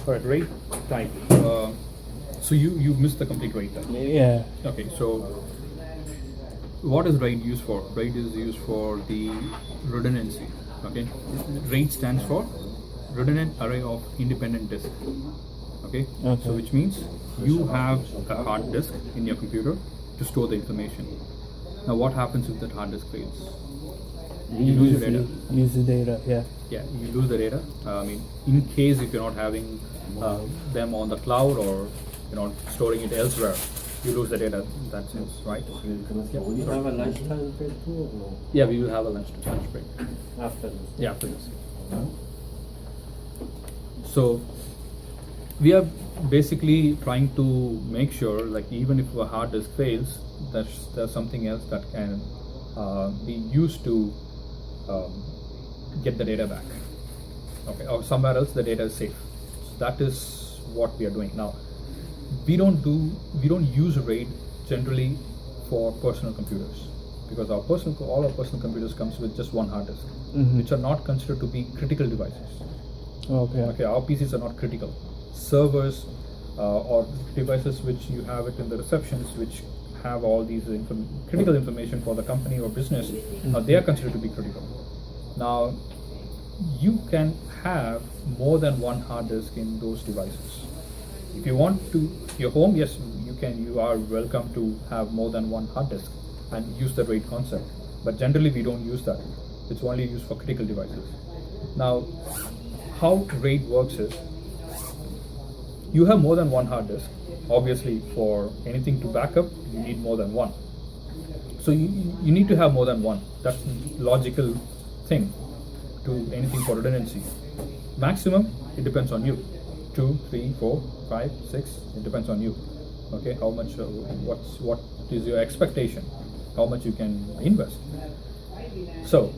All right, RAID type. So you missed the complete RAID type. Yeah. Okay, so what is RAID used for? RAID is used for the redundancy. Okay, RAID stands for redundant array of independent disk. Okay, Okay. so which means you have a hard disk in your computer to store the information. Now, what happens if that hard disk fails? You lose your data. Use the data, yeah. Yeah, you lose the data. I mean, in case if you're not having them on the cloud or you're not storing it elsewhere, you lose the data in that sense, right? Will you have a lunchtime break too, or no? Yeah, we will have a lunch break. After this? Yeah, after this. So we are basically trying to make sure, like, even if a hard disk fails, there's something else that can be used to get the data back. Okay, or somewhere else the data is safe. So that is what we are doing now. We don't use RAID generally for personal computers, because all our personal computers comes with just one hard disk, which are not considered to be critical devices. Okay. Okay, our PCs are not critical. Servers or devices which you have it in the receptions, which have all these critical information for the company or business, they are considered to be critical. Now, you can have more than one hard disk in those devices. If you want to, your home, yes, you can. You are welcome to have more than one hard disk and use the RAID concept. But generally, we don't use that. It's only used for critical devices. Now, how RAID works is, you have more than one hard disk. Obviously, for anything to back up, you need more than one. So you need to have more than one. That's the logical thing to anything for redundancy. Maximum, it depends on you. 2, 3, 4, 5, 6, it depends on you. Okay, how much, what is your expectation? How much you can invest? So,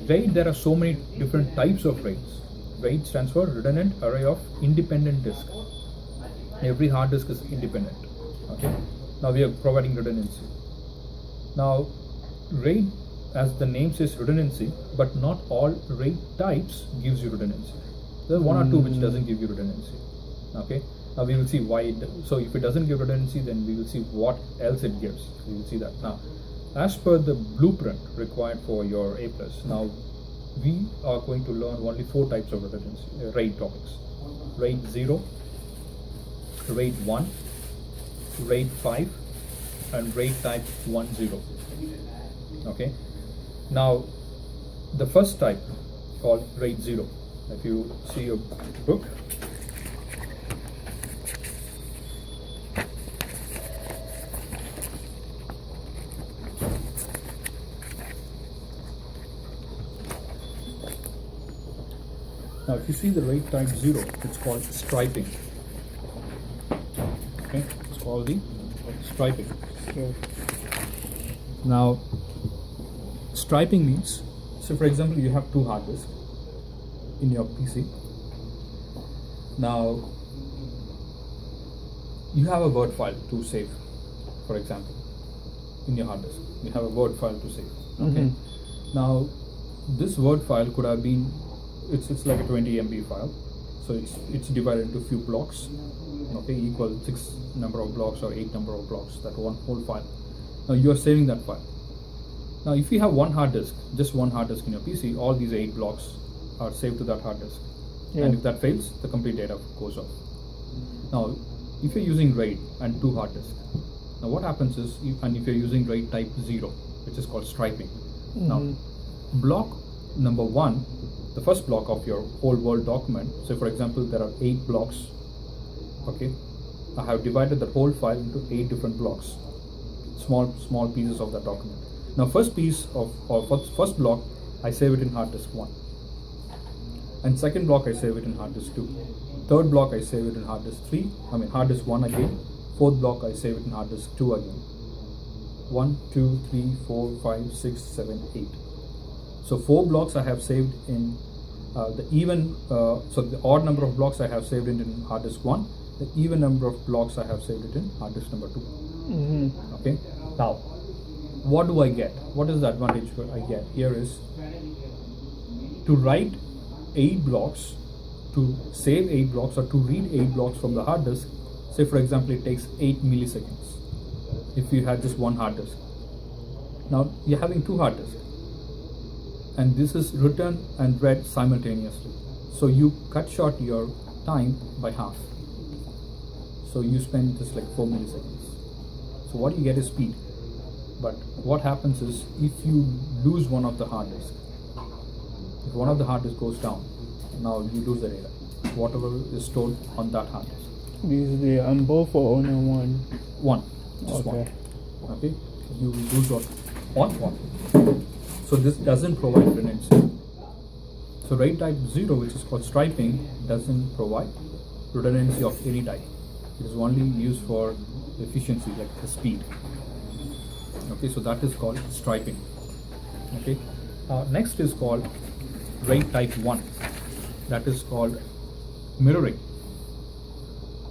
RAID, there are so many different types of RAIDs. RAID stands for redundant array of independent disk. Every hard disk is independent. Okay. Now we are providing redundancy. Now, RAID, as the name says, redundancy, but not all RAID types gives you redundancy. There are one or two which doesn't give you redundancy. Okay. Now we will see why. So if it doesn't give redundancy, then we will see what else it gives. We will see that now. As per the blueprint required for your A+, now we are going to learn only 4 types of redundancy, RAID topics. RAID 0, RAID 1, RAID 5, and RAID type 10. Okay. Now, the first type called RAID 0. If you see your book, now if you see the RAID type 0, it's called striping. Okay, it's called the striping. Okay. Now, striping means, so for example, you have 2 hard disks in your PC. Now, you have a Word file to save, for example, in your hard disk. You have a Word file to save. Okay. Now, this Word file could have been, it's like a 20 MB file. So it's divided into few blocks. Okay, equal 6 number of blocks or 8 number of blocks, that one whole file. Now you are saving that file. Now if you have one hard disk, just one hard disk in your PC, all these 8 blocks are saved to that hard disk. Yeah. And if that fails, the complete data goes off. Now if you're using RAID and 2 hard disks, now what happens is, and if you're using RAID type 0, which is called striping. Now block number 1, the first block of your whole Word document, so for example there are 8 blocks. Okay, I have divided the whole file into 8 different blocks, small pieces of that document. Now first piece of, or first block, I save it in hard disk 1, and second block I save it in hard disk 2, third block I save it in hard disk 3, hard disk 1 again, fourth block I save it in hard disk 2 again. 1, 2, 3, 4, 5, 6, 7, 8. So 4 blocks I have saved in so the odd number of blocks I have saved it in hard disk 1, the even number of blocks I have saved it in hard disk number 2. Okay. Now, what do I get? What is the advantage I get? Here is to write 8 blocks to save 8 blocks or to read 8 blocks from the hard disk, say for example it takes 8 milliseconds if you had just one hard disk. Now you're having 2 hard disks and this is written and read simultaneously. So you cut short your time by half. So you spend just like 4 milliseconds. So what you get is speed. But what happens is if you lose one of the hard disks, if one of the hard disks goes down, now you lose the data, whatever is stored on that hard disk. Usually on both or only one? One, just Okay. one. Okay, you lose one. So this doesn't provide redundancy. So RAID type 0, which is called striping, doesn't provide redundancy of any type. It is only used for efficiency, like the speed. Okay, so that is called striping. Okay, next is called RAID type 1. That is called mirroring.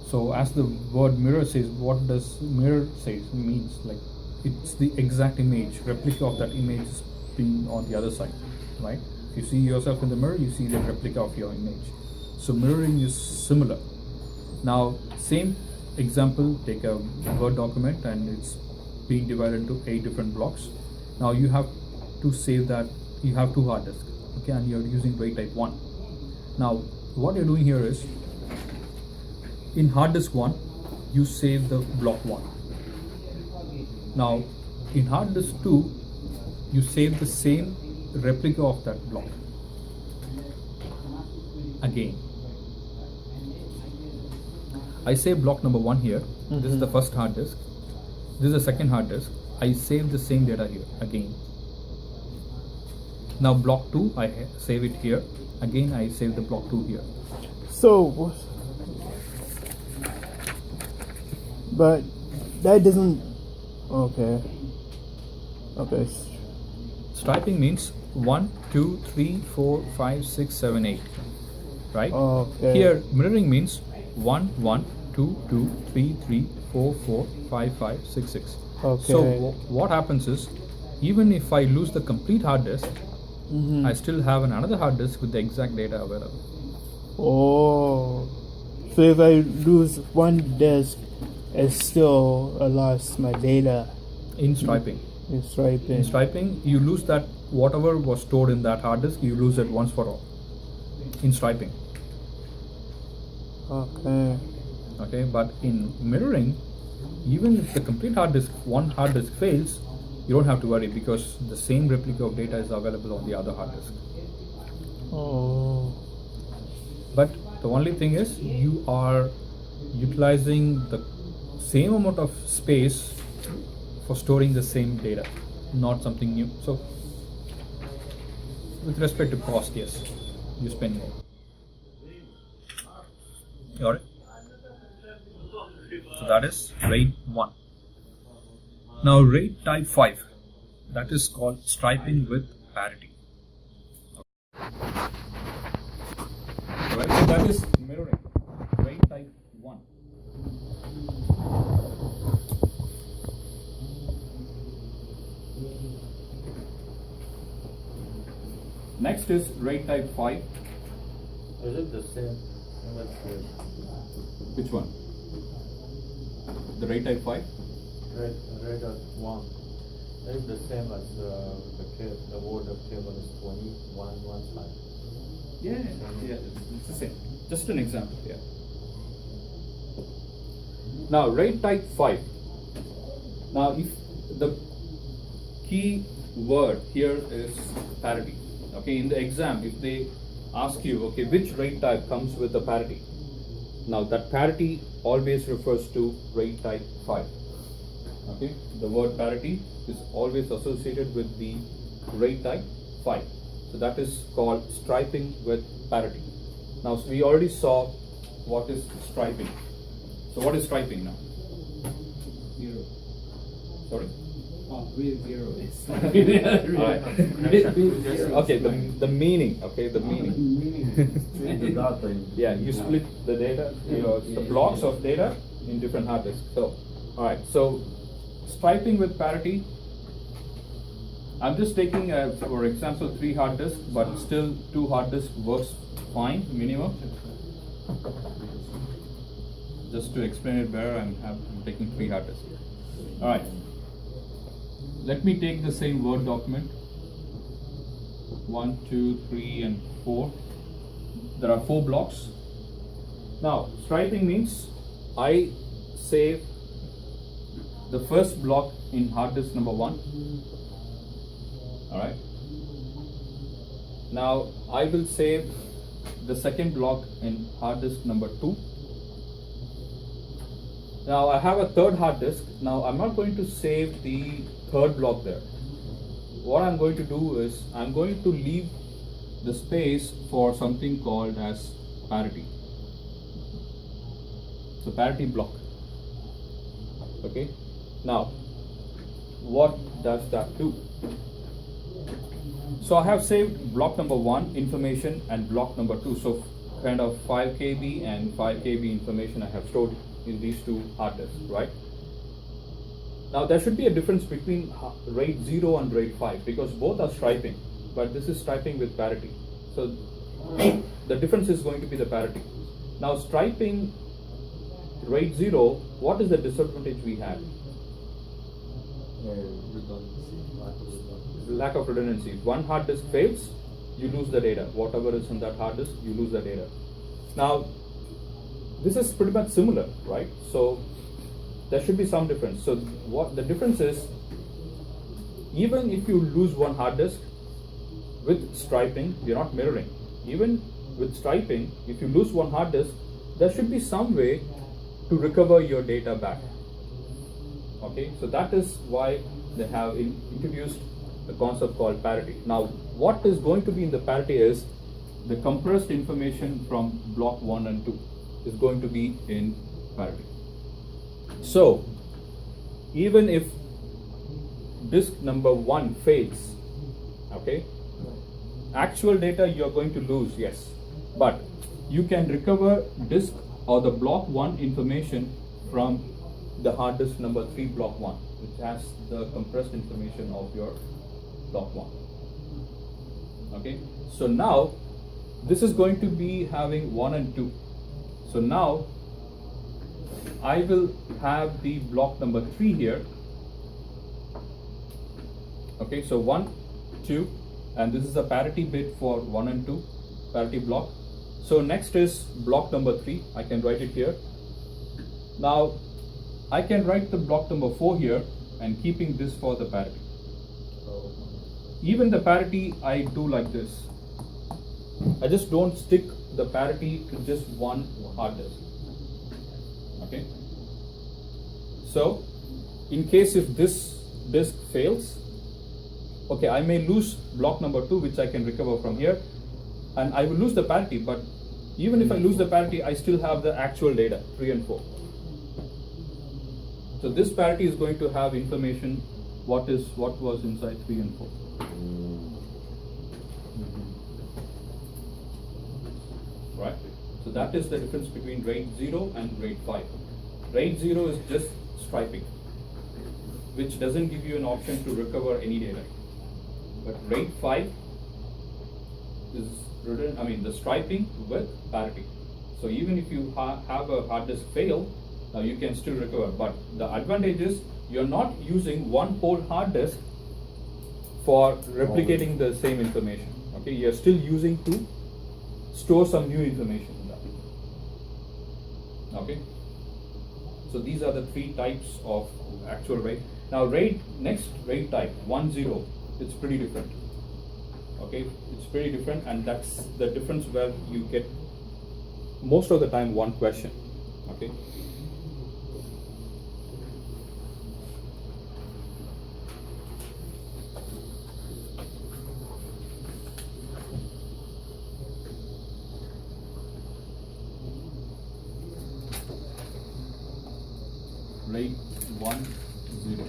So as the word mirror says, what does mirror says means? Like it's the exact image, replica of that image is being on the other side, right? If you see yourself in the mirror, you see the replica of your image. So mirroring is similar. Now same example, take a Word document and it's being divided into 8 different blocks. Now you have to save that, you have 2 hard disks, okay, and you're using RAID type 1. Now what you're doing here is, in hard disk 1, you save the block 1. Now in hard disk 2, you save the same replica of that block again. I save block number 1 here. This is the first hard disk. This is the second hard disk. I save the same data here again. Now block 2, I save it here. Again, I save the block 2 here. So, but that doesn't. Okay. Okay. Striping means 1, 2, 3, 4, 5, 6, 7, 8. Right? Okay. Here, mirroring means 1, 1, 2, 2, 3, 3, 4, 4, 5, 5, 6, 6. Okay. So what happens is, even if I lose the complete hard disk, I still have another hard disk with the exact data available. Oh. So if I lose one disk, it's still I lost my data In striping. in striping. In striping, you lose that whatever was stored in that hard disk, you lose it once for all. In striping. Okay. Okay, but in mirroring, even if the complete hard disk, one hard disk fails, you don't have to worry because the same replica of data is available on the other hard disk. Oh. But the only thing is, you are utilizing the same amount of space for storing the same data, not something new. So, with respect to cost, yes, you spend more. Got it? So that is RAID 1. Now RAID type 5, that is called striping with parity. Alright, so that is mirroring, RAID type 1. Next is RAID type 5. Is it the same? Let's see. Which one? The RAID type 5? Red at 1. It's the same as the word of table is 2115. Yeah, it's the same. Just an example here. Now, RAID type 5. Now, if the key word here is parity. Okay, in the exam, if they ask you, okay, which RAID type comes with the parity? Now, that parity always refers to RAID type 5. Okay, the word parity is always associated with the RAID type 5. So that is called striping with parity. Now, so we already saw what is striping. So what is striping now? Zero. Sorry? Oh, read zero is. Alright. Zero. Okay, the meaning. Okay, the meaning. Split the data in. Yeah, you split the data, the blocks of data in different hard disks. So, alright, so striping with parity, I'm just taking, for example, 3 hard disks, but still 2 hard disks works fine, minimum. Just to explain it better, I'm taking 3 hard disks. All right. Let me take the same Word document. 1, 2, 3, and 4. There are 4 blocks. Now, striping means I save the first block in hard disk number 1. All right. Now, I will save the second block in hard disk number 2. Now, I have a third hard disk. Now, I'm not going to save the third block there. What I'm going to do is I'm going to leave the space for something called as parity. So parity block. Okay. Now, what does that do? So I have saved block number 1 information and block number 2. So kind of 5 KB and 5 KB information I have stored in these 2 hard disks, right? Now there should be a difference between RAID 0 and RAID 5 because both are striping, but this is striping with parity. So the difference is going to be the parity. Now striping RAID 0, what is the disadvantage we have? Lack of redundancy. If one hard disk fails, you lose the data. Whatever is in that hard disk, you lose the data. Now, this is pretty much similar, right? So there should be some difference. So what the difference is, even if you lose one hard disk, with striping, you're not mirroring. Even with striping, if you lose one hard disk, there should be some way to recover your data back. Okay, so that is why they have introduced the concept called parity. Now, what is going to be in the parity is the compressed information from block 1 and 2 is going to be in parity. So, even if disk number 1 fails, okay, actual data you're going to lose, yes, but you can recover disk or the block 1 information from the hard disk number 3 block 1, which has the compressed information of your block 1. Okay, so now this is going to be having 1 and 2. So now I will have the block number 3 here. Okay, so 1, 2, and this is a parity bit for 1 and 2, parity block. So next is block number 3. I can write it here. Now I can write the block number 4 here and keeping this for the parity. Even the parity I do like this. I just don't stick the parity to just one hard disk. Okay. So in case if this disk fails, okay, I may lose block number 2, which I can recover from here, and I will lose the parity, but even if I lose the parity, I still have the actual data, 3 and 4. So this parity is going to have information what was inside 3 and 4. Right? So that is the difference between RAID 0 and RAID 5. RAID 0 is just striping, which doesn't give you an option to recover any data. But RAID 5 is the striping with parity. So even if you have a hard disk fail, you can still recover. But the advantage is you're not using one whole hard disk for replicating the same information. Okay, you're still using to store some new information in that. Okay. So these are the 3 types of actual RAID. Now next RAID type 1.0, it's pretty different. Okay, it's pretty different, and that's the difference where you get most of the time one question. Okay. RAID 1.0.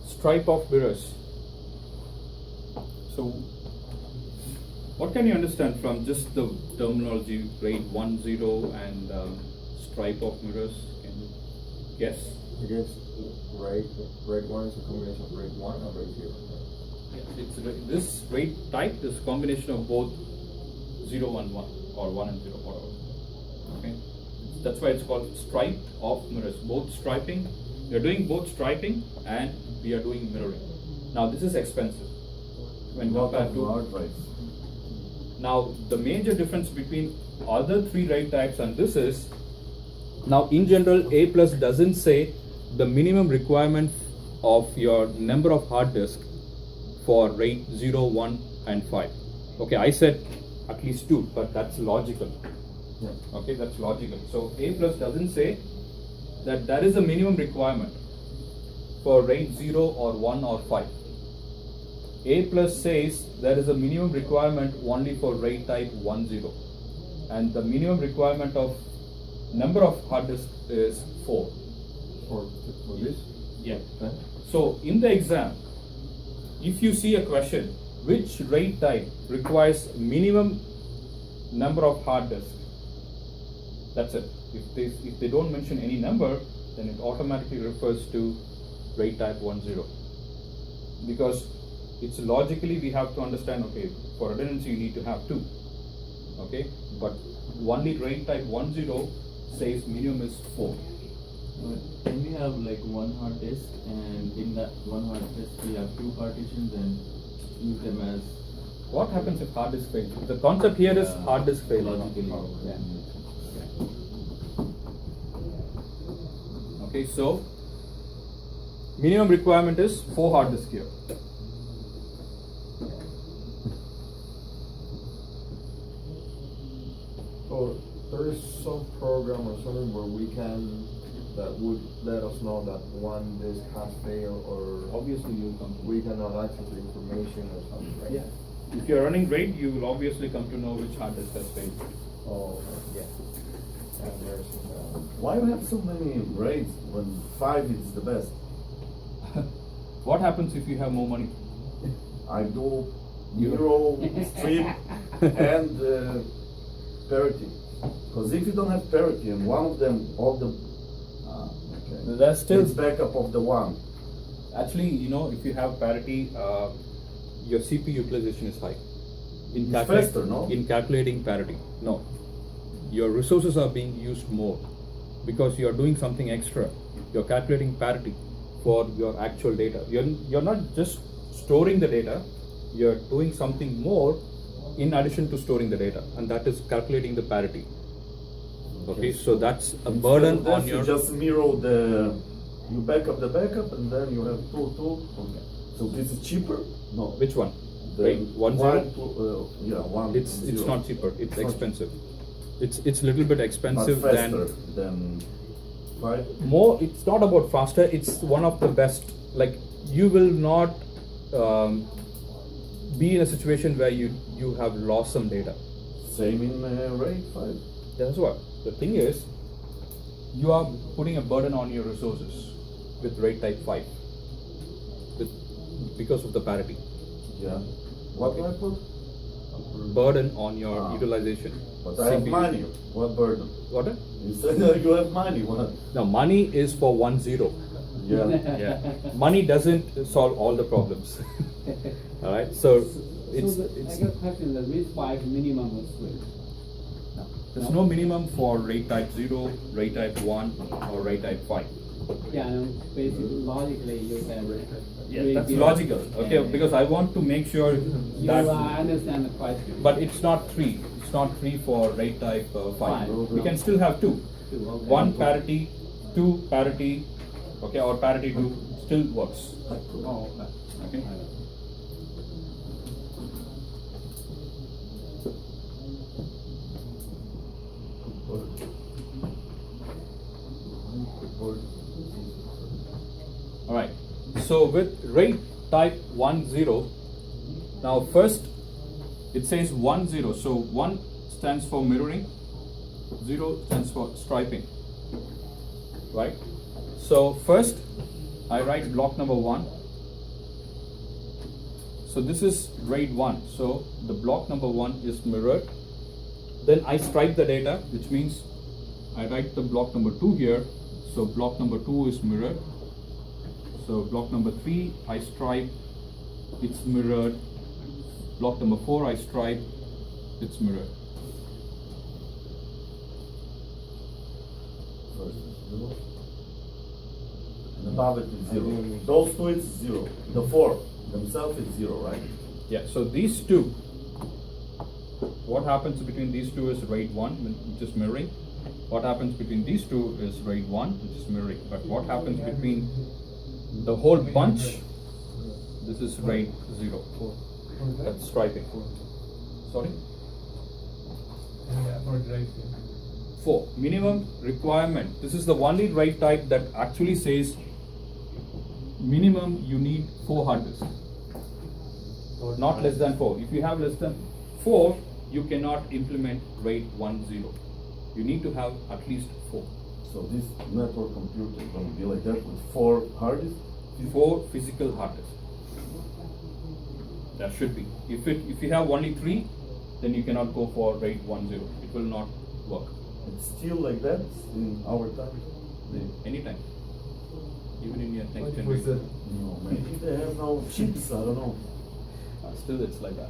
Stripe of mirrors. So What can you understand from just the terminology RAID 1.0 and stripe of mirrors? Can you guess? I guess RAID 1 is a combination of RAID 1 and RAID 0. It's this RAID type is a combination of both 0 and 1 or 1 and 0, whatever. Okay, that's why it's called stripe of mirrors. Both striping, we are doing both striping and we are doing mirroring. Now this is expensive when compared to large RAIDs. Now, the major difference between other three RAID types and this is, now in general, A+ doesn't say the minimum requirement of your number of hard disk for RAID 0, 1 and 5. Okay, I said at least 2, but that's logical. Yeah. Okay, that's logical. So A+ doesn't say that there is a minimum requirement for RAID 0 or 1 or 5. A+ says there is a minimum requirement only for RAID type 1.0, and the minimum requirement of number of hard disks is 4. For this? Yeah. Okay. So in the exam, if you see a question, which RAID type requires minimum number of hard disks? That's it. If they don't mention any number, then it automatically refers to RAID type 1.0. Because it's logically we have to understand, okay, for redundancy you need to have 2. Okay, but only RAID type 1.0 says minimum is 4. Can we have like one hard disk, and in that one hard disk we have 2 partitions and use them as What happens if hard disk fails? The concept here is hard disk failure. logically? Yeah. Okay, so minimum requirement is 4 hard disk here. So there is some program or something where that would let us know that one disk has failed, or Obviously you will come to we cannot access the information or something, right? Yeah. If you are running RAID, you will obviously come to know which hard disk has failed. Oh, Yeah. I've never seen that. Why you have so many raids when 5 is the best? What happens if you have more money? I do Euro, strip, and parity. Because if you don't have parity and one of them, all the That's still it's backup of the one. actually, you know, if you have parity, your CPU utilization is high. In It's faster, no? In calculating parity, no. Your resources are being used more because you are doing something extra. You're calculating parity for your actual data. You're not just storing the data. You're doing something more in addition to storing the data, and that is calculating the parity. Okay, so that's a burden Instead of on this, your. You just mirror you back up the backup, and then you have two. Okay. So this is cheaper? No. Which one? The Right, 1.0? Yeah, 1. It's zero. not cheaper. It's not- expensive. It's little bit But expensive faster than 5. more. It's not about faster. It's one of the best. Like you will not be in a situation where you have lost some data. Same in RAID 5. That's what the thing is. You are putting a burden on your resources with RAID type 5, because of the parity. Yeah. What do I put? Burden on your Ah. utilization. But I have CPU. money. What burden? What? You said that you have money. What? Now money is for 1.0. Yeah. Yeah, money doesn't solve all the problems. All right, so it's I got a question, the RAID 5 minimum was 3. there's no minimum for RAID type 0, RAID type 1, or RAID type 5. Yeah, and basically logically you can That's logical, okay? Because I want to make sure You that, understand the question. but it's not 3. It's not 3 for RAID type 5. Five. We can still have 2. Two, okay. 1 parity, 2 parity, okay, or parity 2 still works. Oh, okay. Okay. All right. So with RAID type 1.0, now first it says 1.0. So 1 stands for mirroring, 0 stands for striping. Right? So first I write block number 1. So this is RAID 1. So the block number 1 is mirrored. Then I stripe the data, which means I write the block number 2 here. So block number 2 is mirrored. So block number 3 I stripe, it's mirrored. Block number 4 I stripe, it's mirrored. First is 0. And above it is 0. Those two it's 0. The 4 themselves is 0, right? Yeah, so these two, what happens between these two is RAID 1, which is mirroring. What happens between these two is RAID 1, which is mirroring. But what happens between the whole bunch, this is RAID 0. That's striping. Sorry? 4. Minimum requirement. This is the only RAID type that actually says minimum you need 4 hard disks. Not less than 4. If you have less than 4, you cannot implement RAID 1.0. You need to have at least 4. So this network computer is going to be like that with 4 hard disks? 4 physical hard disks. That should be. If you have only 3, then you cannot go for RAID 1.0. It will not work. It's still like that in our time? Anytime. Even in your next generation. No, maybe they have no chips, I don't know. Still it's like that.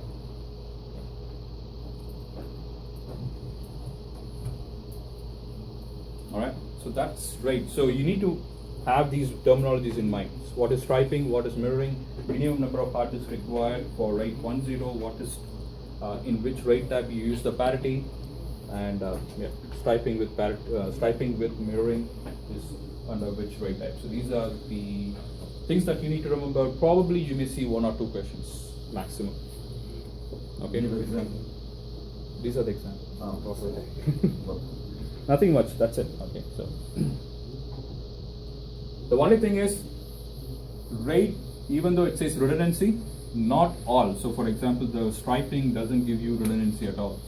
Alright, so that's RAID. So you need to have these terminologies in mind. What is striping, what is mirroring, minimum number of hard disks required for RAID 1.0, what is in which RAID type you use the parity, and striping with mirroring is under which RAID type. So these are the things that you need to remember. Probably you may see 1 or 2 questions maximum. Okay. Give an example. These are the examples. But Nothing much. That's it. Okay. So the only thing is RAID, even though it says redundancy, not all. So for example, the striping doesn't give you redundancy at all.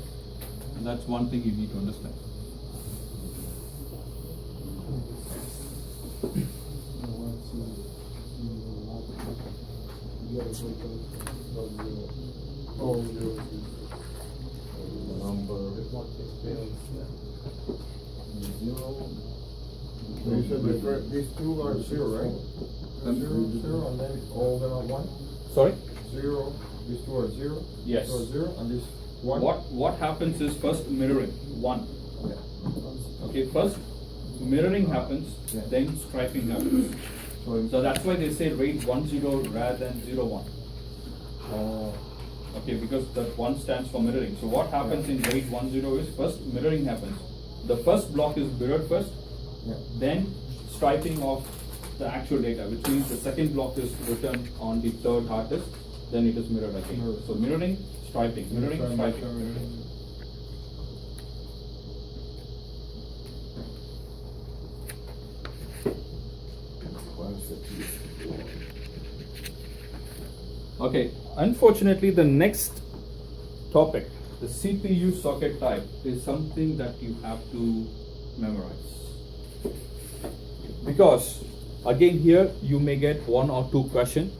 And that's one thing you need to understand. So you said these two are 0, right? 0, and then all of them are 1? Sorry? 0, these two are 0? Yes. So 0, and this 1? What happens is first mirroring 1. Okay, first mirroring happens, Yeah. then striping happens. So that's why they say RAID 1.0 rather than 0.1. Okay, because that 1 stands for mirroring. So what happens in RAID 1.0 is first mirroring happens. The first block is mirrored first, Yeah. then striping of the actual data, which means the second block is written on the third hard disk, then it is mirrored again. Mirrored. So mirroring, striping, mirroring, striping. Okay, unfortunately the next topic, the CPU socket type, is something that you have to memorize. Because again here you may get 1 or 2 questions.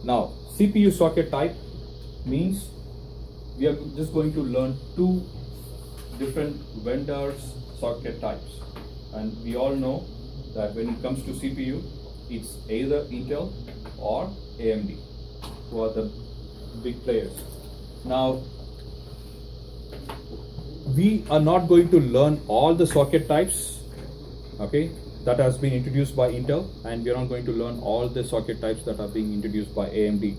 Now CPU socket type means we are just going to learn 2 different vendors socket types, and we all know that when it comes to CPU it's either Intel or AMD who are the big players. Now we are not going to learn all the socket types, okay, that has been introduced by Intel, and we are not going to learn all the socket types that are being introduced by AMD.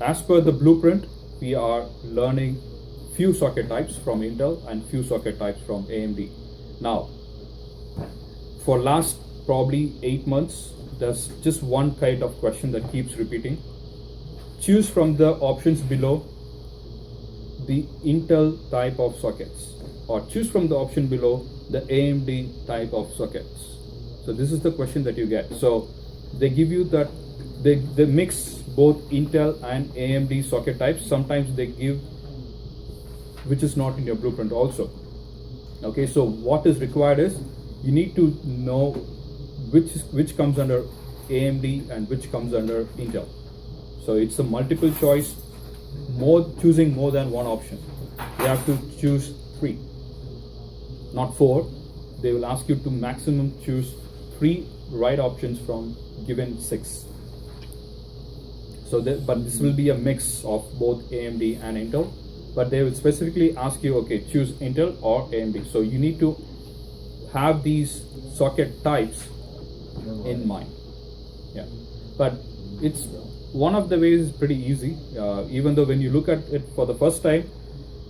As per the blueprint, we are learning few socket types from Intel and few socket types from AMD. Now, for last probably 8 months, there's just one kind of question that keeps repeating. Choose from the options below the Intel type of sockets, or choose from the option below the AMD type of sockets. So this is the question that you get. So they give you that they mix both Intel and AMD socket types. Sometimes they give which is not in your blueprint also. Okay, so what is required is you need to know which comes under AMD and which comes under Intel. So it's a multiple choice, choosing more than one option. You have to choose 3, not 4. They will ask you to maximum choose 3 right options from given 6. So, but this will be a mix of both AMD and Intel. But they will specifically ask you, okay, choose Intel or AMD. So you need to have these socket types in mind. Yeah, but it's one of the ways is pretty easy. Even though when you look at it for the first time,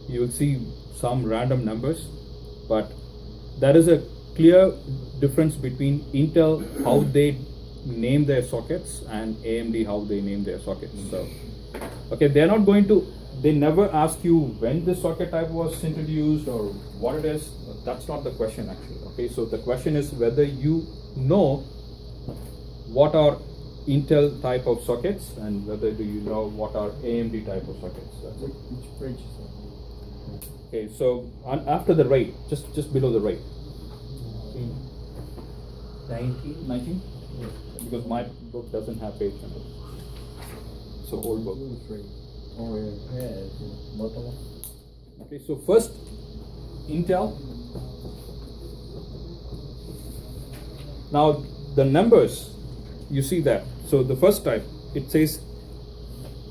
you will see some random numbers, but there is a clear difference between Intel how they name their sockets and AMD how they name their sockets. So, okay, they're not going to. They never ask you when this socket type was introduced or what it is. That's not the question actually. Okay, so the question is whether you know what are Intel type of sockets and whether do you know what are AMD type of sockets. That's it. Which bridge is that? Okay, so after the rate, just below the rate. 19? Because my book doesn't have page numbers. So old book. Oh yeah. Okay, so first Intel. Now the numbers, you see that. So the first type, it says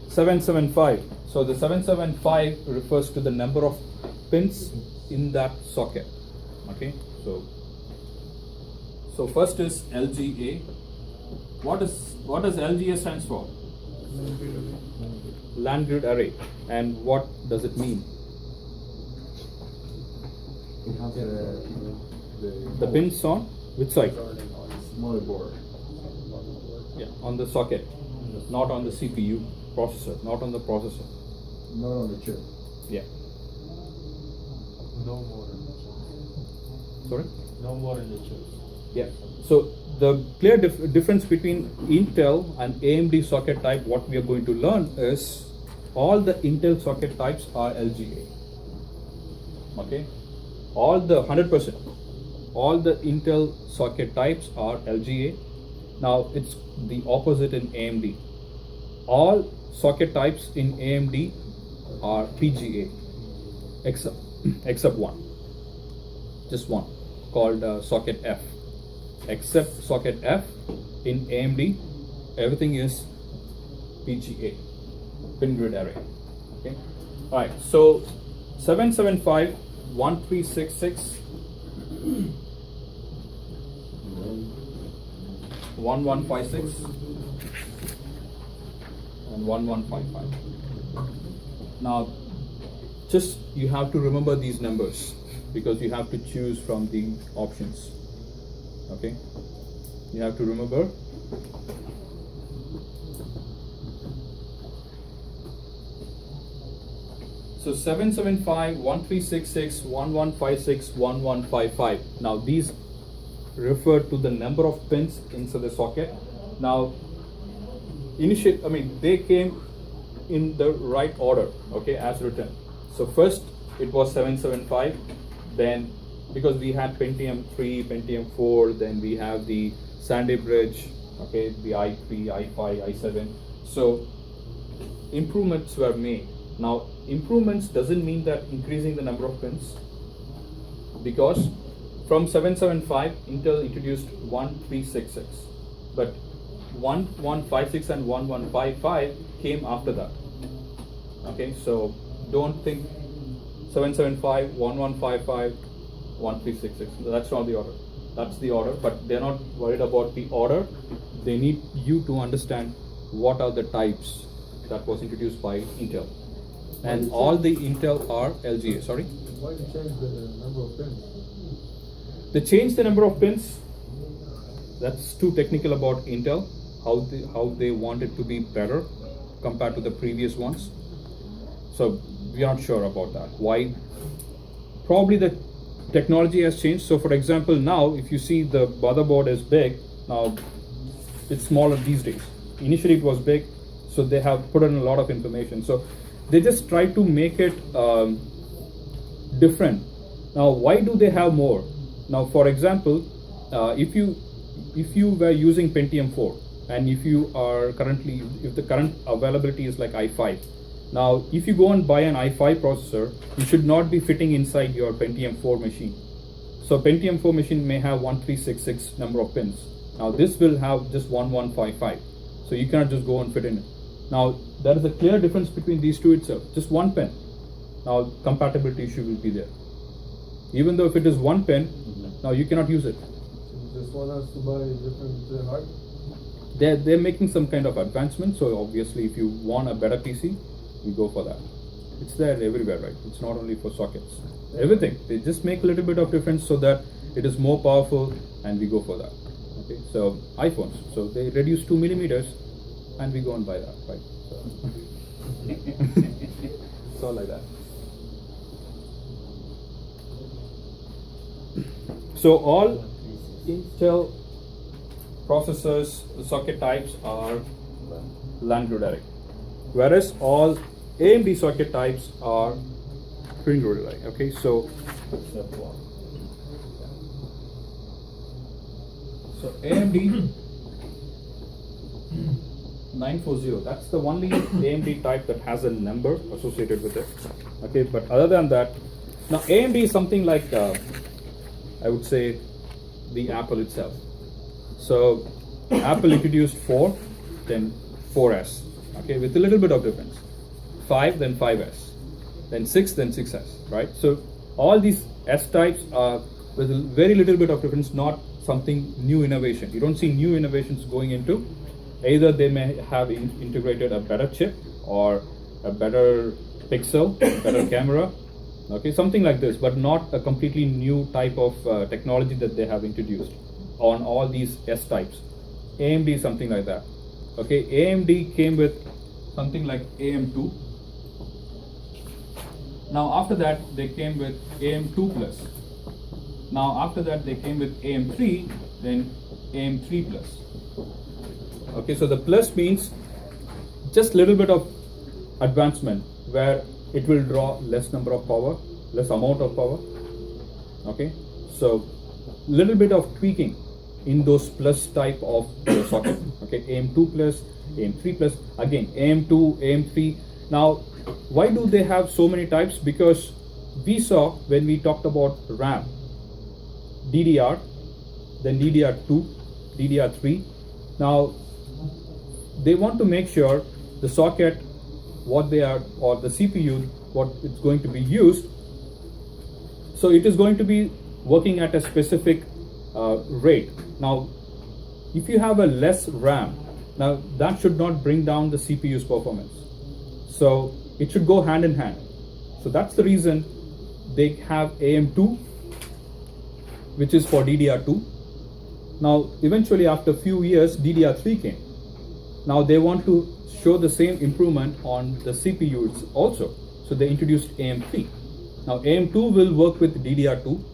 775. So the 775 refers to the number of pins in that socket. Okay, so first is LGA. What does LGA stands for? Land grid array. And what does it mean? It has The pins on which side? motherboard. Yeah, on the socket, not on the CPU processor, not on the processor. Not on the chip. Yeah. No more in the chips. Sorry? No more in the chips. Yeah. So the clear difference between Intel and AMD socket type, what we are going to learn is all the Intel socket types are LGA. Okay? All the 100%, all the Intel socket types are LGA. Now it's the opposite in AMD. All socket types in AMD are PGA, except one, just one, called socket F. Except socket F in AMD, everything is PGA, pin grid array. Okay. All right. So 775, 1366, 1156, and 1155. Now, just you have to remember these numbers because you have to choose from the options. Okay, you have to remember. So 775, 1366, 1156, 1155. Now these refer to the number of pins inside the socket. Now, they came in the right order. Okay, as written. So first it was 775, then because we had Pentium 3, Pentium 4, then we have the Sandy Bridge, okay, the i3, i5, i7. So improvements were made. Now improvements doesn't mean that increasing the number of pins, because from 775 Intel introduced 1366, but 1156 and 1155 came after that. Okay, so don't think 775, 1155, 1366. That's not the order. That's the order, but they're not worried about the order. They need you to understand what are the types that was introduced by Intel. And all the Intel are LGA. Sorry? Why did you change the number of pins? They changed the number of pins. That's too technical about Intel. How they want it to be better compared to the previous ones. So we are not sure about that. Why? Probably the technology has changed. So for example, now if you see the motherboard is big, now it's smaller these days. Initially it was big, so they have put in a lot of information. So they just try to make it different. Now why do they have more? Now for example, if you were using Pentium 4, and if you are currently, if the current availability is like i5, now if you go and buy an i5 processor, you should not be fitting inside your Pentium 4 machine. So Pentium 4 machine may have 1366 number of pins. Now this will have just 1155. So you cannot just go and fit in it. Now there is a clear difference between these two itself, just one pin. Now compatibility issue will be there. Even though if it is one pin, now you cannot use it. You just want us to buy different hard? They're making some kind of advancement, so obviously if you want a better PC, you go for that. It's there everywhere, right? It's not only for sockets. Everything. They just make a little bit of difference so that it is more powerful, and we go for that. Okay, so iPhones. So they reduce 2 millimeters, and we go and buy that, right? So it's all like that. So all Intel processors, socket types are LAN glue direct, whereas all AMD socket types are twin glue direct. Okay, so AMD 940, that's the only AMD type that has a number associated with it. Okay, but other than that, now AMD is something like I would say the Apple itself. So Apple introduced 4, then 4S, okay, with a little bit of difference. 5, then 5S, then 6, then 6S, right? So all these S types are with a very little bit of difference, not something new innovation. You don't see new innovations going into. Either they may have integrated a better chip or a better pixel, better camera, okay, something like this, but not a completely new type of technology that they have introduced on all these S types. AMD is something like that. Okay, AMD came with something like AM2. Now after that they came with AM2 plus. Now after that they came with AM3, then AM3 plus. Okay, so the plus means just little bit of advancement where it will draw less number of power, less amount of power. Okay, so little bit of tweaking in those plus type of socket. Okay, AM2 plus, AM3 plus, again AM2, AM3. Now why do they have so many types? Because we saw when we talked about RAM, DDR, then DDR2, DDR3. Now they want to make sure the socket, what they are, or the CPU, what it's going to be used, so it is going to be working at a specific rate. Now if you have a less RAM, now that should not bring down the CPU's performance, so it should go hand in hand. So that's the reason they have AM2, which is for DDR2. Now eventually after a few years DDR3 came. Now they want to show the same improvement on the CPUs also, so they introduced AM3. Now AM2 will work with DDR2,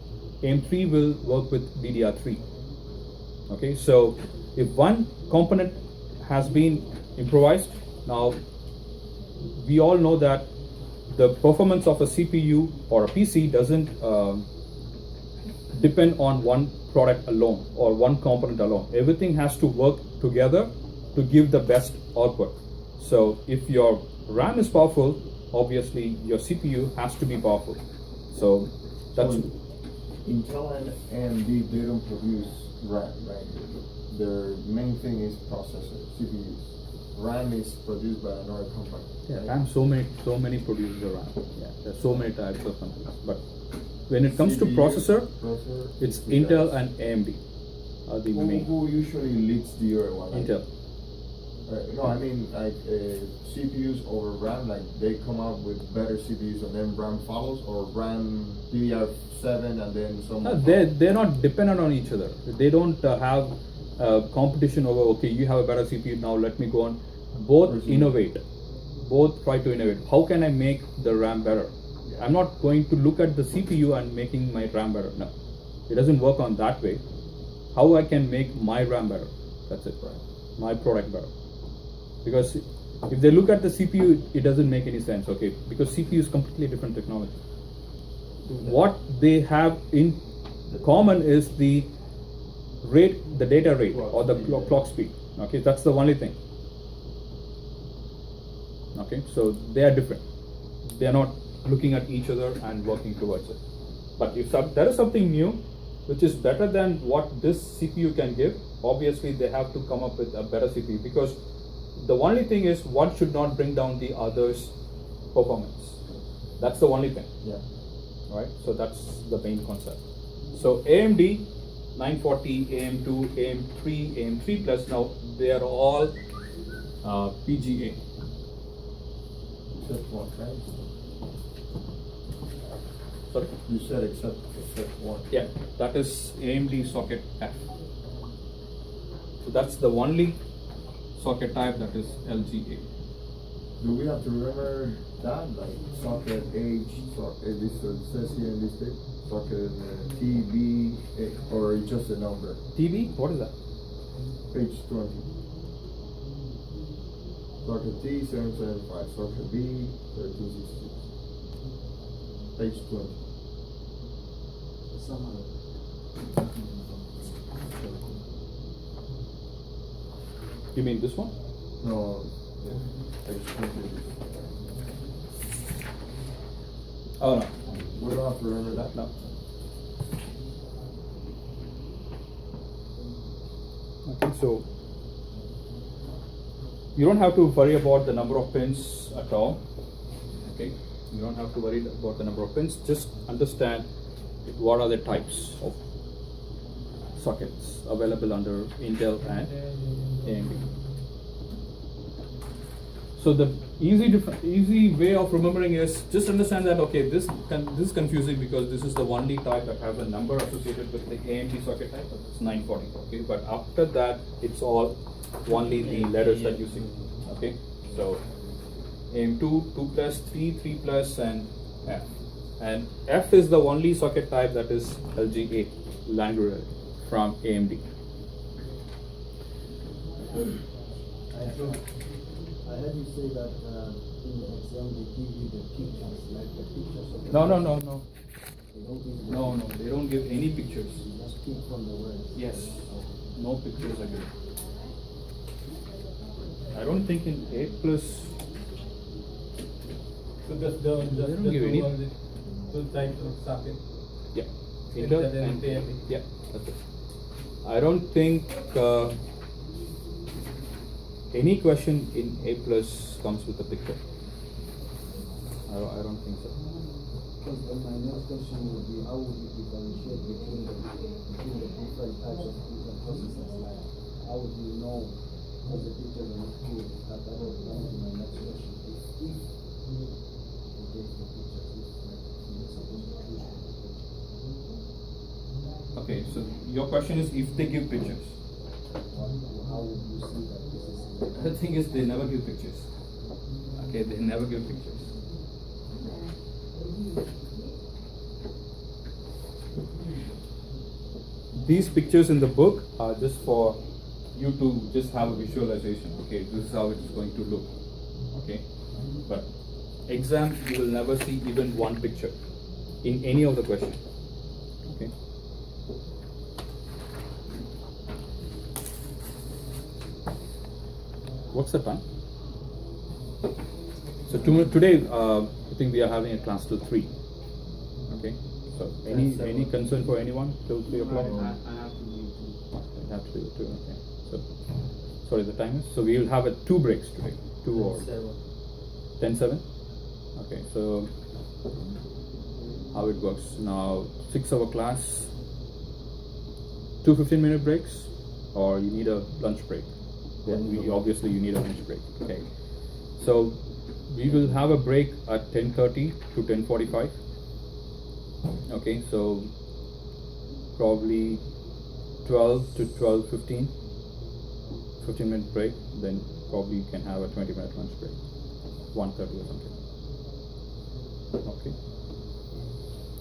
AM3 will work with DDR3. Okay, so if one component has been improvised, now we all know that the performance of a CPU or a PC doesn't depend on one product alone or one component alone. Everything has to work together to give the best output. So if your RAM is powerful, obviously your CPU has to be powerful. So that's Intel and AMD, they don't produce RAM, right? Their main thing is processor, CPUs. RAM is produced by another company. yeah, RAM, so many produces a RAM. Yeah, there's so many types of companies. But when it comes to CPU, processor, it's you Intel guys. and AMD are the main. Who usually leads the other one? Like, Intel. no, I mean like CPUs over RAM. Like they come out with better CPUs and then RAM follows, or RAM DDR7 and then some. No, they're not dependent on each other. They don't have competition over, okay, you have a better CPU, now let me go on. Both innovate. Both try to innovate. How can I make the RAM better? I'm not going to look at the CPU and making my RAM better. No, it doesn't work on that way. How I can make my RAM better? That's it, right? My product better. Because if they look at the CPU, it doesn't make any sense, okay? Because CPU is completely different technology. What they have in common is the rate, the data rate or the clock speed. Okay, that's the only thing. Okay, so they are different. They are not looking at each other and working towards it. But if there is something new, which is better than what this CPU can give, obviously they have to come up with a better CPU, because the only thing is one should not bring down the other's performance. That's the only thing. Yeah. Right? So that's the main concept. So AMD 940, AM2, AM3, AM3 Plus, now they are all PGA. Except one, right? Sorry? You said except one. Yeah, that is AMD socket F. So that's the only socket type that is LGA. Do we have to remember that, like socket H, socket, this says here in this bit, socket TB, or just a number? TB, what is that? Page 20. Socket T 775, socket B 1366. Page 20. You mean this one? No, yeah, page 20. Oh no. We don't have to remember that. No. Okay, so you don't have to worry about the number of pins at all. Okay, you don't have to worry about the number of pins. Just understand what are the types of sockets available under Intel and AMD. So the easy way of remembering is just understand that, okay, this is confusing because this is the only type that has a number associated with the AMD socket type, it's 940. Okay, but after that it's all only the letters that you see. Okay, so AM2, 2 plus, 3, 3 plus, and F. And F is the only socket type that is LGA, Language from AMD. I heard you say that in the exam they give you the pictures, like the pictures of the No. They don't give you No, they don't give any pictures. You just pick from the words. Yes, no pictures are given. I don't think in 8 plus. So just They don't give any. two types of socket. Yeah, Intel Intel and AMD. Yeah, that's it. I don't think any question in A plus comes with a picture. I don't think so. Because my next question would be, how would you differentiate between the different types of Intel processors? Like, how would you know because the pictures are not clear? That would be my next question. If you get the pictures, if you're supposed to choose from the picture. Okay, so your question is if they give pictures. How would you see that this is? The thing is, they never give pictures. Okay, they never give pictures. These pictures in the book are just for you to just have a visualization. Okay, this is how it is going to look. Okay, but exam you will never see even one picture in any of the questions. Okay. What's the time? So today, I think we are having a class till 3. Okay. So any concern for anyone till 3 o'clock? I have to leave too. You have to do it too. Okay. So sorry, the time is. So we will have 2 breaks today. 2 or 10-7. Okay. So how it works now? 6-hour class. 2 15-minute breaks, or you need a lunch break. Then obviously you need a lunch break. Okay. So we will have a break at 10:30 to 10:45. Okay. So probably 12 to 12:15, 15-minute break. Then probably you can have a 20-minute lunch break, 1:30 or something. Okay.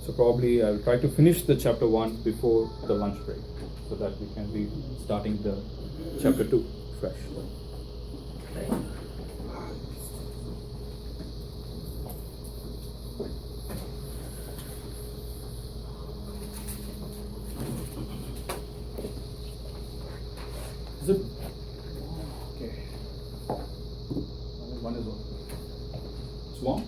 So probably I will try to finish the chapter 1 before the lunch break, so that we can be starting the chapter 2 fresh. Zip. Okay. One is on. Swarm.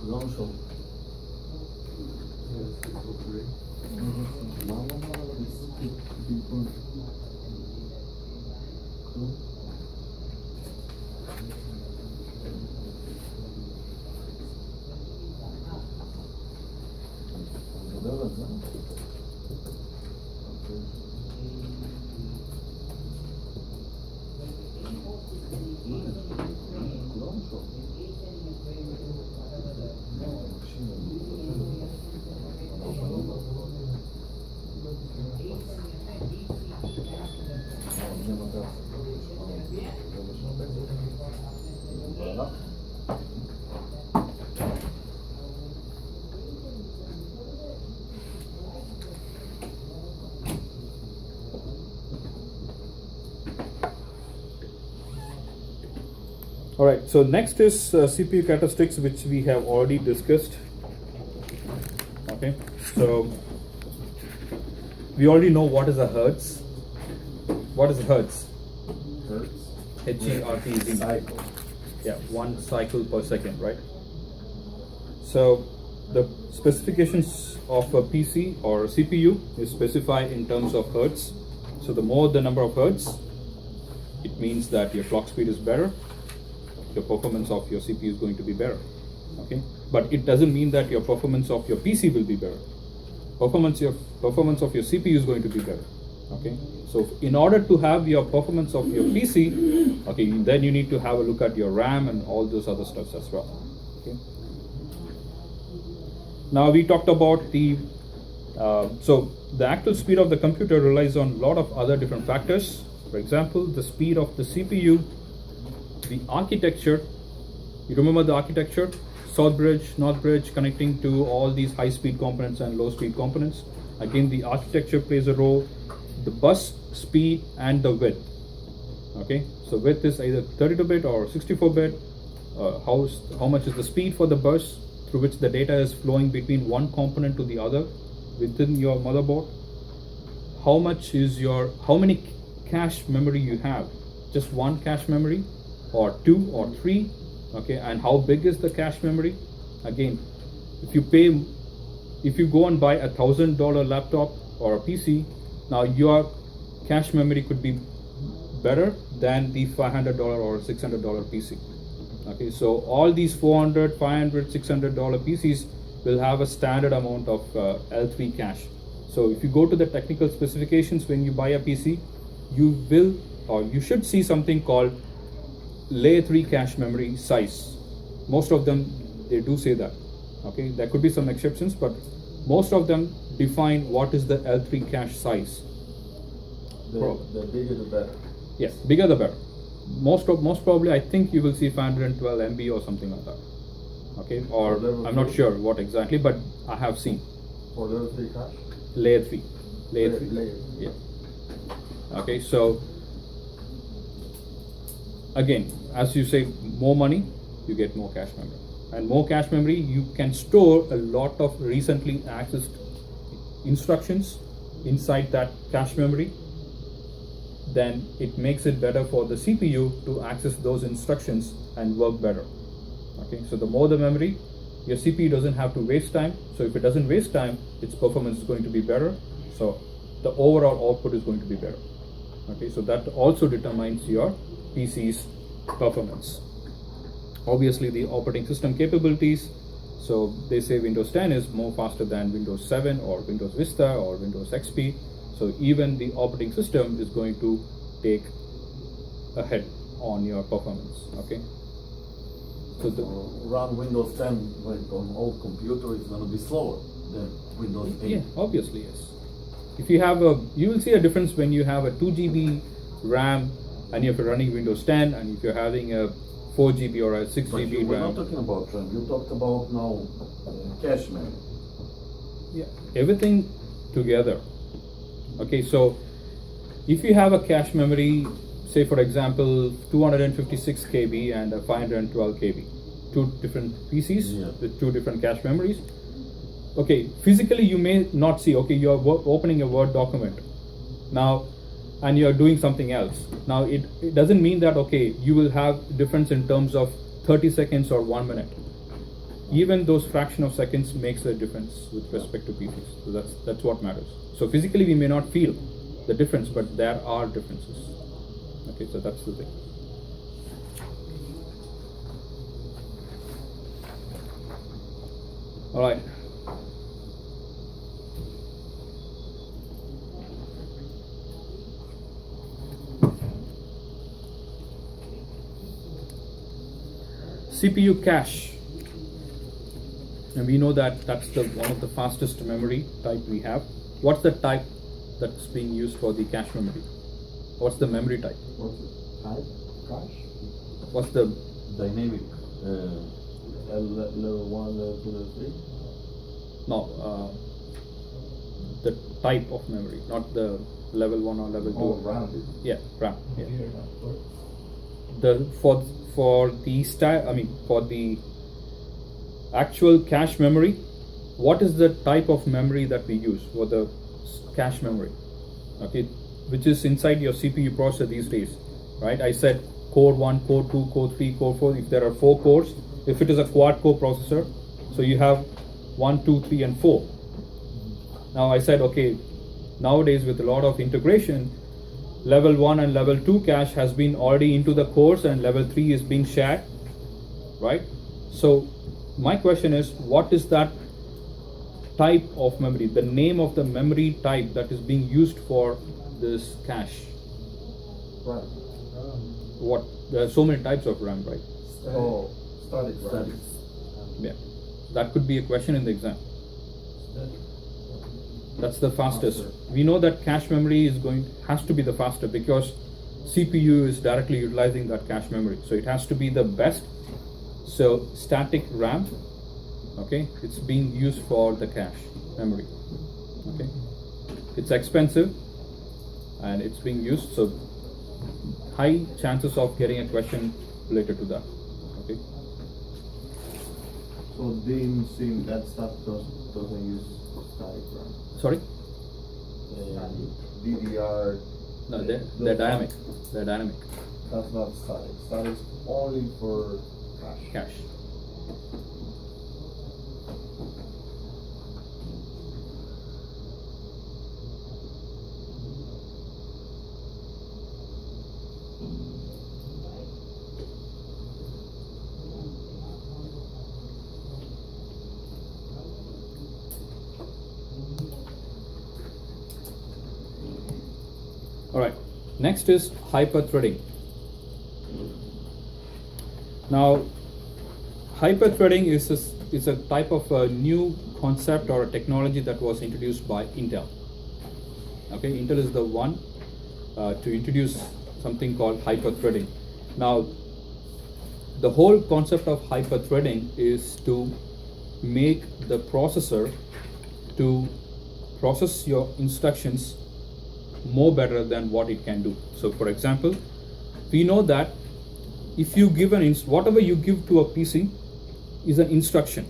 Long show. All right, so next is CPU characteristics, which we have already discussed. Okay, so we already know what is a hertz. What is a hertz? Hertz. H-E-R-T-Z. Cycle. Yeah, 1 cycle per second, right? So the specifications of a PC or a CPU is specified in terms of hertz. So the more the number of hertz, it means that your clock speed is better, your performance of your CPU is going to be better. Okay, but it doesn't mean that your performance of your PC will be better. Performance of your CPU is going to be better. Okay, so in order to have your performance of your PC, okay, then you need to have a look at your RAM and all those other stuffs as well. Okay. Now we talked about the so the actual speed of the computer relies on a lot of other different factors. For example, the speed of the CPU, the architecture. You remember the architecture? South bridge, north bridge, connecting to all these high-speed components and low-speed components. Again, the architecture plays a role. The bus speed and the width. Okay, so width is either 32-bit or 64-bit. How much is the speed for the bus through which the data is flowing between one component to the other within your motherboard? How many cache memory you have? Just one cache memory, or 2 or 3? Okay, and how big is the cache memory? Again, if you go and buy a $1,000 laptop or a PC, now your cache memory could be better than the $500 or $600 PC. Okay, so all these $400, $500, $600 PCs will have a standard amount of L3 cache. So if you go to the technical specifications when you buy a PC, you will or you should see something called layer 3 cache memory size. Most of them, they do say that. Okay, there could be some exceptions, but most of them define what is the L3 cache size. The bigger the better. Yes, bigger the better. Most probably, I think you will see 512 MB or something like that. Okay, or I'm not sure what exactly, but I have seen. For level 3 cache? Layer 3. Layer 3. Layer. Yeah. Okay, so again, as you say, more money, you get more cache memory. And more cache memory, you can store a lot of recently accessed instructions inside that cache memory. Then it makes it better for the CPU to access those instructions and work better. Okay, so the more the memory, your CPU doesn't have to waste time. So if it doesn't waste time, its performance is going to be better. So the overall output is going to be better. Okay, so that also determines your PC's performance. Obviously, the operating system capabilities. So they say Windows 10 is more faster than Windows 7 or Windows Vista or Windows XP. So even the operating system is going to take a hit on your performance. Okay. So run Windows 10 like on old computer is going to be slower than Windows 8. yeah, obviously yes. If you have you will see a difference when you have a 2 GB RAM and if you're running Windows 10 and if you're having a 4 GB or a 6 But GB we're RAM. not talking about RAM. You talked about now cache memory. Yeah, everything together. Okay, so if you have a cache memory say for example 256 KB and a 512 KB, two different PCs with two different cache memories. Okay, physically you may not see, okay, you're opening a Word document now and you're doing something else. Now it doesn't mean that, okay, you will have difference in terms of 30 seconds or 1 minute. Even those fraction of seconds makes a difference with respect to PCs. So that's what matters. So physically we may not feel the difference, but there are differences. Okay, so that's the thing. All right. CPU cache. And we know that that's one of the fastest memory type we have. What's the type that's being used for the cache memory? What's the memory type? What's the type? Cache? What's the Dynamic. Level 1, level 2, level 3. no the type of memory, not the level 1 or level 2. Oh, RAM. Yeah, RAM. Yeah. For the actual cache memory, what is the type of memory that we use for the cache memory? Okay, which is inside your CPU processor these days, right? I said core 1, core 2, core 3, core 4. If there are 4 cores, if it is a quad core processor, so you have 1, 2, 3, and 4. Now I said, okay, nowadays with a lot of integration, level 1 and level 2 cache has been already into the cores and level 3 is being shared, right? So my question is, what is that type of memory, the name of the memory type that is being used for this cache? RAM. What? There are so many types of RAM, right? Oh, static RAM. Yeah, that could be a question in the exam. That's the fastest. We know that cache memory has to be the faster because CPU is directly utilizing that cache memory. So it has to be the best. So static RAM, okay, it's being used for the cache memory. Okay, it's expensive and it's being used. So high chances of getting a question related to that. Okay. So DIMM, SIM, that stuff doesn't use static RAM. Sorry? DDR. No, they're dynamic. They're dynamic. That's not static. Static is only for cache. Cache. All right. Next is hyperthreading. Now, hyperthreading is a type of a new concept or a technology that was introduced by Intel. Okay, Intel is the one to introduce something called hyperthreading. Now, the whole concept of hyperthreading is to make the processor to process your instructions more better than what it can do. So, for example, we know that if you give whatever you give to a PC is an instruction,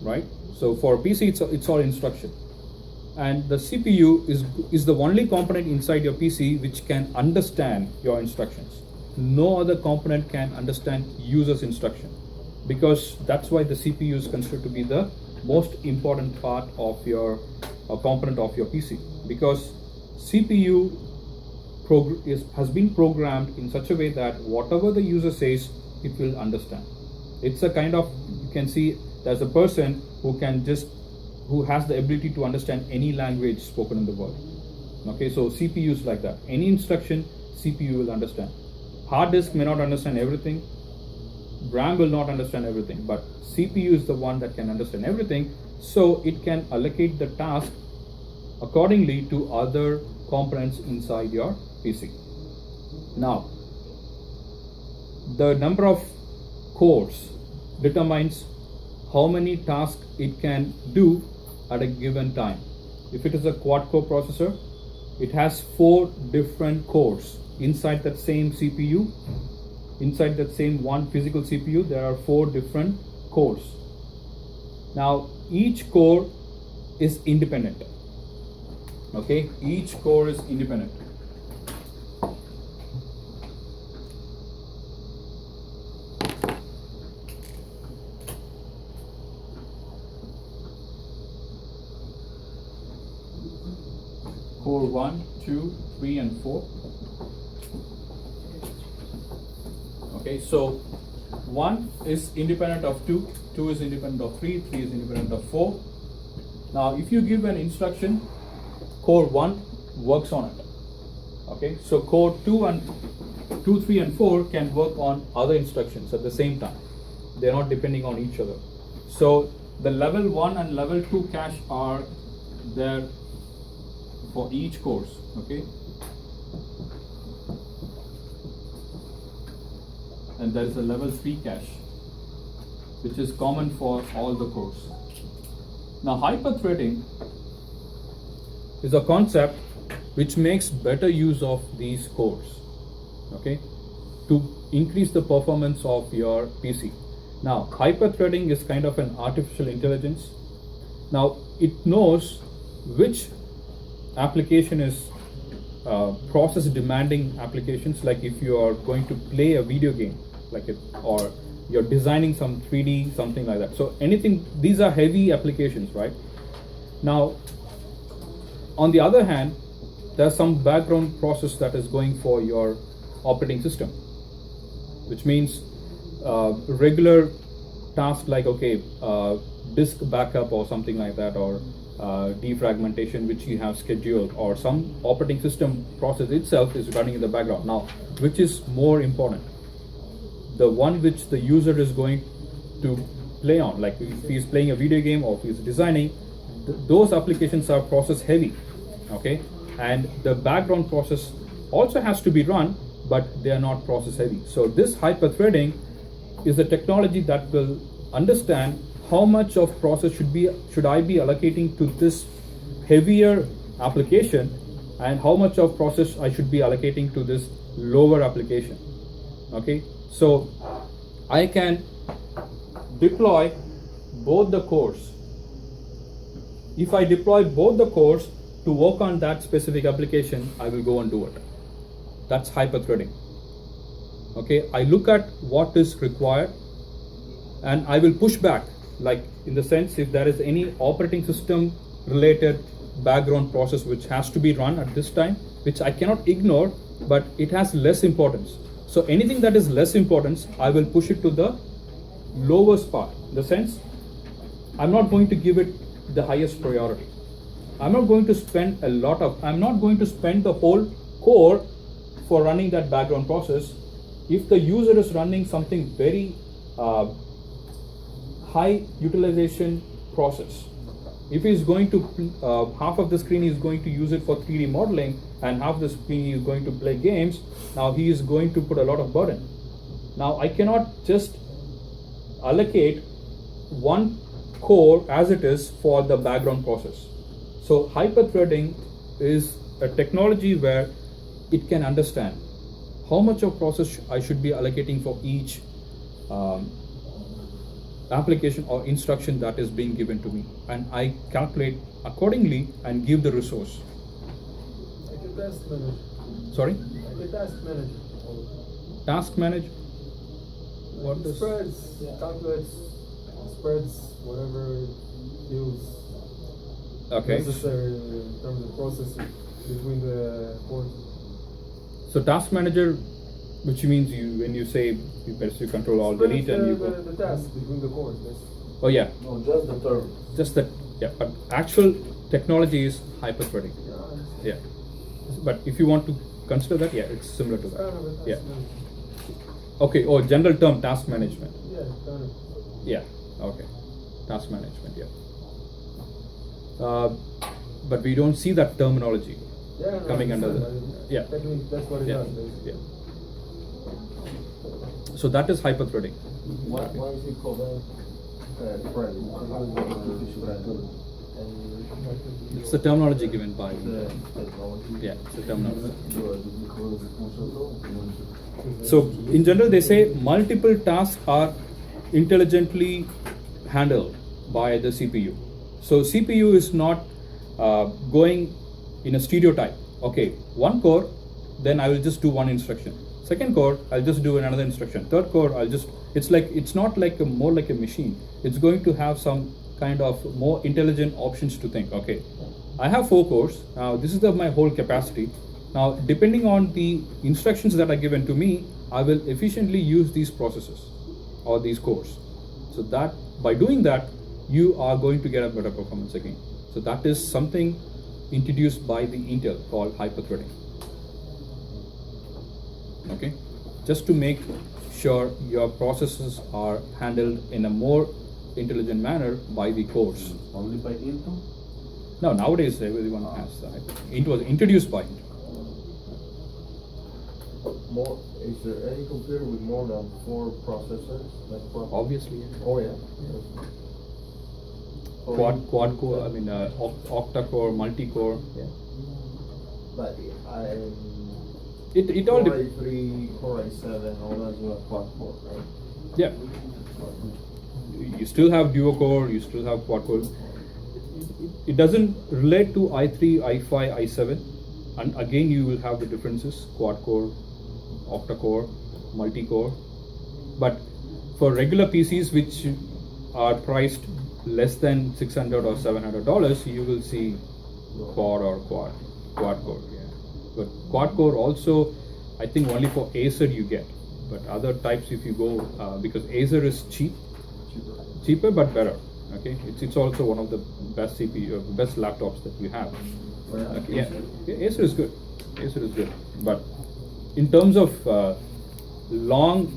right? So for a PC, it's all instruction, and the CPU is the only component inside your PC which can understand your instructions. No other component can understand user's instruction, because that's why the CPU is considered to be the most important part of your component of your PC, because CPU has been programmed in such a way that whatever the user says, it will understand. It's a kind of, you can see there's a person who has the ability to understand any language spoken in the world. Okay, so CPU is like that. Any instruction, CPU will understand. Hard disk may not understand everything. RAM will not understand everything, but CPU is the one that can understand everything, so it can allocate the task accordingly to other components inside your PC. Now, the number of cores determines how many tasks it can do at a given time. If it is a quad core processor, it has 4 different cores inside that same CPU, inside that same one physical CPU, there are 4 different cores. Now, each core is independent. Okay, each core is independent. Core 1, 2, 3, and 4. Okay, so 1 is independent of 2, 2 is independent of 3, 3 is independent of 4. Now, if you give an instruction, core 1 works on it. Okay, so core 2, 3, and 4 can work on other instructions at the same time. They are not depending on each other. So the level 1 and level 2 cache are there for each course. Okay, and there is a level 3 cache which is common for all the cores. Now, hyper-threading is a concept which makes better use of these cores, okay, to increase the performance of your PC. Now, hyper-threading is kind of an artificial intelligence. Now, it knows which application is process demanding applications, like if you are going to play a video game, like it, or you're designing some 3D, something like that. So anything, these are heavy applications, right? Now, on the other hand, there's some background process that is going for your operating system, which means regular tasks like, okay, disk backup or something like that, or defragmentation which you have scheduled, or some operating system process itself is running in the background. Now, which is more important? The one which the user is going to play on, like if he's playing a video game or if he's designing, those applications are process heavy, okay, and the background process also has to be run, but they are not process heavy. So this hyper-threading is a technology that will understand how much of process should I be allocating to this heavier application, and how much of process I should be allocating to this lower application. Okay, so I can deploy both the cores. If I deploy both the cores to work on that specific application, I will go and do it. That's hyper-threading. Okay, I look at what is required and I will push back, like in the sense if there is any operating system related background process which has to be run at this time, which I cannot ignore, but it has less importance. So anything that is less importance, I will push it to the lowest part. In the sense, I'm not going to give it the highest priority. I'm not going to spend the whole core for running that background process. If the user is running something very high utilization process, if he's going to half of the screen is going to use it for 3D modeling and half the screen is going to play games, now he is going to put a lot of burden. Now I cannot just allocate one core as it is for the background process. So hyper-threading is a technology where it can understand how much of process I should be allocating for each application or instruction that is being given to me, and I calculate accordingly and give the resource. Like a task manager. Sorry? Like a task manager. Task manager? What does? Spreads, calculates, spreads, whatever it feels Okay. necessary in terms of processing between the cores. So task manager, which means when you say you basically control all delete and you go. The task between the cores. Oh yeah. No, just the term. Just that, yeah, but actual technology is hyper-threading. Yeah. But if you want to consider that, yeah, it's similar to It's kind of a that. task Yeah. management. Okay, or general term, task management. Yeah, kind of. Yeah, okay. Task management, yeah. But we don't see that terminology Yeah, no, coming I under understand, the, but yeah. technically, that's what it Yeah, does, basically. yeah. So that is hyper-threading. Why is it called spread? And It's the terminology given by. the technology. Yeah, it's the terminology. Because So in general, they say multiple tasks are intelligently handled by the CPU. So CPU is not going in a stereotype. Okay, one core, then I will just do one instruction. Second core, I'll just do another instruction. Third core, it's not like more like a machine. It's going to have some kind of more intelligent options to think. Okay, I have 4 cores. Now this is my whole capacity. Now, depending on the instructions that are given to me, I will efficiently use these processes or these cores. So that by doing that, you are going to get a better performance again. So that is something introduced by the Intel called hyperthreading. Okay, just to make sure your processes are handled in a more intelligent manner by the cores. Only by Intel? No, nowadays everyone has that. It was introduced by Intel. more, is there any computer with more than 4 processors? Like Obviously, yeah. Oh yeah. Quad core, I mean, octa core, multi core. Yeah. But It all Core depends. i3, Core i7, all those are quad core, right? Yeah. You still have duo core, you still have quad core. It doesn't relate to i3, i5, i7. And again, you will have the differences: quad core, octa core, multi core. But for regular PCs which are priced less than $600 or $700, you will see quad or quad core. Yeah. But quad core also, I think only for Acer you get. But other types, if you go, because Acer is cheaper but better. Okay, it's also one of the best CPU, best laptops that you have. Okay, yeah, Acer is good. Acer is good. But in terms of long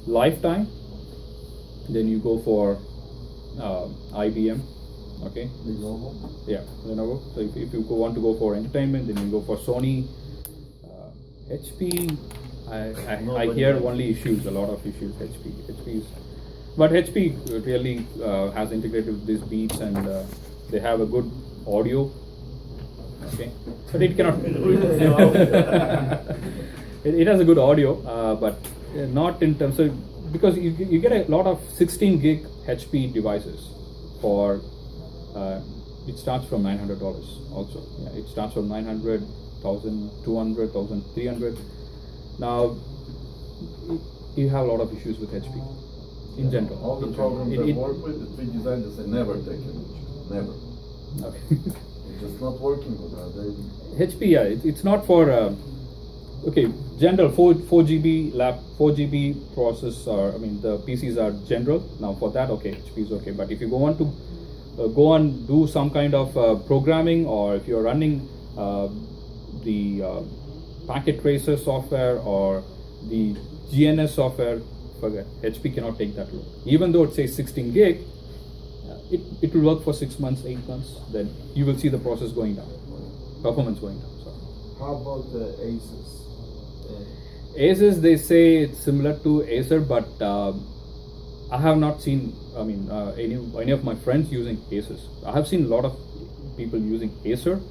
lifetime, then you go for IBM. Okay. Lenovo. Yeah, Lenovo. So if you want to go for entertainment, then you go for Sony. HP, I hear only issues, a lot of issues. But HP really has integrated with these Beats, and they have a good audio. Okay, but it cannot. it has a good audio, but not in terms of, because you get a lot of 16 gig HP devices for. It starts from $900 also. Yeah, it starts from 900, 1,200, 1,300. Now you have a lot of issues with HP in general. All the programs I work with, the 3D designers say never take an issue. Never. Okay. It's just not working with that. HP, yeah, it's not for okay, general 4 GB 4 GB process, or I mean the PCs are general. Now for that, okay, HP is okay. But if you go on to go and do some kind of programming, or if you're running the packet tracer software or the GNS software, forget. HP cannot take that load. Even though it says 16 gig, it will work for 6 months, 8 months. Then you will see the process going down, performance going down. So. How about the Asus? Asus, they say it's similar to Acer, but I have not seen. I mean, any of my friends using Asus. I have seen a lot of people using Acer.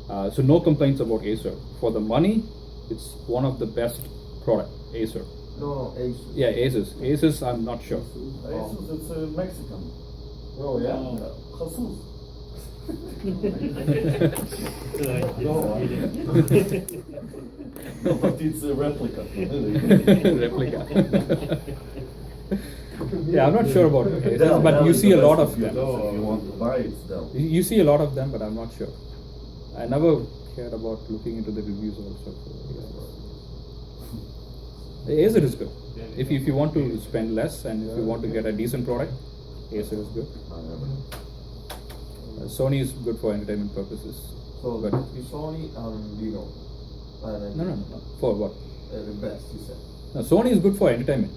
So no complaints about Acer. For the money, it's one of the best product. Acer. No, Asus. Yeah, Asus. Asus, I'm not sure. Asus, it's Mexican. Oh yeah. Jesus. No, but it's a replica. Replica. Yeah, I'm not sure about Asus, but you see a lot of them. If you want to buy it, Dell. You see a lot of them, but I'm not sure. I never cared about looking into the reviews also. Acer is good. If you want to spend less and if you want to get a decent product, Acer is good. Sony is good for entertainment purposes. So but Sony and Lenovo. no. For what? The best, you said. No, Sony is good for entertainment.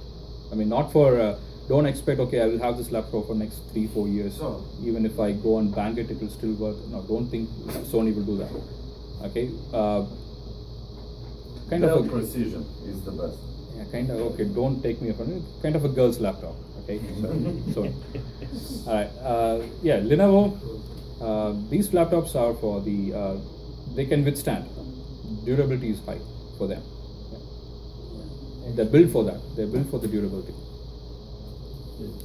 I mean, not for. Don't expect. Okay, I will have this laptop for next 3-4 years. No. Even if I go and bang it, it will still work. No, don't think Sony will do that. Okay. Kind Dell of a Precision is the best. Yeah, kind of. Okay, don't take me from it. Kind of a girl's laptop. Okay. So, all right. Yeah, Lenovo. These laptops are for the, they can withstand. Durability is high for them. Yeah. They're built for that. They're built for the durability.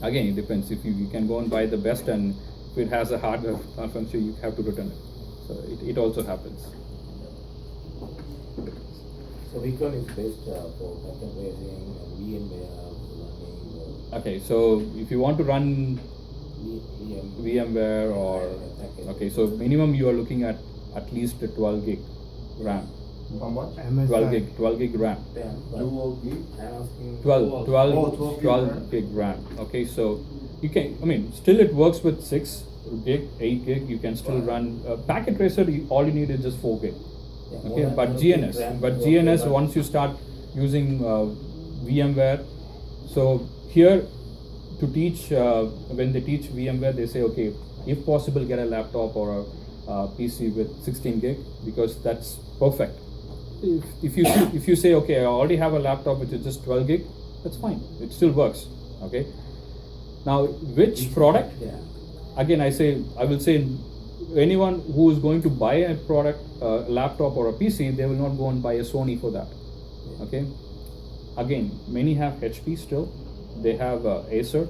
Again, it depends. If you can go and buy the best, and if it has a hardware malfunction, you have to return it. So it also happens. So which one is best for contemplating and VMware running? Okay, so if you want to run VMware or okay, so minimum you are looking at least a 12 gig RAM. How much? MSI. 12 gig RAM. Dual gig? I'm asking 12 gig RAM. Okay, so you can, I mean, still it works with 6 gig, 8 gig. You can still run Packet Tracer. All you need is just 4 gig. Okay, but GNS, once you start using VMware, so here to teach, when they teach VMware, they say, okay, if possible, get a laptop or a PC with 16 gig, because that's perfect. If you say, okay, I already have a laptop which is just 12 gig, that's fine. It still works. Okay. Now, which product? Again, I will say, anyone who is going to buy a product, a laptop or a PC, they will not go and buy a Sony for that. Okay. Again, many have HP still. They have Acer.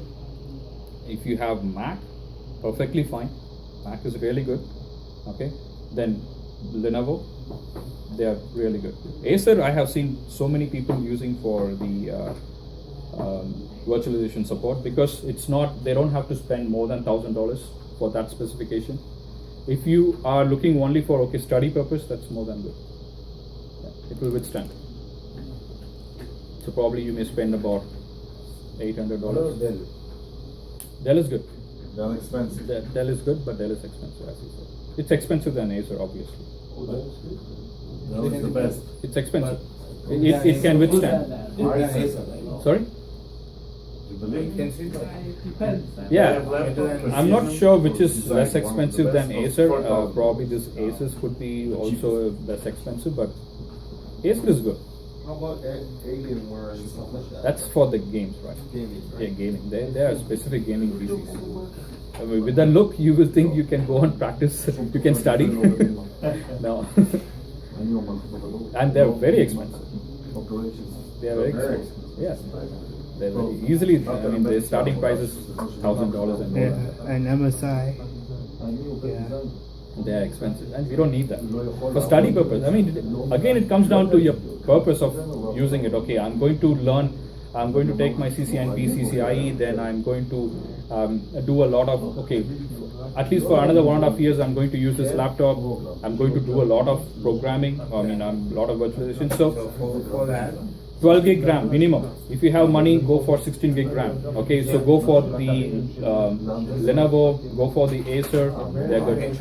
If you have Mac, perfectly fine. Mac is really good. Okay. Then Lenovo, they are really good. Acer, I have seen so many people using for the virtualization support, because it's not, they don't have to spend more than $1,000 for that specification. If you are looking only for okay study purpose, that's more than good. Yeah, it will withstand. So probably you may spend about $800. Dell. Dell is good. Dell expensive. Dell is good, but Dell is expensive, as you said. It's expensive than Acer, obviously. Dell is the best. It's expensive. It can withstand. Sorry? You believe? Depends. Yeah, I'm not sure which is less expensive than Acer. Probably this Asus could be also less expensive, but Acer is good. How about Alienware and stuff like that? That's for the games, right? Gaming, right? Yeah, gaming. There are specific gaming PCs. I mean, with that look, you will think you can go and practice, you can study. No. And they're very expensive. They are very expensive. Yes. They're very easily, I mean, their starting price is $1,000 and more. And MSI. They are expensive, and we don't need that for study purpose. I mean, again, it comes down to your purpose of using it. Okay, I'm going to learn. I'm going to take my CCNP, CCIE. Then I'm going to do a lot of at least for another 1.5 years. I'm going to use this laptop. I'm going to do a lot of programming. I mean, a lot of virtualization. So For that. 12 gig RAM minimum. If you have money, go for 16 gig RAM. Okay, so go for the Lenovo, go for the Acer. They're good.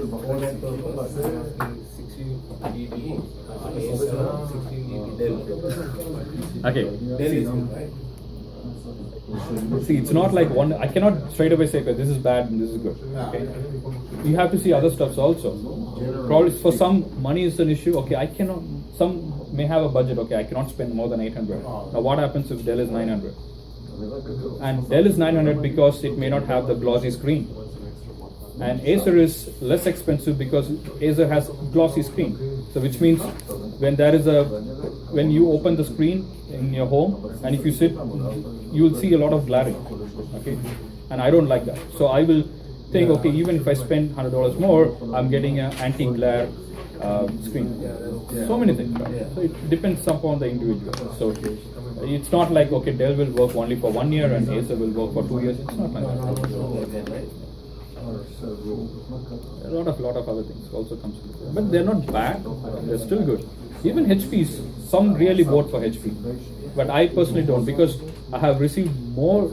Okay. See, it's not like one. I cannot straight away say, okay, this is bad and this is good. Okay, you have to see other stuffs also. Probably for some, money is an issue. Okay, I cannot. Some may have a budget. Okay, I cannot spend more than 800. Now, what happens if Dell is 900? And Dell is 900 because it may not have the glossy screen. And Acer is less expensive because Acer has glossy screen. So which means when you open the screen in your home and if you sit, you will see a lot of glaring. Okay, and I don't like that. So I will think, okay, even if I spend $100 more, I'm getting an anti-glare screen. So many things. Right? So it depends upon the individual. So it's not like okay, Dell will work only for 1 year and Acer will work for 2 years. It's not like that. A lot of other things also comes into it. But they're not bad, they're still good. Even HPs, some really vote for HP. But I personally don't, because I have received more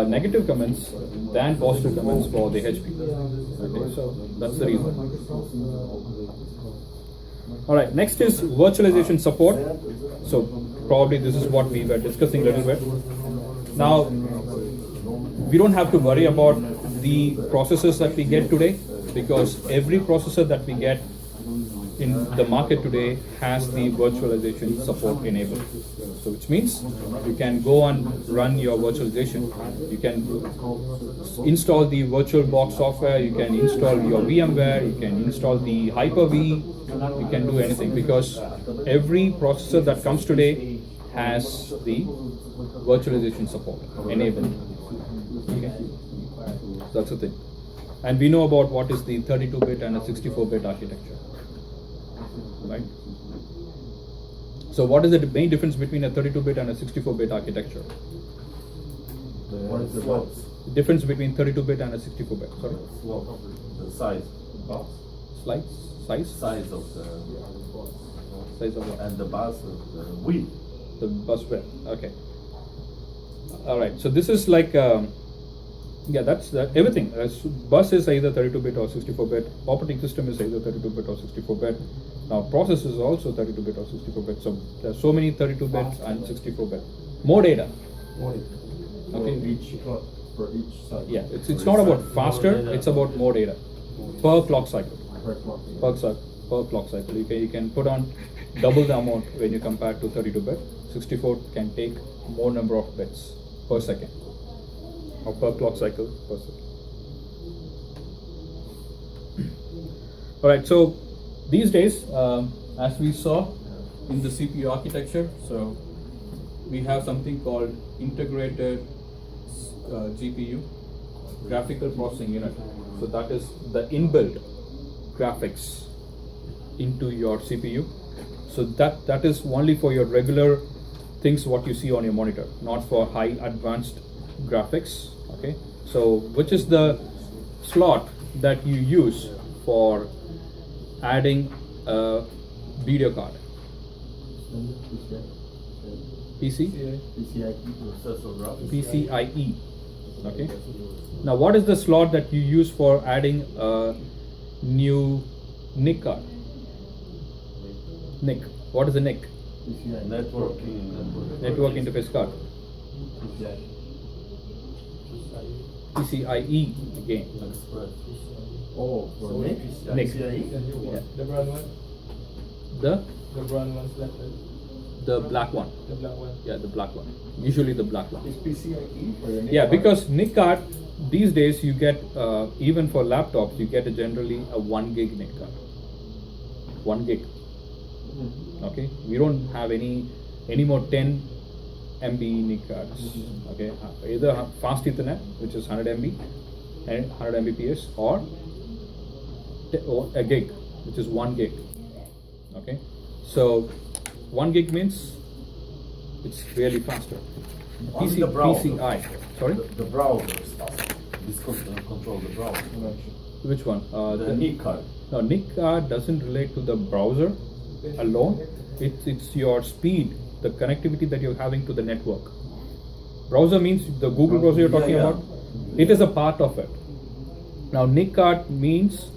negative comments than positive comments for the HP. Okay, so that's the reason. Alright, next is virtualization support. So probably this is what we were discussing a little bit. Now, we don't have to worry about the processors that we get today, because every processor that we get in the market today has the virtualization support enabled. So So which means you can go and run your virtualization. You can install the VirtualBox software, you can install your VMware, you can install the Hyper-V, you can do anything, because every processor that comes today has the virtualization support enabled. Okay? That's the thing. And we know about what is the 32-bit and a 64-bit architecture, right? So what is the main difference between a 32-bit and a 64-bit architecture? What is the box? The difference between 32-bit and a 64-bit. Sorry. The size. Size Size of the size of what? and the bus of the width. The bus width. Okay. All right. So this is like yeah, that's everything. Bus is either 32-bit or 64-bit. Operating system is either 32-bit or 64-bit. Now processor is also 32-bit or 64-bit. So there are so many 32-bits and 64-bit. More data. Okay. For each side. Yeah. It's not about faster. It's about more data per clock cycle. Per clock. Per clock cycle. You can put on double the amount when you compare to 32-bit. 64 can take more number of bits per second, or per clock cycle per second. All right. So these days, as we saw in the CPU architecture, so we have something called integrated GPU, graphical processing unit. So that is the inbuilt graphics into your CPU. So that is only for your regular things what you see on your monitor, not for high advanced graphics. Okay. So which is the slot that you use for adding a video card? PC? PCIe. Okay. Now what is the slot that you use for adding a new NIC card? NIC. What is a NIC? Network interface card. PCIe again. Oh, for NIC? NIC. PCIe? The brown one? The brown one selected. The black one. The black one. Yeah, the black one. Usually the black one. Is PCIe for the NIC? Yeah, because NIC card these days you get even for laptops you get generally a 1 gig NIC card. 1 gig. Okay, we don't have any more 10 MB NIC cards. Okay, either fast Ethernet, which is 100 MB and 100 Mbps, or a gig, which is 1 gig. Okay, so 1 gig means it's really faster. Only the browser. PCI. Sorry. The browser is faster. This control the browser. Which one? The NIC card. No, NIC card doesn't relate to the browser alone. It's your speed, the connectivity that you're having to the network. Browser means the Google browser you're talking about. It is a part of it. Now NIC card means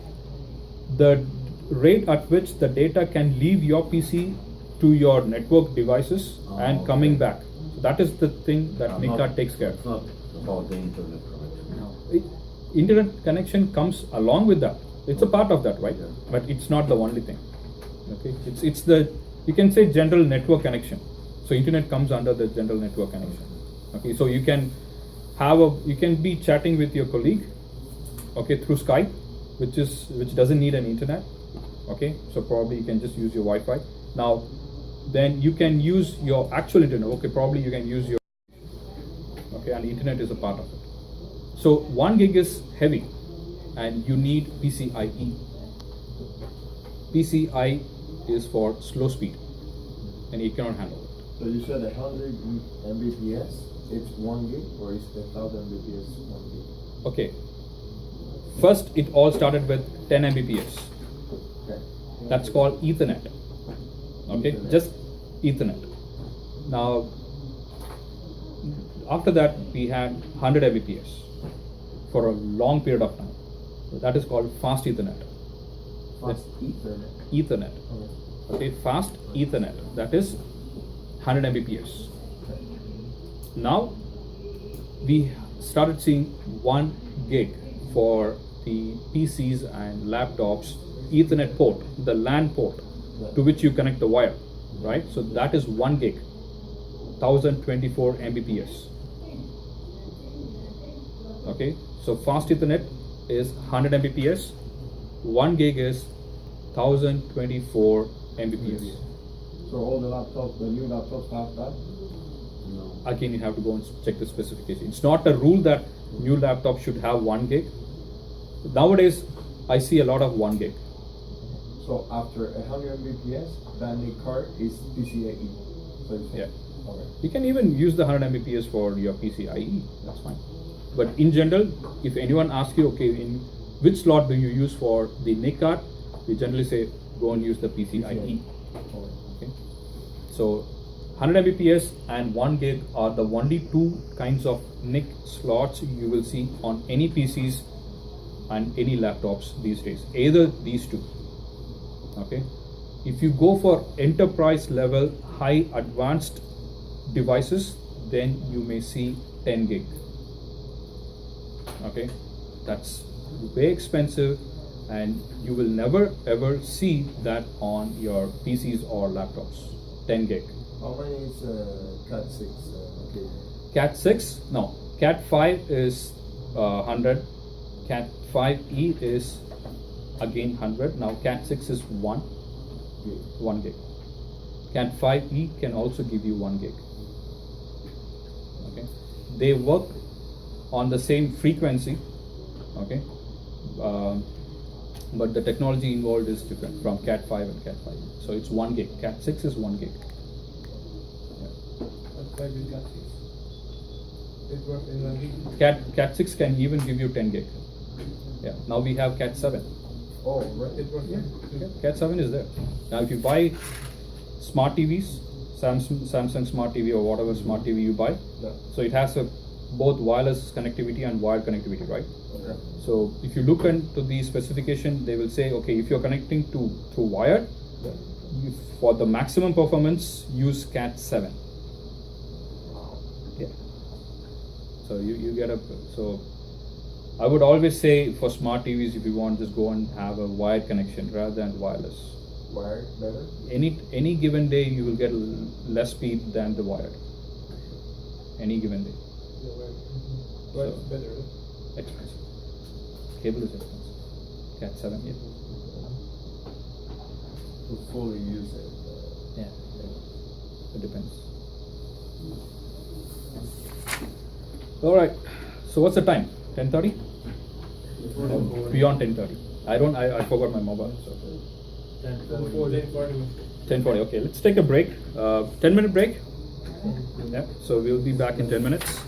the rate at which the data can leave your PC to your network devices and coming back. So that is the thing that NIC card takes care of. It's not about the internet connection. Internet connection comes along with that. It's a part of that, right? Yeah. But it's not the only thing. Okay, it's the, you can say, general network connection. So internet comes under the general network connection. Okay, so you can be chatting with your colleague, okay, through Skype, which doesn't need an internet. Okay, so probably you can just use your Wi-Fi. Now, then you can use your actual internet. Okay, probably you can use your, okay, and internet is a part of it. So 1 gig is heavy, and you need PCIe. PCI is for slow speed, and you cannot handle it. So you said 100 Mbps, it's 1 gig, or is 1000 Mbps 1 gig? Okay. First, it all started with 10 Mbps. Okay. That's called Ethernet. Okay, Ethernet. just Ethernet. Now, after that, we had 100 Mbps for a long period of time. So that is called fast Ethernet. Fast Ethernet. Ethernet. Okay, fast Ethernet. That is 100 Mbps. Now we started seeing 1 gig for the PCs and laptops Ethernet port, the LAN port to which you connect the wire, right? So that is 1 gig. 1024 Mbps. Okay, so fast Ethernet is 100 Mbps, 1 gig is 1024 Mbps. So all the laptops, the new laptops have that? No. Again, you have to go and check the specification. It's not a rule that new laptop should have 1 gig. Nowadays, I see a lot of 1 gig. So after 100 Mbps, then the card is PCIe. So you say, Yeah. okay. You can even use the 100 Mbps for your PCIe, that's fine. But in general, if anyone asks you, okay, in which slot do you use for the NIC card, we generally say go and use the PCIe. Okay. So 100 Mbps and 1 gig are the only two kinds of NIC slots you will see on any PCs and any laptops these days. Either these two. Okay. If you go for enterprise level, high advanced devices, then you may see 10 gig. Okay, that's way expensive, and you will never ever see that on your PCs or laptops. 10 gig. How many is Cat 6? Okay. Cat 6, no. Cat 5 is 100. Cat 5e is again 100. Now Cat 6 is 1 gig. Cat 5e can also give you 1 gig. Okay, they work on the same frequency. Okay, but the technology involved is different from Cat 5 and Cat 5. So it's 1 gig. Cat 6 is 1 gig. Cat 6 can even give you 10 gig. Yeah. Now we have Cat 7. Oh, right. Yeah, Cat 7 is there. Now if you buy smart TVs, Samsung Smart TV or whatever smart TV you buy, Yeah. so it has both wireless connectivity and wired connectivity, right? Okay. So if you look into the specification, they will say, okay, if you're connecting through wired, Yeah. for the maximum performance, use Cat 7. Yeah. So you get so I would always say for smart TVs, if you want, just go and have a wired connection rather than wireless. Wired better? Any given day, you will get less speed than the wired. Any given day. But So- better. Expensive. Cable is expensive. Cat 7, yeah. To fully use it. Yeah. It depends. All right. So what's the time? 10:30? Beyond 10:30. I forgot my mobile. So 10:40. Okay. Let's take a break. 10-minute break. Yeah. So we'll be back in 10 minutes.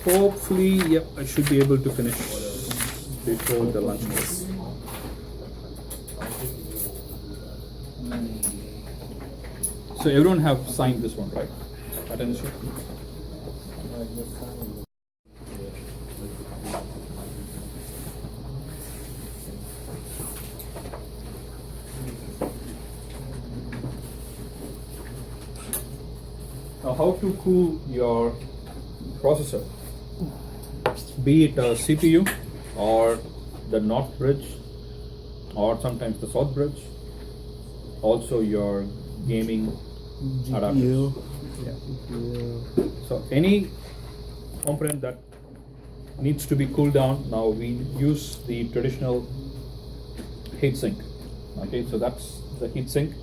Hopefully, yep, I should be able to finish before the lunch break. So everyone have signed this one, right? Attendance sheet. Now, how to cool your processor? Be it a CPU or the North bridge or sometimes the South bridge. Also your gaming adapters. GPU. Yeah. So any component that needs to be cooled down, now we use the traditional heatsink. Okay, so that's the heatsink.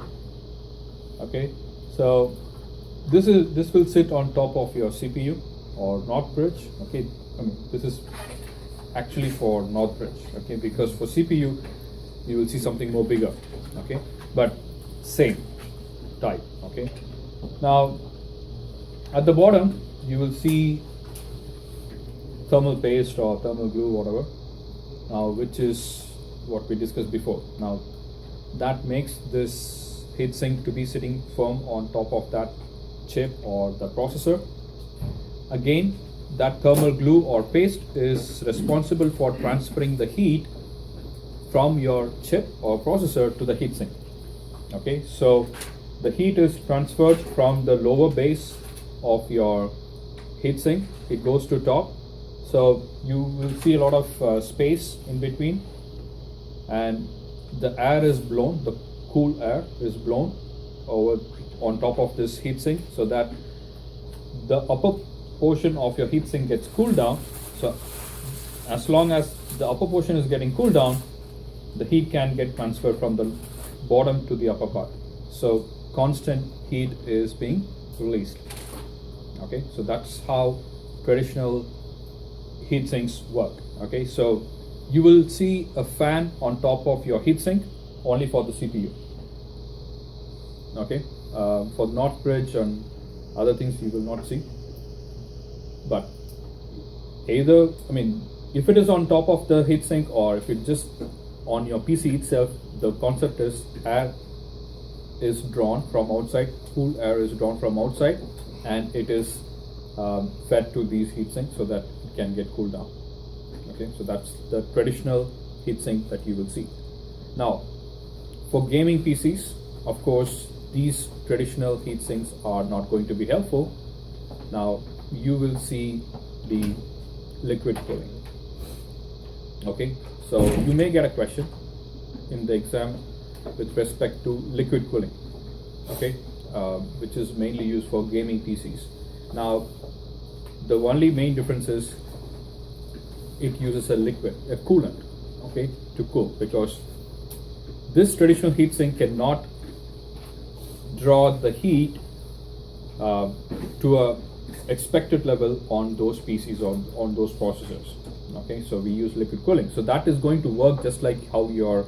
Okay, so this will sit on top of your CPU or North bridge. Okay, I mean this is actually for North bridge. Okay, because for CPU you will see something more bigger. Okay, but same type. Okay, now at the bottom you will see thermal paste or thermal glue, whatever, now which is what we discussed before. Now that makes this heatsink to be sitting firm on top of that chip or the processor. Again, that thermal glue or paste is responsible for transferring the heat from your chip or processor to the heatsink. Okay, so the heat is transferred from the lower base of your heatsink, it goes to top. So you will see a lot of space in between, and the air is blown, the cool air is blown over on top of this heatsink so that the upper portion of your heatsink gets cooled down. So as long as the upper portion is getting cooled down, the heat can get transferred from the bottom to the upper part. So constant heat is being released. Okay, so that's how traditional heat sinks work. Okay, so you will see a fan on top of your heatsink only for the CPU. Okay, for Northbridge and other things you will not see. But either, I mean, if it is on top of the heatsink or if it's just on your PC itself, the concept is air is drawn from outside, cool air is drawn from outside, and it is fed to these heatsinks so that it can get cooled down. Okay, so that's the traditional heatsink that you will see. Now, for gaming PCs, of course, these traditional heatsinks are not going to be helpful. Now, you will see the liquid cooling. Okay, so you may get a question in the exam with respect to liquid cooling, okay, which is mainly used for gaming PCs. Now, the only main difference is it uses a liquid, a coolant, okay, to cool, because this traditional heatsink cannot draw the heat to a expected level on those PCs or on those processors. Okay, so we use liquid cooling. So that is going to work just like how your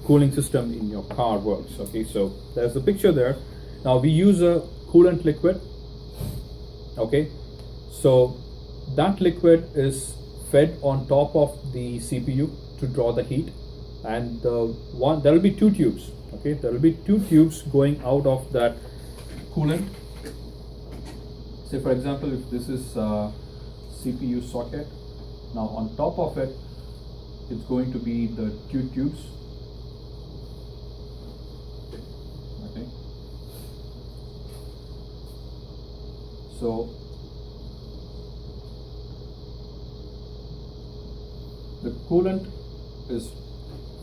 cooling system in your car works. Okay, so there's a picture there. Now we use a coolant liquid. Okay, so that liquid is fed on top of the CPU to draw the heat, and there will be two tubes. Okay, there will be two tubes going out of that coolant. Say for example, if this is CPU socket, now on top of it, it's going to be the two tubes. Okay, so the coolant is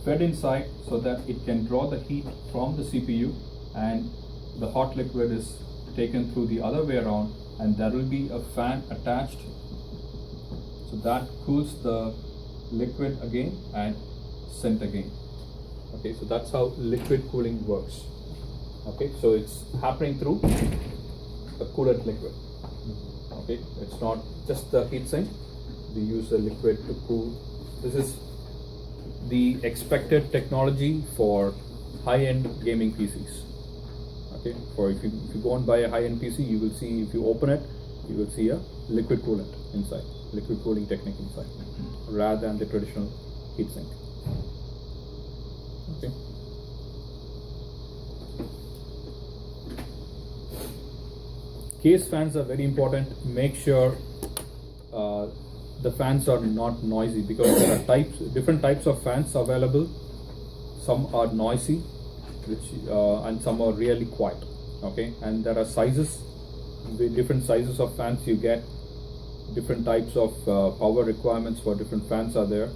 fed inside so that it can draw the heat from the CPU, and the hot liquid is taken through the other way around, and there will be a fan attached, so that cools the liquid again and sent again. Okay, so that's how liquid cooling works. Okay, so it's happening through a coolant liquid. Okay, it's not just the heatsink, we use the liquid to cool. This is the expected technology for high-end gaming PCs. Okay, for if you go and buy a high-end PC, you will see, if you open it, you will see a liquid coolant inside, liquid cooling technique inside, rather than the traditional heatsink. Okay. Case fans are very important. Make sure the fans are not noisy, because there are different types of fans available. Some are noisy, and some are really quiet. Okay, and there are sizes, with different sizes of fans you get, different types of power requirements for different fans are there.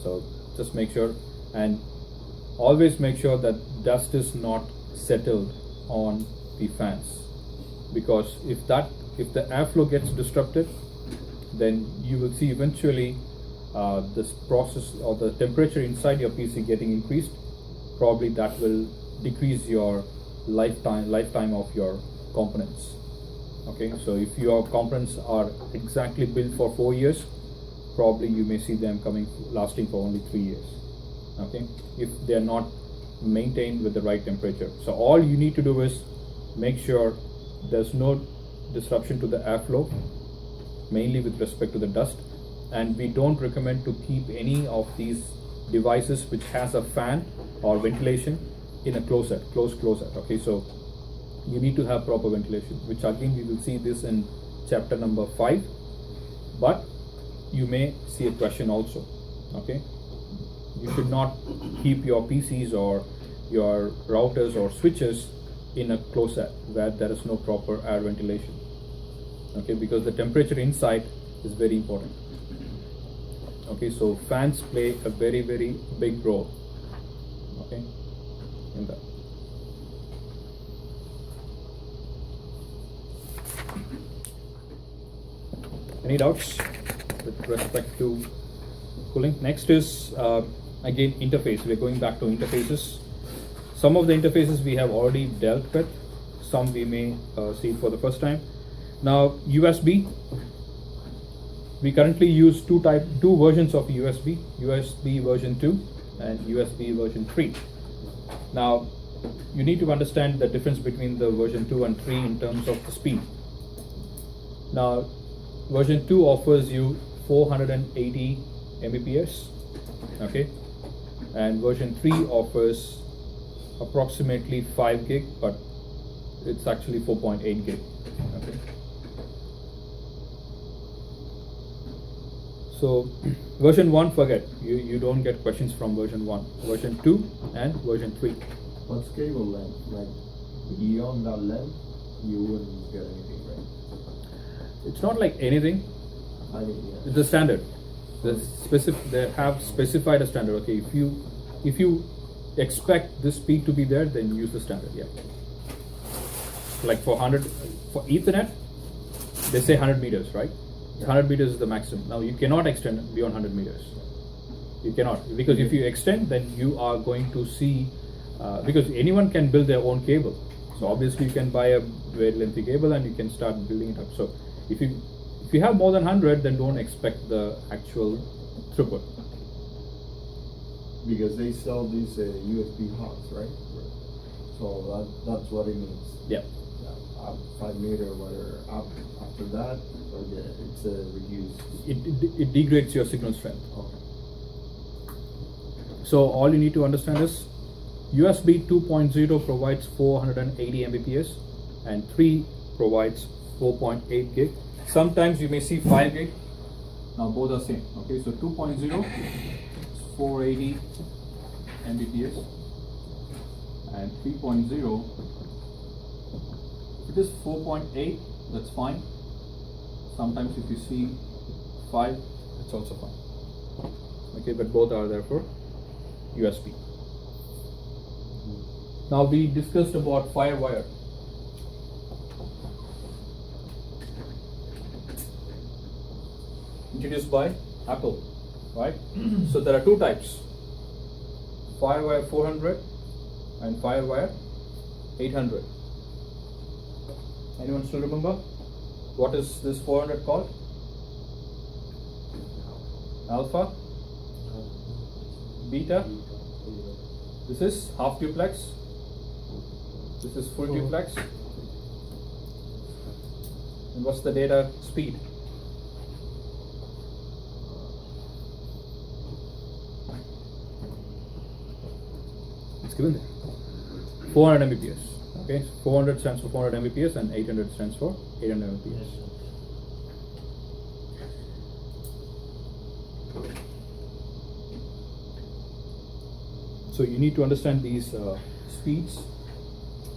So just make sure, and always make sure that dust is not settled on the fans, because if the airflow gets disrupted, then you will see eventually this process or the temperature inside your PC getting increased. Probably that will decrease your lifetime of your components. Okay, so if your components are exactly built for 4 years, probably you may see them lasting for only 3 years. Okay, if they are not maintained with the right temperature. So all you need to do is make sure there's no disruption to the airflow, mainly with respect to the dust. And we don't recommend to keep any of these devices which has a fan or ventilation in a closed closet. Okay, so you need to have proper ventilation, which again we will see this in chapter number 5, but you may see a question also. Okay, you should not keep your PCs or your routers or switches in a closet where there is no proper air ventilation. Okay, because the temperature inside is very important. Okay, so fans play a very, very big role. Okay, in that. Any doubts with respect to cooling? Next is again interface. We're going back to interfaces. Some of the interfaces we have already dealt with. Some we may see for the first time. Now USB. We currently use two versions of USB. USB version 2 and USB version 3. Now you need to understand the difference between the version 2 and 3 in terms of the speed. Now version 2 offers you 480 Mbps, okay, and version 3 offers approximately 5 gig, but it's actually 4.8 gig, okay. So version 1, forget, you don't get questions from version 1. Version 2 and version 3. What's cable length? Like beyond that length, you wouldn't get anything, right? It's not like anything. I mean, yeah. It's the standard. They have specified a standard. Okay, if you expect this speed to be there, then use the standard. Yeah. Like for Ethernet, they say 100 meters, right? 100 meters is the maximum. Now you cannot extend beyond 100 meters. You cannot, because if you extend, then you are going to see, because anyone can build their own cable. So obviously you can buy a very lengthy cable and you can start building it up. So if you have more than 100, then don't expect the actual throughput. Because they sell these USB hubs, right? So that's what it means. Yeah. Up 5 meter, whatever. Up after that, okay, it's reduced. It degrades your signal strength. Okay. So all you need to understand is USB 2.0 provides 480 Mbps and 3 provides 4.8 gig. Sometimes you may see 5 gig. Now both are same. Okay, so 2.0 is 480 Mbps and 3.0. If it is 4.8, that's fine. Sometimes if you see 5, it's also fine. Okay, but both are there for USB. Now we discussed about FireWire. Introduced by Apple, right? So there are two types: FireWire 400 and FireWire 800. Anyone still remember? What is this 400 called? Alpha? Beta? This is half duplex. This is full duplex. And what's the data speed? It's given there. 400 Mbps. Okay, 400 stands for 400 Mbps and 800 stands for 800 Mbps. So you need to understand these speeds.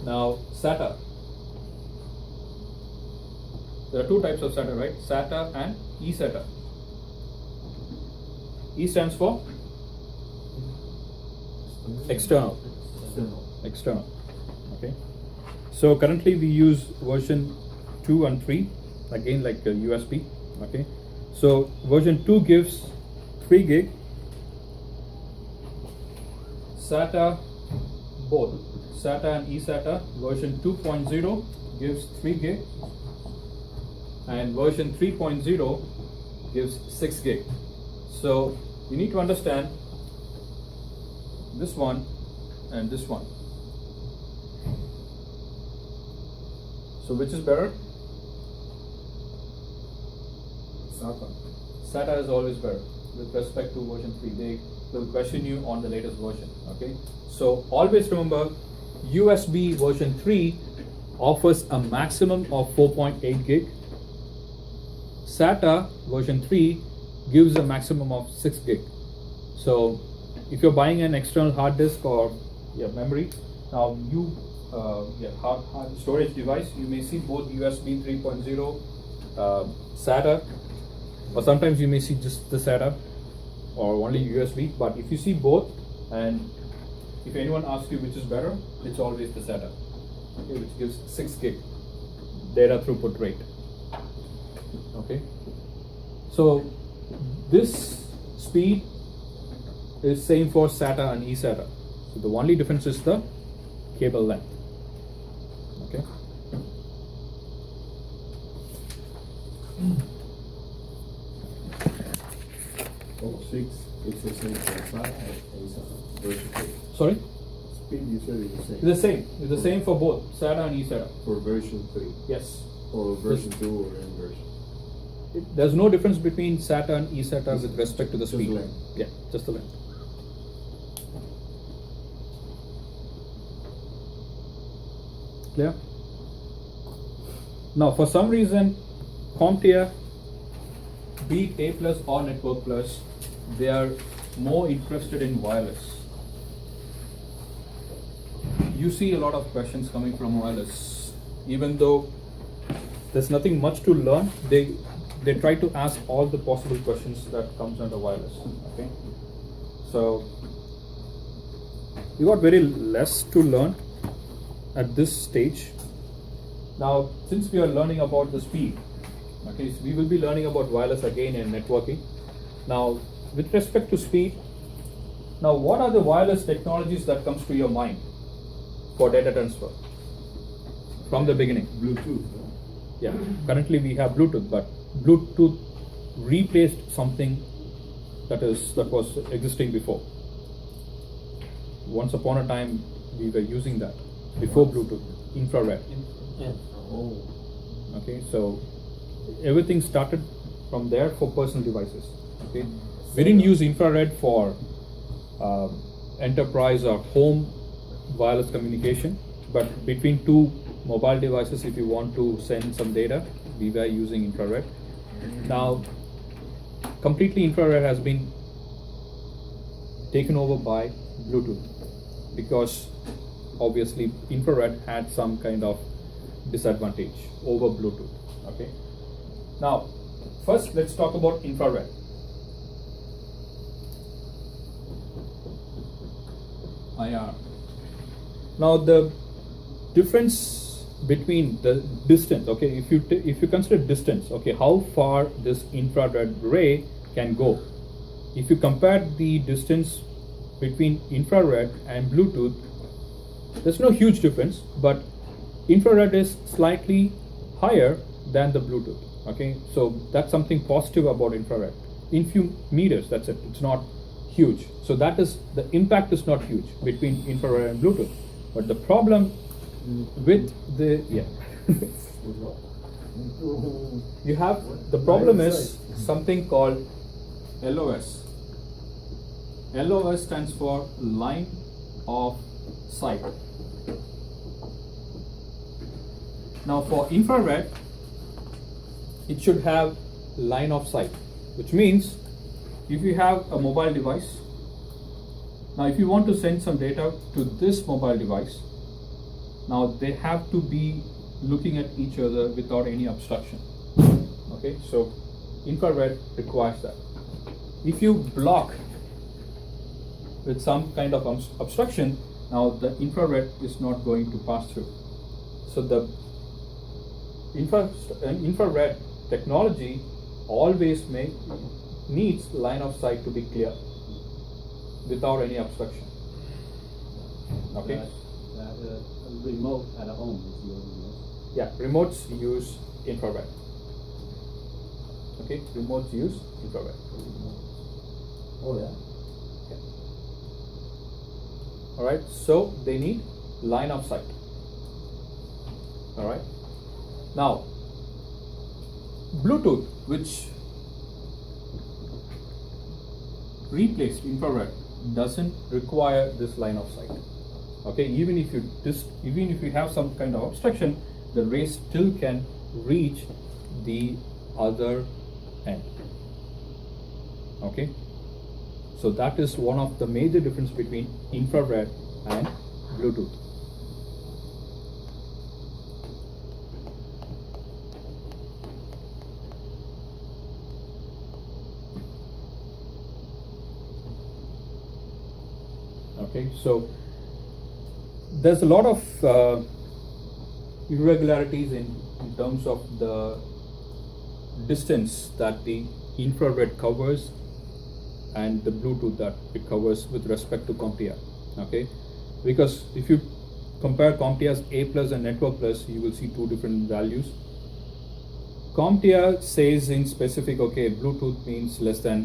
Now SATA. There are two types of SATA, right? SATA and eSATA. E stands for external. External. Okay. So currently we use version 2 and 3, again like USB. Okay. So version 2 gives 3 gig. SATA, both SATA and eSATA, version 2.0 gives 3 gig and version 3.0 gives 6 gig. So you need to understand this one and this one. So which is better? SATA. SATA is always better with respect to version 3. They will question you on the latest version. Okay. So always remember, USB version 3 offers a maximum of 4.8 gig. SATA version 3 gives a maximum of 6 gig. So if you're buying an external hard disk or memory, now you hard storage device, you may see both USB 3.0, SATA, or sometimes you may see just the SATA or only USB. But if you see both, and if anyone asks you which is better, it's always the SATA, okay, which gives 6 gig data throughput rate. Okay. So this speed is same for SATA and eSATA. So the only difference is the cable length. Okay. Oh, 6, it's the same for SATA and version 3. Sorry? Speed you said is the same. It's the same. It's the same for both SATA and eSATA. For version 3 Yes. or version 2 or inversion. There's no difference between SATA and eSATA with respect to the Just speed. length. Yeah, just the length. Clear? Now, for some reason, CompTIA, be it A plus or Network Plus, they are more interested in wireless. You see a lot of questions coming from wireless, even though there's nothing much to learn. They try to ask all the possible questions that comes under wireless. Okay, so you got very less to learn at this stage. Now, since we are learning about the speed, okay, so we will be learning about wireless again and networking. Now, with respect to speed, now what are the wireless technologies that comes to your mind for data transfer from the beginning? Bluetooth. No? Yeah, currently we have Bluetooth, but Bluetooth replaced something that was existing before. Once upon a time, we were using that before Bluetooth, infrared. Oh. Okay, so everything started from there for personal devices. Okay, we didn't use infrared for enterprise or home wireless communication, but between two mobile devices, if you want to send some data, we were using infrared. Now, completely infrared has been taken over by Bluetooth, because obviously infrared had some kind of disadvantage over Bluetooth. Okay. Now, first let's talk about infrared. IR. Now the difference between the distance, okay, if you consider distance, okay, how far this infrared ray can go. If you compare the distance between infrared and Bluetooth, there's no huge difference, but infrared is slightly higher than the Bluetooth. Okay, so that's something positive about infrared. In few meters, that's it. It's not huge. So that is, the impact is not huge between infrared and Bluetooth. But the problem with the you have the problem is something called LOS. LOS stands for line of sight. Now for infrared, it should have line of sight, which means if you have a mobile device, now if you want to send some data to this mobile device, now they have to be looking at each other without any obstruction. Okay, so infrared requires that. If you block with some kind of obstruction, now the infrared is not going to pass through. So the infrared technology always needs line of sight to be clear without any obstruction. Okay. A remote at home is using this. Yeah, remotes use infrared. Okay, remotes use infrared. Oh yeah. All right, so they need line of sight. All right. Now, Bluetooth, which replaced infrared, doesn't require this line of sight. Okay, even if you have some kind of obstruction, the ray still can reach the other end. Okay, so that is one of the major difference between infrared and Bluetooth. Okay, so there's a lot of irregularities in terms of the distance that the infrared covers and the Bluetooth that it covers with respect to CompTIA. Okay, because if you compare CompTIA's A plus and Network Plus, you will see two different values. CompTIA says in specific, okay, Bluetooth means less than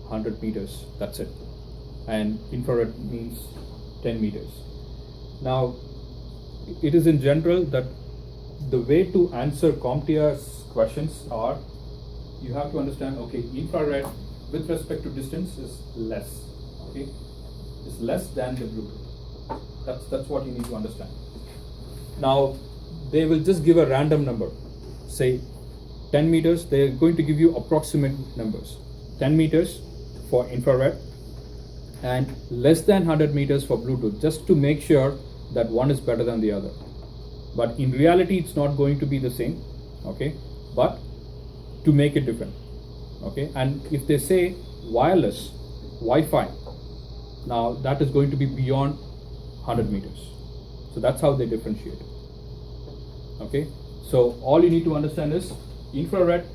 100 meters, that's it, and infrared means 10 meters. Now, it is in general that the way to answer CompTIA's questions are, you have to understand, okay, infrared with respect to distance is less, okay, is less than the Bluetooth. That's what you need to understand. Now, they will just give a random number, say 10 meters, they're going to give you approximate numbers. 10 meters for infrared and less than 100 meters for Bluetooth, just to make sure that one is better than the other. But in reality, it's not going to be the same, okay, but to make it different, okay. And if they say wireless, Wi-Fi, now that is going to be beyond 100 meters. So that's how they differentiate, okay. So all you need to understand is infrared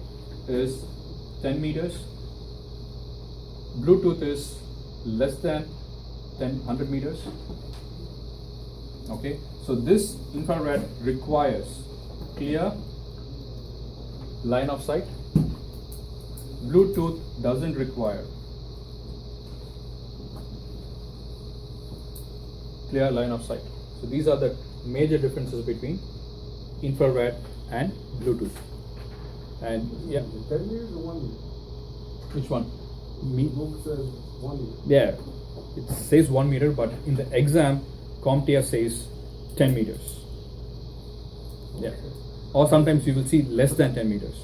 is 10 meters, Bluetooth is less than 100 meters, okay. So this infrared requires clear line of sight. Bluetooth doesn't require clear line of sight. So these are the major differences between infrared and Bluetooth. And yeah, 10 years or 1 year? which one? The book says 1 year. Yeah, it says 1 meter, but in the exam, CompTIA says 10 meters. Yeah, or sometimes you will see less than 10 meters.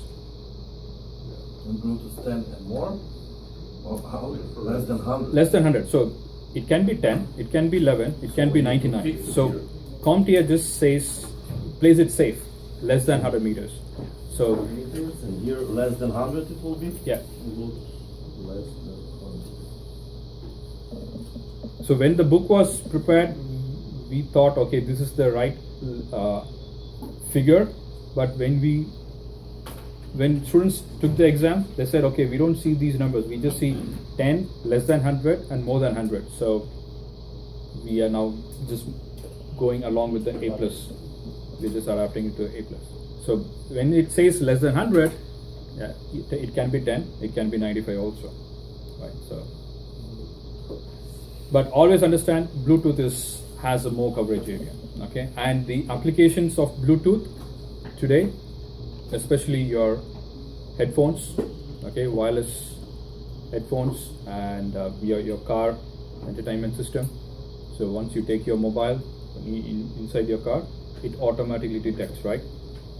And Bluetooth 10 and more? Or how? Less than 100? Less than 100. So it can be 10, it can be 11, it can be 99. So CompTIA just says, plays it safe, less than 100 meters. So Meters, and here less than 100 it will be? yeah. Less than 100. So when the book was prepared, we thought, okay, this is the right figure. But when students took the exam, they said, okay, we don't see these numbers. We just see 10, less than 100, and more than 100. So we are now just going along with the A plus. We're just adapting it to A plus. So when it says less than 100, yeah, it can be 10, it can be 95 also, right? So, but always understand Bluetooth has a more coverage area, okay? And the applications of Bluetooth today, especially your headphones, okay, wireless headphones, and your car entertainment system. So once you take your mobile inside your car, it automatically detects, right?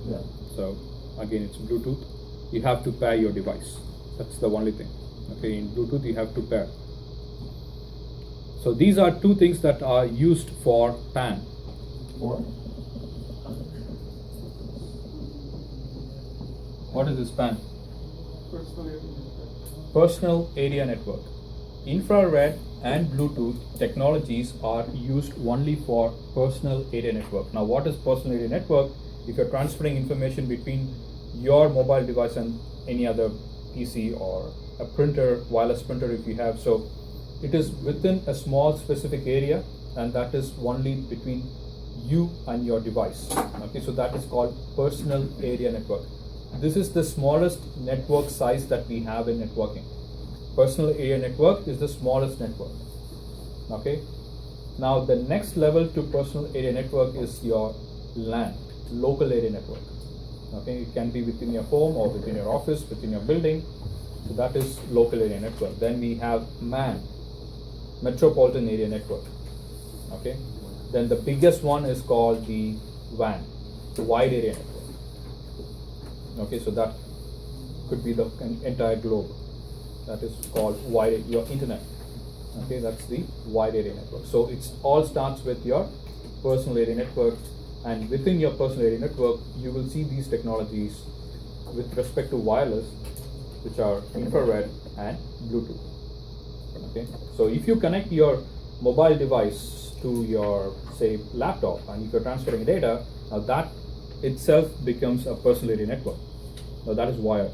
Yeah. So again, it's Bluetooth. You have to pair your device. That's the only thing. Okay, in Bluetooth you have to pair. So these are two things that are used for PAN. Or? What is this PAN? Personal area. Personal area network. Infrared and Bluetooth technologies are used only for personal area network. Now, what is personal area network? If you're transferring information between your mobile device and any other PC or a printer, wireless printer if you have, so it is within a small specific area, and that is only between you and your device. Okay, so that is called personal area network. This is the smallest network size that we have in networking. Personal area network is the smallest network. Okay, now the next level to personal area network is your LAN, local area network. Okay, it can be within your home or within your office, within your building. So that is local area network. Then we have MAN, metropolitan area network. Okay, then the biggest one is called the WAN, wide area network. Okay, so that could be the entire globe. That is called wide, your internet. Okay, that's the wide area network. So it's all starts with your personal area network, and within your personal area network, you will see these technologies with respect to wireless, which are infrared and Bluetooth. Okay, so if you connect your mobile device to your, say, laptop, and if you're transferring data, now that itself becomes a personal area network. Now that is wired.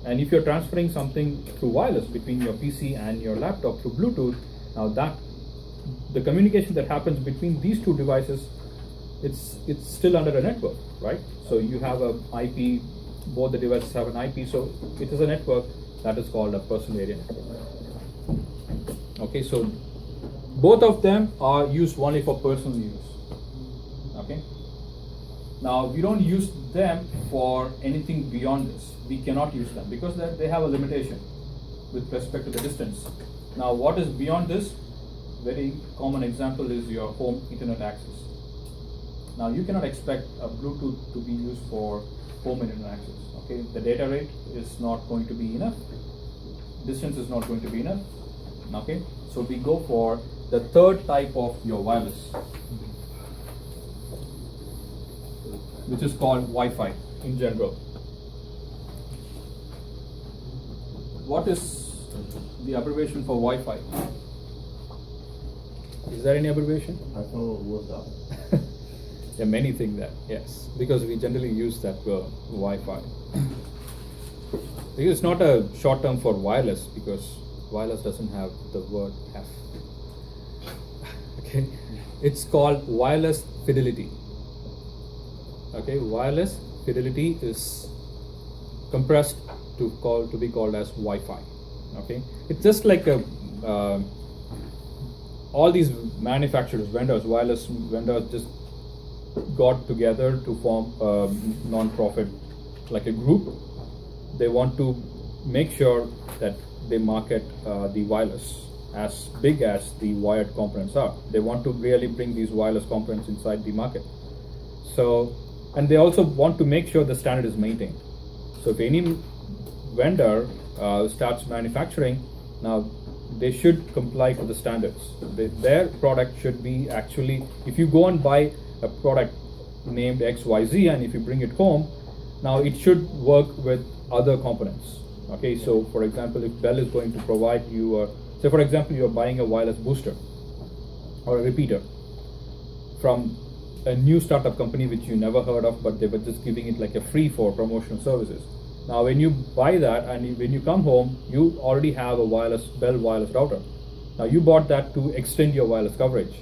And if you're transferring something through wireless between your PC and your laptop through Bluetooth, now that the communication that happens between these two devices, it's still under a network, right? So you have a IP, both the devices have an IP, so it is a network that is called a personal area network. Okay, so both of them are used only for personal use. Okay. Now we don't use them for anything beyond this. We cannot use them because they have a limitation with respect to the distance. Now what is beyond this? Very common example is your home internet access. Now you cannot expect a Bluetooth to be used for home internet access. Okay, the data rate is not going to be enough. Distance is not going to be enough. Okay, so we go for the third type of your wireless, which is called Wi-Fi in general. What is the abbreviation for Wi-Fi? Is there any abbreviation? I thought it was that. There are many things that, yes, because we generally use that word Wi-Fi. Because it's not a short term for wireless, because wireless doesn't have the word F. Okay, it's called wireless fidelity. Okay, wireless fidelity is compressed to be called as Wi-Fi. Okay, it's just like a all these manufacturers, vendors, wireless vendors, just got together to form a non-profit, like a group. They want to make sure that they market the wireless as big as the wired components are. They want to really bring these wireless components inside the market. So, and they also want to make sure the standard is maintained. So if any vendor starts manufacturing, now they should comply to the standards. Their product should be actually, if you go and buy a product named XYZ and if you bring it home, now it should work with other components. Okay, so for example, if Bell is going to provide you say for example you're buying a wireless booster or a repeater from a new startup company which you never heard of, but they were just giving it like a free for promotional services. Now when you buy that and when you come home, you already have a Bell wireless router. Now you bought that to extend your wireless coverage.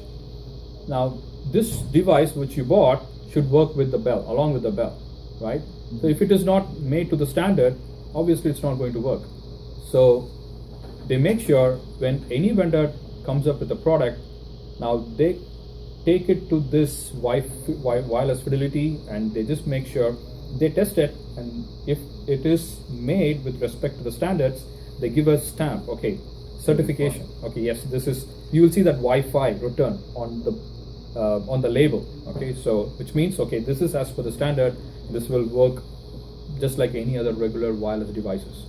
Now this device which you bought should work with the Bell, along with the Bell, right? So if it is not made to the standard, obviously it's not going to work. So they make sure when any vendor comes up with a product, now they take it to this wireless fidelity and they just make sure they test it, and if it is made with respect to the standards, they give a stamp, okay, certification. Okay, yes, this is, you will see that Wi-Fi written on the label. Okay, so which means, okay, this is as per the standard, this will work just like any other regular wireless devices.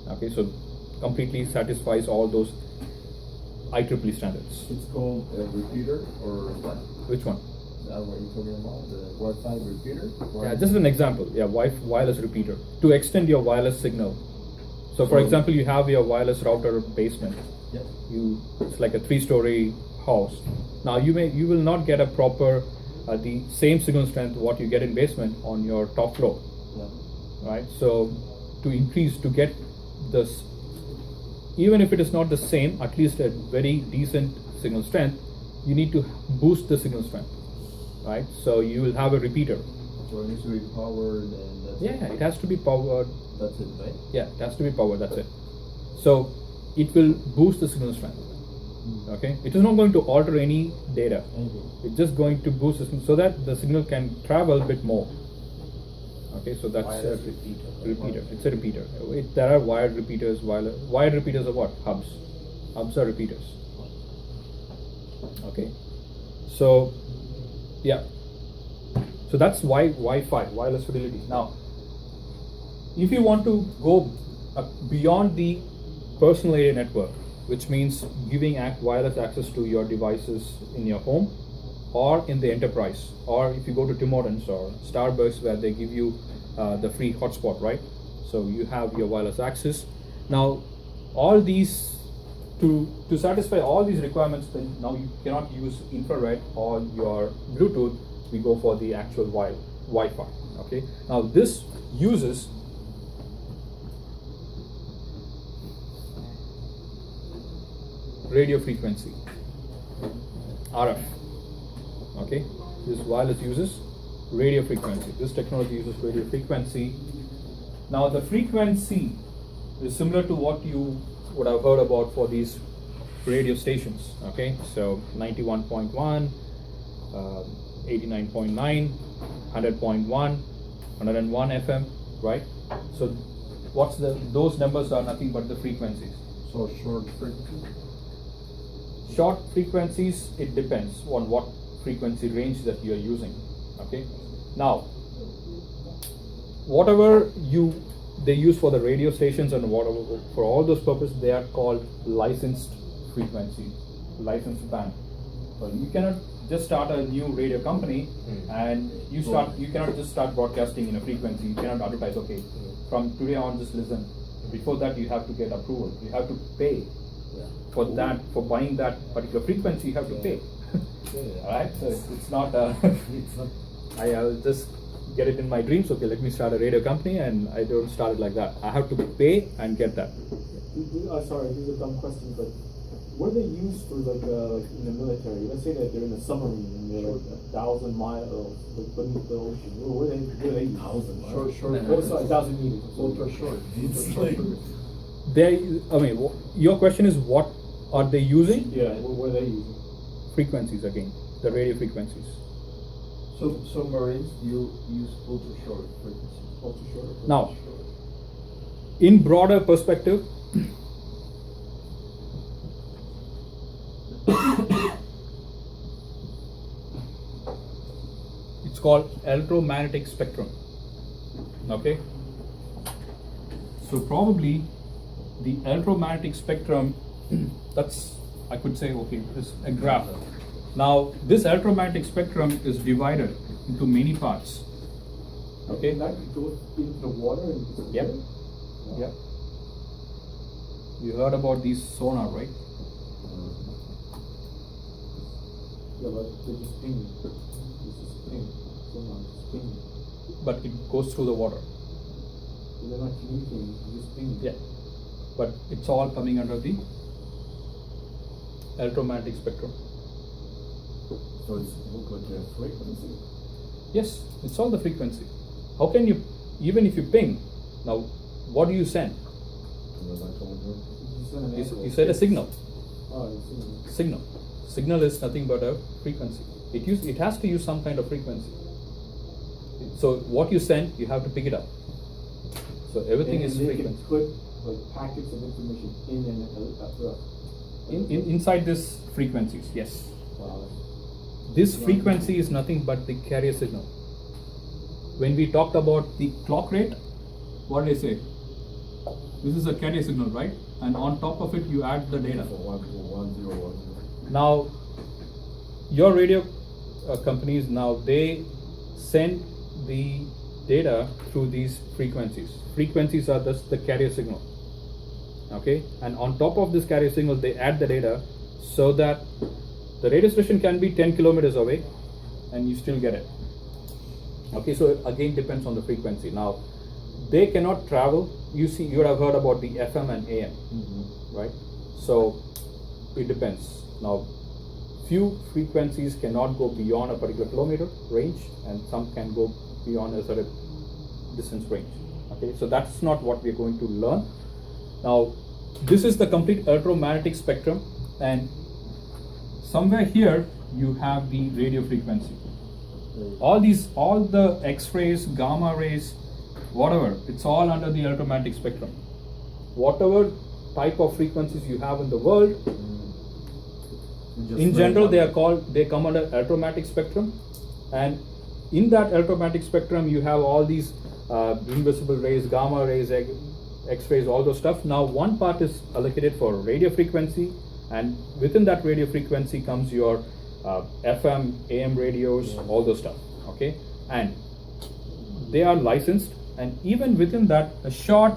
Okay, so completely satisfies all those IEEE standards. It's called a repeater or what? Which one? What you're talking about? The Wi-Fi repeater? Yeah, just an example. Yeah, wireless repeater to extend your wireless signal. So, for example, you have your wireless router basement. Yep. It's like a 3-story house. Now you will not get a proper the same signal strength what you get in basement on your top floor. Yep. Right. So to get this, even if it is not the same, at least a very decent signal strength, you need to boost the signal strength. Right, so you will have a repeater. So it needs to be powered and that's Yeah, it has to be powered. That's it, right? Yeah, it has to be powered, that's it. So it will boost the signal strength. Okay, it is not going to alter any data. It's just going to boost the signal so that the signal can travel a bit more. Okay, so that's a repeater. It's a repeater. There are wired repeaters. Wired repeaters are what? Hubs. Hubs are repeaters. Okay, so yeah, so that's why Wi-Fi, wireless fidelity. Now, if you want to go beyond the personal area network, which means giving wireless access to your devices in your home or in the enterprise, or if you go to Tim Hortons or Starbucks where they give you the free hotspot, right? So you have your wireless access. Now, all these to satisfy all these requirements, then now you cannot use infrared or your Bluetooth. We go for the actual Wi-Fi. Okay. Now this uses radio frequency, RF. Okay, this wireless uses radio frequency. This technology uses radio frequency. Now the frequency is similar to what you would have heard about for these radio stations. Okay, so 91.1, 89.9, 100.1, 101 FM, right? So those numbers are nothing but the frequencies. So short frequency? Short frequencies, it depends on what frequency range that you are using. Okay, now whatever they use for the radio stations and whatever for all those purposes, they are called licensed frequency, licensed band. So you cannot just start a new radio company and you cannot just start broadcasting in a frequency. You cannot advertise, okay, from today on just listen. Before that you have to get approval. You have to pay for that, for buying that particular frequency. You have to pay. Alright, so it's not I'll just get it in my dreams, okay, let me start a radio company, and I don't start it like that. I have to pay and get that. Sorry, these are dumb questions, but what are they used for, like in the military? Let's say that they're in a submarine and they're like 1,000 miles beneath the ocean. What are they used? 1,000 miles. Short. Oh, sorry, 1,000 meters. Ultra short. Your question is what are they using? Yeah, what are they using? Frequencies again, the radio frequencies. So submarines you use ultra short frequency. Ultra short. Now, in broader perspective, it's called electromagnetic spectrum. Okay, so probably the electromagnetic spectrum, that's, I could say, okay, this is a graph. Now this electromagnetic spectrum is divided into many parts. Okay, And that goes into the water and Yep. Yep. You heard about these sonar, right? Yeah, but they just ping. It's just ping. Someone just ping. But it goes through the water. They're not communicating, they're just ping. Yeah. But it's all coming under the electromagnetic spectrum. So it's look like a frequency. Yes, it's all the frequency. How can you, even if you ping, now what do you send? You send an echo. You send a signal. Oh, you send Signal. Signal is nothing but a frequency. It has to use some kind of frequency. So what you send, you have to pick it up. So everything is they frequency. can put like packets of information in and Inside this frequencies, yes. Wow. This frequency is nothing but the carrier signal. When we talked about the clock rate, what did I say? This is a carrier signal, right? And on top of it, you add the data. 1,0,1,0. Now, your radio companies, now they send the data through these frequencies. Frequencies are just the carrier signal. Okay, and on top of this carrier signal, they add the data so that the radio station can be 10 kilometers away and you still get it. Okay, so again depends on the frequency. Now, they cannot travel. You would have heard about the FM and AM, right? So it depends. Now, few frequencies cannot go beyond a particular kilometer range, and some can go beyond a certain distance range. Okay, so that's not what we're going to learn. Now, this is the complete electromagnetic spectrum, and somewhere here you have the radio frequency. All the X-rays, gamma rays, whatever, it's all under the electromagnetic spectrum. Whatever type of frequencies you have in the world, in general they come under electromagnetic spectrum, and in that electromagnetic spectrum you have all these invisible rays, gamma rays, X-rays, all those stuff. Now one part is allocated for radio frequency, and within that radio frequency comes your FM, AM radios, all those stuff. Okay, and they are licensed, and even within that a short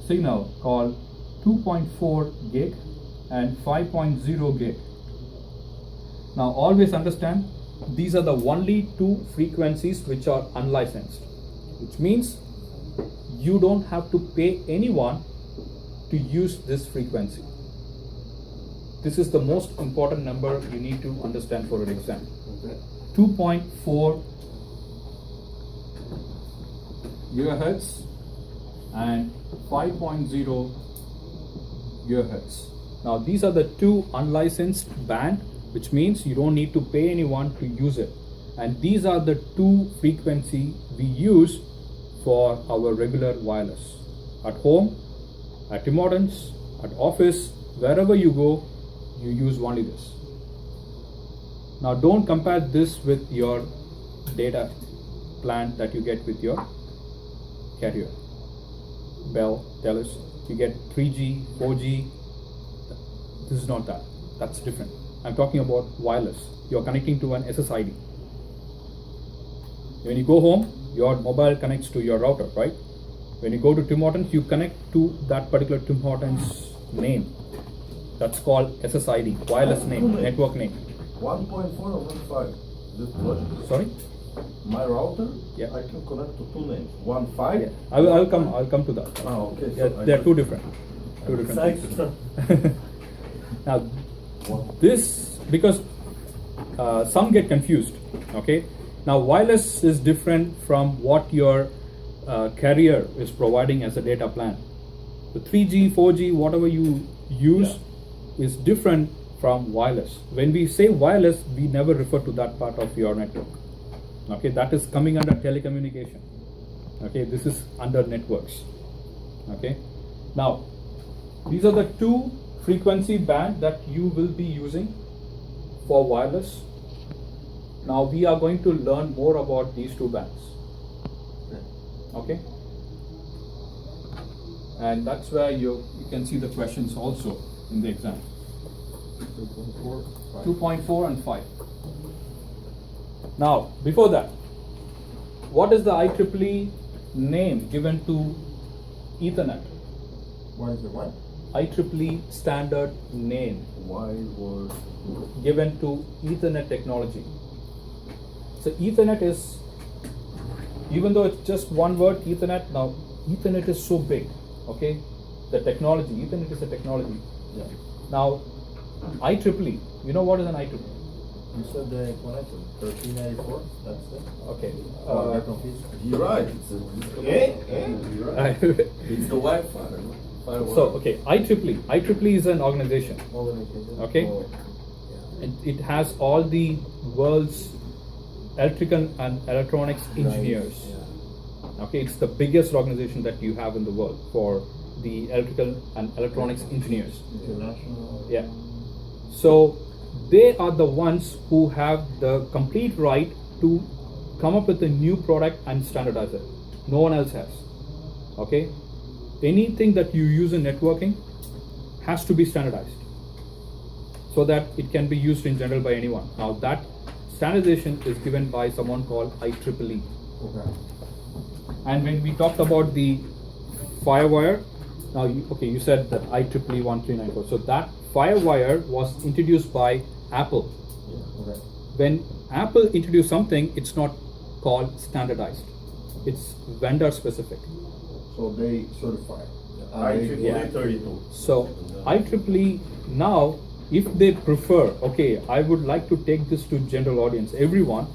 signal called 2.4 gig and 5.0 gig. Now always understand, these are the only two frequencies which are unlicensed, which means you don't have to pay anyone to use this frequency. this is the most important number you need to understand for an exam. Okay. 2.4 gigahertz and 5.0 gigahertz. Now these are the two unlicensed band, which means you don't need to pay anyone to use it. And these are the two frequency we use for our regular wireless. At home, at Tim Hortons, at office, wherever you go, you use only this. Now don't compare this with your data plan that you get with your carrier. Bell, Telus, you get 3G, 4G. This is not that. That's different. I'm talking about wireless. You're connecting to an SSID. When you go home, your mobile connects to your router, right? When you go to Tim Hortons, you connect to that particular Tim Hortons name. That's called SSID, wireless name, network name. 1.4 or 1.5? This what? Sorry? My router? Yeah. I can connect to two names. 1.5? Yeah. I'll come to that. Oh, okay. Yeah, So they're two different things. Now, this, because some get confused, okay? Now, wireless is different from what your carrier is providing as a data plan. The 3G, 4G, whatever you use is different from wireless. When we say wireless, we never refer to that part of your network. Okay, that is coming under telecommunication. Okay, this is under networks. Okay, now these are the two frequency band that you will be using for wireless. Now we are going to learn more about these two bands. Okay, and that's where you can see the questions also in the exam. 2.4 and 5. Now, before that, what is the IEEE name given to Ethernet? What is it? What? IEEE standard name Wide word. given to Ethernet technology. So Ethernet is, even though it's just one word, Ethernet, now Ethernet is so big, okay? The technology, Ethernet is a technology. Yeah. Now, IEEE, you know what is an IEEE? You said the connection 1394. That's it. Okay. Oh, they're confused. You're right. It's you're right. It's the Wi-Fi. So, okay, IEEE is an organization, okay? Oh, And it has all the world's electrical and electronics engineers. Okay, it's the biggest organization that you have in the world for the electrical and electronics engineers. International. Yeah. So they are the ones who have the complete right to come up with a new product and standardize it. No one else has. Okay? Anything that you use in networking has to be standardized so that it can be used in general by anyone. Now that standardization is given by someone called IEEE. Okay. And when we talked about the FireWire, now you said that IEEE 1394. So that FireWire was introduced by Apple. Okay. When Apple introduced something, it's not called standardized. It's vendor specific. So they certify. IEEE 32. So IEEE now, if they prefer, okay, I would like to take this to general audience, everyone,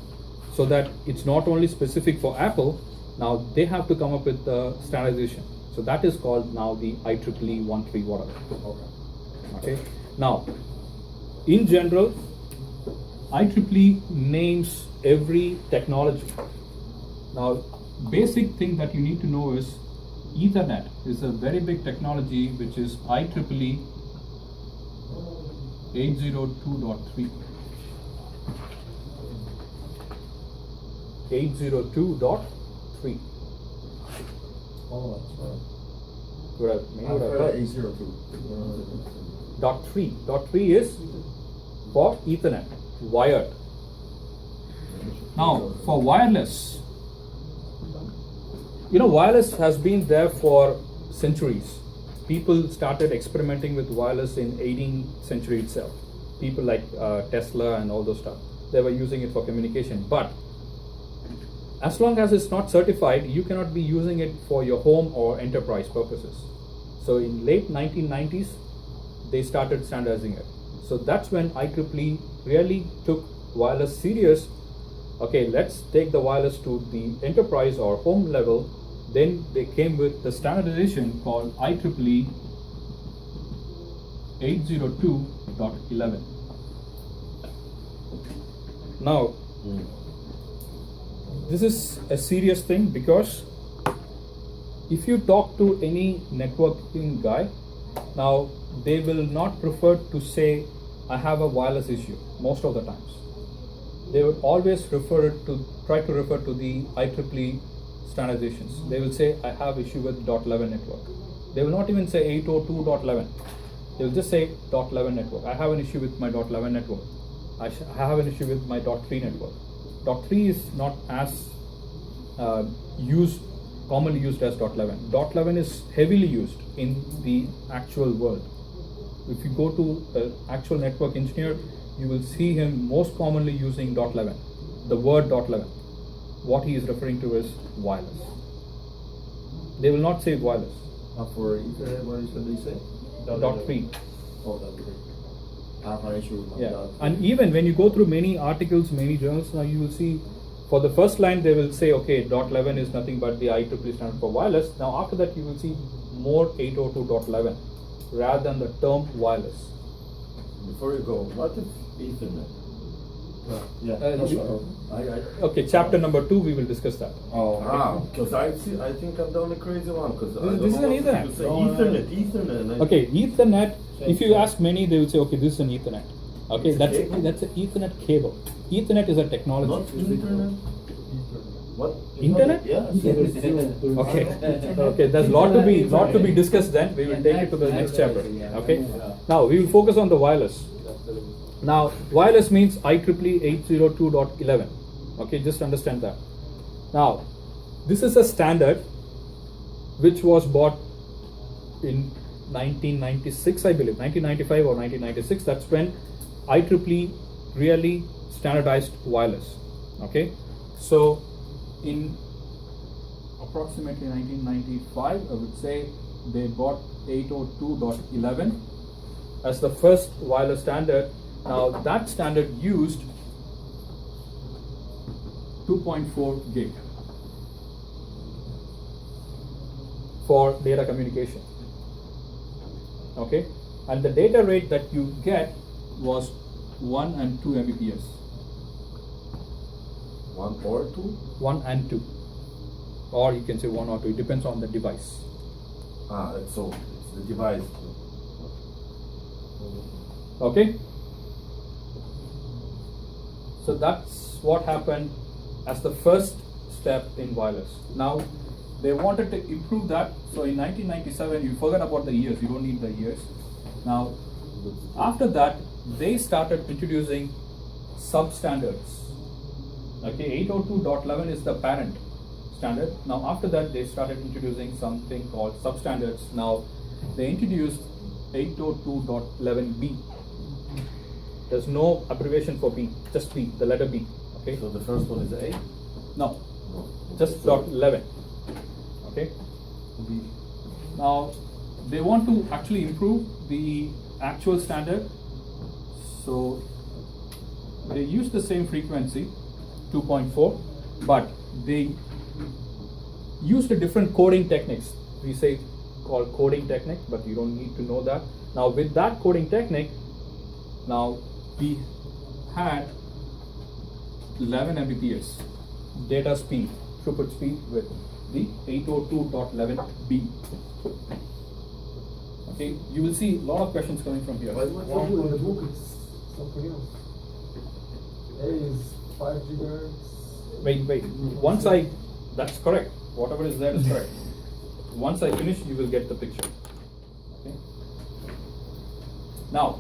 so that it's not only specific for Apple, now they have to come up with the standardization. So that is called now the IEEE 13 whatever. Okay. Now, in general, IEEE names every technology. Now, basic thing that you need to know is Ethernet is a very big technology, which is IEEE 802.3. 802.3. Oh, that's right. Would have made I've it heard up. 802. Dot 3. Dot 3 is for Ethernet, wired. Now, for wireless, wireless has been there for centuries. People started experimenting with wireless in 18th century itself. People like Tesla and all those stuff. They were using it for communication. But as long as it's not certified, you cannot be using it for your home or enterprise purposes. So in late 1990s, they started standardizing it. So that's when IEEE really took wireless serious. Okay, let's take the wireless to the enterprise or home level. Then they came with the standardization called IEEE 802.11. Now, this is a serious thing because if you talk to any networking guy, now they will not prefer to say, I have a wireless issue most of the times. They would always try to refer to the IEEE standardizations. They will say, I have issue with .11 network. They will not even say 802.11. They will just say .11 network. I have an issue with my .11 network. I have an issue with my .3 network. .3 is not as commonly used as .11. .11 is heavily used in the actual world. If you go to an actual network engineer, you will see him most commonly using .11, the word .11. What he is referring to is wireless. They will not say wireless. For Ethernet, what did they say? .3. Oh, that's great. I have an issue with my Yeah, dot. and even when you go through many articles, many journals, now you will see for the first line they will say, okay, .11 is nothing but the IEEE standard for wireless. Now after that you will see more 802.11 rather than the term wireless. Before you go, what is Ethernet? Okay, chapter number 2 we will discuss that. Because I think I'm the only crazy one. Because This is an Ethernet. You say Ethernet. And Okay, Ethernet. If you ask many, they will say, okay, this is an Ethernet. Okay, It's a cable? that's an Ethernet cable. Ethernet is a technology. Not internet. What? Internet? Yeah. Okay, there's lot to be discussed. Then we will take it to the next chapter. Okay, now we will focus on the wireless. Now wireless means IEEE 802.11. Okay, just understand that. Now this is a standard which was bought in 1996, I believe, 1995 or 1996. That's when IEEE really standardized wireless. Okay, so in approximately 1995, I would say they bought 802.11 as the first wireless standard. Now that standard used 2.4 gig for data communication. Okay, and the data rate that you get was 1 and 2 Mbps. 1 or 2? 1 and 2, or you can say 1 or 2. It depends on the device. So it's the device. Okay, so that's what happened as the first step in wireless. Now they wanted to improve that, so in 1997, you forget about the years, you don't need the years. Now after that they started introducing substandards. Okay, 802.11 is the parent standard. Now after that they started introducing something called substandards. Now they introduced 802.11b. There's no abbreviation for B, just B, the letter B. Okay. So the first one is A? No, No. just .11. Okay. Now they want to actually improve the actual standard, so they use the same frequency, 2.4, but they used a different coding techniques. We say called coding technique, but you don't need to know that. Now with that coding technique, now we had 11 Mbps data speed, throughput speed with the 802.11b. Okay, you will see a lot of questions coming from here. What you in the book is something else. A is 5 gigahertz. Wait. That's correct. Whatever is there is correct. Once I finish, you will get the picture. Okay. Now,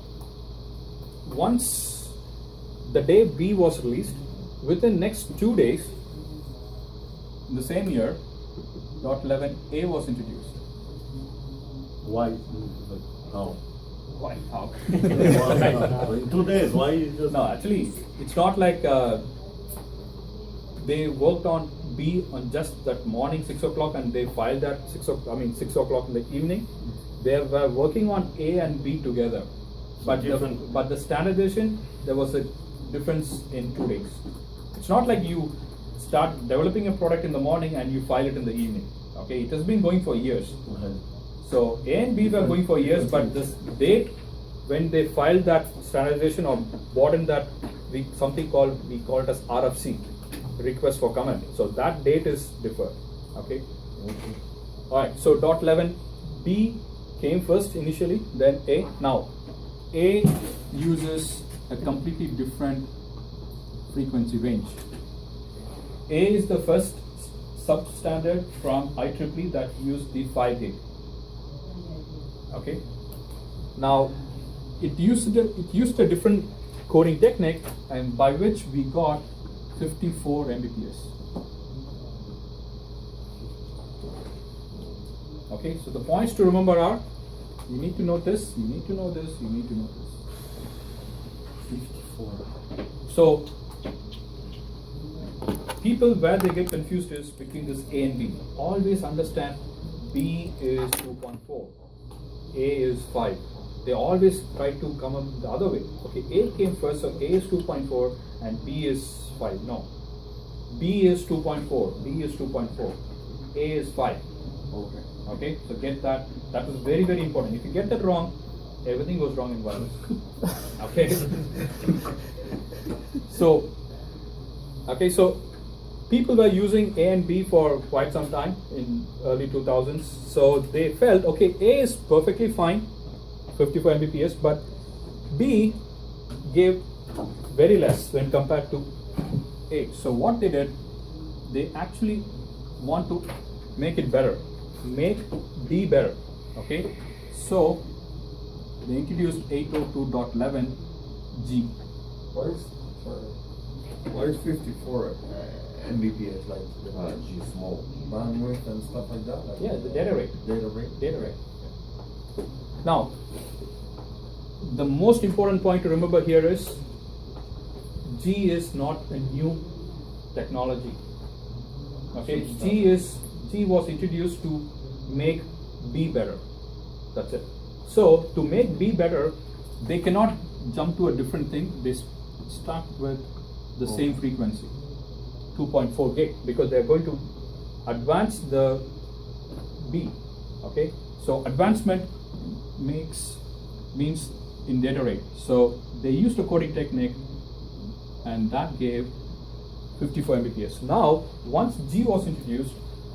once the day B was released, within next 2 days, in the same year, .11a was introduced. Why? How? Why? How? In 2 days, why you just... No, actually, it's not like they worked on B on just that morning 6 o'clock and they filed that 6 o'clock in the evening. They were working on A and B together. But different- but the standardization, there was a difference in 2 days. It's not like you start developing a product in the morning and you file it in the evening. Okay, it has been going for years. Okay. So A and B were going for years, but this date when they filed that standardization or brought in that we call it as RFC, request for comment. So that date is different. Okay. All right. So dot 11, B came first initially, then A. Now A uses a completely different frequency range. A is the first substandard from IEEE that used the 5 gig. Okay. Now it used a different coding technique, and by which we got 54 Mbps. Okay. So the points to remember are: you need to know this, you need to know this, you need to know this. 54. So people where they get confused is between this A and B. Always understand B is 2.4, A is 5. They always try to come up the other way. Okay, A came first, so A is 2.4 and B is 5. No, B is 2.4, B is 2.4, A is 5. Okay. Okay, so get that. That is very, very important. If you get that wrong, everything goes wrong in wireless. Okay. So people were using A and B for quite some time in early 2000s. So they felt, okay, A is perfectly fine, 54 Mbps, but B gave very less when compared to A. So what they did, they actually want to make it better, make B better. Okay, so they introduced 802.11g. Why is 54 Mbps like G small. bandwidth and stuff like that? Like, Yeah, the data rate. Data rate. Data rate. Now, the most important point to remember here is G is not a new technology. Okay, G was introduced to make B better. That's it. So to make B better, they cannot jump to a different thing. They start with the same frequency, 2.4 gig, because they're going to advance the B. Okay, so advancement means in data rate. So they used a coding technique, and that gave 54 Mbps. Now, once G was introduced,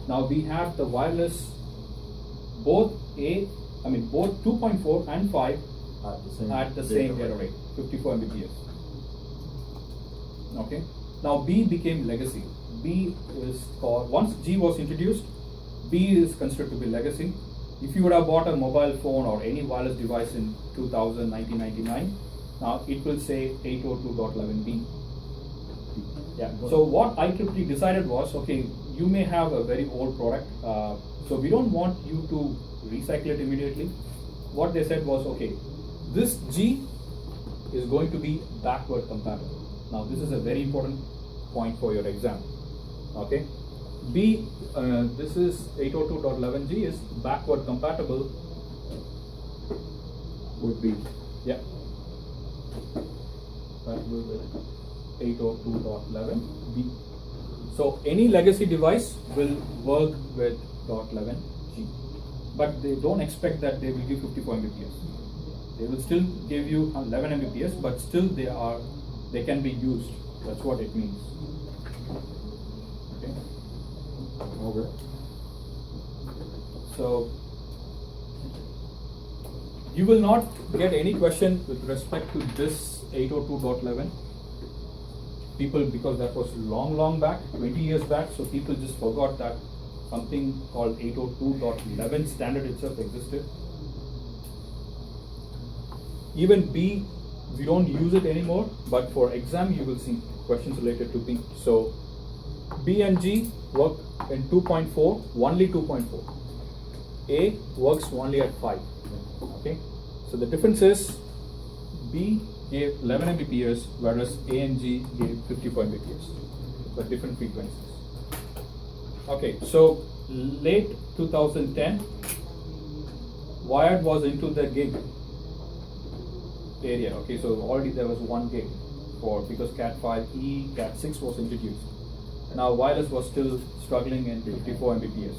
now we have the wireless, both 2.4 and 5 at the same data rate, 54 Mbps. Okay. Now B became legacy. B is called, once G was introduced, B is considered to be legacy. If you would have bought a mobile phone or any wireless device in 2000, 1999, now it will say 802.11b. Yeah. So what IEEE decided was, okay, you may have a very old product, so we don't want you to recycle it immediately. What they said was, okay, this G is going to be backward compatible. Now this is a very important point for your exam. Okay, B, this is 802.11g is backward compatible with B. Yeah, compatible with 802.11b. So any legacy device will work with .11g, but they don't expect that they will give 54 Mbps. They will still give you 11 Mbps, but still they can be used. That's what it means. Okay. Okay. So you will not get any question with respect to this 802.11. People, because that was long back, 20 years back, so people just forgot that something called 802.11 standard itself existed. Even B, we don't use it anymore, but for exam you will see questions related to B. So B and G work in 2.4, only 2.4. A works only at 5. Okay, so the difference is B gave 11 Mbps, whereas A and G gave 54 Mbps, but different frequencies. Okay, so late 2010, Wired was into the gig. area. Okay, so already there was 1 gig because Cat 5e, Cat 6 was introduced. Now wireless was still struggling in 54 Mbps.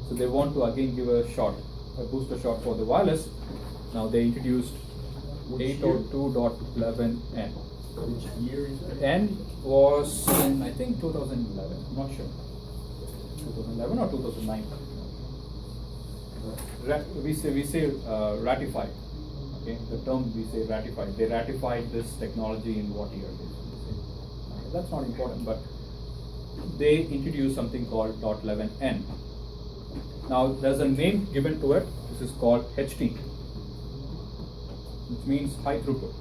So they want to again give a booster shot for the wireless. Now they introduced 802.11n. Which year is that? N was in, I think, 2011. I'm not sure. 2011 or 2009. We say ratified. Okay, the term we say ratified. They ratified this technology in what year? That's not important, but they introduced something called .11n. Now there's a name given to it. This is called HT, which means high throughput.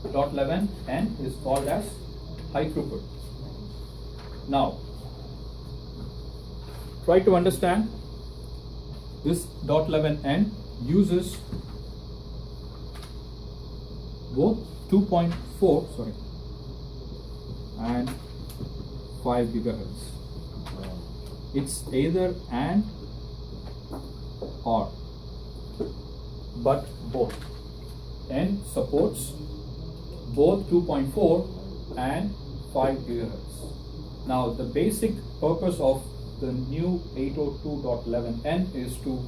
.11n is called as high throughput. Now, try to understand this .11n uses both 2.4 and 5 gigahertz. It's either and or, but both. N supports both 2.4 and 5 gigahertz. Now the basic purpose of the new 802.11n is to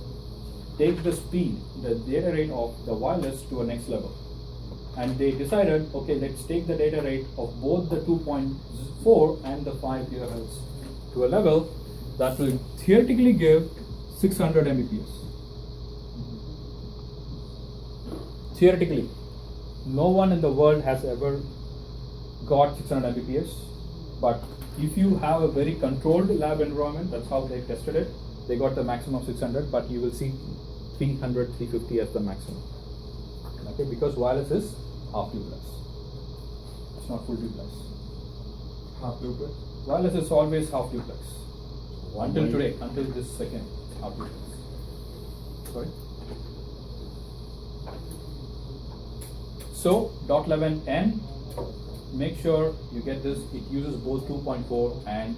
take the speed, the data rate of the wireless to a next level. And they decided, okay, let's take the data rate of both the 2.4 and the 5 gigahertz to a level that will theoretically give 600 Mbps. Theoretically, no one in the world has ever got 600 Mbps, but if you have a very controlled lab environment, that's how they tested it, they got the maximum of 600, but you will see 300, 350 as the maximum. Okay, because wireless is half duplex. It's not full duplex. Half duplex? Wireless is always half duplex. Until today, until this second, half duplex. Sorry? So, .11n, make sure you get this. It uses both 2.4 and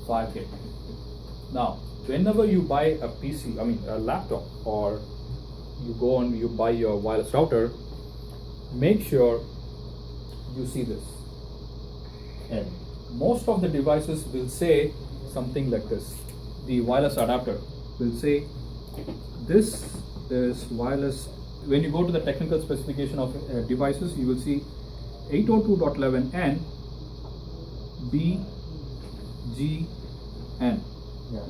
5 gig. Now, whenever you buy a PC, a laptop, or you go and you buy your wireless router, make sure you see this. And most of the devices will say something like this. The wireless adapter will say, this is wireless. When you go to the technical specification of devices, you will see 802.11n BGN. Yeah.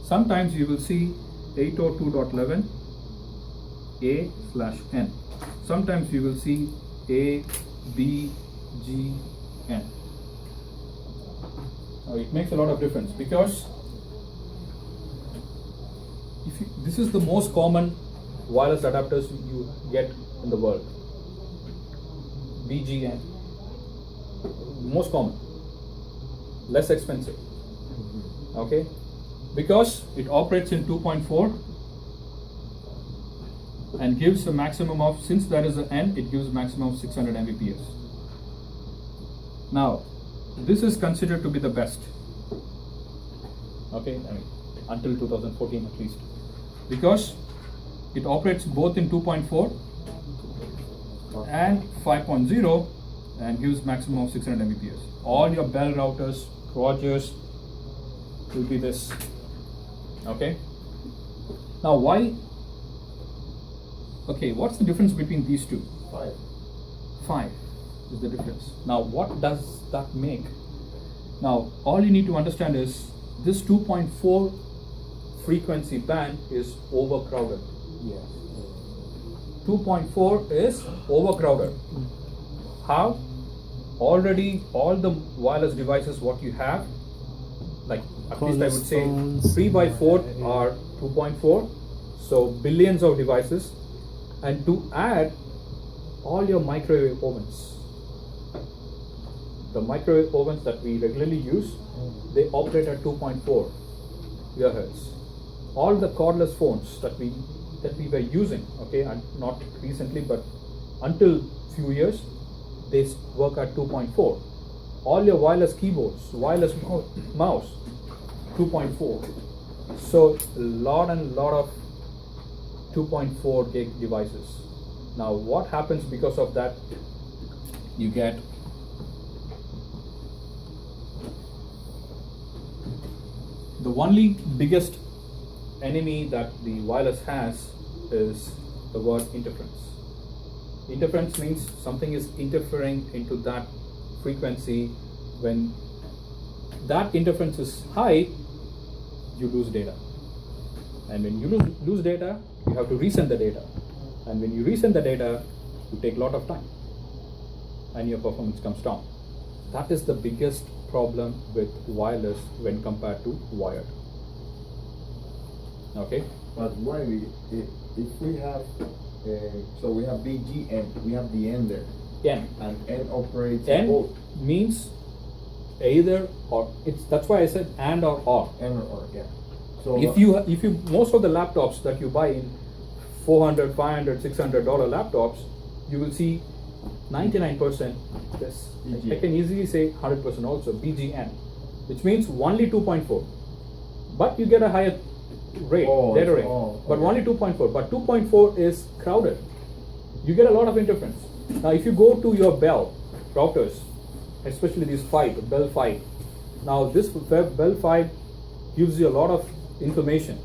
Sometimes you will see 802.11 A/N. Sometimes you will see A, B, G, N. Now it makes a lot of difference because this is the most common wireless adapters you get in the world. BGN. Most common. Less expensive. Okay? Because it operates in 2.4 and gives a maximum of, since there is an N, it gives maximum of 600 Mbps. Now, this is considered to be the best. Okay, until 2014 at least. Because it operates both in 2.4 and 5.0 and gives maximum of 600 Mbps. All your Bell routers, Rogers will be this. Okay. Now why? Okay, what's the difference between these two? 5. 5 is the difference. Now what does that make? Now all you need to understand is this 2.4 frequency band is overcrowded. Yes. 2.4 is overcrowded. How? Already all the wireless devices what you have, like at least I would say Phones. 3 by 4 are 2.4, so billions of devices, and to add all your microwave ovens. The microwave ovens that we regularly use, they operate at 2.4 gigahertz. All the cordless phones that we were using, okay, and not recently, but until few years, they work at 2.4. All your wireless keyboards, wireless mouse, 2.4. So lot of 2.4 gig devices. Now what happens because of that? You get the only biggest enemy that the wireless has is the word interference. Interference means something is interfering into that frequency. When that interference is high, you lose data. And when you lose data, you have to resend the data. And when you resend the data, you take a lot of time and your performance comes down. That is the biggest problem with wireless when compared to wired. Okay? But why if we have so we have BGN, we have the N there, N. and N operates N both means either or. That's why I said and or. N or yeah. So If you most of the laptops that you buy in $400, $500, $600 laptops, you will see 99% this. I BGN. can easily say 100% also BGN, which means only 2.4, but you get a higher rate, data rate, but okay. only 2.4. But 2.4 is crowded. You get a lot of interference. Now, if you go to your Bell routers, especially these Bell 5. Now, this Bell 5 gives you a lot of information.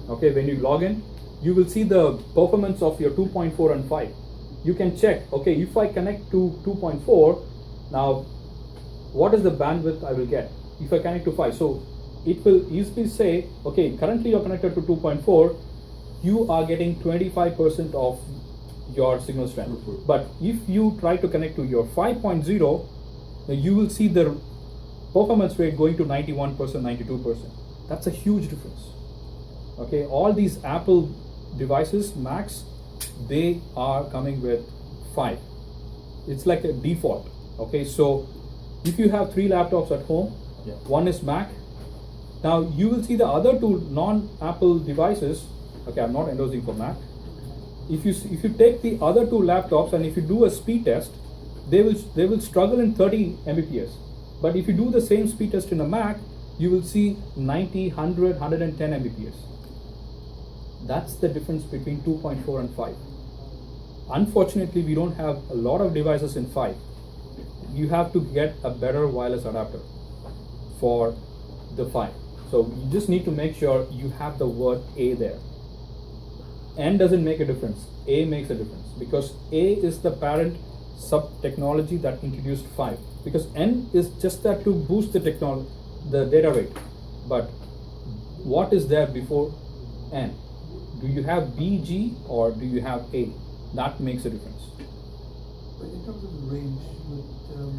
Okay, when you log in, you will see the performance of your 2.4 and 5. You can check, okay, if I connect to 2.4, now what is the bandwidth I will get if I connect to 5? So it will easily say, okay, currently you're connected to 2.4, you are getting 25% of your signal strength. But if you try to connect to your 5.0, you will see the performance rate going to 91%, 92%. That's a huge difference. Okay, all these Apple devices, Macs, they are coming with 5. It's like a default. Okay, so if you have 3 laptops at home, Yeah. one is Mac. Now you will see the other 2 non-Apple devices. Okay, I'm not endorsing for Mac. If you take the other 2 laptops and if you do a speed test, they will struggle in 30 Mbps. But if you do the same speed test in a Mac, you will see 90, 100, 110 Mbps. That's the difference between 2.4 and 5. Unfortunately, we don't have a lot of devices in 5. You have to get a better wireless adapter for the 5. So you just need to make sure you have the word A there. N doesn't make a difference. A makes a difference because A is the parent sub-technology that introduced 5. Because N is just that to boost the data rate. But what is there before N? Do you have B, G, or do you have A? That makes a difference. But in terms of the range,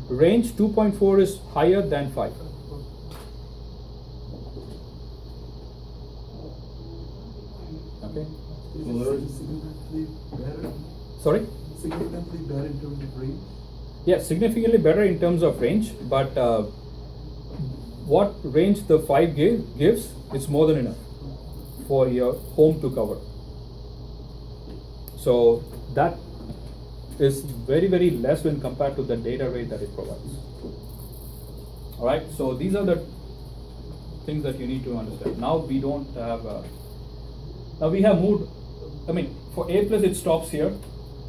Range 2.4 is higher than 5. Okay. is it significantly better? Sorry? Significantly better in terms of range? Yeah, significantly better in terms of range, but what range the 5 gives, it's more than enough for your home to cover. So that is very, very less when compared to the data rate that it provides. Alright, so these are the things that you need to understand. Now we don't have, now we have moved, I mean, for A plus it stops here,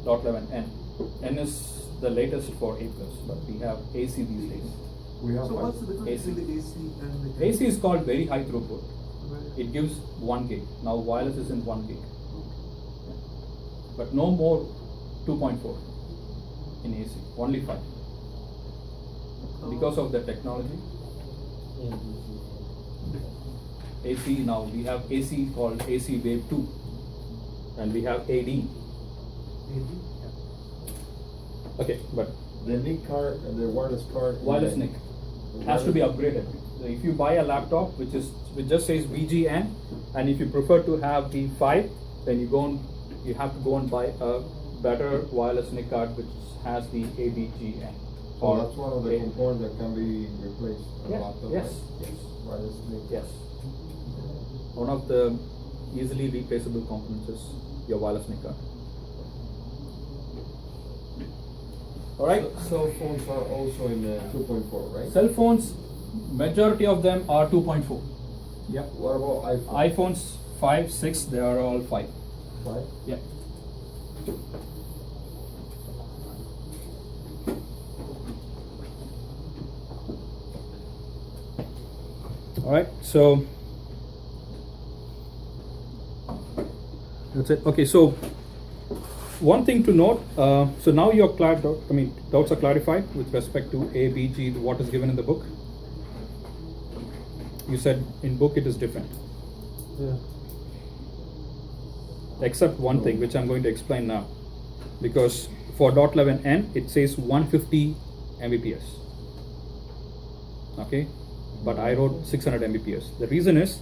.11N. N is the latest for A plus, but we have AC these days. We have So what's the difference AC. between the AC and the AC is called very high throughput. Right. It gives 1 gig. Now wireless is in 1 gig. But no more 2.4 in AC, only 5. Because of the technology. AC, now we have AC called AC Wave 2 and we have AD. Okay, but the NIC card, the wireless card. wireless NIC has to be upgraded. So if you buy a laptop which just says BGN, and if you prefer to have the 5, then you have to go and buy a better wireless NIC card which has the ABGN. So that's one of the A- components that can be replaced on Yeah, a laptop. yes, right? yes. Wireless NIC. Yes. One of the easily replaceable components is your wireless NIC card. Alright, Cell phones are also in 2.4, right? cell phones, majority of them are 2.4. Yeah. What about iPhone? iPhones 5, 6, they are all 5. 5? Yeah. All right, so that's it. Okay, so one thing to note. So now your doubts are clarified with respect to A, B, G, what is given in the book. You said in book it is different. Yeah. Except one thing, which I'm going to explain now, because for .11n it says 150 Mbps. Okay, but I wrote 600 Mbps. The reason is,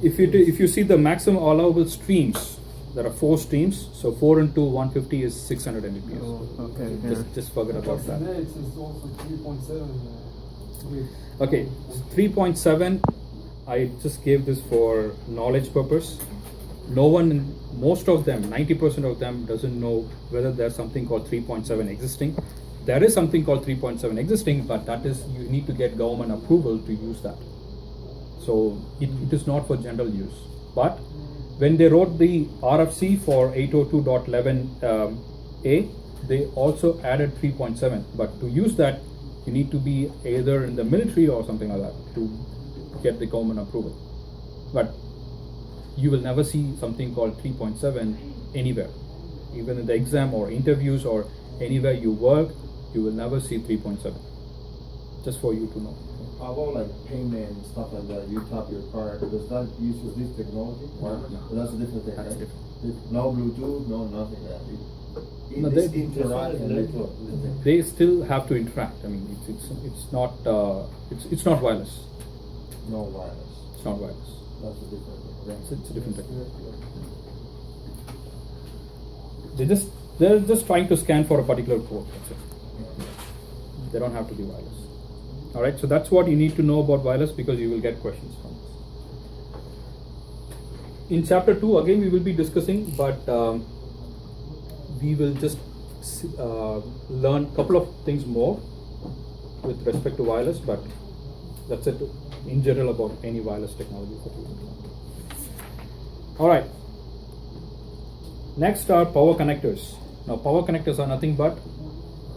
if you see the maximum allowable streams, there are 4 streams. So 4 into 150 is 600 Mbps. Oh, okay. Just forget about that. Today it's also 3.7. Okay, 3.7. I just gave this for knowledge purpose. Most of them, 90% of them doesn't know whether there's something called 3.7 existing. There is something called 3.7 existing, but that is, you need to get government approval to use that. So it is not for general use. But when they wrote the RFC for 802.11a, they also added 3.7. But to use that, you need to be either in the military or something like that to get the government approval. But you will never see something called 3.7 anywhere. Even in the exam or interviews or anywhere you work, you will never see 3.7. Just for you to know. How about like payment and stuff like that? You tap your card. Does that use this technology? No. So that's a different thing, That's right? different. No Bluetooth, no nothing. No, It's they- interact and They still have to interact. I mean, it's not wireless. no wireless. It's not wireless. That's a different thing. Okay. It's a different technology. They're just trying to scan for a particular code. That's it. They don't have to be wireless. All right. So that's what you need to know about wireless, because you will get questions from this. In chapter 2, again we will be discussing, but we will just learn a couple of things more with respect to wireless. But that's it in general about any wireless technology that we will learn. All right. Next are power connectors. Now, power connectors are nothing but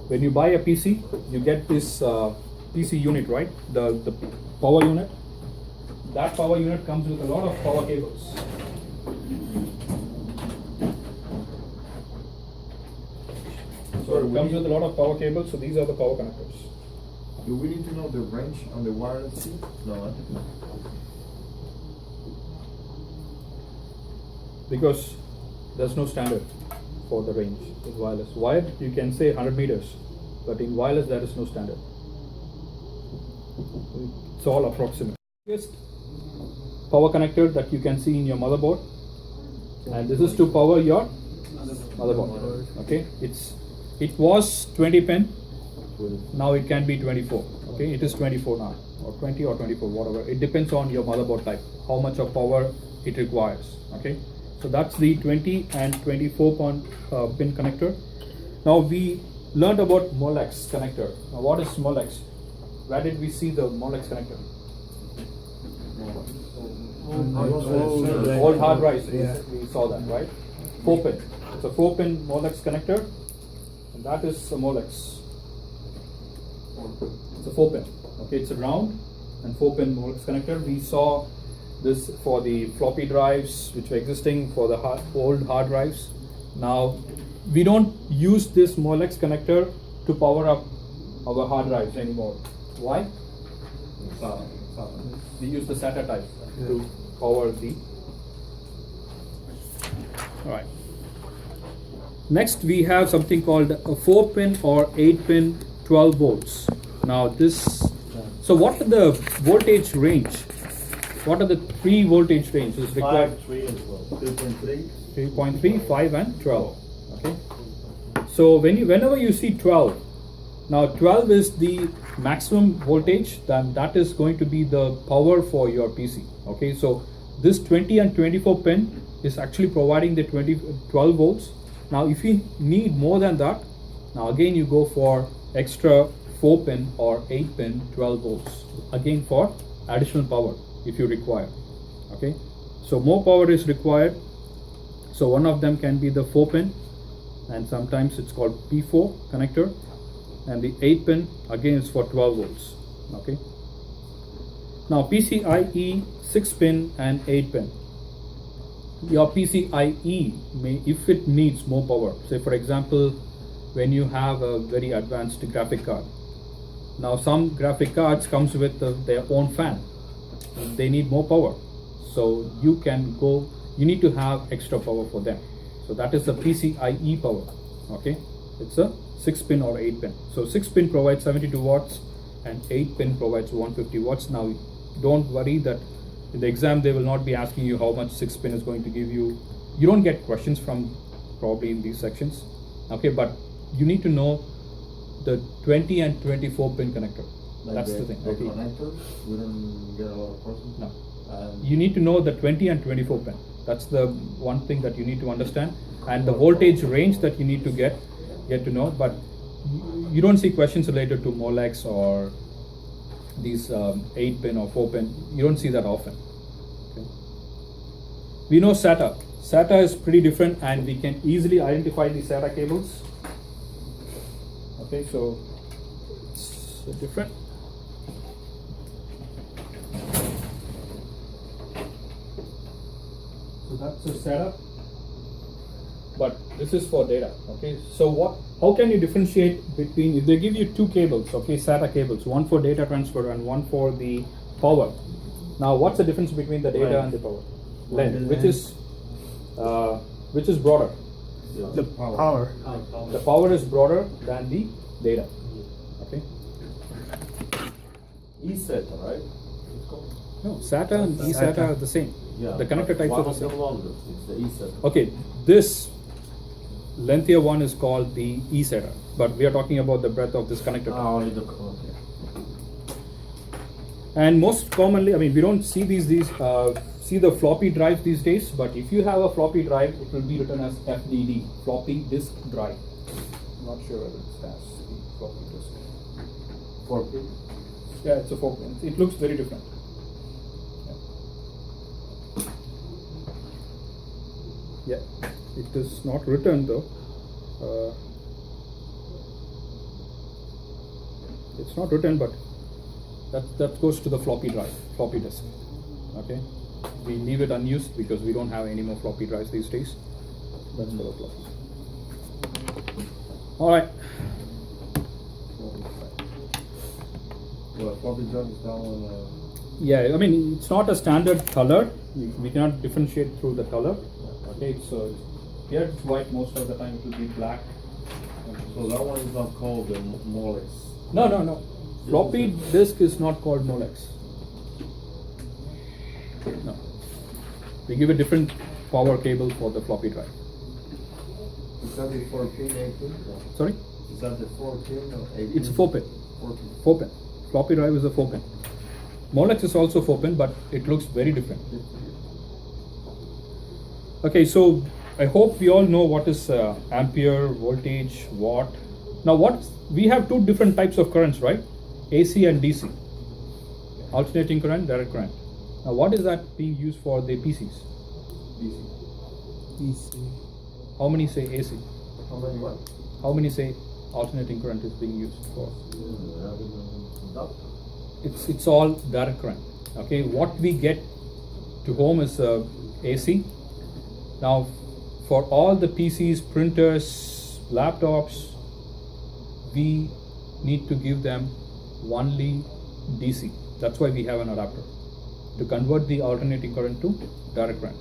when you buy a PC, you get this PC unit, right? The power unit. That power unit comes with a lot of power cables. So it comes with a lot of power cables. So these are the power connectors. Do we need to know the range on the wireless too? No, right? Because there's no standard for the range in wireless. Wired, you can say 100 meters, but in wireless there is no standard. It's all approximate. Biggest power connector that you can see in your motherboard, and this is to power your motherboard. Okay, it was 20 pin. Now it can be 24. Okay, it is 24 now, or 20 or 24, whatever. It depends on your motherboard type, how much of power it requires. Okay, so that's the 20 and 24 pin connector. Now we learned about Molex connector. Now what is Molex? Where did we see the Molex connector? Old hard drives. We saw that, right? 4 pin. It's a 4 pin Molex connector, and that is a Molex. It's a 4 pin. Okay, it's a round and 4 pin Molex connector. We saw this for the floppy drives which were existing for the old hard drives. Now we don't use this Molex connector to power up our hard drives anymore. Why? We use the SATA type to power the. Alright. Next we have something called a 4 pin or 8 pin 12 volts. Now so what are the voltage range? What are the 3 voltage ranges required? 5, 3 and 12. 3.3. 3.3, 5 and 12. Okay. So whenever you see 12, now 12 is the maximum voltage, then that is going to be the power for your PC. Okay, so this 20 and 24 pin is actually providing the 12 volts. Now if you need more than that, now again you go for extra 4 pin or 8 pin 12 volts, again for additional power if you require. Okay, so more power is required. So one of them can be the 4-pin, and sometimes it's called P4 connector, and the 8-pin again is for 12 volts. Okay. Now PCIe 6-pin and 8-pin. Your PCIe may, if it needs more power, say for example, when you have a very advanced graphic card. Now some graphic cards comes with their own fan. They need more power. So you need to have extra power for them. So that is the PCIe power. Okay, it's a 6-pin or 8-pin. So 6-pin provides 72 watts and 8-pin provides 150 watts. Now don't worry that in the exam they will not be asking you how much 6-pin is going to give you. You don't get questions from probably in these sections. Okay, but you need to know the 20 and 24-pin connector. Like That's the thing. The Okay. connectors, we don't get a lot of questions. No. And You need to know the 20 and 24 pin. That's the one thing that you need to understand, and the voltage range that you need to get to know. But you don't see questions related to Molex or these 8-pin or 4-pin. You don't see that often. Okay. We know SATA. SATA is pretty different, and we can easily identify the SATA cables. Okay, so it's different. So that's a setup, but this is for data. Okay, so how can you differentiate between, if they give you two cables, okay, SATA cables, one for data transfer and one for the power. Now what's the difference between the data and the power? Length, which is broader. The power. The power is broader than the data. Okay. eSATA, right? No, SATA and eSATA are the same. Yeah. The connector but types one are the of them same. longer. It's the eSATA. Okay, this lengthier one is called the eSATA, but we are talking about the breadth of this connector. Only the okay. And most commonly, I mean, we don't see see the floppy drive these days, but if you have a floppy drive, it will be written as FDD, floppy disk drive. I'm not sure whether it has the floppy disk. 4-pin. Yeah, it's a 4-pin. It looks very different. Yeah, it is not written though. It's not written, but that goes to the floppy drive, floppy disk. Okay, we leave it unused because we don't have any more floppy drives these days. That's for the floppy. All right. well, floppy drive is that one. Yeah, I mean, it's not a standard color. We cannot differentiate through the color. Okay, so here it's white, most of the time it will be black. So that one is not called the Molex. No. Floppy disk is not called Molex. No. We give a different power cable for the floppy drive. Is that the 4-pin, 8-pin? Sorry? Is that the 4-pin or 8-pin? It's 4-pin. 4-pin. 4-pin. Floppy drive is a 4-pin. Molex is also 4-pin, but it looks very different. Okay, so I hope we all know what is ampere, voltage, watt. Now we have two different types of currents, right? AC and DC. Alternating current, direct current. Now what is that being used for the PCs? DC. How many say AC? How many what? How many say alternating current is being used for? It's all direct current. Okay, what we get to home is AC. Now, for all the PCs, printers, laptops, we need to give them only DC. That's why we have an adapter, to convert the alternating current to direct current.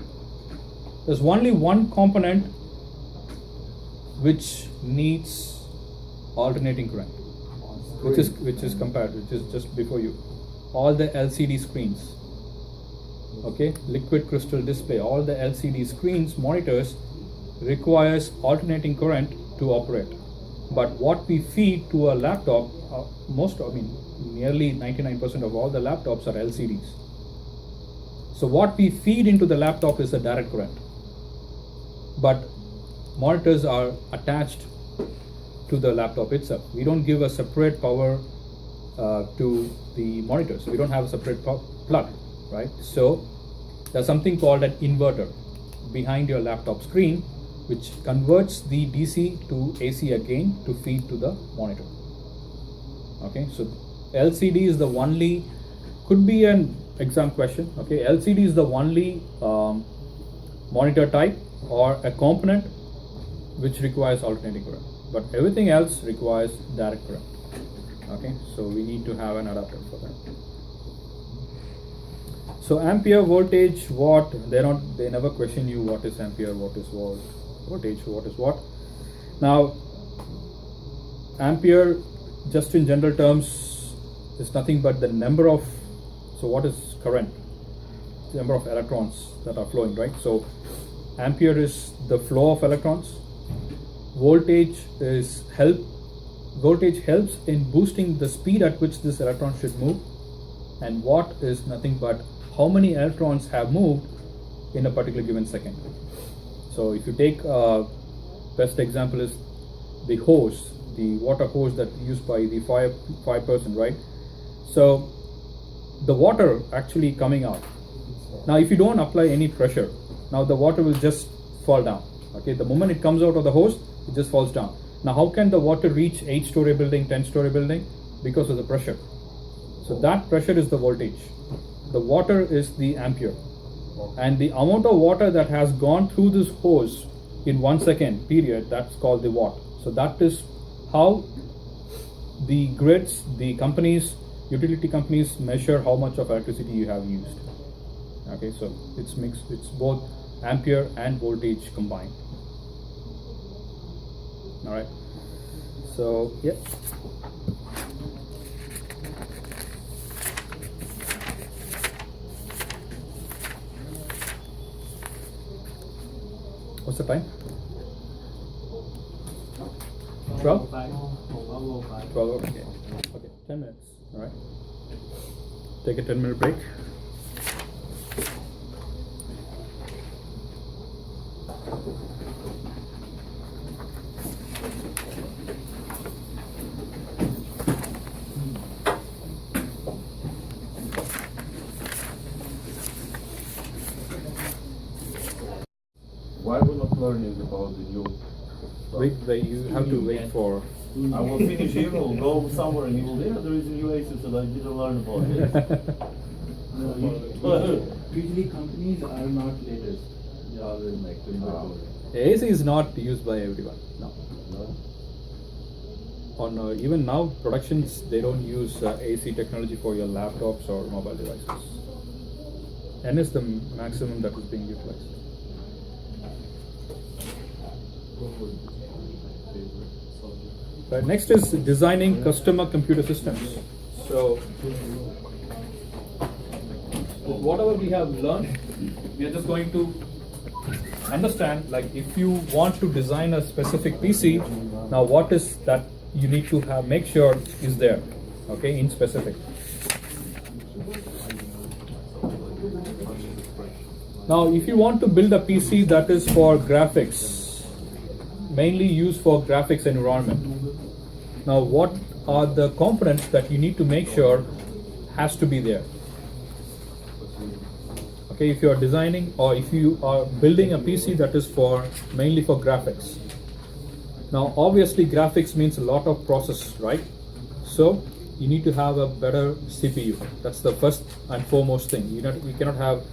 There's only one component which needs alternating current, which is compared, which is just before you. All the LCD screens, okay, liquid crystal display, all the LCD screens, monitors requires alternating current to operate. But what we feed to a laptop, nearly 99% of all the laptops are LCDs. So what we feed into the laptop is a direct current. But monitors are attached to the laptop itself. We don't give a separate power to the monitors. We don't have a separate plug, right? So there's something called an inverter behind your laptop screen, which converts the DC to AC again to feed to the monitor. Okay, so LCD is the only, could be an exam question. Okay, LCD is the only monitor type or a component which requires alternating current, but everything else requires direct current. Okay, so we need to have an adapter for that. So ampere, voltage, watt, they never question you what is ampere, what is volt, voltage, what is watt. Now ampere, just in general terms, is nothing but the number of, so what is current? The number of electrons that are flowing, right? So ampere is the flow of electrons. Voltage helps in boosting the speed at which this electron should move, and watt is nothing but how many electrons have moved in a particular given second. So if you take best example is the hose, the water hose that used by the fire person, right? So the water actually coming out. Now if you don't apply any pressure, now the water will just fall down. Okay, the moment it comes out of the hose, it just falls down. Now how can the water reach 8-story building, 10-story building? Because of the pressure. So that pressure is the voltage. The water is the ampere. And the amount of water that has gone through this hose in 1 second period, that's called the watt. So that is how the grids, the companies, utility companies measure how much of electricity you have used. Okay, so it's mixed, it's both ampere and voltage combined. All right, so yeah. What's the time? 12? 12, okay. Okay, 10 minutes, all right. Take a 10-minute break. Why we're not learning about the new stuff? Wait, you have to wait for. I will finish here, we'll go somewhere and you will, yeah, there is a new ASUS that I didn't learn about it. Usually companies are not latest. They are always like 24. AC is not used by everyone. No. On even now productions, they don't use AC technology for your laptops or mobile devices. N is the maximum that is being utilized. Right, next is designing customer computer systems. So with whatever we have learned, we are just going to understand, like if you want to design a specific PC, now what is that you need to have, make sure is there, okay, in specific. Now if you want to build a PC that is for graphics, mainly used for graphics environment, now what are the components that you need to make sure has to be there? Okay, if you are designing or if you are building a PC that is for mainly for graphics. Now obviously graphics means a lot of process, right? So you need to have a better CPU. That's the first and foremost thing. You cannot have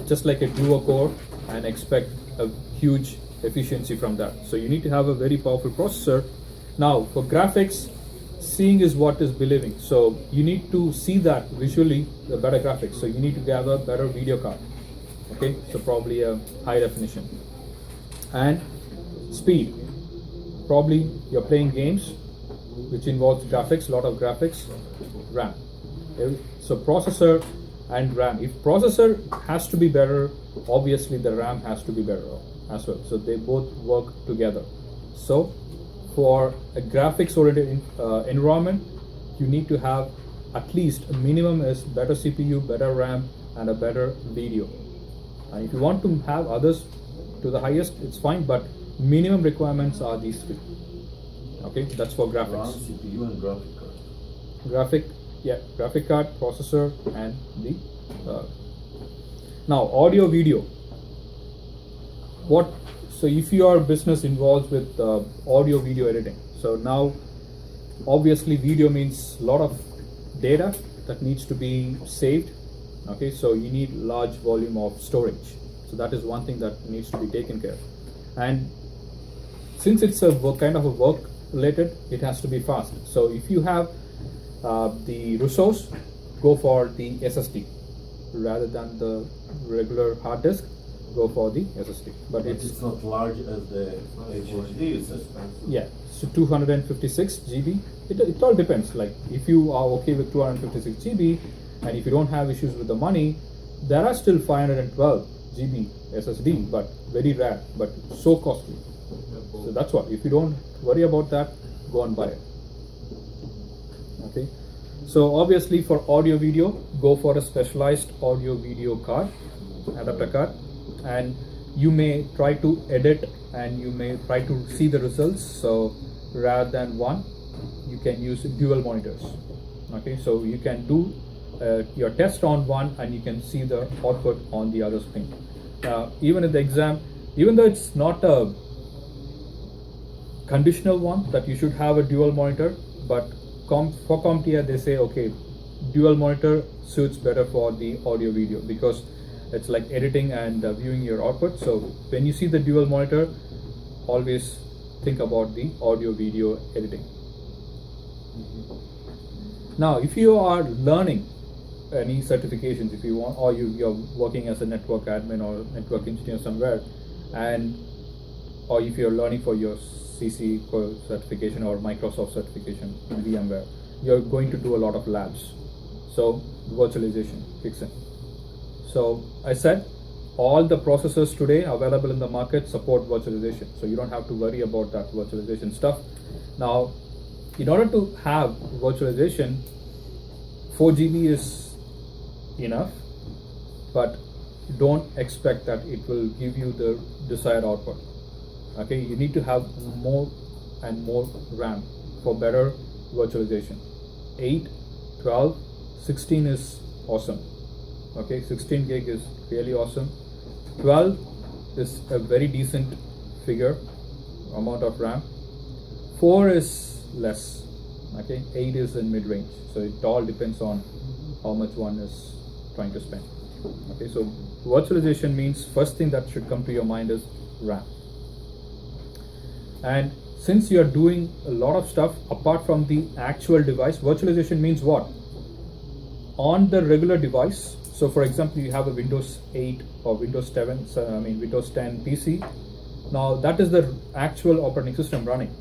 just like a dual core and expect a huge efficiency from that. So you need to have a very powerful processor. Now for graphics, seeing is what is believing. So you need to see that visually, the better graphics. So you need to have a better video card. Okay, so probably a high definition. And speed. Probably you're playing games which involves graphics, a lot of graphics, RAM. So processor and RAM. If processor has to be better, obviously the RAM has to be better as well. So they both work together. So for a graphics oriented environment, you need to have at least a minimum is better CPU, better RAM, and a better video. And if you want to have others to the highest, it's fine, but minimum requirements are these three. Okay, that's for graphics. RAM, CPU, and graphic card. Graphic Yeah, graphic card, processor, and the now audio video. What? So if your business involves with audio video editing, so now obviously video means a lot of data that needs to be saved. Okay, so you need large volume of storage. So that is one thing that needs to be taken care of. And since it's a kind of a work related, it has to be fast. So if you have the resource, go for the SSD rather than the regular hard disk. Go for the SSD, but It's not large as the HDD, it's yeah. So 256 GB. It all depends. Like if you are okay with 256 GB, and if you don't have issues with the money, there are still 512 GB SSD, but very rare, but so costly. So that's what. If you don't worry about that, go and buy it. Okay. So obviously for audio video, go for a specialized audio video card, adapter card, and you may try to edit and you may try to see the results. So rather than one, you can use dual monitors. Okay, so you can do your test on one and you can see the output on the other screen. Even in the exam, even though it's not a conditional one that you should have a dual monitor, but for CompTIA they say okay, dual monitor suits better for the audio video because it's like editing and viewing your output. So when you see the dual monitor, always think about the audio video editing. Now if you are learning any certifications, if you want, or you're working as a network admin or network engineer somewhere, and or if you're learning for your CC certification or Microsoft certification in VMware, you're going to do a lot of labs. So virtualization kicks in. So I said all the processors today available in the market support virtualization. So you don't have to worry about that virtualization stuff. Now, in order to have virtualization, 4 GB is enough, but don't expect that it will give you the desired output. Okay, you need to have more and more RAM for better virtualization. 8, 12, 16 is awesome. Okay, 16 gig is really awesome. 12 is a very decent figure amount of RAM. 4 is less. Okay, 8 is in mid range. So it all depends on how much one is trying to spend. Okay, so virtualization means first thing that should come to your mind is RAM. And since you are doing a lot of stuff apart from the actual device, virtualization means what? On the regular device. So for example, you have a Windows 8 or Windows 7, Windows 10 PC. Now that is the actual operating system running.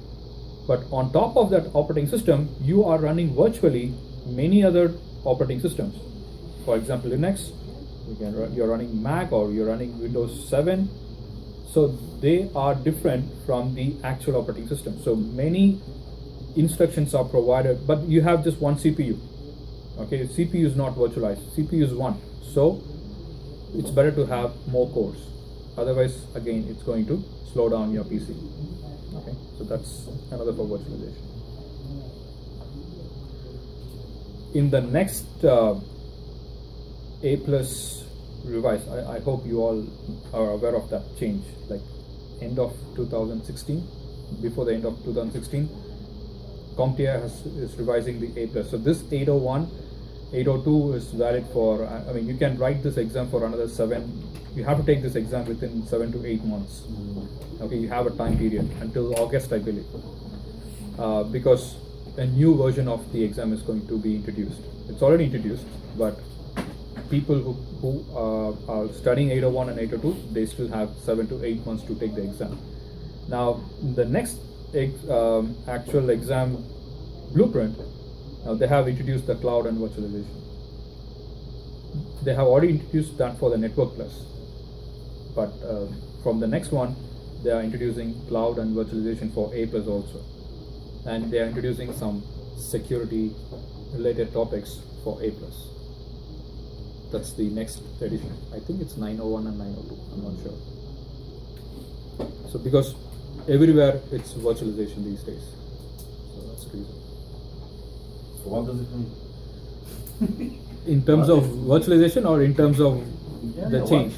But on top of that operating system, you are running virtually many other operating systems. For example, Linux, you're running Mac or you're running Windows 7. So they are different from the actual operating system. So many instructions are provided, but you have just one CPU. Okay, CPU is not virtualized, CPU is one. So it's better to have more cores. Otherwise, again, it's going to slow down your PC. Okay, so that's another for virtualization. In the next A+ revise, I hope you all are aware of that change, like end of 2016, before the end of 2016, CompTIA is revising the A+. So this 801, 802 is valid for, you can write this exam for another 7, you have to take this exam within 7 to 8 months. Okay, you have a time period until August, I believe, because a new version of the exam is going to be introduced. It's already introduced, but people who are studying 801 and 802, they still have 7 to 8 months to take the exam. Now, the next actual exam blueprint, they have introduced the cloud and virtualization. They have already introduced that for the Network Plus, but from the next one, they are introducing cloud and virtualization for A+ also, and they are introducing some security related topics for A+. That's the next edition. I think it's 901 and 902. I'm not sure. So because everywhere it's virtualization these days, so that's the reason. So what does it mean? In terms of virtualization or in terms of the change?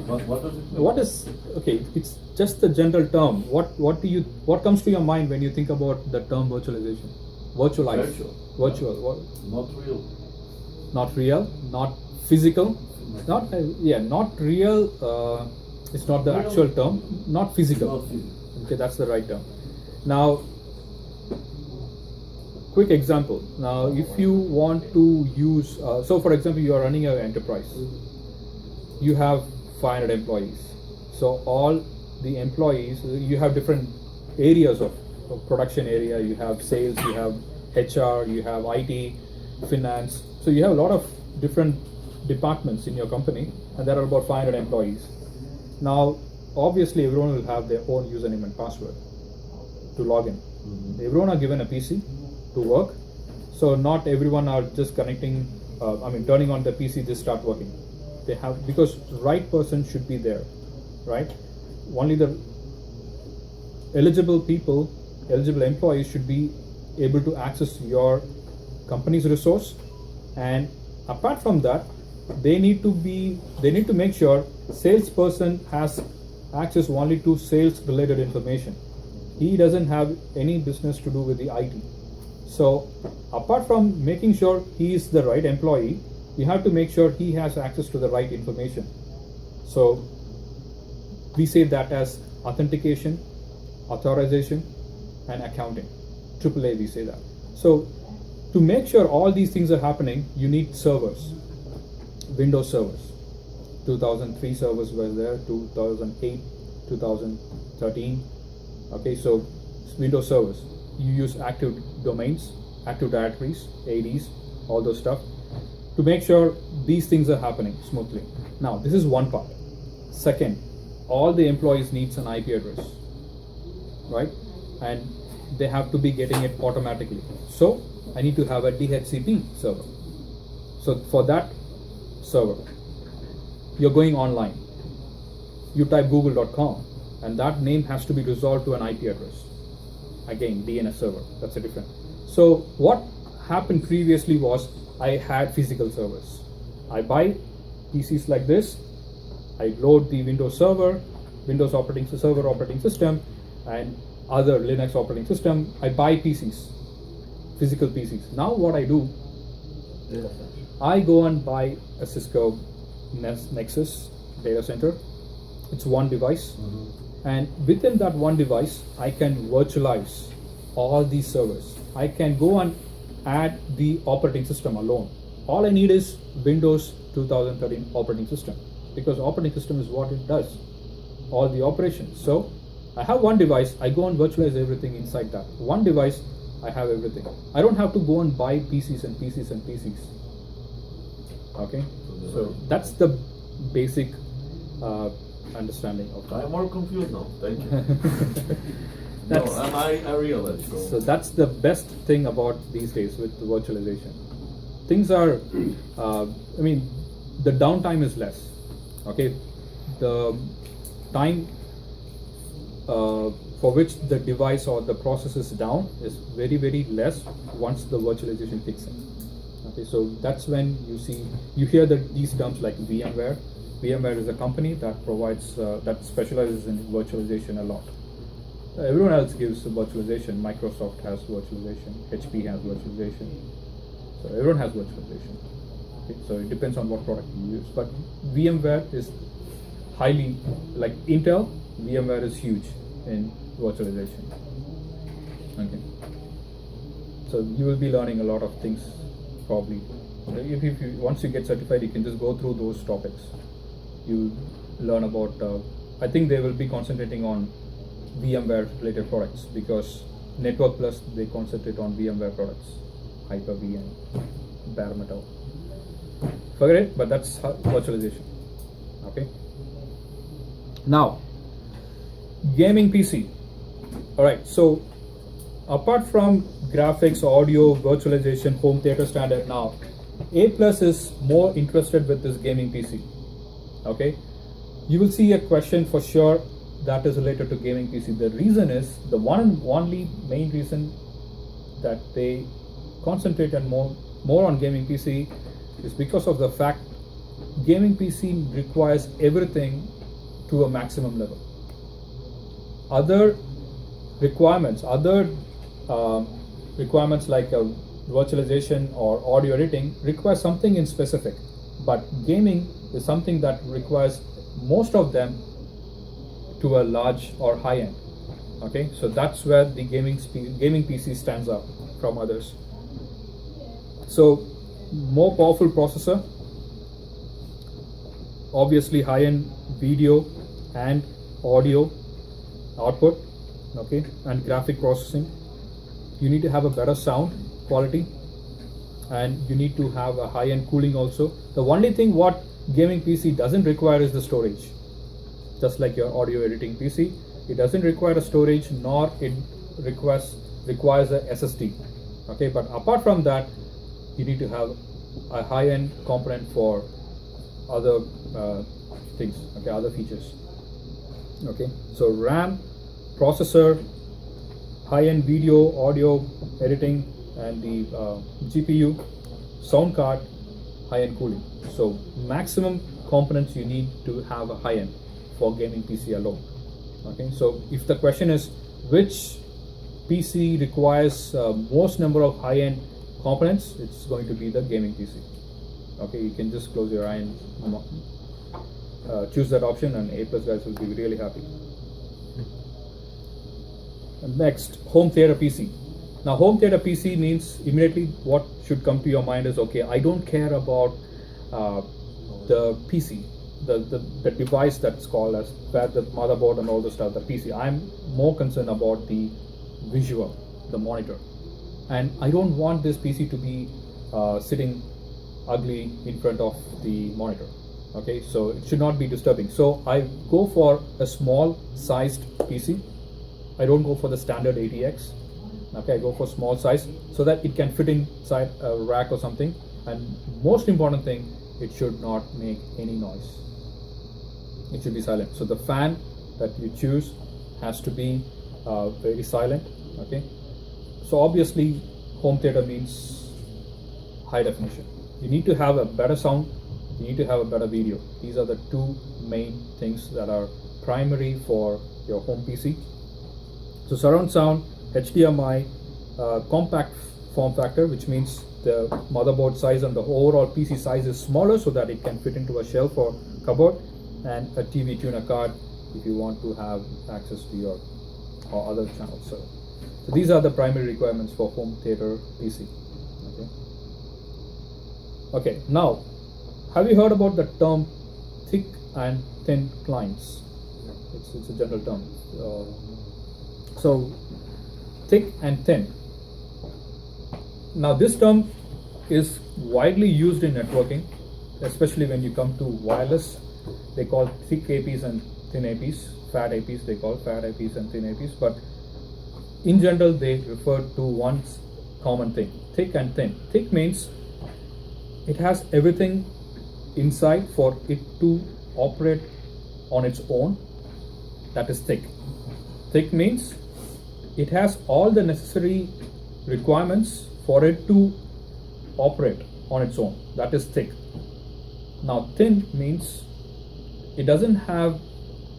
What does it mean? What is, okay, it's just the general term. What comes to your mind when you think about the term virtualization? Virtualize. Virtual. What? Not real. Not real, not physical, not not real. It's not the actual term. Not physical. Not physical. Okay, that's the right term. Now, quick example. Now, if you want to use, so for example, you are running an enterprise. You have 500 employees. So all the employees, you have different areas of production area. You have sales, you have HR, you have IT, finance. So you have a lot of different departments in your company, and there are about 500 employees. Now, obviously, everyone will have their own username and password to log in. Everyone are given a PC to work. So not everyone are just connecting, turning on the PC, just start working. They have, because right person should be there, right? Only the eligible people, eligible employees should be able to access your company's resource. And apart from that, they need to make sure salesperson has access only to sales related information. He doesn't have any business to do with the IT. So apart from making sure he is the right employee, you have to make sure he has access to the right information. So we say that as authentication, authorization, and accounting. AAA, we say that. So to make sure all these things are happening, you need servers, Windows servers. 2003 servers were there, 2008, 2013. Okay, so Windows servers. You use active domains, active directories, ADs, all those stuff, to make sure these things are happening smoothly. Now, this is one part. Second, all the employees needs an IP address, right? And they have to be getting it automatically. So I need to have a DHCP server. So for that server, you're going online. You type google.com, and that name has to be resolved to an IP address. Again, DNS server, that's a different. So what happened previously was I had physical servers. I buy PCs like this, I load the Windows server, Windows operating system, and other Linux operating system. I buy PCs, physical PCs. Now what I do, I go and buy a Cisco Nexus data center. It's one device. And within that one device, I can virtualize all these servers. I can go and add the operating system alone. All I need is Windows 2013 operating system, because operating system is what it does, all the operations. So I have one device, I go and virtualize everything inside that. One device, I have everything. I don't have to go and buy PCs and PCs and PCs. Okay, so that's the basic understanding of that. I'm more confused now. Thank you. No, I realize. So that's the best thing about these days with the virtualization. Things are, the downtime is less. Okay, the time for which the device or the process is down is very, very less once the virtualization kicks in. Okay, so that's when you hear these terms like VMware. VMware is a company that provides, that specializes in virtualization a lot. Everyone else gives virtualization. Microsoft has virtualization. HP has virtualization. So everyone has virtualization. Okay, so it depends on what product you use. But VMware is highly, like Intel, VMware is huge in virtualization. Okay. So you will be learning a lot of things probably. If you once you get certified, you can just go through those topics. You learn about. I think they will be concentrating on VMware related products, because Network Plus, they concentrate on VMware products, Hyper-V and bare metal. Forget it, but that's virtualization. Okay. Now, gaming PC. All right. So, apart from graphics, audio, virtualization, home theater standard, now A+ is more interested with this gaming PC. Okay. You will see a question for sure that is related to gaming PC. The reason is, the one and only main reason that they concentrate on more more on gaming PC is because of the fact gaming PC requires everything to a maximum level. Other requirements like virtualization or audio editing require something in specific, but gaming is something that requires most of them to a large or high end. Okay, so that's where the gaming PC stands out from others. So more powerful processor, obviously high-end video and audio output, okay, and graphic processing. You need to have a better sound quality, and you need to have a high-end cooling also. The only thing what gaming PC doesn't require is the storage. Just like your audio editing PC, it doesn't require a storage, nor it requires a SSD. Okay, but apart from that, you need to have a high-end component for other things, okay, other features. Okay, so RAM, processor, high-end video, audio editing, and the GPU, sound card, high-end cooling. So maximum components you need to have a high-end for gaming PC alone. Okay, so if the question is which PC requires most number of high-end components, it's going to be the gaming PC. Okay, you can just close your eye and choose that option, and A+ guys will be really happy. And next, home theater PC. Now, home theater PC means immediately what should come to your mind is, okay, I don't care about the PC, the device that's called as the motherboard and all the stuff, the PC. I'm more concerned about the visual, the monitor. And I don't want this PC to be sitting ugly in front of the monitor. Okay, so it should not be disturbing. So I go for a small sized PC. I don't go for the standard ATX. Okay, I go for small size so that it can fit inside a rack or something. And most important thing, it should not make any noise. It should be silent. So the fan that you choose has to be very silent. Okay, so obviously home theater means high definition. You need to have a better sound, you need to have a better video. These are the two main things that are primary for your home PC. So surround sound, HDMI, compact form factor, which means the motherboard size and the overall PC size is smaller so that it can fit into a shelf or cupboard, and a TV tuner card if you want to have access to your or other channels. So these are the primary requirements for home theater PC. Okay, now have you heard about the term thick and thin clients? It's a general term. So thick and thin. Now this term is widely used in networking, especially when you come to wireless. They call thick APs and thin APs, fat APs they call fat APs and thin APs, but in general they refer to one common thing, thick and thin. Thick means it has everything inside for it to operate on its own. That is thick. Thick means it has all the necessary requirements for it to operate on its own. That is thick. Now thin means it doesn't have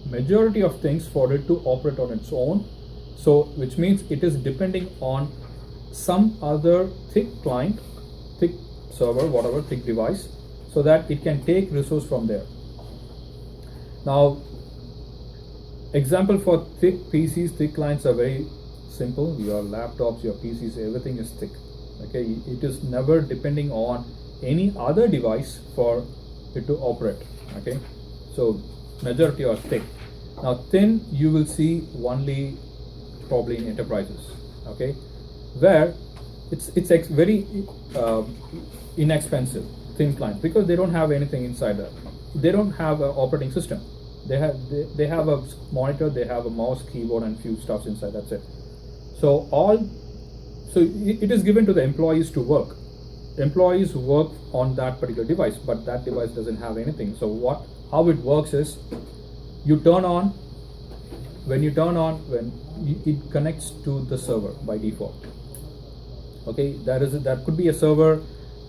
majority of things for it to operate on its own, so which means it is depending on some other thick client, thick server, whatever, thick device, so that it can take resource from there. Now example for thick PCs, thick clients are very simple. Your laptops, your PCs, everything is thick. Okay, it is never depending on any other device for it to operate. Okay, so majority are thick. Now thin you will see only probably in enterprises. Okay, where it's very inexpensive thin client, because they don't have anything inside that. They don't have an operating system. They have a monitor, they have a mouse, keyboard, and few stuffs inside. That's it. So it is given to the employees to work. Employees work on that particular device, but that device doesn't have anything. So how it works is, you turn on, when it connects to the server by default. Okay, that could be a server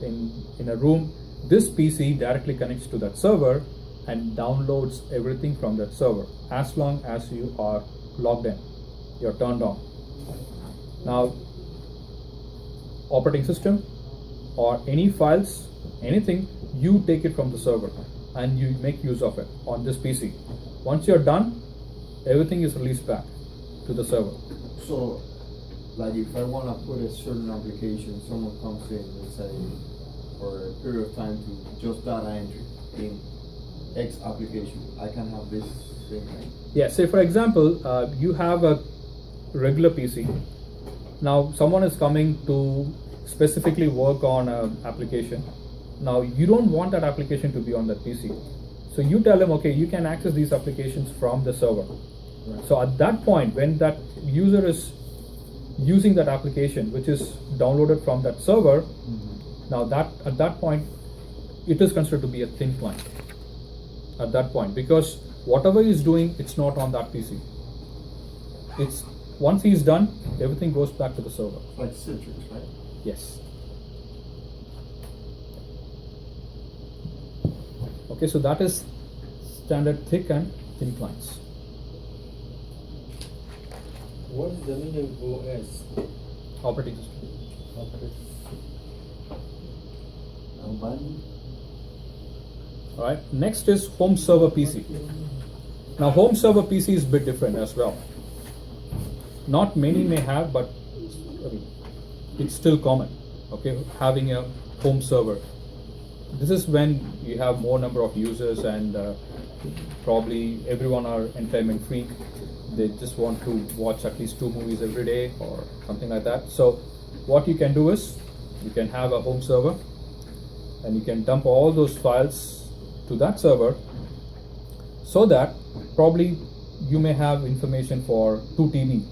in a room, this PC directly connects to that server and downloads everything from that server as long as you are logged in, you're turned on. Now, operating system or any files, anything, you take it from the server and you make use of it on this PC. Once you're done, everything is released back to the server. So, like if I want to put a certain application, someone comes in, let's say, for a period of time to just data entry in X application, I can have this thing, right? Yeah, say for example, you have a regular PC. Now someone is coming to specifically work on an application. Now you don't want that application to be on that PC. So you tell them, okay, you can access these applications from the server. Right. So at that point, when that user is using that application, which is downloaded from that server, now that at that point, it is considered to be a thin client. At that point, because whatever he's doing, it's not on that PC. It's once he's done, everything goes back to the server. Like Citrix, right? Yes. Okay, so that is standard thick and thin clients. What is the meaning OS? Operating system. All right. Next is home server PC. Now, home server PC is a bit different as well. Not many may have, but it's still common. Okay, having a home server. This is when you have more number of users and probably everyone are entertainment freak. They just want to watch at least 2 movies every day or something like that. So what you can do is you can have a home server and you can dump all those files to that server, so that probably you may have information for 2 TB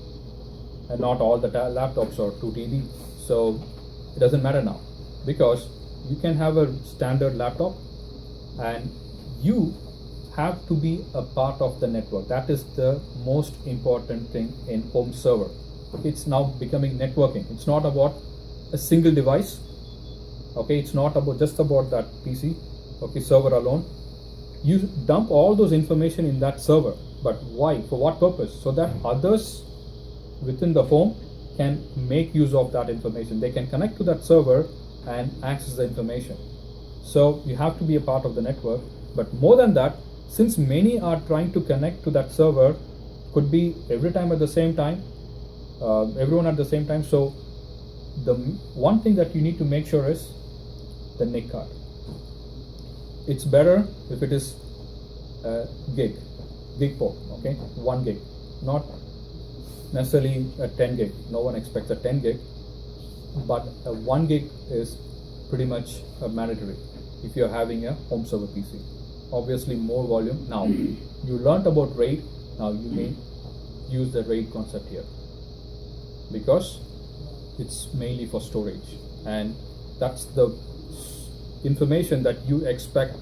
and not all the laptops are 2 TB. So it doesn't matter now, because you can have a standard laptop and you have to be a part of the network. That is the most important thing in home server. It's now becoming networking. It's not about a single device. Okay, it's not about just about that PC, okay, server alone. You dump all those information in that server, but why? For what purpose? So that others within the home can make use of that information. They can connect to that server and access the information. So you have to be a part of the network. But more than that, since many are trying to connect to that server, could be every time at the same time, everyone at the same time. So the one thing that you need to make sure is the NIC card. It's better if it is a gig port, okay, 1 gig, not necessarily a 10 gig. No one expects a 10 gig, but a 1 gig is pretty much mandatory if you're having a home server PC. Obviously more volume. Now you learned about RAID, now you may use the RAID concept here, because it's mainly for storage, and that's the information that you expect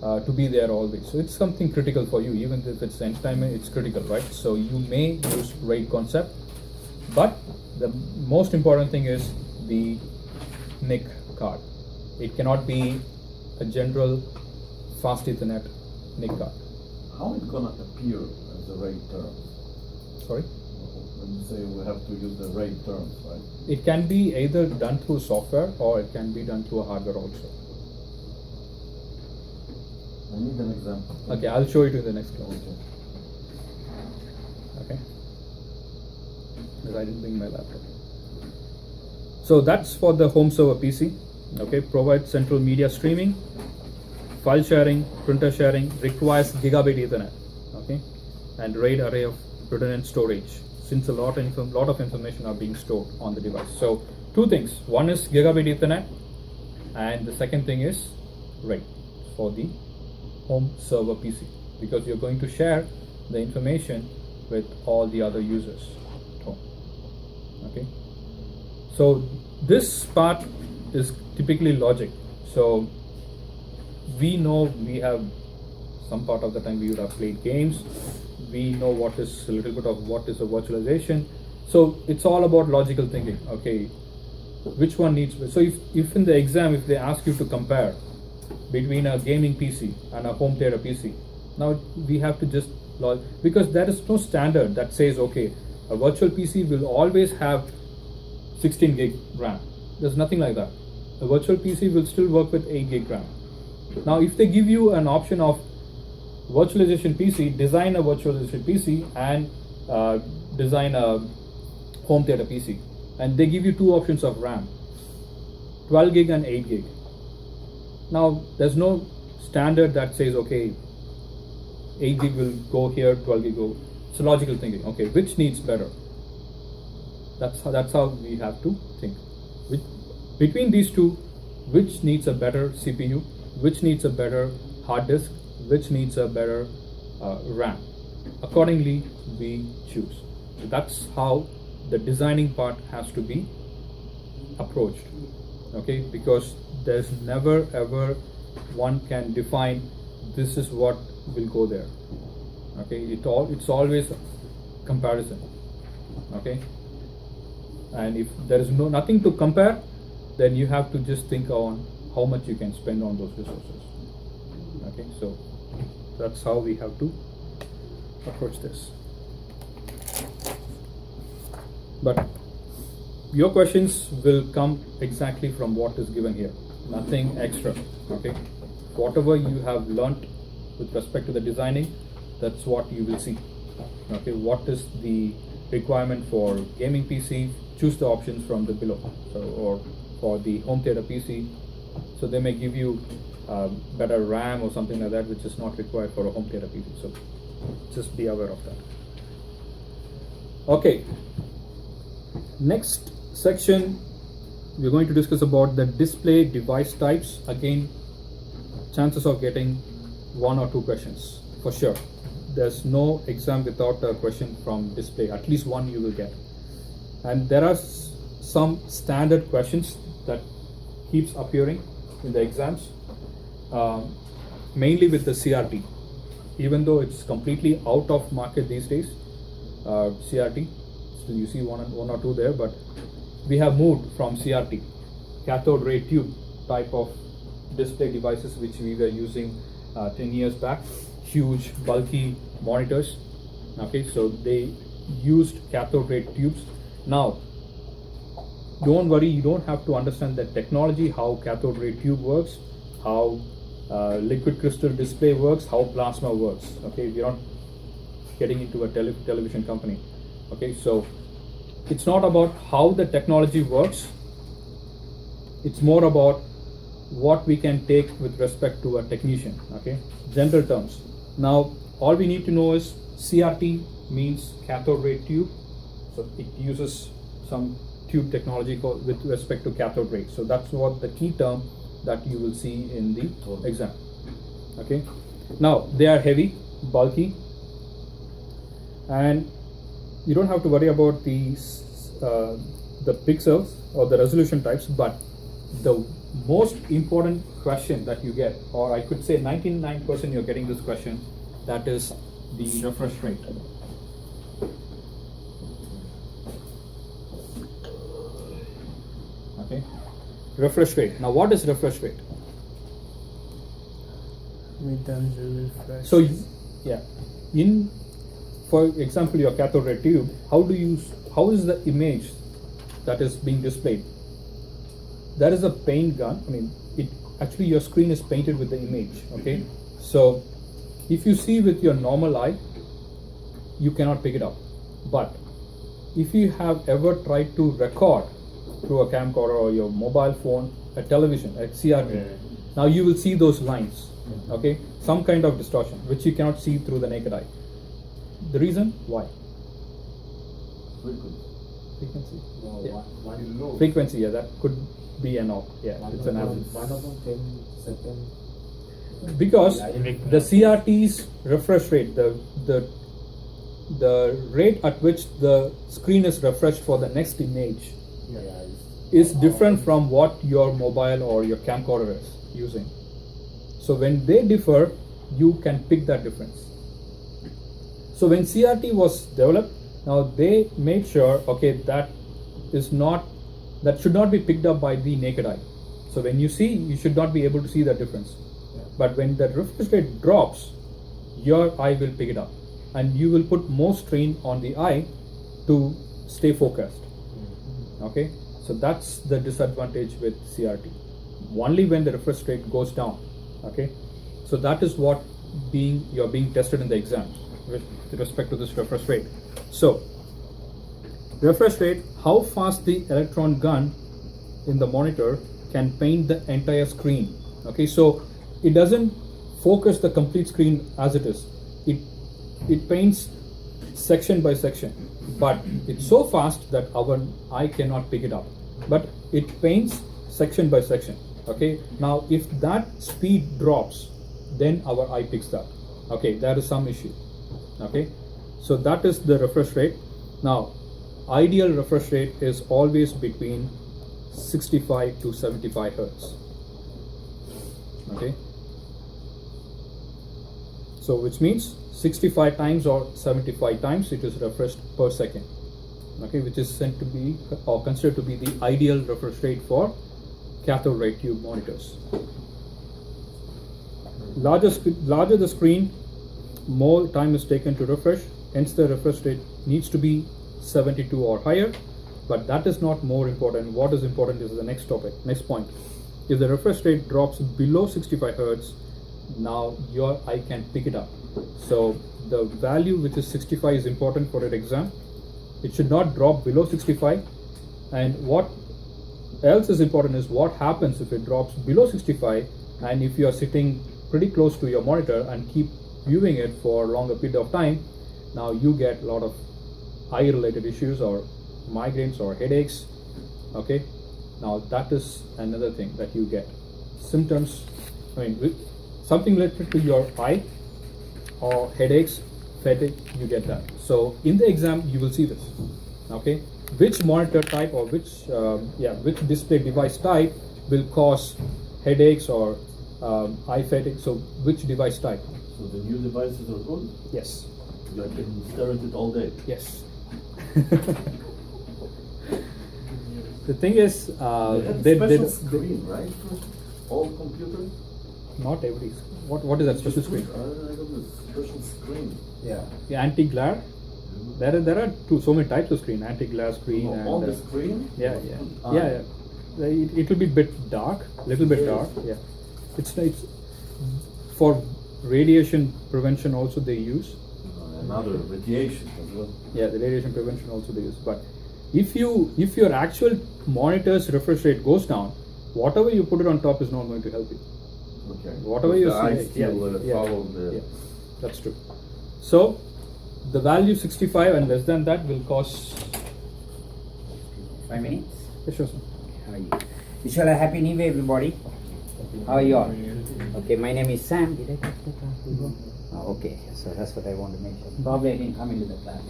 to be there always. So it's something critical for you, even if it's entertainment, it's critical, right? So you may use RAID concept, but the most important thing is the NIC card. It cannot be a general fast Ethernet NIC card. How it gonna appear as a RAID term? Sorry? When you say we have to use the RAID terms, right? It can be either done through software or it can be done through a hardware also. I need an example. Okay, I'll show you to the next class. Okay. Because I didn't bring my laptop. So that's for the home server PC. Okay, provide central media streaming, file sharing, printer sharing, requires gigabit Ethernet. Okay, and RAID array of redundant storage, since a lot of information are being stored on the device. So 2 things. One is gigabit Ethernet, and the second thing is RAID for the home server PC, because you're going to share the information with all the other users at home. Okay, so this part is typically logic. So we know we have some part of the time we would have played games. We know what is a little bit of what is a virtualization. So it's all about logical thinking. Okay, which one needs. So if in the exam, if they ask you to compare between a gaming PC and a home theater PC, now we have to just because there is no standard that says okay, a virtual PC will always have 16 gig RAM. There's nothing like that. A virtual PC will still work with 8 gig RAM. Now if they give you an option of virtualization PC, design a virtualization PC and design a home theater PC, and they give you two options of RAM, 12 gig and 8 gig. Now there's no standard that says okay, 8 gig will go here, 12 gig go. It's logical thinking. Okay, which needs better? That's how we have to think. Between these two, which needs a better CPU, which needs a better hard disk, which needs a better RAM. Accordingly, we choose. So that's how the designing part has to be approached. Okay, because there's never ever one can define this is what will go there. Okay, it's always comparison. Okay, and if there is nothing to compare, then you have to just think on how much you can spend on those resources. Okay, so that's how we have to approach this. But your questions will come exactly from what is given here, nothing extra. Okay, whatever you have learnt with respect to the designing, that's what you will see. Okay, what is the requirement for gaming PC? Choose the options from the below. So, or for the home theater PC, so they may give you better RAM or something like that, which is not required for a home theater PC. So just be aware of that. Okay, next section we're going to discuss about the display device types. Again, chances of getting 1 or 2 questions for sure. There's no exam without a question from display. At least one you will get. And there are some standard questions that keeps appearing in the exams, mainly with the CRT. Even though it's completely out of market these days, CRT, still you see one or two there, but we have moved from CRT, cathode ray tube type of display devices, which we were using 10 years back, huge bulky monitors. Okay, so they used cathode ray tubes. Now don't worry, you don't have to understand the technology, how cathode ray tube works, how liquid crystal display works, how plasma works. Okay, we're not getting into a television company. Okay, so it's not about how the technology works, it's more about what we can take with respect to a technician. Okay, general terms. Now all we need to know is CRT means cathode ray tube, so it uses some tube technology with respect to cathode ray. So that's what the key term that you will see in the exam. Okay, now they are heavy, bulky, and you don't have to worry about the pixels or the resolution types, but the most important question that you get, or I could say 99% you're getting this question, that is the refresh rate. Okay, refresh rate. Now what is refresh rate? Times the refresh. So yeah, for example, your cathode ray tube, how is the image that is being displayed? There is a paint gun. I mean, actually your screen is painted with the image. Okay, so if you see with your normal eye, you cannot pick it up. But if you have ever tried to record through a camcorder or your mobile phone, a television, a CRT, now you will see those lines. Okay, some kind of distortion which you cannot see through the naked eye. The reason why? Frequency. No, Yeah. one Frequency, yeah, that could be an op. Yeah, it's an average. One of them 10 seconds. Because the CRT's refresh rate, the rate at which the screen is refreshed for the next image is different from what your mobile or your camcorder is using. So when they differ, you can pick that difference. So when CRT was developed, now they made sure, okay, that is not that should not be picked up by the naked eye. So when you see, you should not be able to see that difference. But when the refresh rate drops, your eye will pick it up, and you will put more strain on the eye to stay focused. Okay, so that's the disadvantage with CRT. Only when the refresh rate goes down. Okay, so that is what you're being tested in the exam with respect to this refresh rate. So refresh rate, how fast the electron gun in the monitor can paint the entire screen. Okay, so it doesn't focus the complete screen as it is. It paints section by section, but it's so fast that our eye cannot pick it up. But it paints section by section. Okay, now if that speed drops, then our eye picks that. Okay, there is some issue. Okay, so that is the refresh rate. Now, ideal refresh rate is always between 65 to 75 hertz. Okay, so which means 65 times or 75 times it is refreshed per second. Okay, which is said to be or considered to be the ideal refresh rate for cathode ray tube monitors. Larger the screen, more time is taken to refresh. Hence, the refresh rate needs to be 72 or higher. But that is not more important. What is important is the next topic, next point. If the refresh rate drops below 65 hertz, now your eye can pick it up. So the value which is 65 is important for an exam. It should not drop below 65. And what else is important is what happens if it drops below 65, and if you are sitting pretty close to your monitor and keep viewing it for a longer period of time, now you get a lot of eye related issues or migraines or headaches. Okay, now that is another thing that you get. Symptoms, something related to your eye or headaches, fatigue, you get that. So in the exam you will see this. Okay, which monitor type or which display device type will cause headaches or eye fatigue? So which device type? So the new devices are good? Yes. You can stare at it all day? Yes. The thing is, they have special screen, right? For all computers? Not every. What is that special screen? I got this special screen. Yeah. The anti-glare. There are so many types of screen. Anti-glare screen and on the screen? Yeah. It will be bit dark, little bit dark. Yeah. It's for radiation prevention also they use. Another radiation as well. Yeah, the radiation prevention also they use. But if your actual monitor's refresh rate goes down, whatever you put it on top is not going to help you. Okay. Whatever you see, follow the. Yeah, that's true. So the value 65 and less than that will cause 5 minutes. Yes, sure, sir. How are you? Wish you all a happy new year, everybody. How are you all? Okay, my name is Sam. Did I talk to the class before? Oh, okay, so that's what I want to mention. Probably I didn't come into the class.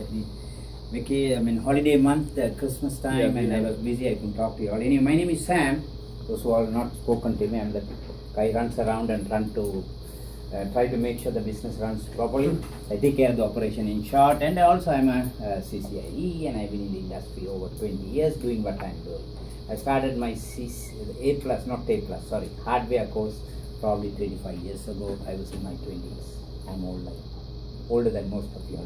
Holiday month, Christmas time, and I was busy. I couldn't talk to you all. Anyway, my name is Sam. Those who are not spoken to me, I'm the guy who runs around and try to make sure the business runs properly. I take care of the operation in short, and also I'm a CCIE, and I've been in the industry over 20 years doing what I'm doing. I started my hardware course probably 25 years ago. I was in my 20s. I'm older than most of you.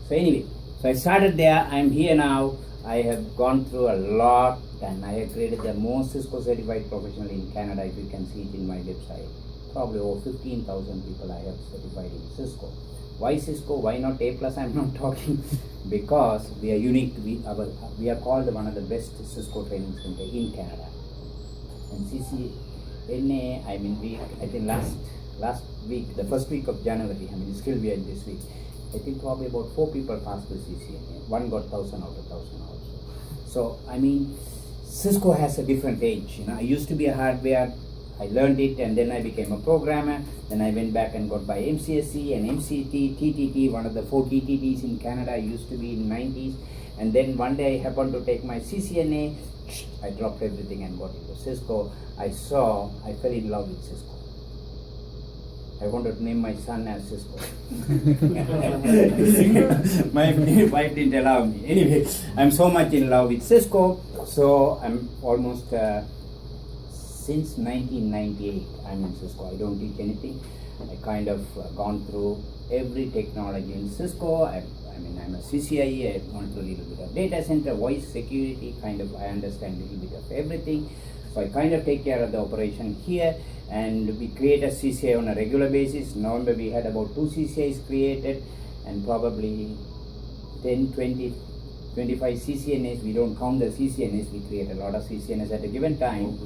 Anyway, so I started there. I'm here now. I have gone through a lot, and I have created the most Cisco certified professional in Canada. If you can see it in my website, probably over 15,000 people I have certified in Cisco. Why Cisco? Why not A+? I'm not talking because we are unique. We are called one of the best Cisco training center in Canada. And CCNA, I think last week, the first week of January, still we are in this week. I think probably about 4 people passed the CCNA. One got 1,000 out of 1,000 also. So Cisco has a different age. I used to be a hardware. I learned it, and then I became a programmer. Then I went back and got my MCSE and MCT, TTT, one of the 4 TTTs in Canada. I used to be in the 90s. And then one day I happened to take my CCNA. I dropped everything and got into Cisco. I fell in love with Cisco. I wanted to name my son as Cisco. My wife didn't allow me. Anyway, I'm so much in love with Cisco. So I'm almost since 1998 I'm in Cisco. I don't teach anything. I kind of gone through every technology in Cisco. I'm a CCIE. I've gone through a little bit of data center, voice security. Kind of I understand a little bit of everything. So I kind of take care of the operation here, and we create a CCI on a regular basis. November we had about 2 CCIs created, and probably 10, 20, 25 CCNAs. We don't count the CCNAs. We create a lot of CCNAs at a given time.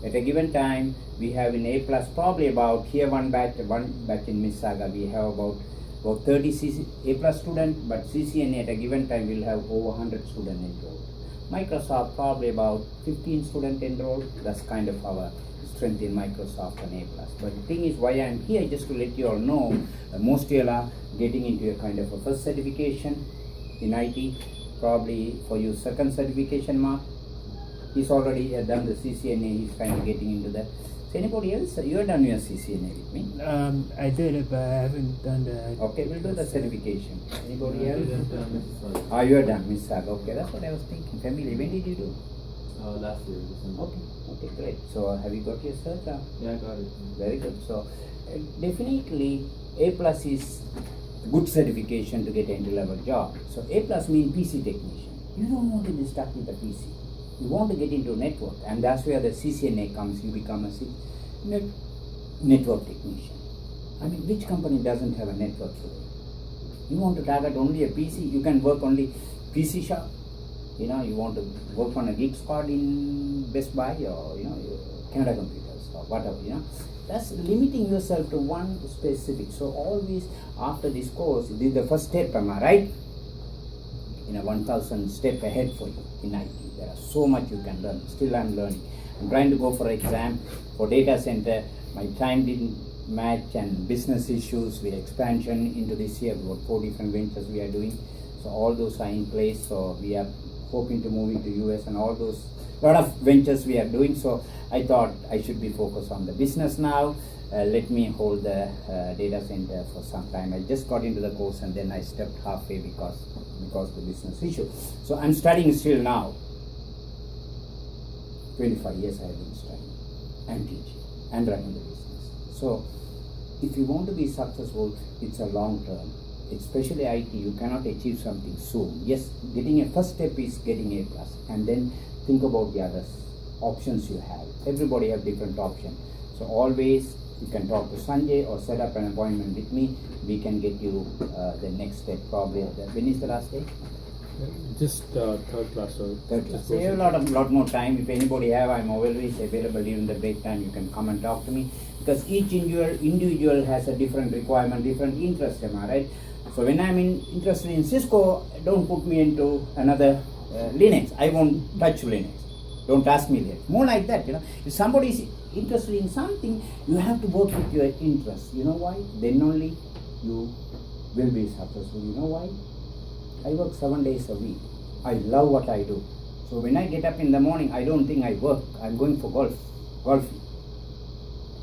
At a given time, we have in A plus probably about here one batch in Mississauga. We have about 30 A plus students, but CCNA at a given time will have over 100 students enrolled. Microsoft probably about 15 students enrolled. That's kind of our strength in Microsoft and A plus. But the thing is, why I'm here, just to let you all know, most of you are getting into a kind of a first certification in IT. Probably for you second certification mark. He's already done the CCNA. He's kind of getting into that. So anybody else? You have done your CCNA with me. I did it, but I haven't done the. Okay, we'll do the certification. Anybody else? Mrs. Ah, you are done, Miss Saga. Okay, that's what I was thinking. Family, when did you do? Last year, December. Okay, great. So have you got your cert? Yeah, I got it. Very good. So definitely A plus is good certification to get entry level job. So A plus means PC technician. You don't want to be stuck with a PC. You want to get into network, and that's where the CCNA comes. You become a network technician. I mean, which company doesn't have a network today? You want to target only a PC, you can work only PC shop. You know, you want to work on a gig squad in Best Buy or, Canada Computers or whatever, That's limiting yourself to one specific. So always after this course, this is the first step, am I right? 1,000 step ahead for you in IT. There are so much you can learn. Still I'm learning. I'm trying to go for exam for data center. My time didn't match, and business issues with expansion into this year. We've got 4 different ventures we are doing. So all those are in place. So we are hoping to move into US and all those lot of ventures we are doing. So I thought I should be focused on the business now. Let me hold the data center for some time. I just got into the course and then I stepped halfway because of the business issue. So I'm studying still now. 25 years I have been studying and teaching and running the business. So if you want to be successful, it's a long term. Especially IT, you cannot achieve something soon. Yes, getting a first step is getting A plus, and then think about the other options you have. Everybody have different options. So always you can talk to Sanjay or set up an appointment with me. We can get you the next step probably. When is the last day? Just third class, sir. Third class. So you have a lot more time. If anybody have, I'm always available during the break time. You can come and talk to me, because each individual has a different requirement, different interest. Am I right? So when I'm interested in Cisco, don't put me into another Linux. I won't touch Linux. Don't ask me that. More like that, If somebody is interested in something, you have to work with your interest. You know why? Then only you will be successful. You know why? I work 7 days a week. I love what I do. So when I get up in the morning, I don't think I work. I'm going for golfing.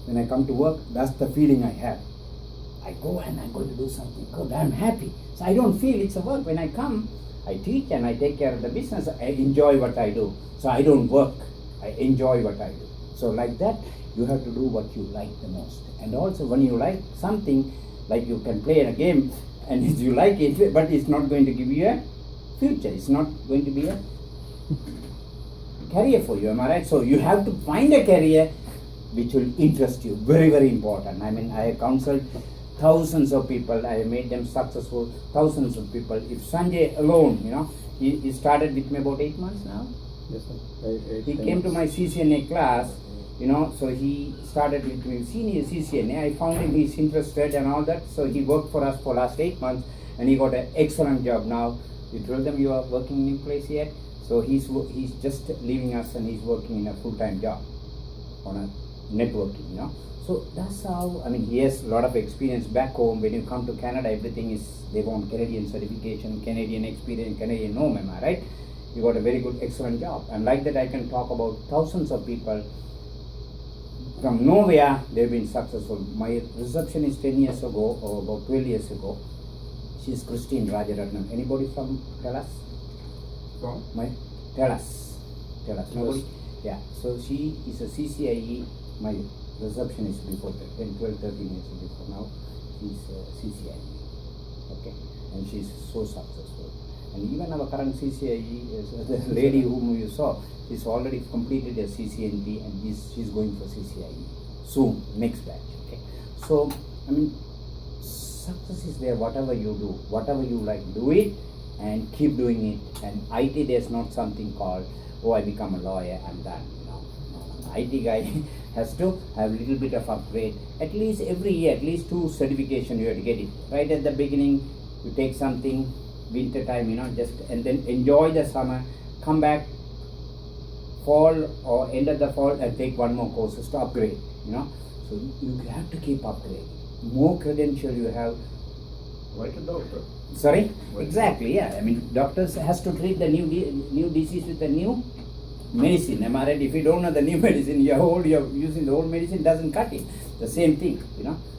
When I come to work, that's the feeling I have. I go and I'm going to do something good. I'm happy. So I don't feel it's a work. When I come, I teach and I take care of the business. I enjoy what I do. So I don't work. I enjoy what I do. So like that, you have to do what you like the most. And also when you like something, like you can play a game and if you like it, but it's not going to give you a future. It's not going to be a career for you. Am I right? So you have to find a career which will interest you. Very, very important. I mean, I have counseled thousands of people. I have made them successful. Thousands of people. If Sanjay alone, he started with me about 8 months now. Yes, sir. He came to my CCNA class, so he started with me senior CCNA. I found him, he's interested and all that. So he worked for us for last 8 months and he got an excellent job now. You told them you are working in place yet? So he's just leaving us and he's working in a full-time job on a networking, So that's how, he has a lot of experience back home. When you come to Canada, everything is, they want Canadian certification, Canadian experience, Canadian norm, am I right? You got a very good, excellent job. And like that, I can talk about thousands of people from nowhere, they've been successful. My receptionist 10 years ago, or about 12 years ago, she's Christine Rajaratnam. Anybody from Dallas? From? Dallas. tell us. Yes. Nobody? Yeah. So she is a CCIE, my receptionist before that, 10, 12, 13 years before now. She's a CCIE. Okay. And she's so successful. And even our current CCIE, is the lady whom you saw, she's already completed a CCNP and she's going for CCIE soon, next batch. Okay. So, I mean, success is there, whatever you do, whatever you like, do it and keep doing it. And IT, there's not something called, oh, I become a lawyer, I'm done. No. IT guy has to have a little bit of upgrade. At least every year, at least 2 certification you have to get it. Right at the beginning, you take something, winter time, just, and then enjoy the summer, come back, fall or end of the fall and take 1 more courses to upgrade, So you have to keep upgrading. More credential you have. Like a doctor. Sorry? Like Exactly, yeah. I mean, doctors has to treat the new disease with the new medicine. Am I right? If you don't know the new medicine, you're using the old medicine, doesn't cut it. The same thing,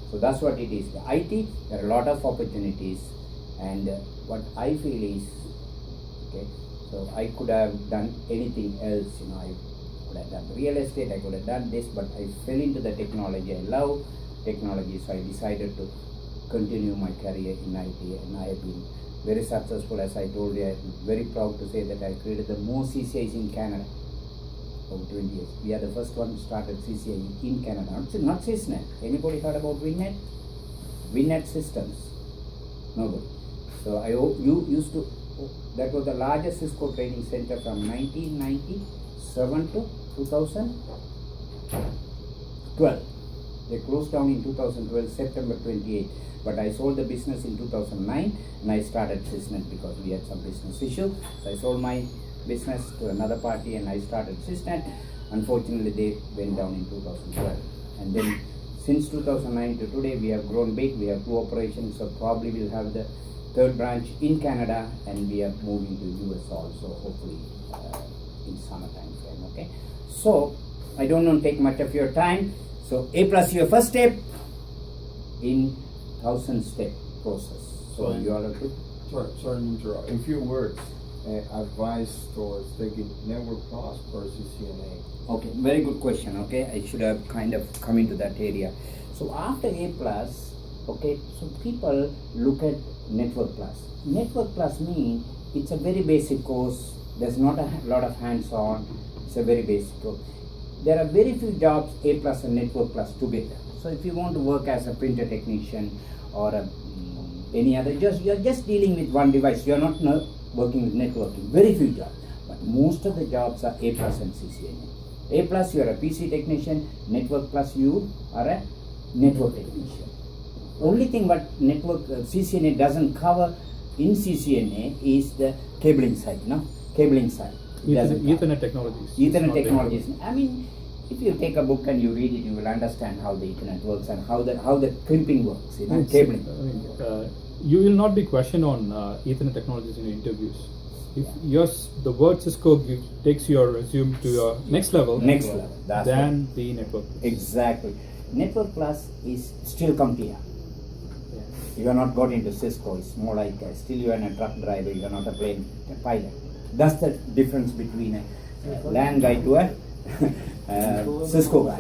So that's what it is. The IT, there are a lot of opportunities, and what I feel is, okay, so I could have done anything else, I could have done real estate, I could have done this, but I fell into the technology. I love technology, so I decided to continue my career in IT, and I have been very successful. As I told you, I'm very proud to say that I created the most CCIs in Canada over 20 years. We are the first one who started CCI in Canada, not Cisnet. Anybody heard about WinNet? WinNet Systems? Nobody. So you used to, that was the largest Cisco training center from 1997 to 2012. They closed down in 2012, September 28. But I sold the business in 2009 and I started Cisnet because we had some business issue. So I sold my business to another party and I started Cisnet. Unfortunately, they went down in 2012. And then since 2009 to today, we have grown big. We have 2 operations, so probably we'll have the 3rd branch in Canada, and we are moving to US also, hopefully in summertime frame. Okay. So I don't want to take much of your time. So A+ your first step in 1000-step process. So you all are good. Sorry to interrupt. In few words, advice towards taking Network Plus versus CCNA. Okay, very good question. Okay, I should have kind of come into that area. So after A+, okay, so people look at Network Plus. Network Plus means it's a very basic course. There's not a lot of hands-on. It's a very basic course. There are very few jobs A+ and Network Plus together. So if you want to work as a printer technician or any other, you're just dealing with one device. You're not working with networking. Very few jobs. But most of the jobs are A+ and CCNA. A+, you are a PC technician. Network Plus, you are a network technician. Only thing what CCNA doesn't cover in CCNA is the cabling side, cabling side. Ethernet technologies. Ethernet technologies. I mean, if you take a book and you read it, you will understand how the Ethernet works and how the crimping works, cabling. You will not be questioned on Ethernet technologies in interviews. If the word Cisco takes your resume to your next level, that's than the Network Plus. Exactly. Network Plus is still CompTIA. You are not got into Cisco. It's more like still you are a truck driver. You are not a plane pilot. That's the difference between a LAN guy to a Cisco guy.